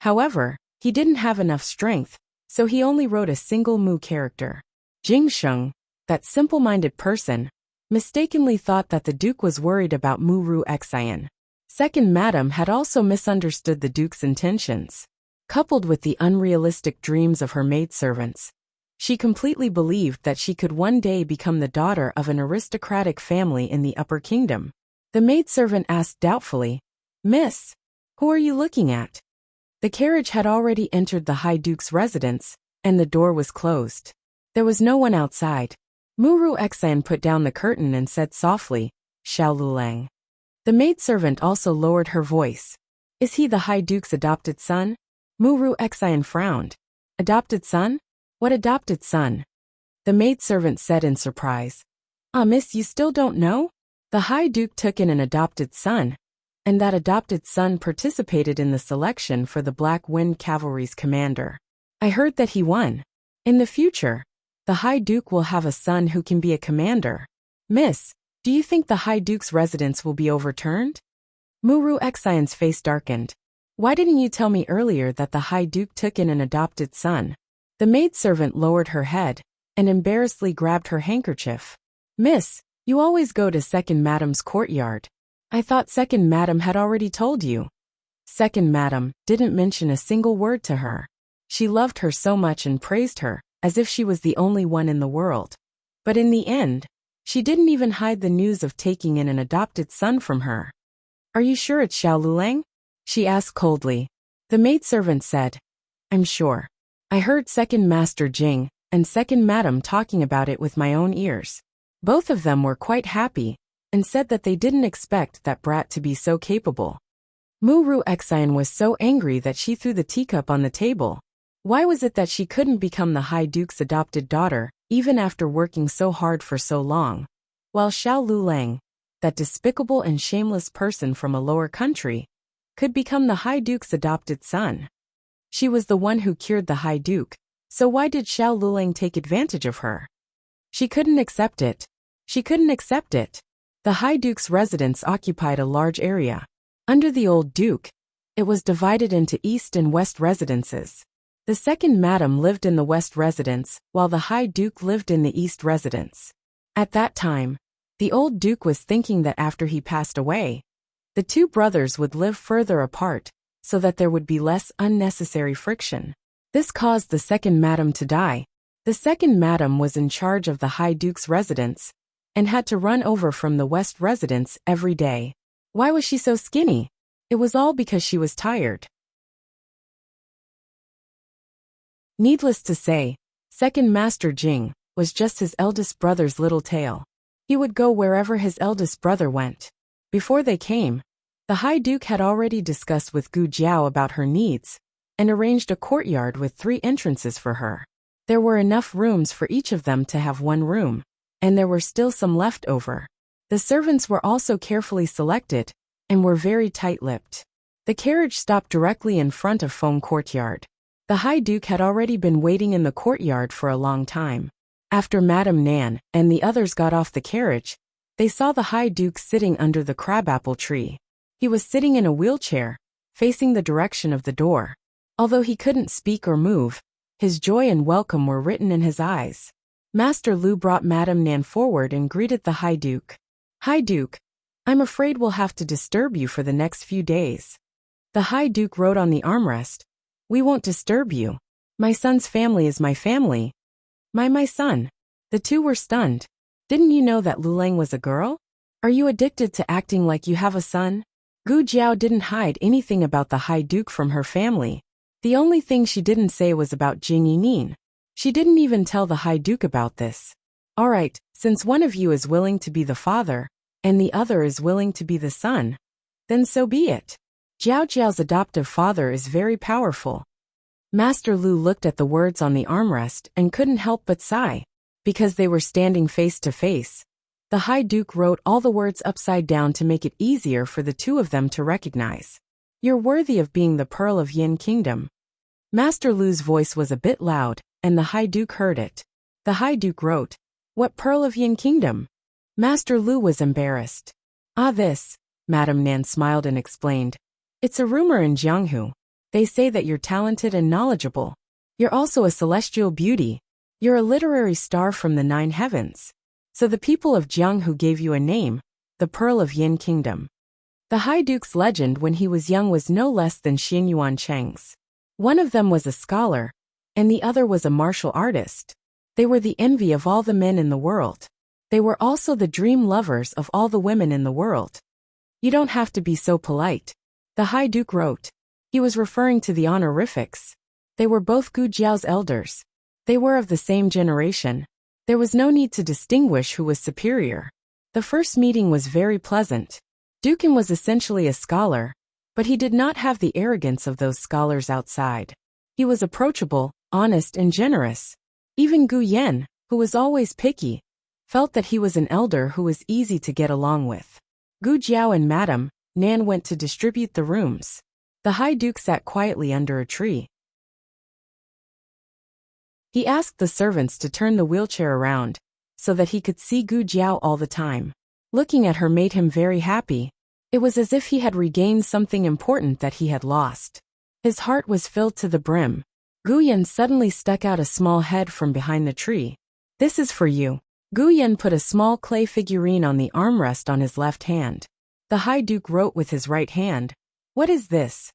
However, he didn't have enough strength, so he only wrote a single Mu character. Jing Sheng, that simple-minded person, mistakenly thought that the Duke was worried about Muru Xian. Second Madam had also misunderstood the Duke's intentions. Coupled with the unrealistic dreams of her maidservants, she completely believed that she could one day become the daughter of an aristocratic family in the Upper Kingdom. The maidservant asked doubtfully, Miss, who are you looking at? The carriage had already entered the High Duke's residence, and the door was closed. There was no one outside. Muru Xian put down the curtain and said softly, Xiao Luleng. The maidservant also lowered her voice. Is he the High Duke's adopted son? Muru Xian frowned. Adopted son? What adopted son? The maidservant said in surprise. Miss, you still don't know? The High Duke took in an adopted son, and that adopted son participated in the selection for the Black Wind Cavalry's commander. I heard that he won. In the future, the High Duke will have a son who can be a commander. Miss, do you think the High Duke's residence will be overturned? Muru Xian's face darkened. Why didn't you tell me earlier that the High Duke took in an adopted son? The maidservant lowered her head, and embarrassedly grabbed her handkerchief. Miss, you always go to Second Madam's courtyard. I thought Second Madam had already told you. Second Madam didn't mention a single word to her. She loved her so much and praised her, as if she was the only one in the world. But in the end, she didn't even hide the news of taking in an adopted son from her. Are you sure it's Xiao Luleng? She asked coldly. The maidservant said, I'm sure. I heard Second Master Jing and Second Madam talking about it with my own ears. Both of them were quite happy, and said that they didn't expect that brat to be so capable. Muru Xian was so angry that she threw the teacup on the table. Why was it that she couldn't become the High Duke's adopted daughter, even after working so hard for so long? While Xiao Luleng, that despicable and shameless person from a lower country, could become the High Duke's adopted son. She was the one who cured the High Duke, so why did Xiao Luleng take advantage of her? She couldn't accept it. She couldn't accept it. The High Duke's residence occupied a large area. Under the old Duke, it was divided into East and West residences. The Second Madam lived in the West residence, while the High Duke lived in the East residence. At that time, the old Duke was thinking that after he passed away, the two brothers would live further apart, so that there would be less unnecessary friction. This caused the Second Madam to die, The second madam was in charge of the High Duke's residence and had to run over from the West residence every day. Why was she so skinny? It was all because she was tired. Needless to say, Second Master Jing was just his eldest brother's little tail. He would go wherever his eldest brother went. Before they came, the High Duke had already discussed with Gu Jiao about her needs and arranged a courtyard with 3 entrances for her. There were enough rooms for each of them to have one room, and there were still some left over. The servants were also carefully selected and were very tight-lipped. The carriage stopped directly in front of Feng Courtyard. The High Duke had already been waiting in the courtyard for a long time. After Madame Nan and the others got off the carriage, they saw the High Duke sitting under the crabapple tree. He was sitting in a wheelchair, facing the direction of the door. Although he couldn't speak or move, his joy and welcome were written in his eyes. Master Lu brought Madame Nan forward and greeted the High Duke. "High Duke, I'm afraid we'll have to disturb you for the next few days." The High Duke wrote on the armrest, "We won't disturb you. My son's family is my family." My son. The two were stunned. "Didn't you know that Lulang was a girl? Are you addicted to acting like you have a son?" Gu Jiao didn't hide anything about the High Duke from her family. The only thing she didn't say was about Jing Yining. She didn't even tell the High Duke about this. "All right, since one of you is willing to be the father, and the other is willing to be the son, then so be it. Jiao Jiao's adoptive father is very powerful." Master Lu looked at the words on the armrest and couldn't help but sigh. Because they were standing face to face, the High Duke wrote all the words upside down to make it easier for the two of them to recognize. "You're worthy of being the Pearl of Yin Kingdom." Master Lu's voice was a bit loud, and the High Duke heard it. The High Duke wrote, "What Pearl of Yin Kingdom?" Master Lu was embarrassed. This," Madame Nan smiled and explained. "It's a rumor in Jianghu. They say that you're talented and knowledgeable. You're also a celestial beauty. You're a literary star from the 9 heavens. So the people of Jianghu gave you a name, the Pearl of Yin Kingdom." The High Duke's legend when he was young was no less than Xingyuan Cheng's. One of them was a scholar, and the other was a martial artist. They were the envy of all the men in the world. They were also the dream lovers of all the women in the world. "You don't have to be so polite," the High Duke wrote. He was referring to the honorifics. They were both Gu Jiao's elders. They were of the same generation. There was no need to distinguish who was superior. The first meeting was very pleasant. Dukin was essentially a scholar, but he did not have the arrogance of those scholars outside. He was approachable, honest and generous. Even Gu Yan, who was always picky, felt that he was an elder who was easy to get along with. Gu Jiao and Madame Nan went to distribute the rooms. The High Duke sat quietly under a tree. He asked the servants to turn the wheelchair around, so that he could see Gu Jiao all the time. Looking at her made him very happy. It was as if he had regained something important that he had lost. His heart was filled to the brim. Gu Yan suddenly stuck out a small head from behind the tree. "This is for you." Gu Yan put a small clay figurine on the armrest on his left hand. The High Duke wrote with his right hand, "What is this?"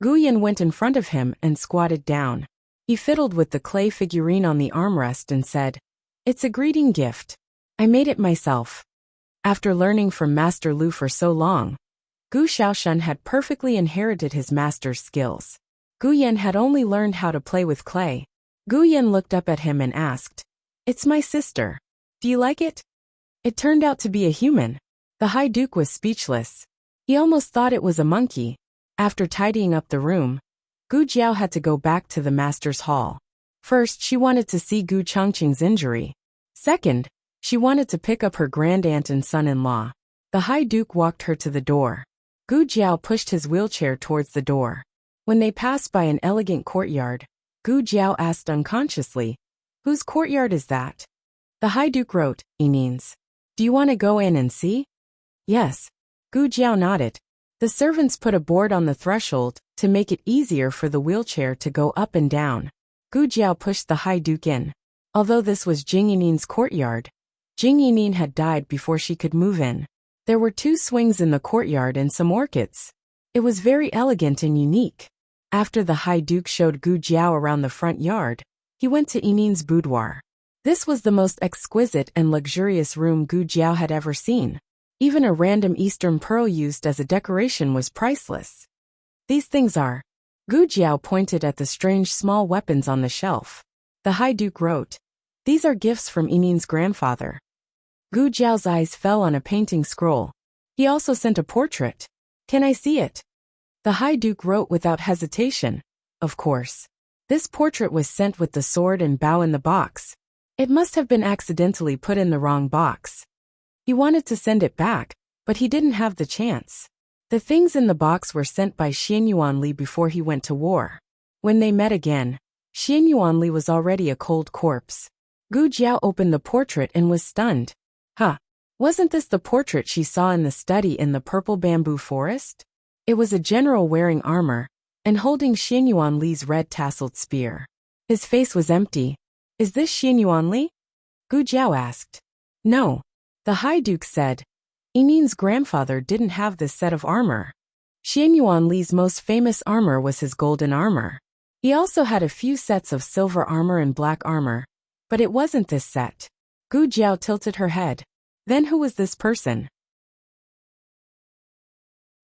Gu Yan went in front of him and squatted down. He fiddled with the clay figurine on the armrest and said, "It's a greeting gift. I made it myself." After learning from Master Lu for so long, Gu Xiaoshan had perfectly inherited his master's skills. Gu Yan had only learned how to play with clay. Gu Yan looked up at him and asked, "It's my sister. Do you like it?" It turned out to be a human. The High Duke was speechless. He almost thought it was a monkey. After tidying up the room, Gu Jiao had to go back to the master's hall. First, she wanted to see Gu Chongqing's injury. Second, she wanted to pick up her grandaunt and son-in-law. The High Duke walked her to the door. Gu Jiao pushed his wheelchair towards the door. When they passed by an elegant courtyard, Gu Jiao asked unconsciously, "Whose courtyard is that?" The High Duke wrote, "Yining's. Do you want to go in and see?" "Yes." Gu Jiao nodded. The servants put a board on the threshold to make it easier for the wheelchair to go up and down. Gu Jiao pushed the High Duke in. Although this was Jing Yining's courtyard, Jing Yining had died before she could move in. There were 2 swings in the courtyard and some orchids. It was very elegant and unique. After the High Duke showed Gu Jiao around the front yard, He went to Yinin's boudoir. This was the most exquisite and luxurious room Gu Jiao had ever seen. Even a random Eastern pearl used as a decoration was priceless. These things are. Gu Jiao pointed at the strange small weapons on the shelf. The High Duke wrote, "These are gifts from Yinin's grandfather." Gu Jiao's eyes fell on a painting scroll. He also sent a portrait. "Can I see it?" The High Duke wrote without hesitation. Of course. This portrait was sent with the sword and bow in the box. It must have been accidentally put in the wrong box. He wanted to send it back, but he didn't have the chance. The things in the box were sent by Xian Yuanli before he went to war. When they met again, Xian Yuanli was already a cold corpse. Gu Jiao opened the portrait and was stunned. Huh. Wasn't this the portrait she saw in the study in the purple bamboo forest? It was a general wearing armor, and holding Xian Yuanli's red tasseled spear. His face was empty. "Is this Xian Yuanli?" Gu Jiao asked. "No." The High Duke said. Yinin's grandfather didn't have this set of armor. Xian Yuanli's most famous armor was his golden armor. He also had a few sets of silver armor and black armor, but it wasn't this set. Gu Jiao tilted her head. Then who was this person?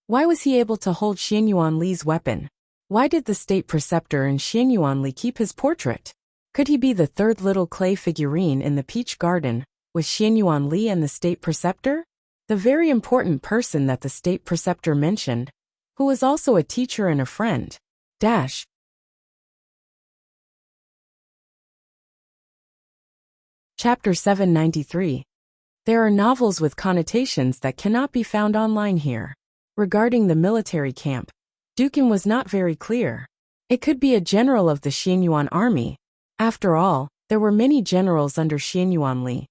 Why was he able to hold Xian Yuanli's weapon? Why did the state preceptor and Xian Yuanli keep his portrait? Could he be the third little clay figurine in the peach garden, with Xian Yuanli and the state preceptor? The very important person that the state preceptor mentioned, who was also a teacher and a friend. Chapter 793. There are novels with connotations that cannot be found online here. Regarding the military camp, Dukin was not very clear. It could be a general of the Xianyuan army. After all, there were many generals under Xian Yuanli.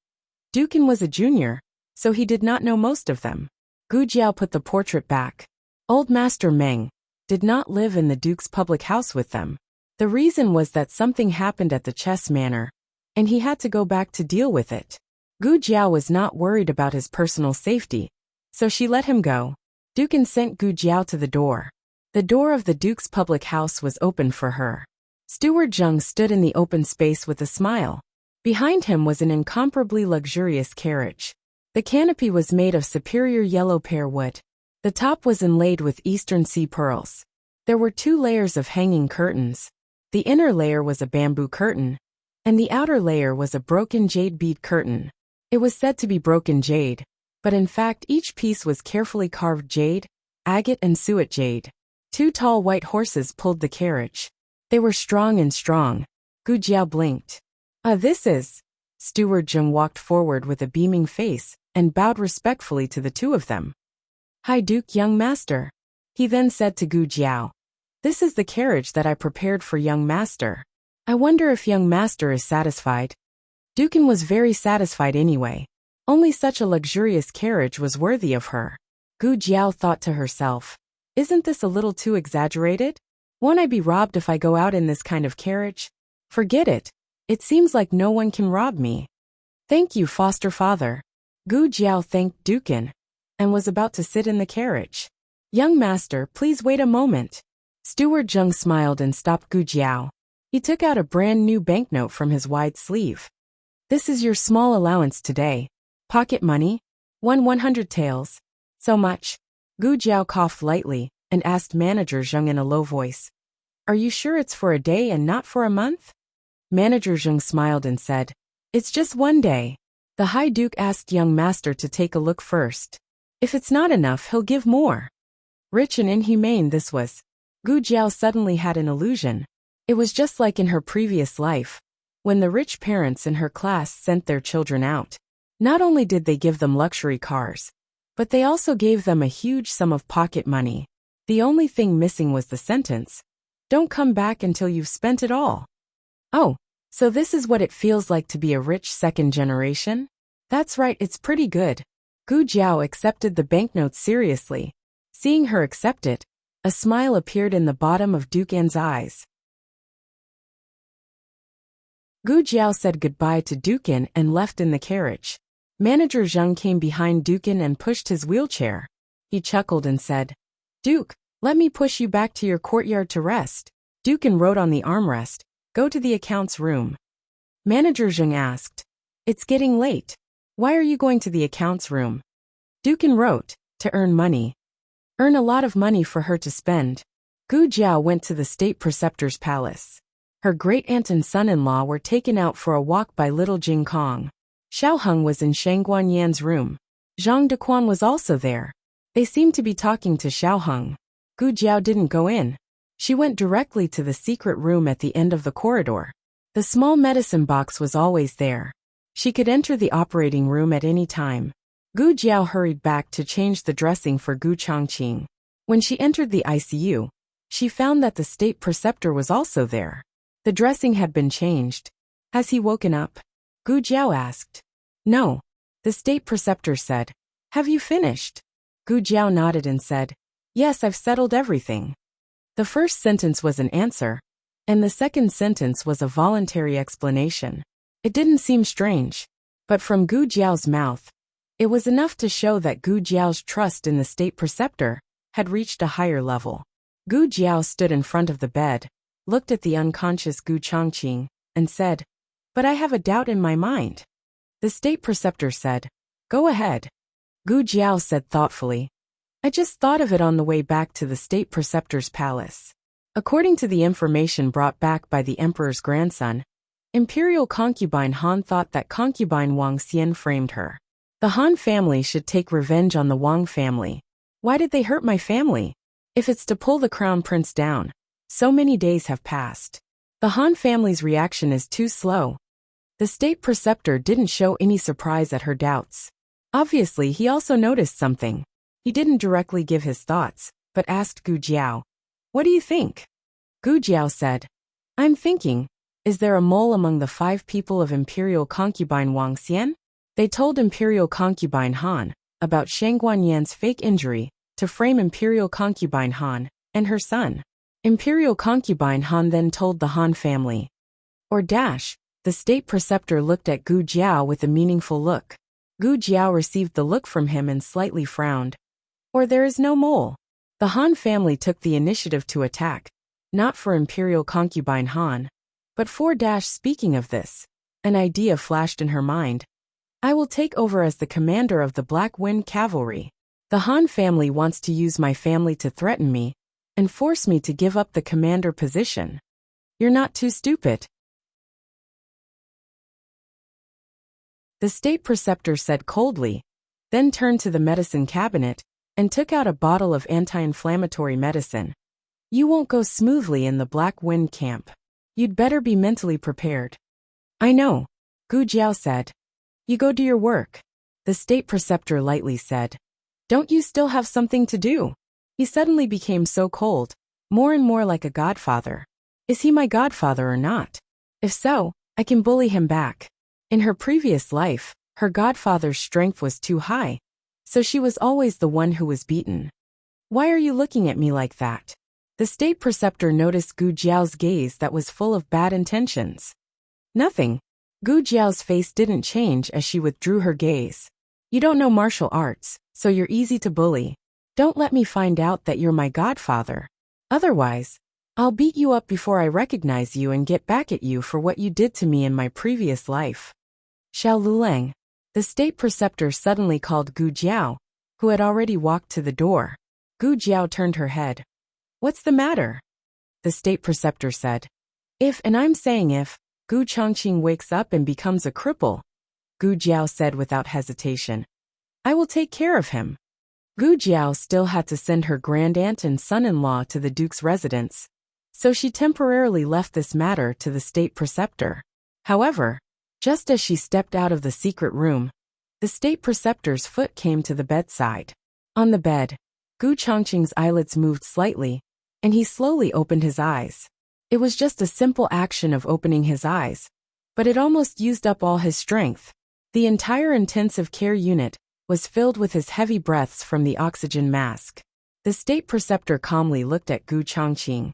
Dukin was a junior, so he did not know most of them. Gu Jiao put the portrait back. Old Master Meng did not live in the Duke's public house with them. The reason was that something happened at the chess manor, and he had to go back to deal with it. Gu Jiao was not worried about his personal safety, so she let him go. Dukin sent Gu Jiao to the door. The door of the Duke's public house was open for her. Steward Zheng stood in the open space with a smile. Behind him was an incomparably luxurious carriage. The canopy was made of superior yellow pear wood. The top was inlaid with eastern sea pearls. There were 2 layers of hanging curtains. The inner layer was a bamboo curtain, and the outer layer was a broken jade bead curtain. It was said to be broken jade, but in fact each piece was carefully carved jade, agate and suet jade. 2 tall white horses pulled the carriage. They were strong and strong. Gu Jiao blinked. This is... Steward Zheng walked forward with a beaming face and bowed respectfully to the 2 of them. "High Duke, young master." He then said to Gu Jiao, "This is the carriage that I prepared for young master. I wonder if young master is satisfied." Dukin was very satisfied anyway. Only such a luxurious carriage was worthy of her. Gu Jiao thought to herself, "Isn't this a little too exaggerated? Won't I be robbed if I go out in this kind of carriage? Forget it. It seems like no one can rob me." "Thank you, foster father." Gu Jiao thanked Dukin and was about to sit in the carriage. "Young master, please wait a moment." Steward Zheng smiled and stopped Gu Jiao. He took out a brand new banknote from his wide sleeve. "This is your small allowance today. Pocket money? 100 taels. So much." Gu Jiao coughed lightly and asked Manager Zheng in a low voice, "Are you sure it's for a day and not for a month?" Manager Zheng smiled and said, "It's just 1 day." The High Duke asked young master to take a look first. If it's not enough, he'll give more. Rich and inhumane this was. Gu Jiao suddenly had an illusion. It was just like in her previous life, when the rich parents in her class sent their children out. Not only did they give them luxury cars, but they also gave them a huge sum of pocket money. The only thing missing was the sentence, "Don't come back until you've spent it all." Oh, so this is what it feels like to be a rich second generation? That's right, it's pretty good. Gu Jiao accepted the banknote seriously. Seeing her accept it, a smile appeared in the bottom of Duke An's eyes. Gu Jiao said goodbye to Dukin and left in the carriage. Manager Zheng came behind Dukin and pushed his wheelchair. He chuckled and said, "Duke, let me push you back to your courtyard to rest." Dukin rode on the armrest, Go to the accounts room. Manager Zheng asked. It's getting late. Why are you going to the accounts room? Dukin wrote, to earn money. Earn a lot of money for her to spend. Gu Jiao went to the state preceptor's palace. Her great-aunt and son-in-law were taken out for a walk by little Jing Kong. Xiao Heng was in Shang Guanyan's room. Zhang Dequan was also there. They seemed to be talking to Xiao Heng. Gu Jiao didn't go in. She went directly to the secret room at the end of the corridor. The small medicine box was always there. She could enter the operating room at any time. Gu Jiao hurried back to change the dressing for Gu Chongqing. When she entered the ICU, she found that the state preceptor was also there. The dressing had been changed. Has he woken up? Gu Jiao asked. No. The state preceptor said. Have you finished? Gu Jiao nodded and said, yes, I've settled everything. The first sentence was an answer, and the second sentence was a voluntary explanation. It didn't seem strange, but from Gu Jiao's mouth, it was enough to show that Gu Jiao's trust in the state preceptor had reached a higher level. Gu Jiao stood in front of the bed, looked at the unconscious Gu Chongqing, and said, but I have a doubt in my mind. The state preceptor said, go ahead. Gu Jiao said thoughtfully, I just thought of it on the way back to the state preceptor's palace. According to the information brought back by the emperor's grandson, imperial concubine Han thought that concubine Wang Xian framed her. The Han family should take revenge on the Wang family. Why did they hurt my family? If it's to pull the crown prince down, so many days have passed. The Han family's reaction is too slow. The state preceptor didn't show any surprise at her doubts. Obviously, he also noticed something. He didn't directly give his thoughts, but asked Gu Jiao, what do you think? Gu Jiao said, I'm thinking, is there a mole among the 5 people of imperial concubine Wang Xian? They told imperial concubine Han about Shang Guanyan's fake injury to frame imperial concubine Han and her son. Imperial concubine Han then told the Han family. The state preceptor looked at Gu Jiao with a meaningful look. Gu Jiao received the look from him and slightly frowned. Or there is no mole. The Han family took the initiative to attack, not for imperial concubine Han, but for speaking of this, an idea flashed in her mind. I will take over as the commander of the Black Wind Cavalry. The Han family wants to use my family to threaten me and force me to give up the commander position. You're not too stupid. The state preceptor said coldly, then turned to the medicine cabinet and took out a bottle of anti-inflammatory medicine. You won't go smoothly in the Black Wind camp. You'd better be mentally prepared. I know, Gu Jiao said. You go do your work. The state preceptor lightly said. Don't you still have something to do? He suddenly became so cold, more and more like a godfather. Is he my godfather or not? If so, I can bully him back. In her previous life, her godfather's strength was too high, so she was always the one who was beaten. Why are you looking at me like that? The state preceptor noticed Gu Jiao's gaze that was full of bad intentions. Nothing. Gu Jiao's face didn't change as she withdrew her gaze. You don't know martial arts, so you're easy to bully. Don't let me find out that you're my godfather. Otherwise, I'll beat you up before I recognize you and get back at you for what you did to me in my previous life. Xiao Luleng. The state preceptor suddenly called Gu Jiao, who had already walked to the door. Gu Jiao turned her head. What's the matter? The state preceptor said. If, and I'm saying if, Gu Chongqing wakes up and becomes a cripple, Gu Jiao said without hesitation. I will take care of him. Gu Jiao still had to send her grandaunt and son-in-law to the duke's residence, so she temporarily left this matter to the state preceptor. However, just as she stepped out of the secret room, the state preceptor's foot came to the bedside. On the bed, Gu Chongqing's eyelids moved slightly, and he slowly opened his eyes. It was just a simple action of opening his eyes, but it almost used up all his strength. The entire intensive care unit was filled with his heavy breaths from the oxygen mask. The state preceptor calmly looked at Gu Chongqing.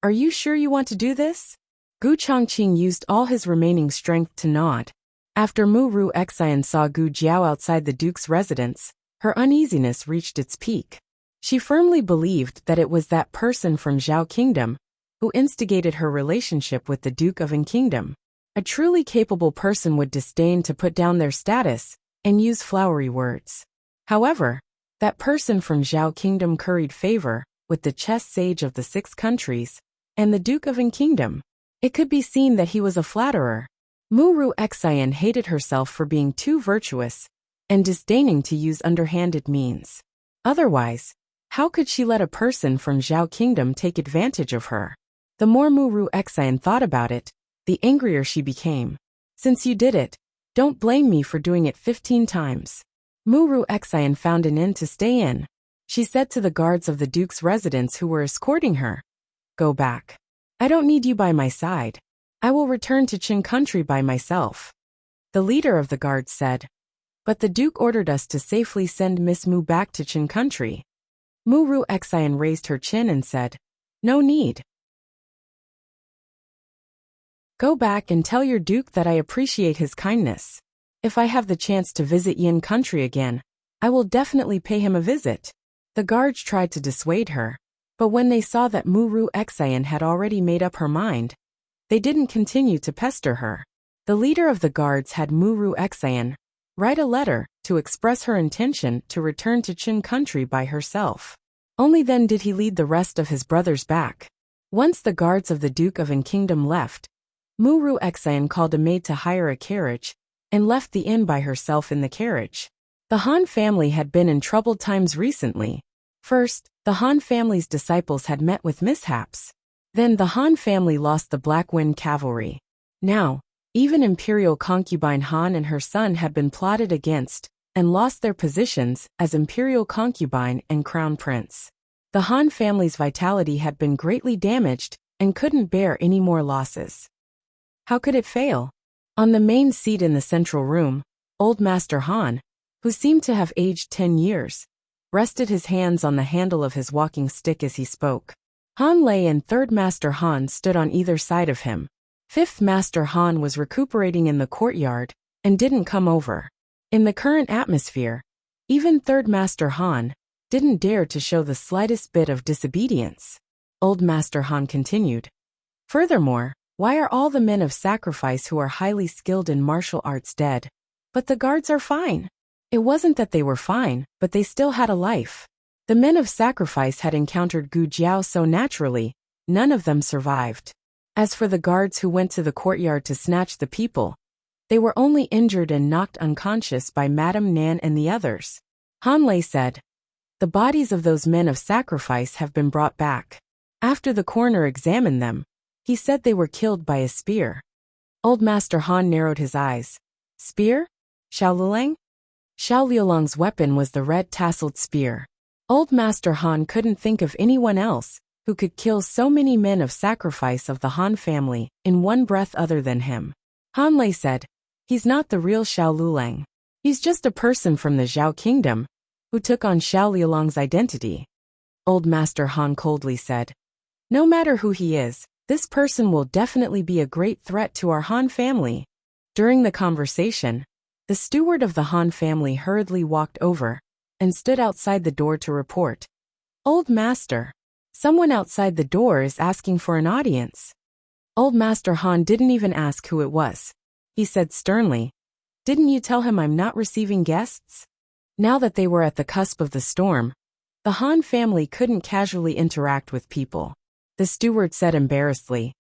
Are you sure you want to do this? Gu Chongqing used all his remaining strength to nod. After Mu Ru Xian saw Gu Jiao outside the duke's residence, her uneasiness reached its peak. She firmly believed that it was that person from Zhao Kingdom who instigated her relationship with the Duke of An Kingdom. A truly capable person would disdain to put down their status and use flowery words. However, that person from Zhao Kingdom curried favor with the chess sage of the 6 countries and the Duke of An Kingdom. It could be seen that he was a flatterer. Muru Xian hated herself for being too virtuous and disdaining to use underhanded means. Otherwise, how could she let a person from Zhao Kingdom take advantage of her? The more Muru Xian thought about it, the angrier she became. Since you did it, don't blame me for doing it 15 times. Muru Xian found an inn to stay in. She said to the guards of the Duke's residence who were escorting her, "Go back. I don't need you by my side. I will return to Qin country by myself." The leader of the guards said, "But the Duke ordered us to safely send Miss Mu back to Qin country." Muru Xian raised her chin and said, "No need. Go back and tell your Duke that I appreciate his kindness. If I have the chance to visit Yin country again, I will definitely pay him a visit." The guards tried to dissuade her, but when they saw that Muru Xian had already made up her mind, they didn't continue to pester her. The leader of the guards had Muru Xian write a letter to express her intention to return to Qin country by herself. Only then did he lead the rest of his brothers back. Once the guards of the Duke of An Kingdom left, Muru Xian called a maid to hire a carriage and left the inn by herself in the carriage. The Han family had been in troubled times recently. First, the Han family's disciples had met with mishaps. Then the Han family lost the Black Wind Cavalry. Now, even imperial concubine Han and her son had been plotted against and lost their positions as imperial concubine and crown prince. The Han family's vitality had been greatly damaged and couldn't bear any more losses. How could it fail? On the main seat in the central room, old Master Han, who seemed to have aged 10 years, rested his hands on the handle of his walking stick as he spoke. Han Lei and Third Master Han stood on either side of him. Fifth Master Han was recuperating in the courtyard and didn't come over. In the current atmosphere, even Third Master Han didn't dare to show the slightest bit of disobedience. Old Master Han continued. Furthermore, why are all the men of sacrifice who are highly skilled in martial arts dead? But the guards are fine. It wasn't that they were fine, but they still had a life. The men of sacrifice had encountered Gu Jiao so naturally, none of them survived. As for the guards who went to the courtyard to snatch the people, they were only injured and knocked unconscious by Madame Nan and the others. Han Lei said, "The bodies of those men of sacrifice have been brought back. After the coroner examined them, he said they were killed by a spear." Old Master Han narrowed his eyes. Spear? Xiaoluleng? Xiao Liulong's weapon was the red-tasseled spear. Old Master Han couldn't think of anyone else who could kill so many men of sacrifice of the Han family in one breath other than him. Han Lei said, "He's not the real Xiaoluleng. He's just a person from the Zhao Kingdom who took on Xiao Liulong's identity." Old Master Han coldly said, "No matter who he is, this person will definitely be a great threat to our Han family." During the conversation, the steward of the Han family hurriedly walked over and stood outside the door to report, "Old Master, someone outside the door is asking for an audience." Old Master Han didn't even ask who it was. He said sternly, "Didn't you tell him I'm not receiving guests?" Now that they were at the cusp of the storm, the Han family couldn't casually interact with people. The steward said embarrassedly,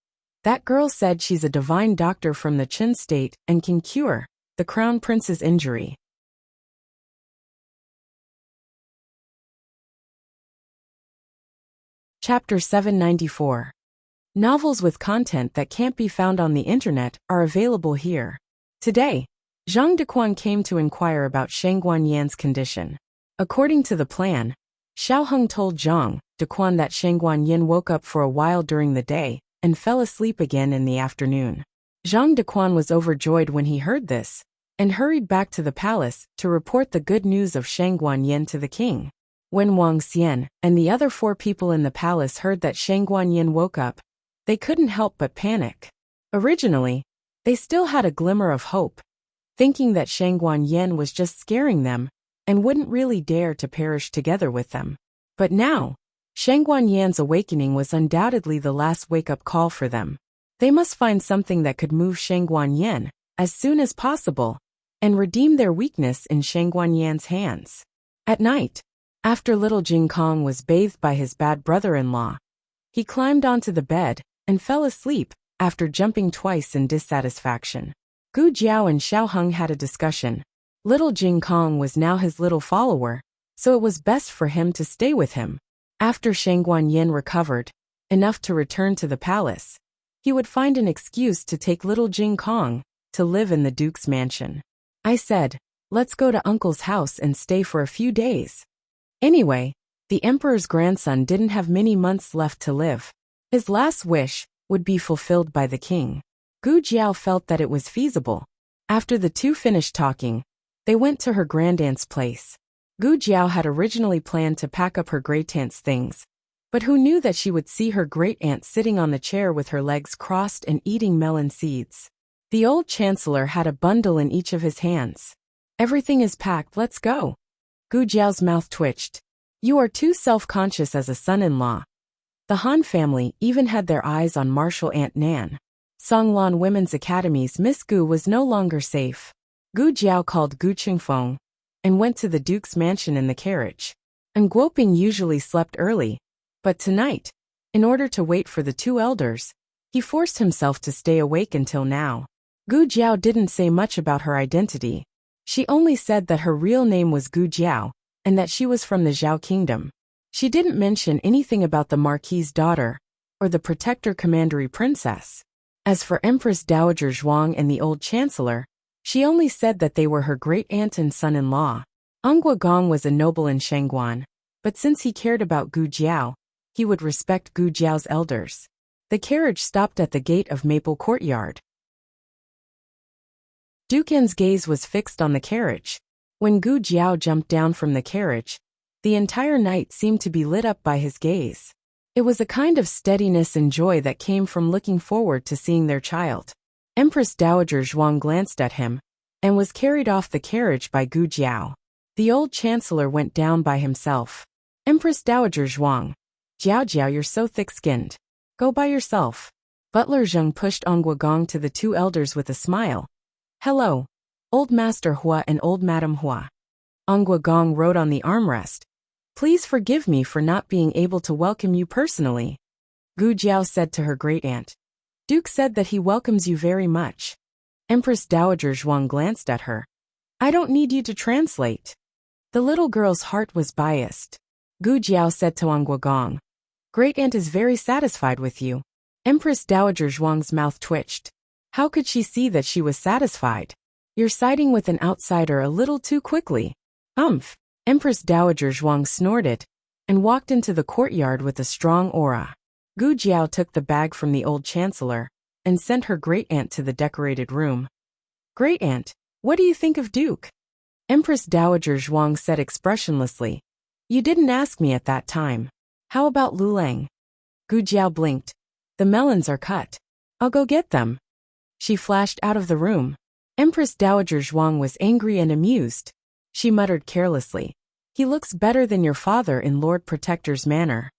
"That girl said she's a divine doctor from the Qin state and can cure the crown prince's injury." Chapter 794. Novels with content that can't be found on the internet are available here. Today, Zhang Dequan came to inquire about Shang Guanyan's condition. According to the plan, Xiao Heng told Zhang Dequan that Shang Guanyan woke up for a while during the day and fell asleep again in the afternoon. Zhang Dequan was overjoyed when he heard this and hurried back to the palace to report the good news of Shang Guanyan to the king. When Wang Xian and the other 4 people in the palace heard that Shang Guanyan woke up, they couldn't help but panic. Originally, they still had a glimmer of hope, thinking that Shang Guanyan was just scaring them and wouldn't really dare to perish together with them. But now, Shang Guanyan's awakening was undoubtedly the last wake-up call for them. They must find something that could move Shang Guanyan as soon as possible and redeem their weakness in Shang Guanyan's hands. At night, after little Jing Kong was bathed by his bad brother-in-law, he climbed onto the bed and fell asleep after jumping twice in dissatisfaction. Gu Jiao and Xiao Heng had a discussion. Little Jing Kong was now his little follower, so it was best for him to stay with him. After Shang Guanyan recovered enough to return to the palace, he would find an excuse to take little Jing Kong to live in the Duke's mansion. I said, let's go to Uncle's house and stay for a few days. Anyway, the Emperor's grandson didn't have many months left to live. His last wish would be fulfilled by the king. Gu Jiao felt that it was feasible. After the two finished talking, they went to her grandaunt's place. Gu Jiao had originally planned to pack up her great-aunt's things, but who knew that she would see her great-aunt sitting on the chair with her legs crossed and eating melon seeds. The old chancellor had a bundle in each of his hands. Everything is packed, let's go. Gu Jiao's mouth twitched. You are too self-conscious as a son-in-law. The Han family even had their eyes on Martial Aunt Nan. Songlan Women's Academy's Miss Gu was no longer safe. Gu Jiao called Gu Qingfeng and went to the Duke's mansion in the carriage. And Guoping usually slept early, but tonight, in order to wait for the two elders, he forced himself to stay awake until now. Gu Jiao didn't say much about her identity. She only said that her real name was Gu Jiao, and that she was from the Zhao Kingdom. She didn't mention anything about the Marquis's daughter, or the Protector Commandery Princess. As for Empress Dowager Zhuang and the old Chancellor, she only said that they were her great-aunt and son-in-law. Anghua Gong was a noble in Shangguan, but since he cared about Gu Jiao, he would respect Gu Jiao's elders. The carriage stopped at the gate of Maple Courtyard. Duke Yan's gaze was fixed on the carriage. When Gu Jiao jumped down from the carriage, the entire night seemed to be lit up by his gaze. It was a kind of steadiness and joy that came from looking forward to seeing their child. Empress Dowager Zhuang glanced at him and was carried off the carriage by Gu Jiao. The old chancellor went down by himself. Empress Dowager Zhuang, Jiao, you're so thick-skinned. Go by yourself. Butler Zheng pushed Anghua Gong to the two elders with a smile. Hello, Old Master Hua and Old Madam Hua. Anghua Gong wrote on the armrest. Please forgive me for not being able to welcome you personally. Gu Jiao said to her great-aunt. Duke said that he welcomes you very much. Empress Dowager Zhuang glanced at her. I don't need you to translate. The little girl's heart was biased. Gu Jiao said to Anghua Gong. Great-aunt is very satisfied with you. Empress Dowager Zhuang's mouth twitched. How could she see that she was satisfied? You're siding with an outsider a little too quickly. Empress Dowager Zhuang snorted and walked into the courtyard with a strong aura. Gu Jiao took the bag from the old chancellor and sent her great-aunt to the decorated room. Great-aunt, what do you think of Duke? Empress Dowager Zhuang said expressionlessly. You didn't ask me at that time. How about Luleng? Gu Jiao blinked. The melons are cut. I'll go get them. She flashed out of the room. Empress Dowager Zhuang was angry and amused. She muttered carelessly. He looks better than your father in Lord Protector's manner.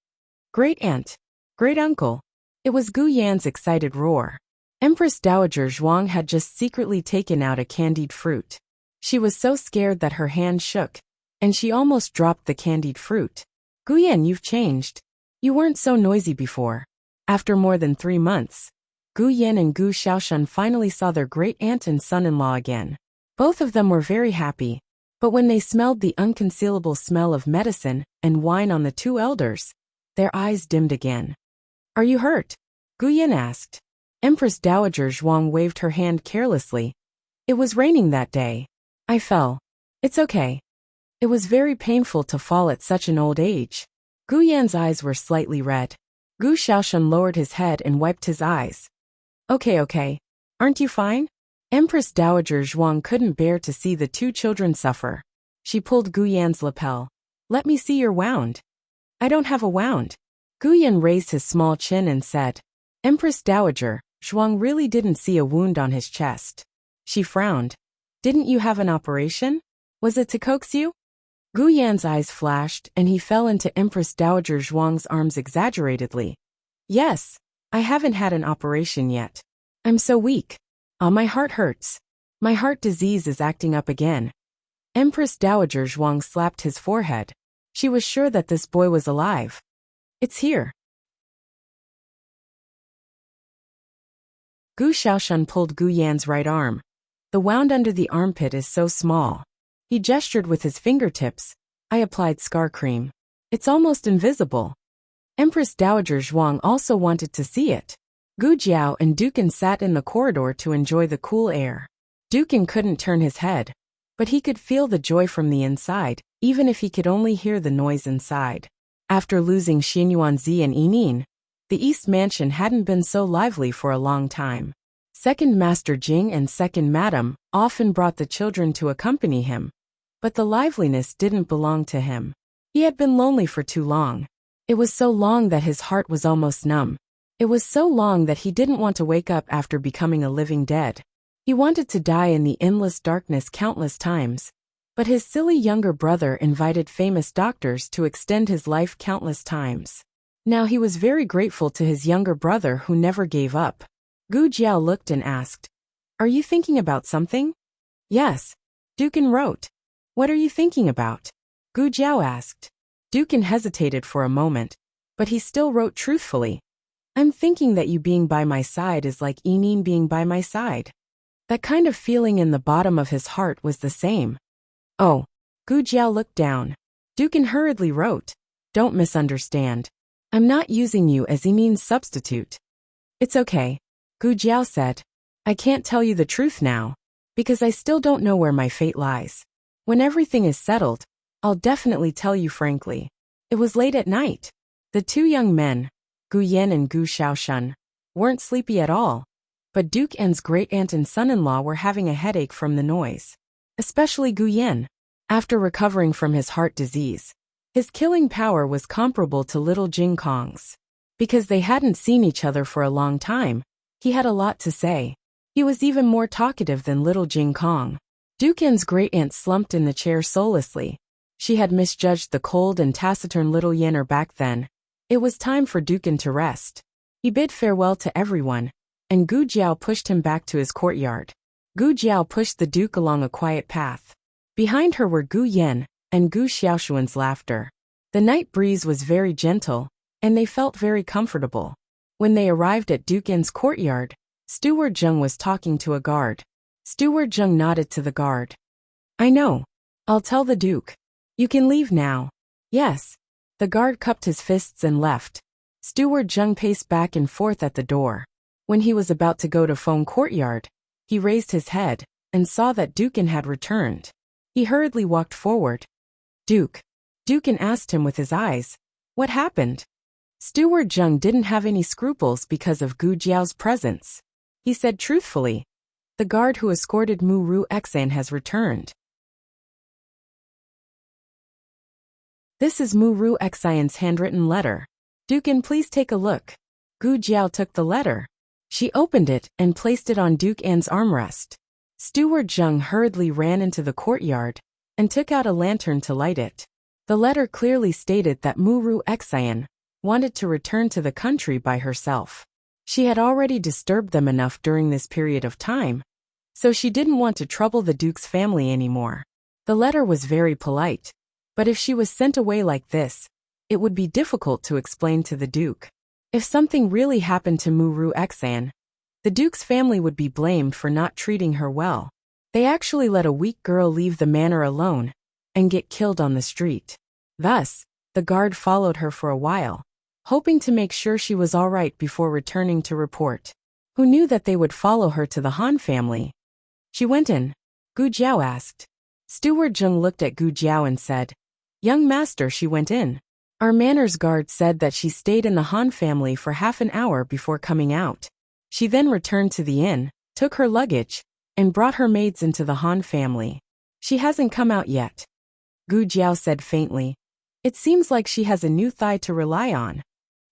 Great-aunt. Great-uncle. It was Gu Yan's excited roar. Empress Dowager Zhuang had just secretly taken out a candied fruit. She was so scared that her hand shook, and she almost dropped the candied fruit. Gu Yan, you've changed. You weren't so noisy before. After more than 3 months, Gu Yan and Gu Xiaoshan finally saw their great-aunt and son-in-law again. Both of them were very happy, but when they smelled the unconcealable smell of medicine and wine on the two elders, their eyes dimmed again. Are you hurt? Gu Yan asked. Empress Dowager Zhuang waved her hand carelessly. It was raining that day. I fell. It's okay. It was very painful to fall at such an old age. Gu Yan's eyes were slightly red. Gu Xiaoshan lowered his head and wiped his eyes. Okay. Aren't you fine? Empress Dowager Zhuang couldn't bear to see the two children suffer. She pulled Gu Yan's lapel. Let me see your wound. I don't have a wound. Gu Yan raised his small chin and said. Empress Dowager Zhuang really didn't see a wound on his chest. She frowned. Didn't you have an operation? Was it to coax you? Gu Yan's eyes flashed and he fell into Empress Dowager Zhuang's arms exaggeratedly. Yes, I haven't had an operation yet. I'm so weak. My heart hurts. My heart disease is acting up again. Empress Dowager Zhuang slapped his forehead. She was sure that this boy was alive. It's here. Gu Xiaoshan pulled Gu Yan's right arm. The wound under the armpit is so small. He gestured with his fingertips. I applied scar cream. It's almost invisible. Empress Dowager Zhuang also wanted to see it. Gu Jiao and Dukan sat in the corridor to enjoy the cool air. Dukan couldn't turn his head, but he could feel the joy from the inside, even if he could only hear the noise inside. After losing Xinyuanzi and Yinin, the East Mansion hadn't been so lively for a long time. Second Master Jing and Second Madam often brought the children to accompany him, but the liveliness didn't belong to him. He had been lonely for too long. It was so long that his heart was almost numb. It was so long that he didn't want to wake up after becoming a living dead. He wanted to die in the endless darkness countless times, but his silly younger brother invited famous doctors to extend his life countless times. Now he was very grateful to his younger brother who never gave up. Gu Jiao looked and asked, "Are you thinking about something?" "Yes." Dukan wrote. "What are you thinking about?" Gu Jiao asked. Dukan hesitated for a moment, but he still wrote truthfully. "I'm thinking that you being by my side is like Yinin being by my side." That kind of feeling in the bottom of his heart was the same. "Oh." Gu Jiao looked down. Dukan hurriedly wrote, "Don't misunderstand. I'm not using you as Yinin's substitute." "It's okay." Gu Jiao said. "I can't tell you the truth now, because I still don't know where my fate lies. When everything is settled, I'll definitely tell you frankly." It was late at night. The two young men, Gu Yan and Gu Xiaoshan, weren't sleepy at all, but Duke N's great-aunt and son-in-law were having a headache from the noise. Especially Gu Yan. After recovering from his heart disease, his killing power was comparable to little Jing Kong's. Because they hadn't seen each other for a long time, he had a lot to say. He was even more talkative than little Jing Kong. Duke N's great-aunt slumped in the chair soullessly. She had misjudged the cold and taciturn little Yenner back then. It was time for Dukan to rest. He bid farewell to everyone, and Gu Jiao pushed him back to his courtyard. Gu Jiao pushed the Duke along a quiet path. Behind her were Gu Yan and Gu Xiaoshuan's laughter. The night breeze was very gentle, and they felt very comfortable. When they arrived at Duke N's courtyard, Steward Zheng was talking to a guard. Steward Zheng nodded to the guard. "I know. I'll tell the Duke. You can leave now." "Yes." The guard cupped his fists and left. Steward Zheng paced back and forth at the door. When he was about to go to Feng Courtyard, he raised his head and saw that Dukan had returned. He hurriedly walked forward. "Duke." Dukan asked him with his eyes, "What happened?" Steward Zheng didn't have any scruples because of Gu Jiao's presence. He said truthfully, "The guard who escorted Mu Ru Exan has returned." "This is Mu Ru Exan's handwritten letter. Dukan, please take a look." Gu Jiao took the letter. She opened it and placed it on Duke An's armrest. Steward Zheng hurriedly ran into the courtyard and took out a lantern to light it. The letter clearly stated that Mu Ru Exan wanted to return to the country by herself. She had already disturbed them enough during this period of time, so she didn't want to trouble the Duke's family anymore. The letter was very polite, but if she was sent away like this, it would be difficult to explain to the Duke. If something really happened to Mu Ru Exan, the Duke's family would be blamed for not treating her well. They actually let a weak girl leave the manor alone and get killed on the street. Thus, the guard followed her for a while, hoping to make sure she was all right before returning to report. Who knew that they would follow her to the Han family? "She went in?" Gu Jiao asked. Steward Zheng looked at Gu Jiao and said, "Young master, she went in. Our manners guard said that she stayed in the Han family for half an hour before coming out. She then returned to the inn, took her luggage, and brought her maids into the Han family. She hasn't come out yet." Gu Jiao said faintly, "It seems like she has a new thigh to rely on."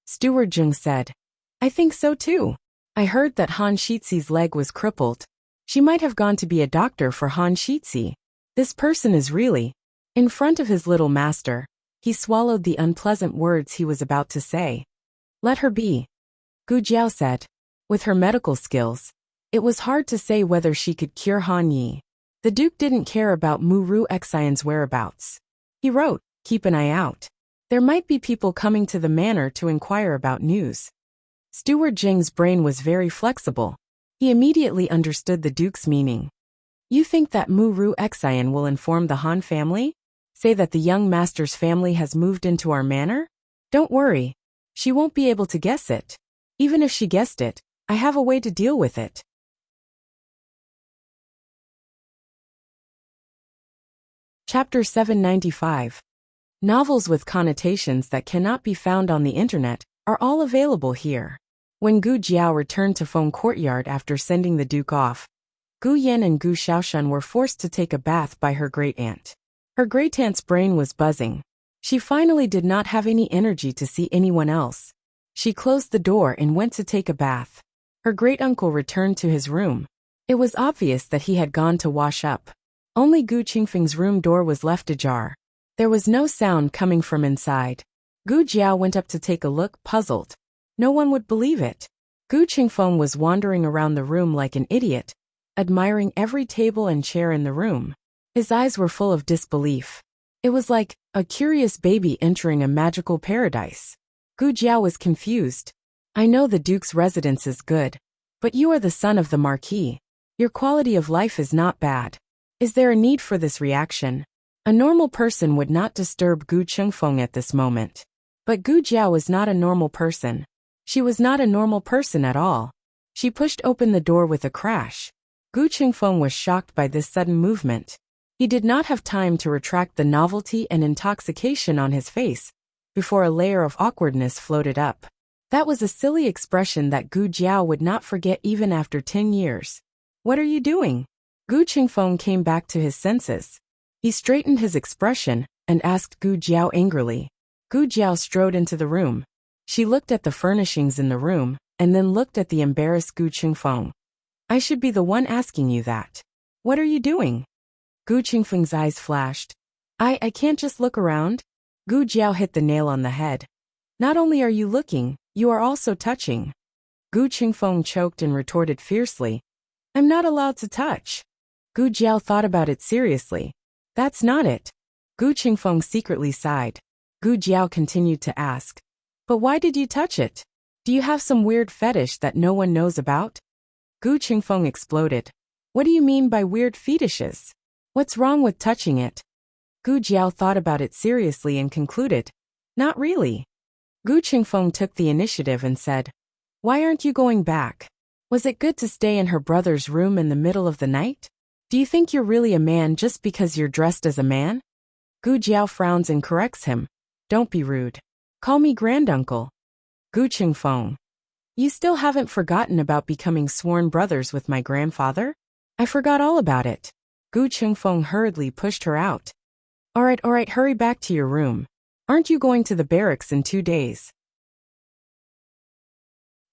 Steward Zheng said, "I think so too. I heard that Han Shizi's leg was crippled. She might have gone to be a doctor for Han Shizi. This person is really In front of his little master, he swallowed the unpleasant words he was about to say. Let her be, Gu Jiao said. With her medical skills, it was hard to say whether she could cure Han Yi. The Duke didn't care about Mu Ru Xian's whereabouts. He wrote, keep an eye out. There might be people coming to the manor to inquire about news. Steward Jing's brain was very flexible. He immediately understood the Duke's meaning. You think that Mu Ru Xian will inform the Han family? Say that the young master's family has moved into our manor? Don't worry. She won't be able to guess it. Even if she guessed it, I have a way to deal with it. Chapter 795. Novels with connotations that cannot be found on the internet are all available here. When Gu Jiao returned to Feng Courtyard after sending the Duke off, Gu Yan and Gu Xiaoshan were forced to take a bath by her great-aunt. Her great-aunt's brain was buzzing. She finally did not have any energy to see anyone else. She closed the door and went to take a bath. Her great-uncle returned to his room. It was obvious that he had gone to wash up. Only Gu Qingfeng's room door was left ajar. There was no sound coming from inside. Gu Jiao went up to take a look, puzzled. No one would believe it. Gu Qingfeng was wandering around the room like an idiot, admiring every table and chair in the room. His eyes were full of disbelief. It was like a curious baby entering a magical paradise. Gu Jiao was confused. I know the Duke's residence is good, but you are the son of the Marquis. Your quality of life is not bad. Is there a need for this reaction? A normal person would not disturb Gu Qingfeng at this moment. But Gu Jiao was not a normal person. She was not a normal person at all. She pushed open the door with a crash. Gu Qingfeng was shocked by this sudden movement. He did not have time to retract the novelty and intoxication on his face before a layer of awkwardness floated up. That was a silly expression that Gu Jiao would not forget even after 10 years. What are you doing? Gu Qingfeng came back to his senses. He straightened his expression and asked Gu Jiao angrily. Gu Jiao strode into the room. She looked at the furnishings in the room and then looked at the embarrassed Gu Qingfeng. I should be the one asking you that. What are you doing? Gu Qingfeng's eyes flashed. I can't just look around. Gu Jiao hit the nail on the head. Not only are you looking, you are also touching. Gu Qingfeng choked and retorted fiercely. I'm not allowed to touch. Gu Jiao thought about it seriously. That's not it. Gu Qingfeng secretly sighed. Gu Jiao continued to ask. But why did you touch it? Do you have some weird fetish that no one knows about? Gu Qingfeng exploded. What do you mean by weird fetishes? What's wrong with touching it? Gu Jiao thought about it seriously and concluded. Not really. Gu Qingfeng took the initiative and said, why aren't you going back? Was it good to stay in her brother's room in the middle of the night? Do you think you're really a man just because you're dressed as a man? Gu Jiao frowns and corrects him. Don't be rude. Call me granduncle. Gu Qingfeng. You still haven't forgotten about becoming sworn brothers with my grandfather? I forgot all about it. Gu Qingfeng hurriedly pushed her out. All right, hurry back to your room. Aren't you going to the barracks in 2 days?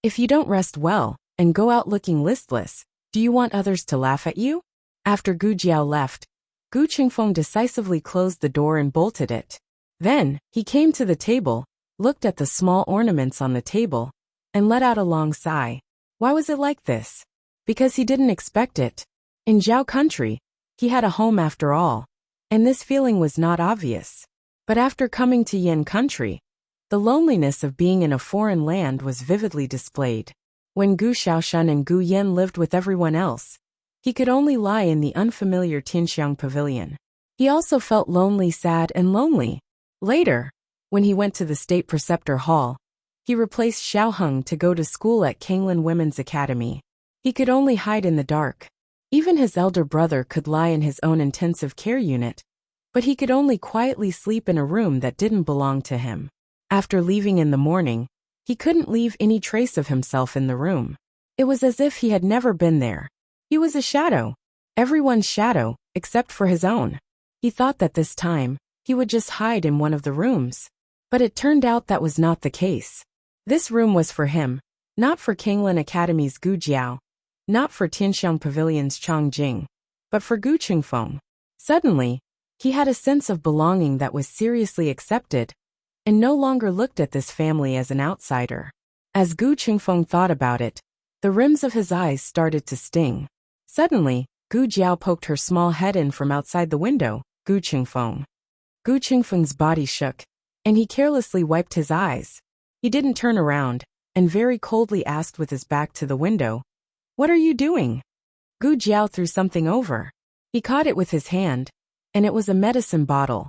If you don't rest well and go out looking listless, do you want others to laugh at you? After Gu Jiao left, Gu Qingfeng decisively closed the door and bolted it. Then, he came to the table, looked at the small ornaments on the table, and let out a long sigh. Why was it like this? Because he didn't expect it. In Zhao country, he had a home after all, and this feeling was not obvious. But after coming to Yan country, the loneliness of being in a foreign land was vividly displayed. When Gu Xiaoshan and Gu Yan lived with everyone else, he could only lie in the unfamiliar Tianxiang pavilion. He also felt lonely, sad, and lonely. Later, when he went to the State Preceptor Hall, he replaced Xiao Heng to go to school at Kanglin Women's Academy. He could only hide in the dark. Even his elder brother could lie in his own intensive care unit, but he could only quietly sleep in a room that didn't belong to him. After leaving in the morning, he couldn't leave any trace of himself in the room. It was as if he had never been there. He was a shadow. Everyone's shadow, except for his own. He thought that this time, he would just hide in one of the rooms. But it turned out that was not the case. This room was for him, not for Kanglin Academy's Gu Jiao, not for Tianxiang Pavilion's Chang Jing, but for Gu Qingfeng. Suddenly, He had a sense of belonging that was seriously accepted, and no longer looked at this family as an outsider. As Gu Qingfeng thought about it, the rims of his eyes started to sting. Suddenly, Gu Jiao poked her small head in from outside the window. Gu Qingfeng. Gu Qingfeng's body shook, and he carelessly wiped his eyes. He didn't turn around, and very coldly asked with his back to the window, "What are you doing?" Gu Jiao threw something over. He caught it with his hand, and it was a medicine bottle.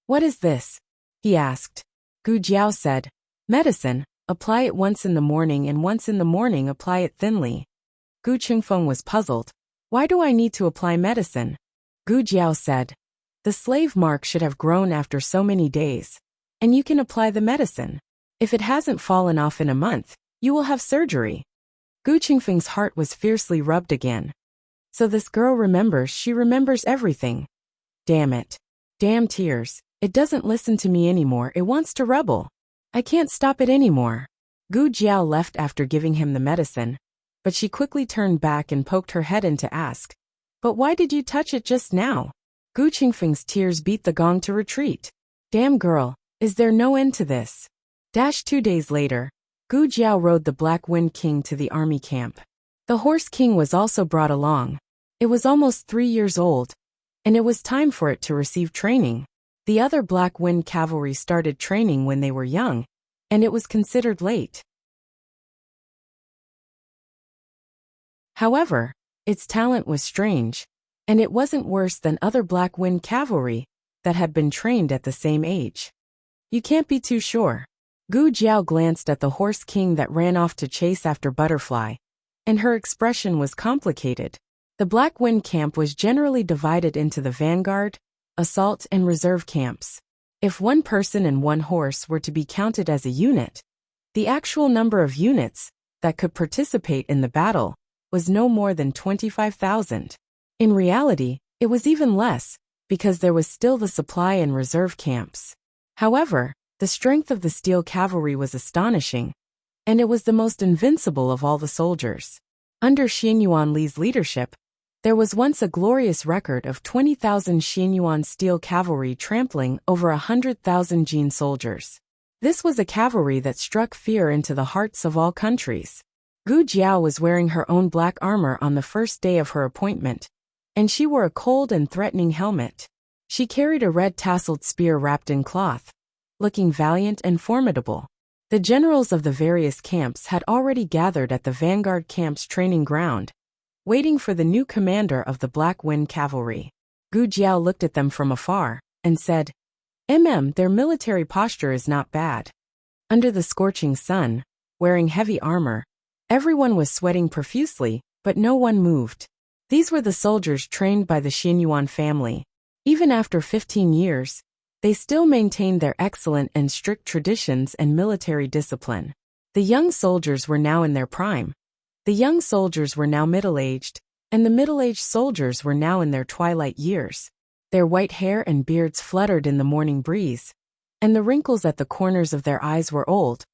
"What is this?" he asked. Gu Jiao said, "Medicine, apply it once in the morning and once in the morning apply it thinly." Gu Qingfeng was puzzled. "Why do I need to apply medicine?" Gu Jiao said, "The slave mark should have grown after so many days, and you can apply the medicine. If it hasn't fallen off in a month, you will have surgery." Gu Qingfeng's heart was fiercely rubbed again. So this girl remembers, she remembers everything. Damn it. Damn tears. It doesn't listen to me anymore, it wants to rebel. I can't stop it anymore. Gu Jiao left after giving him the medicine, but she quickly turned back and poked her head in to ask, "But why did you touch it just now?" Gu Qingfeng's tears beat the gong to retreat. Damn girl, is there no end to this? 2 days later, Gu Jiao rode the Black Wind King to the army camp. The Horse King was also brought along. It was almost 3 years old, and it was time for it to receive training. The other Black Wind cavalry started training when they were young, and it was considered late. However, its talent was strange, and it wasn't worse than other Black Wind cavalry that had been trained at the same age. You can't be too sure. Gu Jiao glanced at the Horse King that ran off to chase after Butterfly, and her expression was complicated. The Black Wind camp was generally divided into the vanguard, assault, and reserve camps. If one person and one horse were to be counted as a unit, the actual number of units that could participate in the battle was no more than 25,000. In reality, it was even less, because there was still the supply and reserve camps. However, the strength of the steel cavalry was astonishing, and it was the most invincible of all the soldiers. Under Xianyuan Li's leadership, there was once a glorious record of 20,000 Xianyuan steel cavalry trampling over 100,000 Jin soldiers. This was a cavalry that struck fear into the hearts of all countries. Gu Jiao was wearing her own black armor on the first day of her appointment, and she wore a cold and threatening helmet. She carried a red tasseled spear wrapped in cloth, looking valiant and formidable. The generals of the various camps had already gathered at the vanguard camp's training ground, waiting for the new commander of the Black Wind Cavalry. Gu Jiao looked at them from afar, and said, Their military posture is not bad." Under the scorching sun, wearing heavy armor, everyone was sweating profusely, but no one moved. These were the soldiers trained by the Xianyuan family. Even after 15 years, they still maintained their excellent and strict traditions and military discipline. The young soldiers were now in their prime. The young soldiers were now middle-aged, and the middle-aged soldiers were now in their twilight years. Their white hair and beards fluttered in the morning breeze, and the wrinkles at the corners of their eyes were old,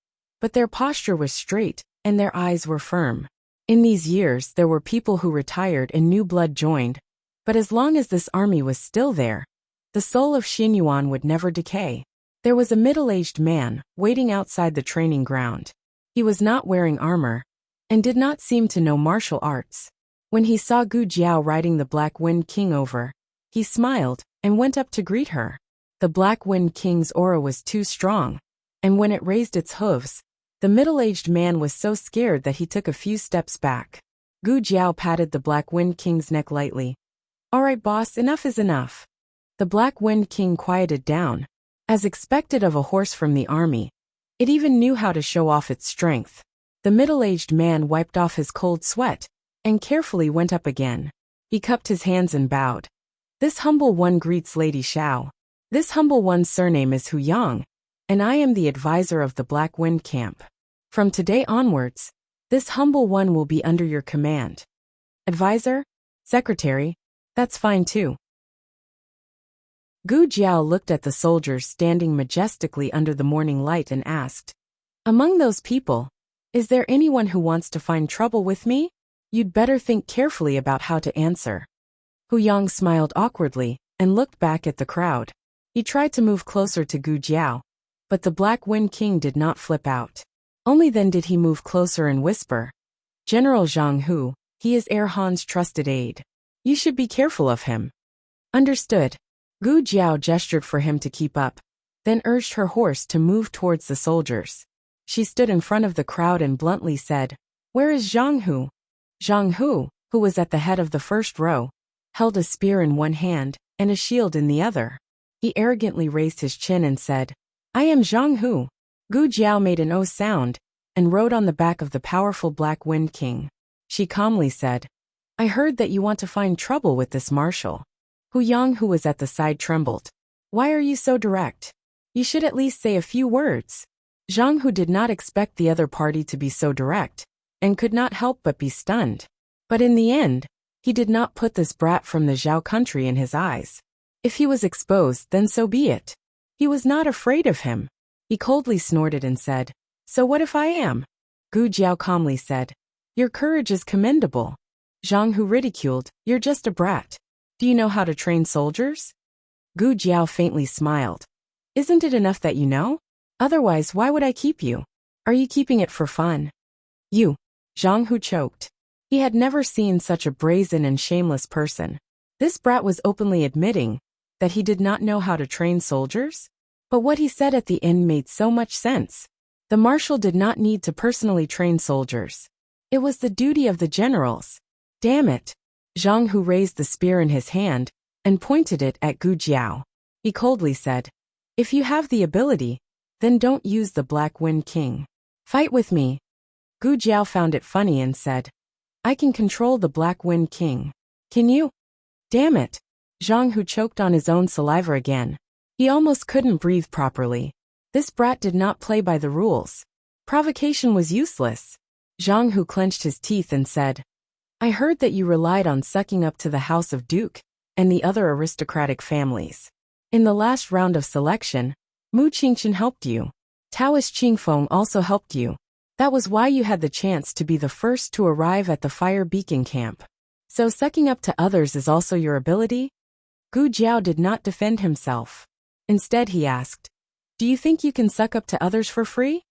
but their posture was straight, and their eyes were firm. In these years there were people who retired and new blood joined, but as long as this army was still there, the soul of Xianyuan would never decay. There was a middle-aged man waiting outside the training ground. He was not wearing armor, and did not seem to know martial arts. When he saw Gu Jiao riding the Black Wind King over, he smiled and went up to greet her. The Black Wind King's aura was too strong, and when it raised its hooves, the middle-aged man was so scared that he took a few steps back. Gu Jiao patted the Black Wind King's neck lightly. "All right, boss, enough is enough." The Black Wind King quieted down. As expected of a horse from the army, it even knew how to show off its strength. The middle-aged man wiped off his cold sweat, and carefully went up again. He cupped his hands and bowed. "This humble one greets Lady Xiao. This humble one's surname is Hu Yang, and I am the advisor of the Black Wind Camp. From today onwards, this humble one will be under your command." "Advisor? Secretary? That's fine too." Gu Jiao looked at the soldiers standing majestically under the morning light and asked, "Among those people, is there anyone who wants to find trouble with me? You'd better think carefully about how to answer." Hu Yang smiled awkwardly, and looked back at the crowd. He tried to move closer to Gu Jiao, but the Black Wind King did not flip out. Only then did he move closer and whisper, "General Zhang Hu, he is Heir Han's trusted aide. You should be careful of him." "Understood." Gu Jiao gestured for him to keep up, then urged her horse to move towards the soldiers. She stood in front of the crowd and bluntly said, "Where is Zhang Hu?" Zhang Hu, who was at the head of the first row, held a spear in one hand and a shield in the other. He arrogantly raised his chin and said, "I am Zhang Hu." Gu Jiao made an O sound and rode on the back of the powerful Black Wind King. She calmly said, "I heard that you want to find trouble with this marshal." Hu Yang, who was at the side, trembled. "Why are you so direct? You should at least say a few words." Zhang Hu did not expect the other party to be so direct, and could not help but be stunned. But in the end, he did not put this brat from the Zhao country in his eyes. If he was exposed, then so be it. He was not afraid of him. He coldly snorted and said, "So what if I am?" Gu Jiao calmly said, "Your courage is commendable." Zhang Hu ridiculed, "You're just a brat. Do you know how to train soldiers?" Gu Jiao faintly smiled. "Isn't it enough that you know? Otherwise, why would I keep you? Are you keeping it for fun?" "You." Zhang Hu choked. He had never seen such a brazen and shameless person. This brat was openly admitting that he did not know how to train soldiers? But what he said at the end made so much sense. The marshal did not need to personally train soldiers. It was the duty of the generals. Damn it. Zhang Hu raised the spear in his hand and pointed it at Gu Jiao. He coldly said, "If you have the ability, then don't use the Black Wind King. Fight with me." Gu Jiao found it funny and said, "I can control the Black Wind King. Can you?" Damn it. Zhang Hu choked on his own saliva again. He almost couldn't breathe properly. This brat did not play by the rules. Provocation was useless. Zhang Hu clenched his teeth and said, "I heard that you relied on sucking up to the House of Duke and the other aristocratic families. In the last round of selection, Mu Qingchen helped you. Taoist Qingfeng also helped you. That was why you had the chance to be the first to arrive at the fire beacon camp. So sucking up to others is also your ability?" Gu Jiao did not defend himself. Instead he asked, "Do you think you can suck up to others for free?"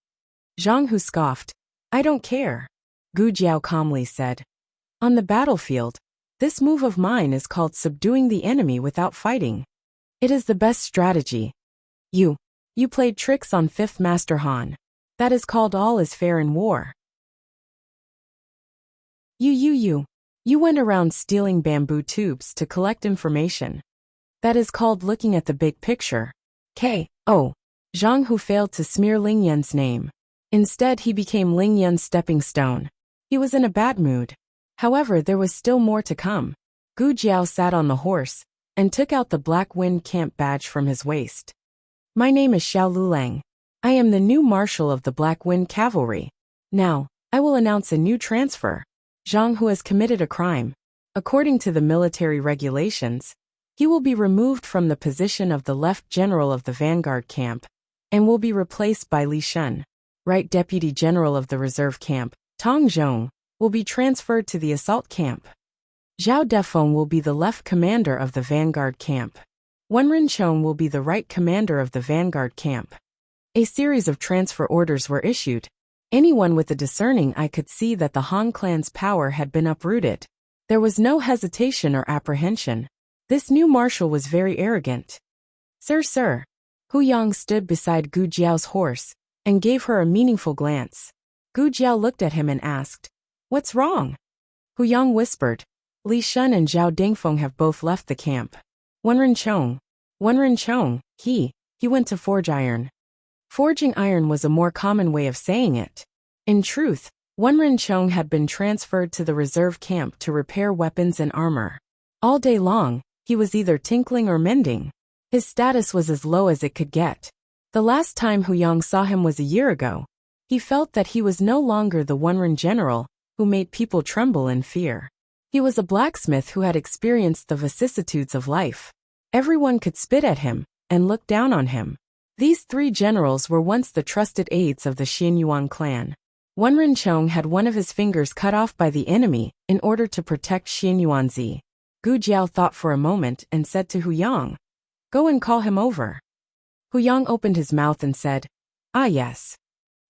Zhang Hu scoffed. "I don't care." Gu Jiao calmly said, "On the battlefield, this move of mine is called subduing the enemy without fighting. It is the best strategy. You played tricks on 5th Master Han. That is called all is fair in war. You went around stealing bamboo tubes to collect information. That is called looking at the big picture. K.O. Zhang Hu failed to smear Ling Yun's name. Instead, he became Ling Yun's stepping stone. He was in a bad mood. However, there was still more to come. Gu Jiao sat on the horse and took out the Black Wind Camp badge from his waist. "My name is Xiao Lulang. I am the new marshal of the Black Wind Cavalry. Now, I will announce a new transfer. Zhang Hu has committed a crime. According to the military regulations, he will be removed from the position of the Left General of the Vanguard Camp and will be replaced by Li Shun. Right Deputy General of the Reserve Camp, Tong Zhong, will be transferred to the Assault Camp. Zhao Defeng will be the Left Commander of the Vanguard Camp. Wenren Chong will be the Right Commander of the Vanguard Camp." A series of transfer orders were issued. Anyone with a discerning eye could see that the Han clan's power had been uprooted. There was no hesitation or apprehension. This new marshal was very arrogant. Sir. Hu Yang stood beside Gu Jiao's horse and gave her a meaningful glance. Gu Jiao looked at him and asked, "What's wrong?" Hu Yang whispered, "Li Shun and Zhao Dingfeng have both left the camp. Wenren Chong, he went to forge iron." Forging iron was a more common way of saying it. In truth, Wenren Chong had been transferred to the reserve camp to repair weapons and armor. All day long, he was either tinkling or mending. His status was as low as it could get. The last time Hu Yang saw him was a year ago. He felt that he was no longer the Wenren general who made people tremble in fear. He was a blacksmith who had experienced the vicissitudes of life. Everyone could spit at him and look down on him. These three generals were once the trusted aides of the Xianyuan clan. Wenren Chong had one of his fingers cut off by the enemy in order to protect Xianyuanzi. Gu Jiao thought for a moment and said to Hu Yang, "Go and call him over." Hu Yang opened his mouth and said, "Ah yes."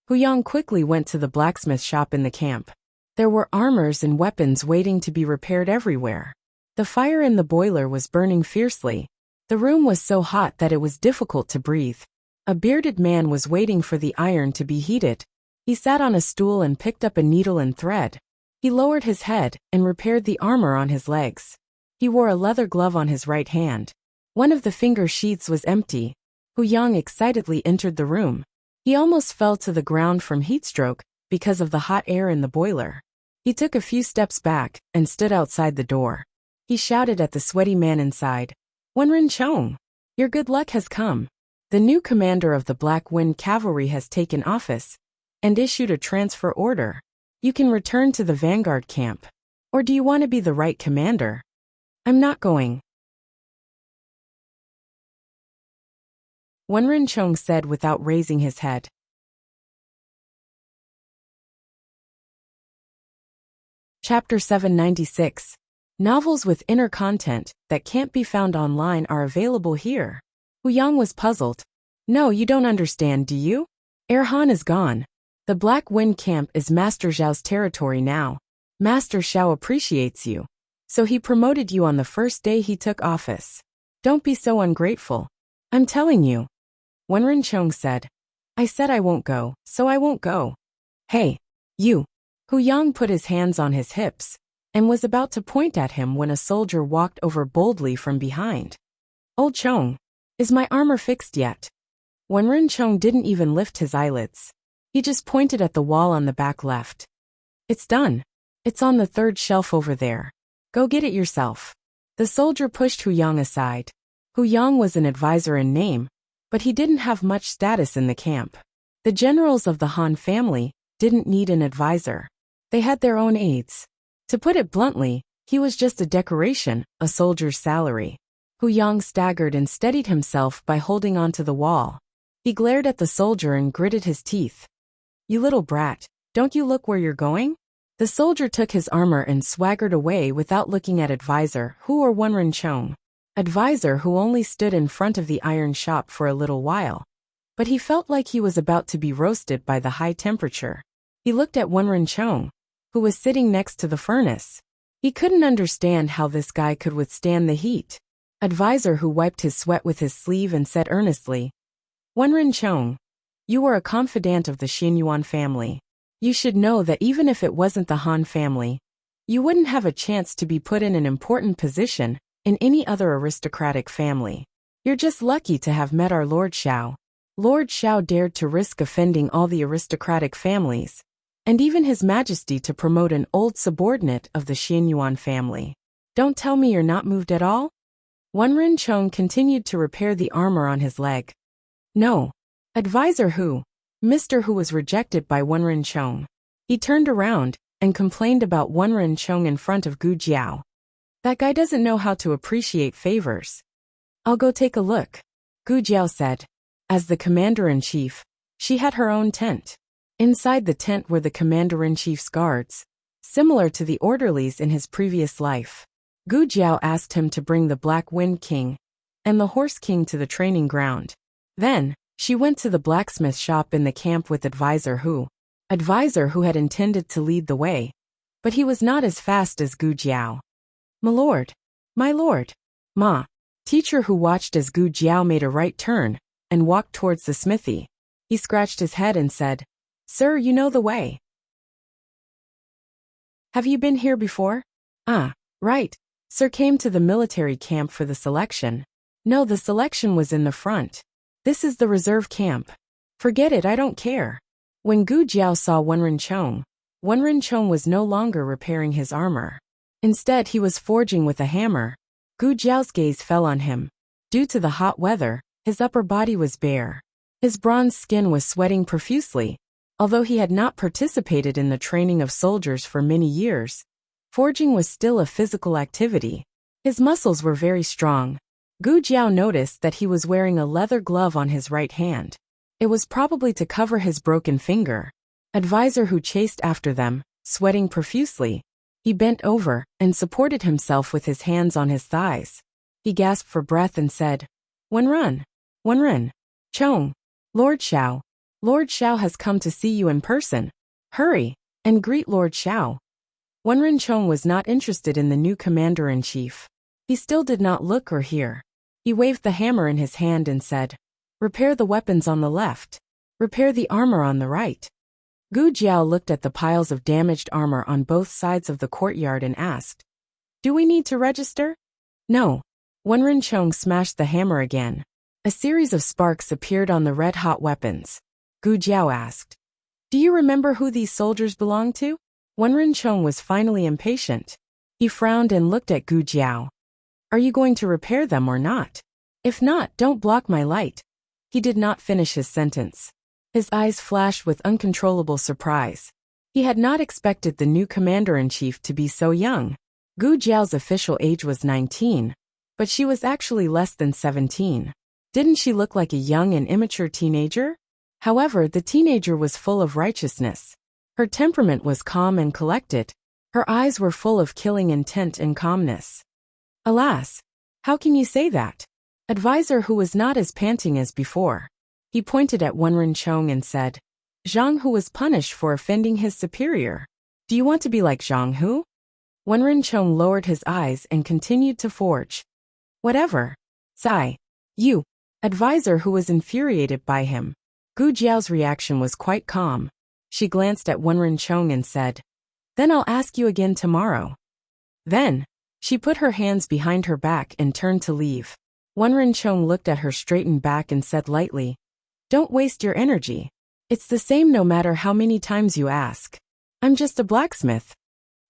Hu Yang quickly went to the blacksmith shop in the camp. There were armors and weapons waiting to be repaired everywhere. The fire in the boiler was burning fiercely. The room was so hot that it was difficult to breathe. A bearded man was waiting for the iron to be heated. He sat on a stool and picked up a needle and thread. He lowered his head and repaired the armor on his legs. He wore a leather glove on his right hand. One of the finger sheaths was empty. Hu Yang excitedly entered the room. He almost fell to the ground from heatstroke because of the hot air in the boiler. He took a few steps back and stood outside the door. He shouted at the sweaty man inside, "Wenren Chong, your good luck has come. The new commander of the Black Wind Cavalry has taken office and issued a transfer order. You can return to the vanguard camp. Or do you want to be the right commander?" "I'm not going," Wenren Chong said without raising his head. Chapter 796. Novels with inner content that can't be found online are available here. Hu Yang was puzzled. "No, you don't understand, do you? Erhan is gone. The Black Wind Camp is Master Zhao's territory now. Master Zhao appreciates you, so he promoted you on the first day he took office. Don't be so ungrateful. I'm telling you," Wenren Chong said. "I said I won't go, so I won't go." "Hey, you." Hu Yang put his hands on his hips and was about to point at him when a soldier walked over boldly from behind. "Old Chong, is my armor fixed yet?" Wenren Chong didn't even lift his eyelids. He just pointed at the wall on the back left. "It's done. It's on the third shelf over there. Go get it yourself." The soldier pushed Hu Yang aside. Hu Yang was an advisor in name, but he didn't have much status in the camp. The generals of the Han family didn't need an advisor. They had their own aides. To put it bluntly, he was just a decoration, a soldier's salary. Hu Yang staggered and steadied himself by holding onto the wall. He glared at the soldier and gritted his teeth. "You little brat, don't you look where you're going?" The soldier took his armor and swaggered away without looking at advisor Hu or Wenren Chong. Advisor Hu only stood in front of the iron shop for a little while, but he felt like he was about to be roasted by the high temperature. He looked at Wenren Chong, who was sitting next to the furnace. He couldn't understand how this guy could withstand the heat. Advisor Hu wiped his sweat with his sleeve and said earnestly, "Wenren Chong, you were a confidant of the Xianyuan family. You should know that even if it wasn't the Han family, you wouldn't have a chance to be put in an important position in any other aristocratic family. You're just lucky to have met our Lord Xiao." Lord Xiao dared to risk offending all the aristocratic families, and even His Majesty to promote an old subordinate of the Xianyuan family. "Don't tell me you're not moved at all?" Wenren Chong continued to repair the armor on his leg. "No." Advisor Hu, Mr. Hu was rejected by Wenren Chong. He turned around and complained about Wenren Chong in front of Gu Jiao. "That guy doesn't know how to appreciate favors." "I'll go take a look," Gu Jiao said. As the commander-in-chief, she had her own tent. Inside the tent were the commander-in-chief's guards, similar to the orderlies in his previous life. Gu Jiao asked him to bring the Black Wind King and the Horse King to the training ground. Then, she went to the blacksmith shop in the camp with Advisor Hu. Advisor Hu had intended to lead the way, but he was not as fast as Gu Jiao. "My lord, my lord, ma." Teacher Hu watched as Gu Jiao made a right turn and walked towards the smithy. He scratched his head and said, "Sir, you know the way. Have you been here before?" "Ah, right. Sir came to the military camp for the selection." "No, the selection was in the front. This is the reserve camp." "Forget it, I don't care." When Gu Jiao saw Wenren Chong was no longer repairing his armor. Instead, he was forging with a hammer. Gu Jiao's gaze fell on him. Due to the hot weather, his upper body was bare. His bronze skin was sweating profusely. Although he had not participated in the training of soldiers for many years, forging was still a physical activity. His muscles were very strong. Gu Jiao noticed that he was wearing a leather glove on his right hand. It was probably to cover his broken finger. Advisor Hu chased after them, sweating profusely. He bent over and supported himself with his hands on his thighs. He gasped for breath and said, Wenrun, Wenrun, Chong, Lord Xiao. Lord Xiao has come to see you in person. Hurry and greet Lord Xiao. Wenrun Chong was not interested in the new commander-in-chief. He still did not look or hear. He waved the hammer in his hand and said, Repair the weapons on the left. Repair the armor on the right. Gu Jiao looked at the piles of damaged armor on both sides of the courtyard and asked, Do we need to register? No. Wenrun Chong smashed the hammer again. A series of sparks appeared on the red-hot weapons. Gu Jiao asked, Do you remember who these soldiers belong to? Wenrun Chong was finally impatient. He frowned and looked at Gu Jiao. Are you going to repair them or not? If not, don't block my light. He did not finish his sentence. His eyes flashed with uncontrollable surprise. He had not expected the new commander-in-chief to be so young. Gu Jiao's official age was 19, but she was actually less than 17. Didn't she look like a young and immature teenager? However, the teenager was full of righteousness. Her temperament was calm and collected. Her eyes were full of killing intent and calmness. Alas, how can you say that? Advisor who was not as panting as before. He pointed at Wenrun Chong and said, Zhang Hu was punished for offending his superior. Do you want to be like Zhang Hu? Wenrun Chong lowered his eyes and continued to forge. Whatever. Sigh. You. Advisor who was infuriated by him. Gu Jiao's reaction was quite calm. She glanced at Wenrun Chong and said, Then I'll ask you again tomorrow. Then, she put her hands behind her back and turned to leave. Wenrun Chong looked at her straightened back and said lightly, Don't waste your energy. It's the same no matter how many times you ask. I'm just a blacksmith.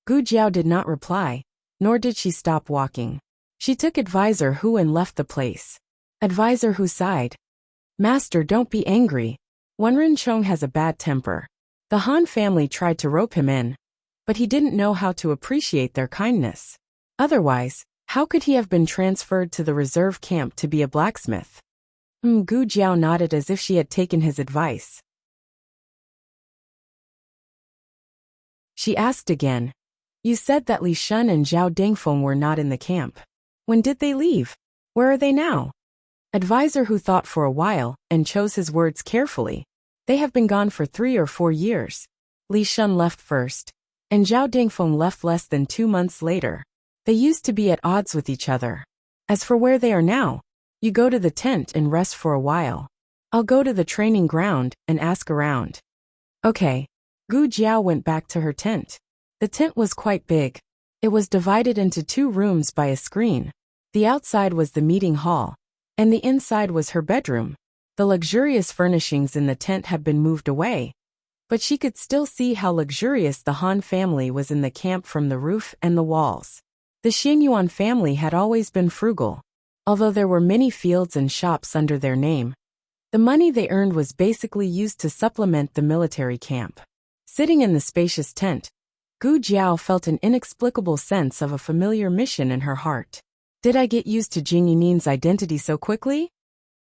Gu Jiao did not reply, nor did she stop walking. She took Advisor Hu and left the place. Advisor Hu sighed. Master, don't be angry. Wenrun Chong has a bad temper. The Han family tried to rope him in, but he didn't know how to appreciate their kindness. Otherwise, how could he have been transferred to the reserve camp to be a blacksmith? Gu Jiao nodded as if she had taken his advice. She asked again, You said that Li Shun and Zhao Dingfeng were not in the camp. When did they leave? Where are they now? Advisor Hu thought for a while and chose his words carefully. They have been gone for 3 or 4 years. Li Shun left first, and Zhao Dingfeng left less than 2 months later. They used to be at odds with each other. As for where they are now, you go to the tent and rest for a while. I'll go to the training ground and ask around. Okay. Gu Jiao went back to her tent. The tent was quite big. It was divided into 2 rooms by a screen. The outside was the meeting hall, and the inside was her bedroom. The luxurious furnishings in the tent had been moved away, but she could still see how luxurious the Han family was in the camp from the roof and the walls. The Xinyuan family had always been frugal. Although there were many fields and shops under their name, the money they earned was basically used to supplement the military camp. Sitting in the spacious tent, Gu Jiao felt an inexplicable sense of a familiar mission in her heart. Did I get used to Jing Yinin's identity so quickly?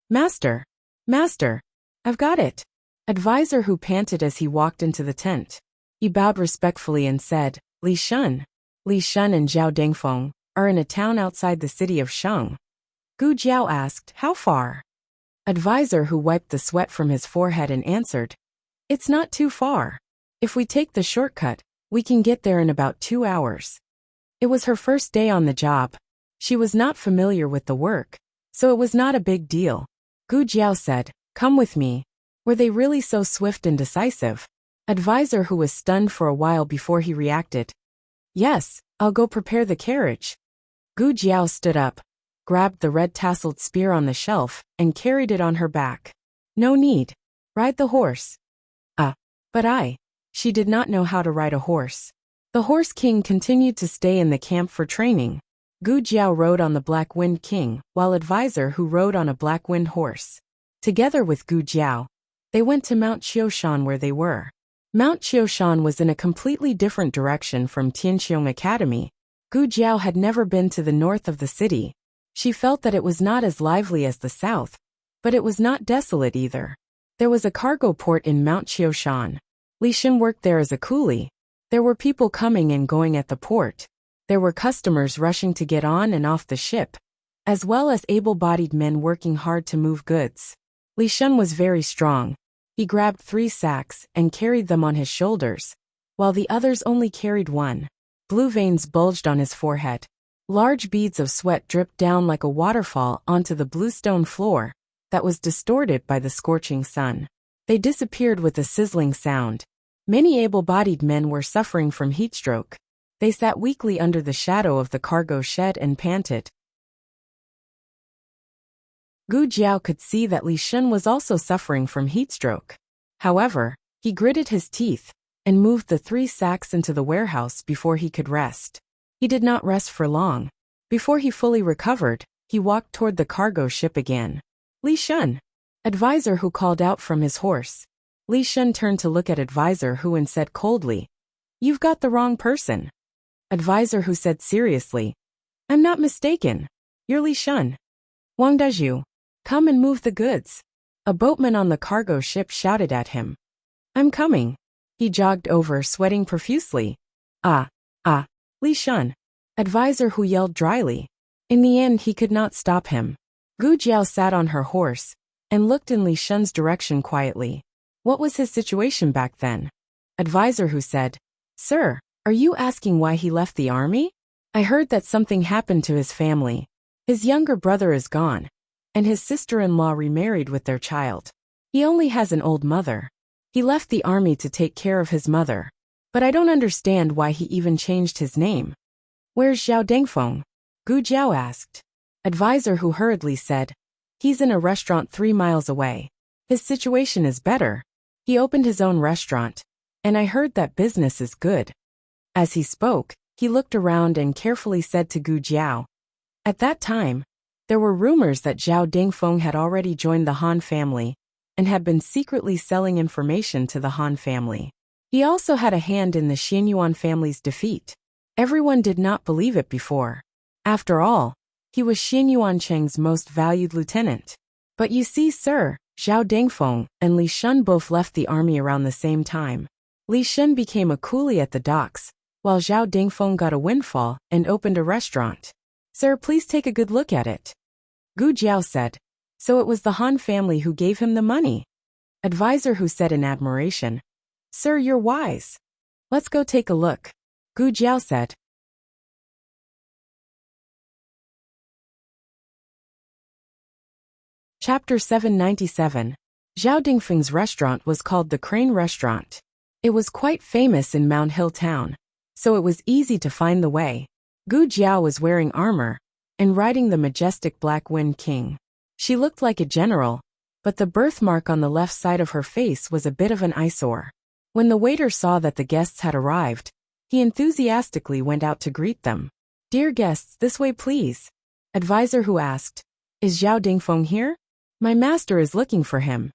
Master! Master! I've got it! Advisor Hu panted as he walked into the tent. He bowed respectfully and said, Li Shun and Zhao Dingfeng are in a town outside the city of Sheng. Gu Jiao asked, How far? Advisor Hu wiped the sweat from his forehead and answered, It's not too far. If we take the shortcut, we can get there in about 2 hours. It was her first day on the job. She was not familiar with the work, so it was not a big deal. Gu Jiao said, Come with me. Were they really so swift and decisive? Advisor Hu was stunned for a while before he reacted. Yes, I'll go prepare the carriage. Gu Jiao stood up, grabbed the red-tasseled spear on the shelf, and carried it on her back. No need. Ride the horse. But she did not know how to ride a horse. The Horse King continued to stay in the camp for training. Gu Jiao rode on the Black Wind King, while Advisor Hu rode on a Black Wind horse. Together with Gu Jiao, they went to Mount Qiushan where they were. Mount Qiushan was in a completely different direction from Tianqiong Academy. Gu Jiao had never been to the north of the city. She felt that it was not as lively as the south, but it was not desolate either. There was a cargo port in Mount Qiushan. Li Shen worked there as a coolie. There were people coming and going at the port. There were customers rushing to get on and off the ship, as well as able-bodied men working hard to move goods. Li Shun was very strong. He grabbed 3 sacks and carried them on his shoulders, while the others only carried 1. Blue veins bulged on his forehead. Large beads of sweat dripped down like a waterfall onto the bluestone floor that was distorted by the scorching sun. They disappeared with a sizzling sound. Many able-bodied men were suffering from heatstroke. They sat weakly under the shadow of the cargo shed and panted. Gu Jiao could see that Li Shun was also suffering from heatstroke. However, he gritted his teeth and moved the 3 sacks into the warehouse before he could rest. He did not rest for long. Before he fully recovered, he walked toward the cargo ship again. Li Shun, Advisor Hu called out from his horse. Li Shun turned to look at Advisor Hu and said coldly, "You've got the wrong person." Advisor Hu said seriously, "I'm not mistaken. You're Li Shun. Wang Dazhu, come and move the goods." A boatman on the cargo ship shouted at him. "I'm coming." He jogged over, sweating profusely. Li Shun." Advisor Hu yelled dryly. In the end, he could not stop him. Gu Jiao sat on her horse and looked in Li Shun's direction quietly. What was his situation back then? Advisor Hu said, "Sir, are you asking why he left the army? I heard that something happened to his family. His younger brother is gone, and his sister-in-law remarried with their child. He only has an old mother. He left the army to take care of his mother. But I don't understand why he even changed his name." "Where's Zhao Dengfeng?" Gu Jiao asked. Advisor Hu hurriedly said, "He's in a restaurant 3 miles away. His situation is better. He opened his own restaurant, and I heard that business is good." As he spoke, he looked around and carefully said to Gu Jiao. At that time, there were rumors that Zhao Dengfeng had already joined the Han family and had been secretly selling information to the Han family. He also had a hand in the Xianyuan family's defeat. Everyone did not believe it before. After all, he was Xianyuan Cheng's most valued lieutenant. But you see, sir, Zhao Dengfeng and Li Shun both left the army around the same time. Li Shun became a coolie at the docks, while Zhao Dengfeng got a windfall and opened a restaurant. "Sir, please take a good look at it." Gu Jiao said. "So it was the Han family who gave him the money?" Advisor Hu said in admiration. "Sir, you're wise. Let's go take a look." Gu Jiao said. Chapter 797. Zhao Dingfeng's restaurant was called the Crane Restaurant. It was quite famous in Mount Hill Town, so it was easy to find the way. Gu Jiao was wearing armor and riding the majestic Black Wind King. She looked like a general, but the birthmark on the left side of her face was a bit of an eyesore. When the waiter saw that the guests had arrived, he enthusiastically went out to greet them. "Dear guests, this way please." Advisor Hu asked, "Is Zhao Dingfeng here? My master is looking for him."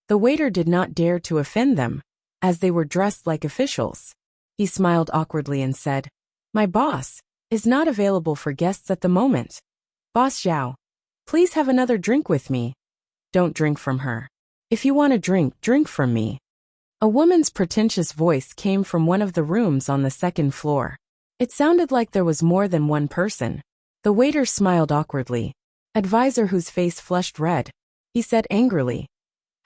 The waiter did not dare to offend them, as they were dressed like officials. He smiled awkwardly and said, "My boss is not available for guests at the moment. Boss Zhao, please have another drink with me." "Don't drink from her. If you want a drink, drink from me." A woman's pretentious voice came from one of the rooms on the 2nd floor. It sounded like there was more than one person. The waiter smiled awkwardly. Advisor Hu's face flushed red. He said angrily,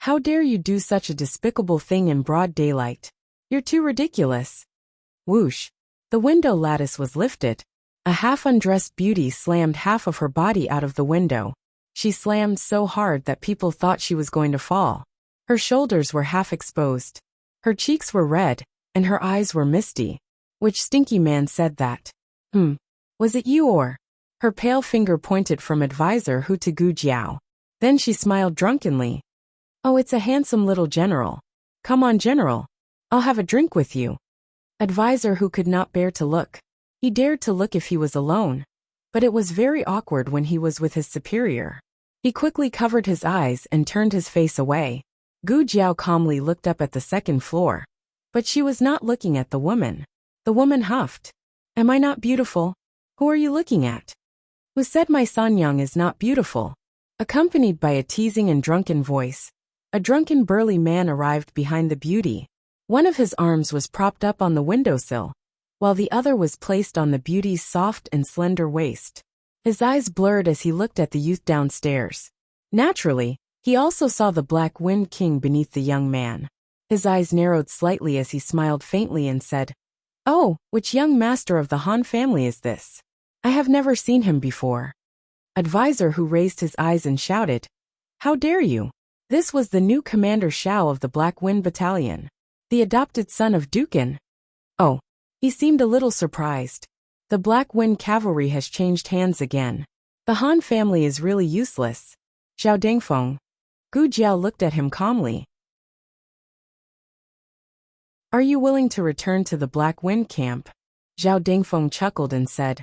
"How dare you do such a despicable thing in broad daylight? You're too ridiculous." Whoosh! The window lattice was lifted. A half-undressed beauty slammed half of her body out of the window. She slammed so hard that people thought she was going to fall. Her shoulders were half exposed. Her cheeks were red, and her eyes were misty. Which stinky man said that? Was it you or? Her pale finger pointed from Advisor Hu to Gu Jiao. Then she smiled drunkenly. "Oh, it's a handsome little general. Come on, general. I'll have a drink with you." Advisor Hu could not bear to look. He dared to look if he was alone, but it was very awkward when he was with his superior. He quickly covered his eyes and turned his face away. Gu Jiao calmly looked up at the 2nd floor, but she was not looking at the woman. The woman huffed. "Am I not beautiful? Who are you looking at?" "Who said my Sanyang is not beautiful?" Accompanied by a teasing and drunken voice, a drunken burly man arrived behind the beauty. One of his arms was propped up on the windowsill, while the other was placed on the beauty's soft and slender waist. His eyes blurred as he looked at the youth downstairs. Naturally, he also saw the Black Wind King beneath the young man. His eyes narrowed slightly as he smiled faintly and said, "Oh, which young master of the Han family is this? I have never seen him before." Advisor Hu raised his eyes and shouted, "How dare you?" This was the new Commander Shao of the Black Wind Battalion, the adopted son of Dukan. Oh, he seemed a little surprised. The Black Wind Cavalry has changed hands again. The Han family is really useless. Zhao Dingfeng. Gu Jiao looked at him calmly. "Are you willing to return to the Black Wind camp?" Zhao Dingfeng chuckled and said,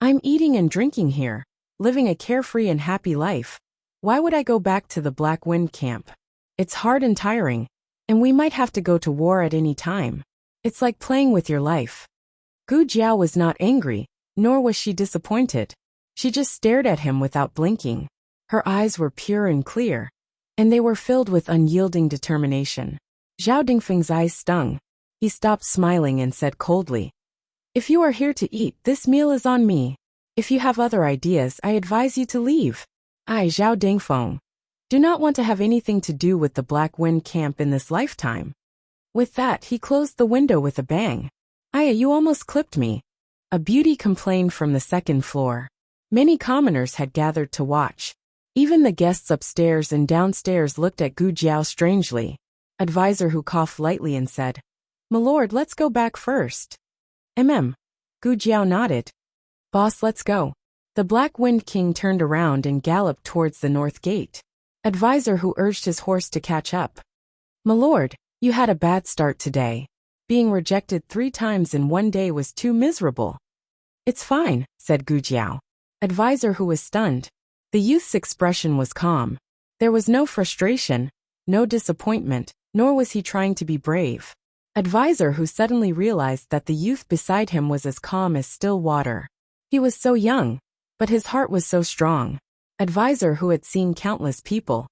"I'm eating and drinking here, living a carefree and happy life. Why would I go back to the Black Wind camp? It's hard and tiring, and we might have to go to war at any time. It's like playing with your life." Gu Jiao was not angry, nor was she disappointed. She just stared at him without blinking. Her eyes were pure and clear, and they were filled with unyielding determination. Zhao Dingfeng's eyes stung. He stopped smiling and said coldly, "If you are here to eat, this meal is on me. If you have other ideas, I advise you to leave. I, Zhao Dingfeng, do not want to have anything to do with the Black Wind camp in this lifetime." With that, he closed the window with a bang. "Aya, you almost clipped me," a beauty complained from the second floor. Many commoners had gathered to watch. Even the guests upstairs and downstairs looked at Gu Jiao strangely. Advisor Hu coughed lightly and said, "My lord, let's go back first." Gu Jiao nodded. "Boss, let's go." The Black Wind King turned around and galloped towards the north gate. Advisor Hu urged his horse to catch up. "My lord, you had a bad start today. Being rejected 3 times in one day was too miserable." "It's fine," said Gu Jiao. Advisor Hu was stunned. The youth's expression was calm. There was no frustration, no disappointment, nor was he trying to be brave. Advisor Hu suddenly realized that the youth beside him was as calm as still water. He was so young, but his heart was so strong. Advisor Hu had seen countless people,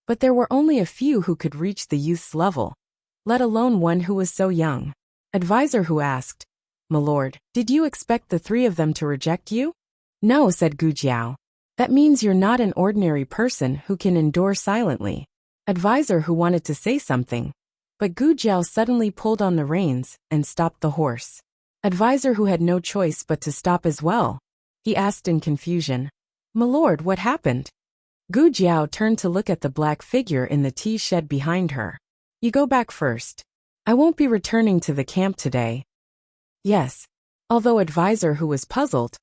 but there were only a few who could reach the youth's level, let alone one who was so young. Advisor Hu asked, "My lord, did you expect the 3 of them to reject you?" "No," said Gu Jiao. "That means you're not an ordinary person who can endure silently." Advisor Hu wanted to say something, but Gu Jiao suddenly pulled on the reins and stopped the horse. Advisor Hu had no choice but to stop as well. He asked in confusion, "My lord, what happened?" Gu Jiao turned to look at the black figure in the tea shed behind her. "You go back first. I won't be returning to the camp today." Yes. Although Advisor Hu was puzzled,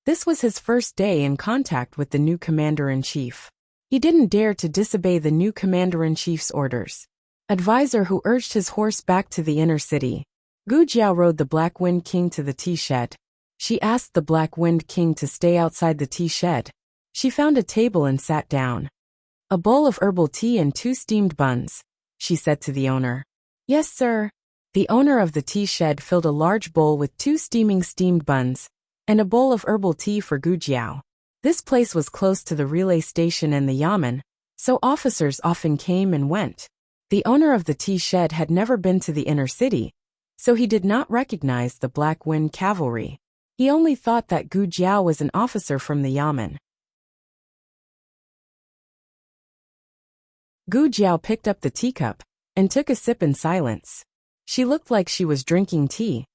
this was his first day in contact with the new commander-in-chief. He didn't dare to disobey the new commander-in-chief's orders. Advisor Hu urged his horse back to the inner city. Gu Jiao rode the Black Wind King to the tea shed. She asked the Black Wind King to stay outside the tea shed. She found a table and sat down. "A bowl of herbal tea and 2 steamed buns," she said to the owner. "Yes, sir." The owner of the tea shed filled a large bowl with 2 steamed buns and a bowl of herbal tea for Gu Jiao. This place was close to the relay station and the yamen, so officers often came and went. The owner of the tea shed had never been to the inner city, so he did not recognize the Black Wind Cavalry. He only thought that Gu Jiao was an officer from the yamen. Gu Jiao picked up the teacup and took a sip in silence. She looked like she was drinking tea,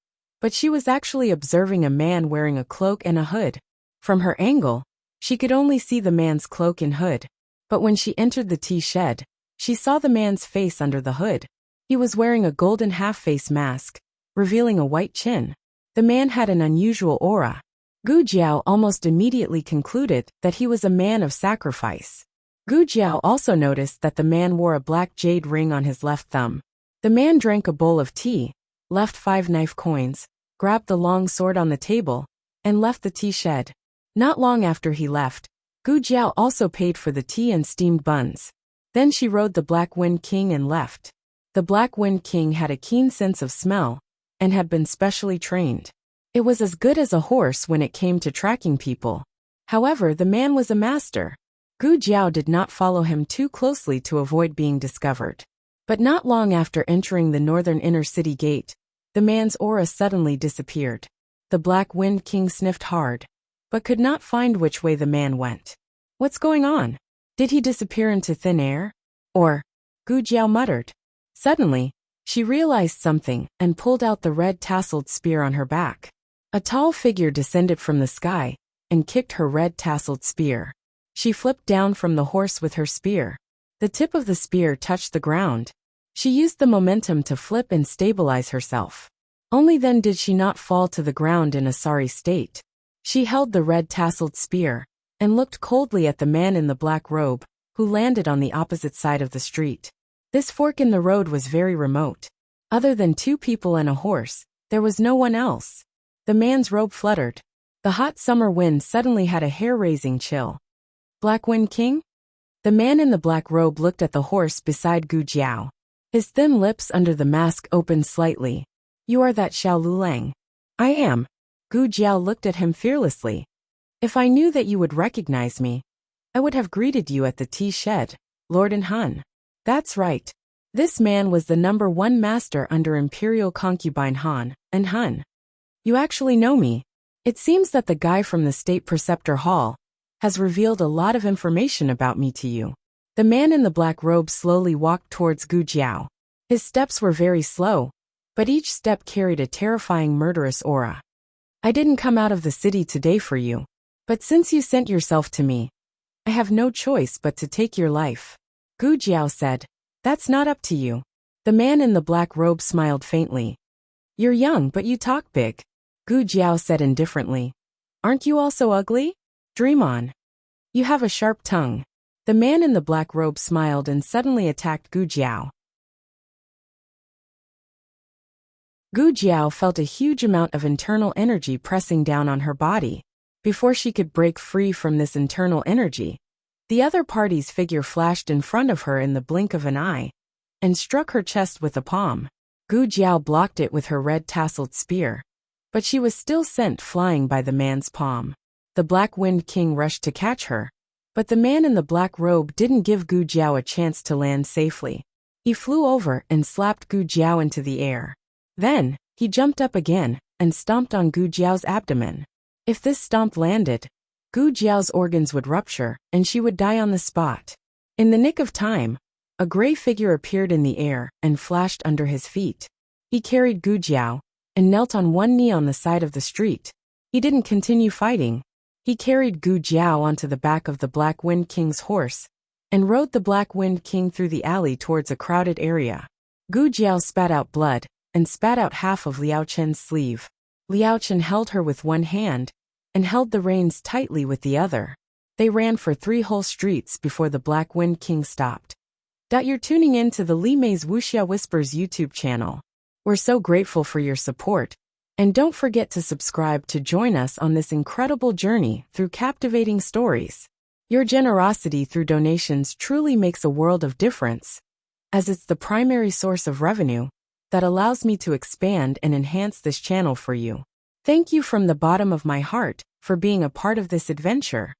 but she was actually observing a man wearing a cloak and a hood. From her angle, she could only see the man's cloak and hood, but when she entered the tea shed, she saw the man's face under the hood. He was wearing a golden half-face mask, revealing a white chin. The man had an unusual aura. Gu Jiao almost immediately concluded that he was a man of sacrifice. Gu Jiao also noticed that the man wore a black jade ring on his left thumb. The man drank a bowl of tea, left 5 knife coins, grabbed the long sword on the table, and left the tea shed. Not long after he left, Gu Jiao also paid for the tea and steamed buns. Then she rode the Black Wind King and left. The Black Wind King had a keen sense of smell and had been specially trained. It was as good as a horse when it came to tracking people. However, the man was a master. Gu Jiao did not follow him too closely to avoid being discovered. But not long after entering the northern inner city gate, the man's aura suddenly disappeared. The Black Wind King sniffed hard, but could not find which way the man went. What's going on? Did he disappear into thin air? Or, Gu Jiao muttered. Suddenly, she realized something and pulled out the red-tasseled spear on her back. A tall figure descended from the sky and kicked her red-tasseled spear. She flipped down from the horse with her spear. The tip of the spear touched the ground. She used the momentum to flip and stabilize herself. Only then did she not fall to the ground in a sorry state. She held the red-tasseled spear and looked coldly at the man in the black robe, who landed on the opposite side of the street. This fork in the road was very remote. Other than two people and a horse, there was no one else. The man's robe fluttered. The hot summer wind suddenly had a hair-raising chill. Black Wind King? The man in the black robe looked at the horse beside Gu Jiao. His thin lips under the mask opened slightly. You are that Xiao Lulang. I am. Gu Jiao looked at him fearlessly. If I knew that you would recognize me, I would have greeted you at the tea shed, Lord and Han. That's right. This man was the #1 master under Imperial concubine Han, and Han. You actually know me. It seems that the guy from the State Preceptor Hall has revealed a lot of information about me to you. The man in the black robe slowly walked towards Gu Jiao. His steps were very slow, but each step carried a terrifying murderous aura. I didn't come out of the city today for you, but since you sent yourself to me, I have no choice but to take your life. Gu Jiao said, That's not up to you. The man in the black robe smiled faintly. You're young but you talk big. Gu Jiao said indifferently. Aren't you also ugly? Dream on. You have a sharp tongue. The man in the black robe smiled and suddenly attacked Gu Jiao. Gu Jiao felt a huge amount of internal energy pressing down on her body. Before she could break free from this internal energy, the other party's figure flashed in front of her in the blink of an eye and struck her chest with a palm. Gu Jiao blocked it with her red-tasseled spear, but she was still sent flying by the man's palm. The Black Wind King rushed to catch her, but the man in the black robe didn't give Gu Jiao a chance to land safely. He flew over and slapped Gu Jiao into the air. Then, he jumped up again and stomped on Gu Jiao's abdomen. If this stomp landed, Gu Jiao's organs would rupture and she would die on the spot. In the nick of time, a gray figure appeared in the air and flashed under his feet. He carried Gu Jiao and knelt on one knee on the side of the street. He didn't continue fighting. He carried Gu Jiao onto the back of the Black Wind King's horse and rode the Black Wind King through the alley towards a crowded area. Gu Jiao spat out blood and spat out half of Liao Chen's sleeve. Liao Chen held her with one hand and held the reins tightly with the other. They ran for 3 whole streets before the Black Wind King stopped. You're tuning in to the Li Mei's Wuxia Whispers YouTube channel. We're so grateful for your support, and don't forget to subscribe to join us on this incredible journey through captivating stories. Your generosity through donations truly makes a world of difference, as it's the primary source of revenue that allows me to expand and enhance this channel for you. Thank you from the bottom of my heart for being a part of this adventure.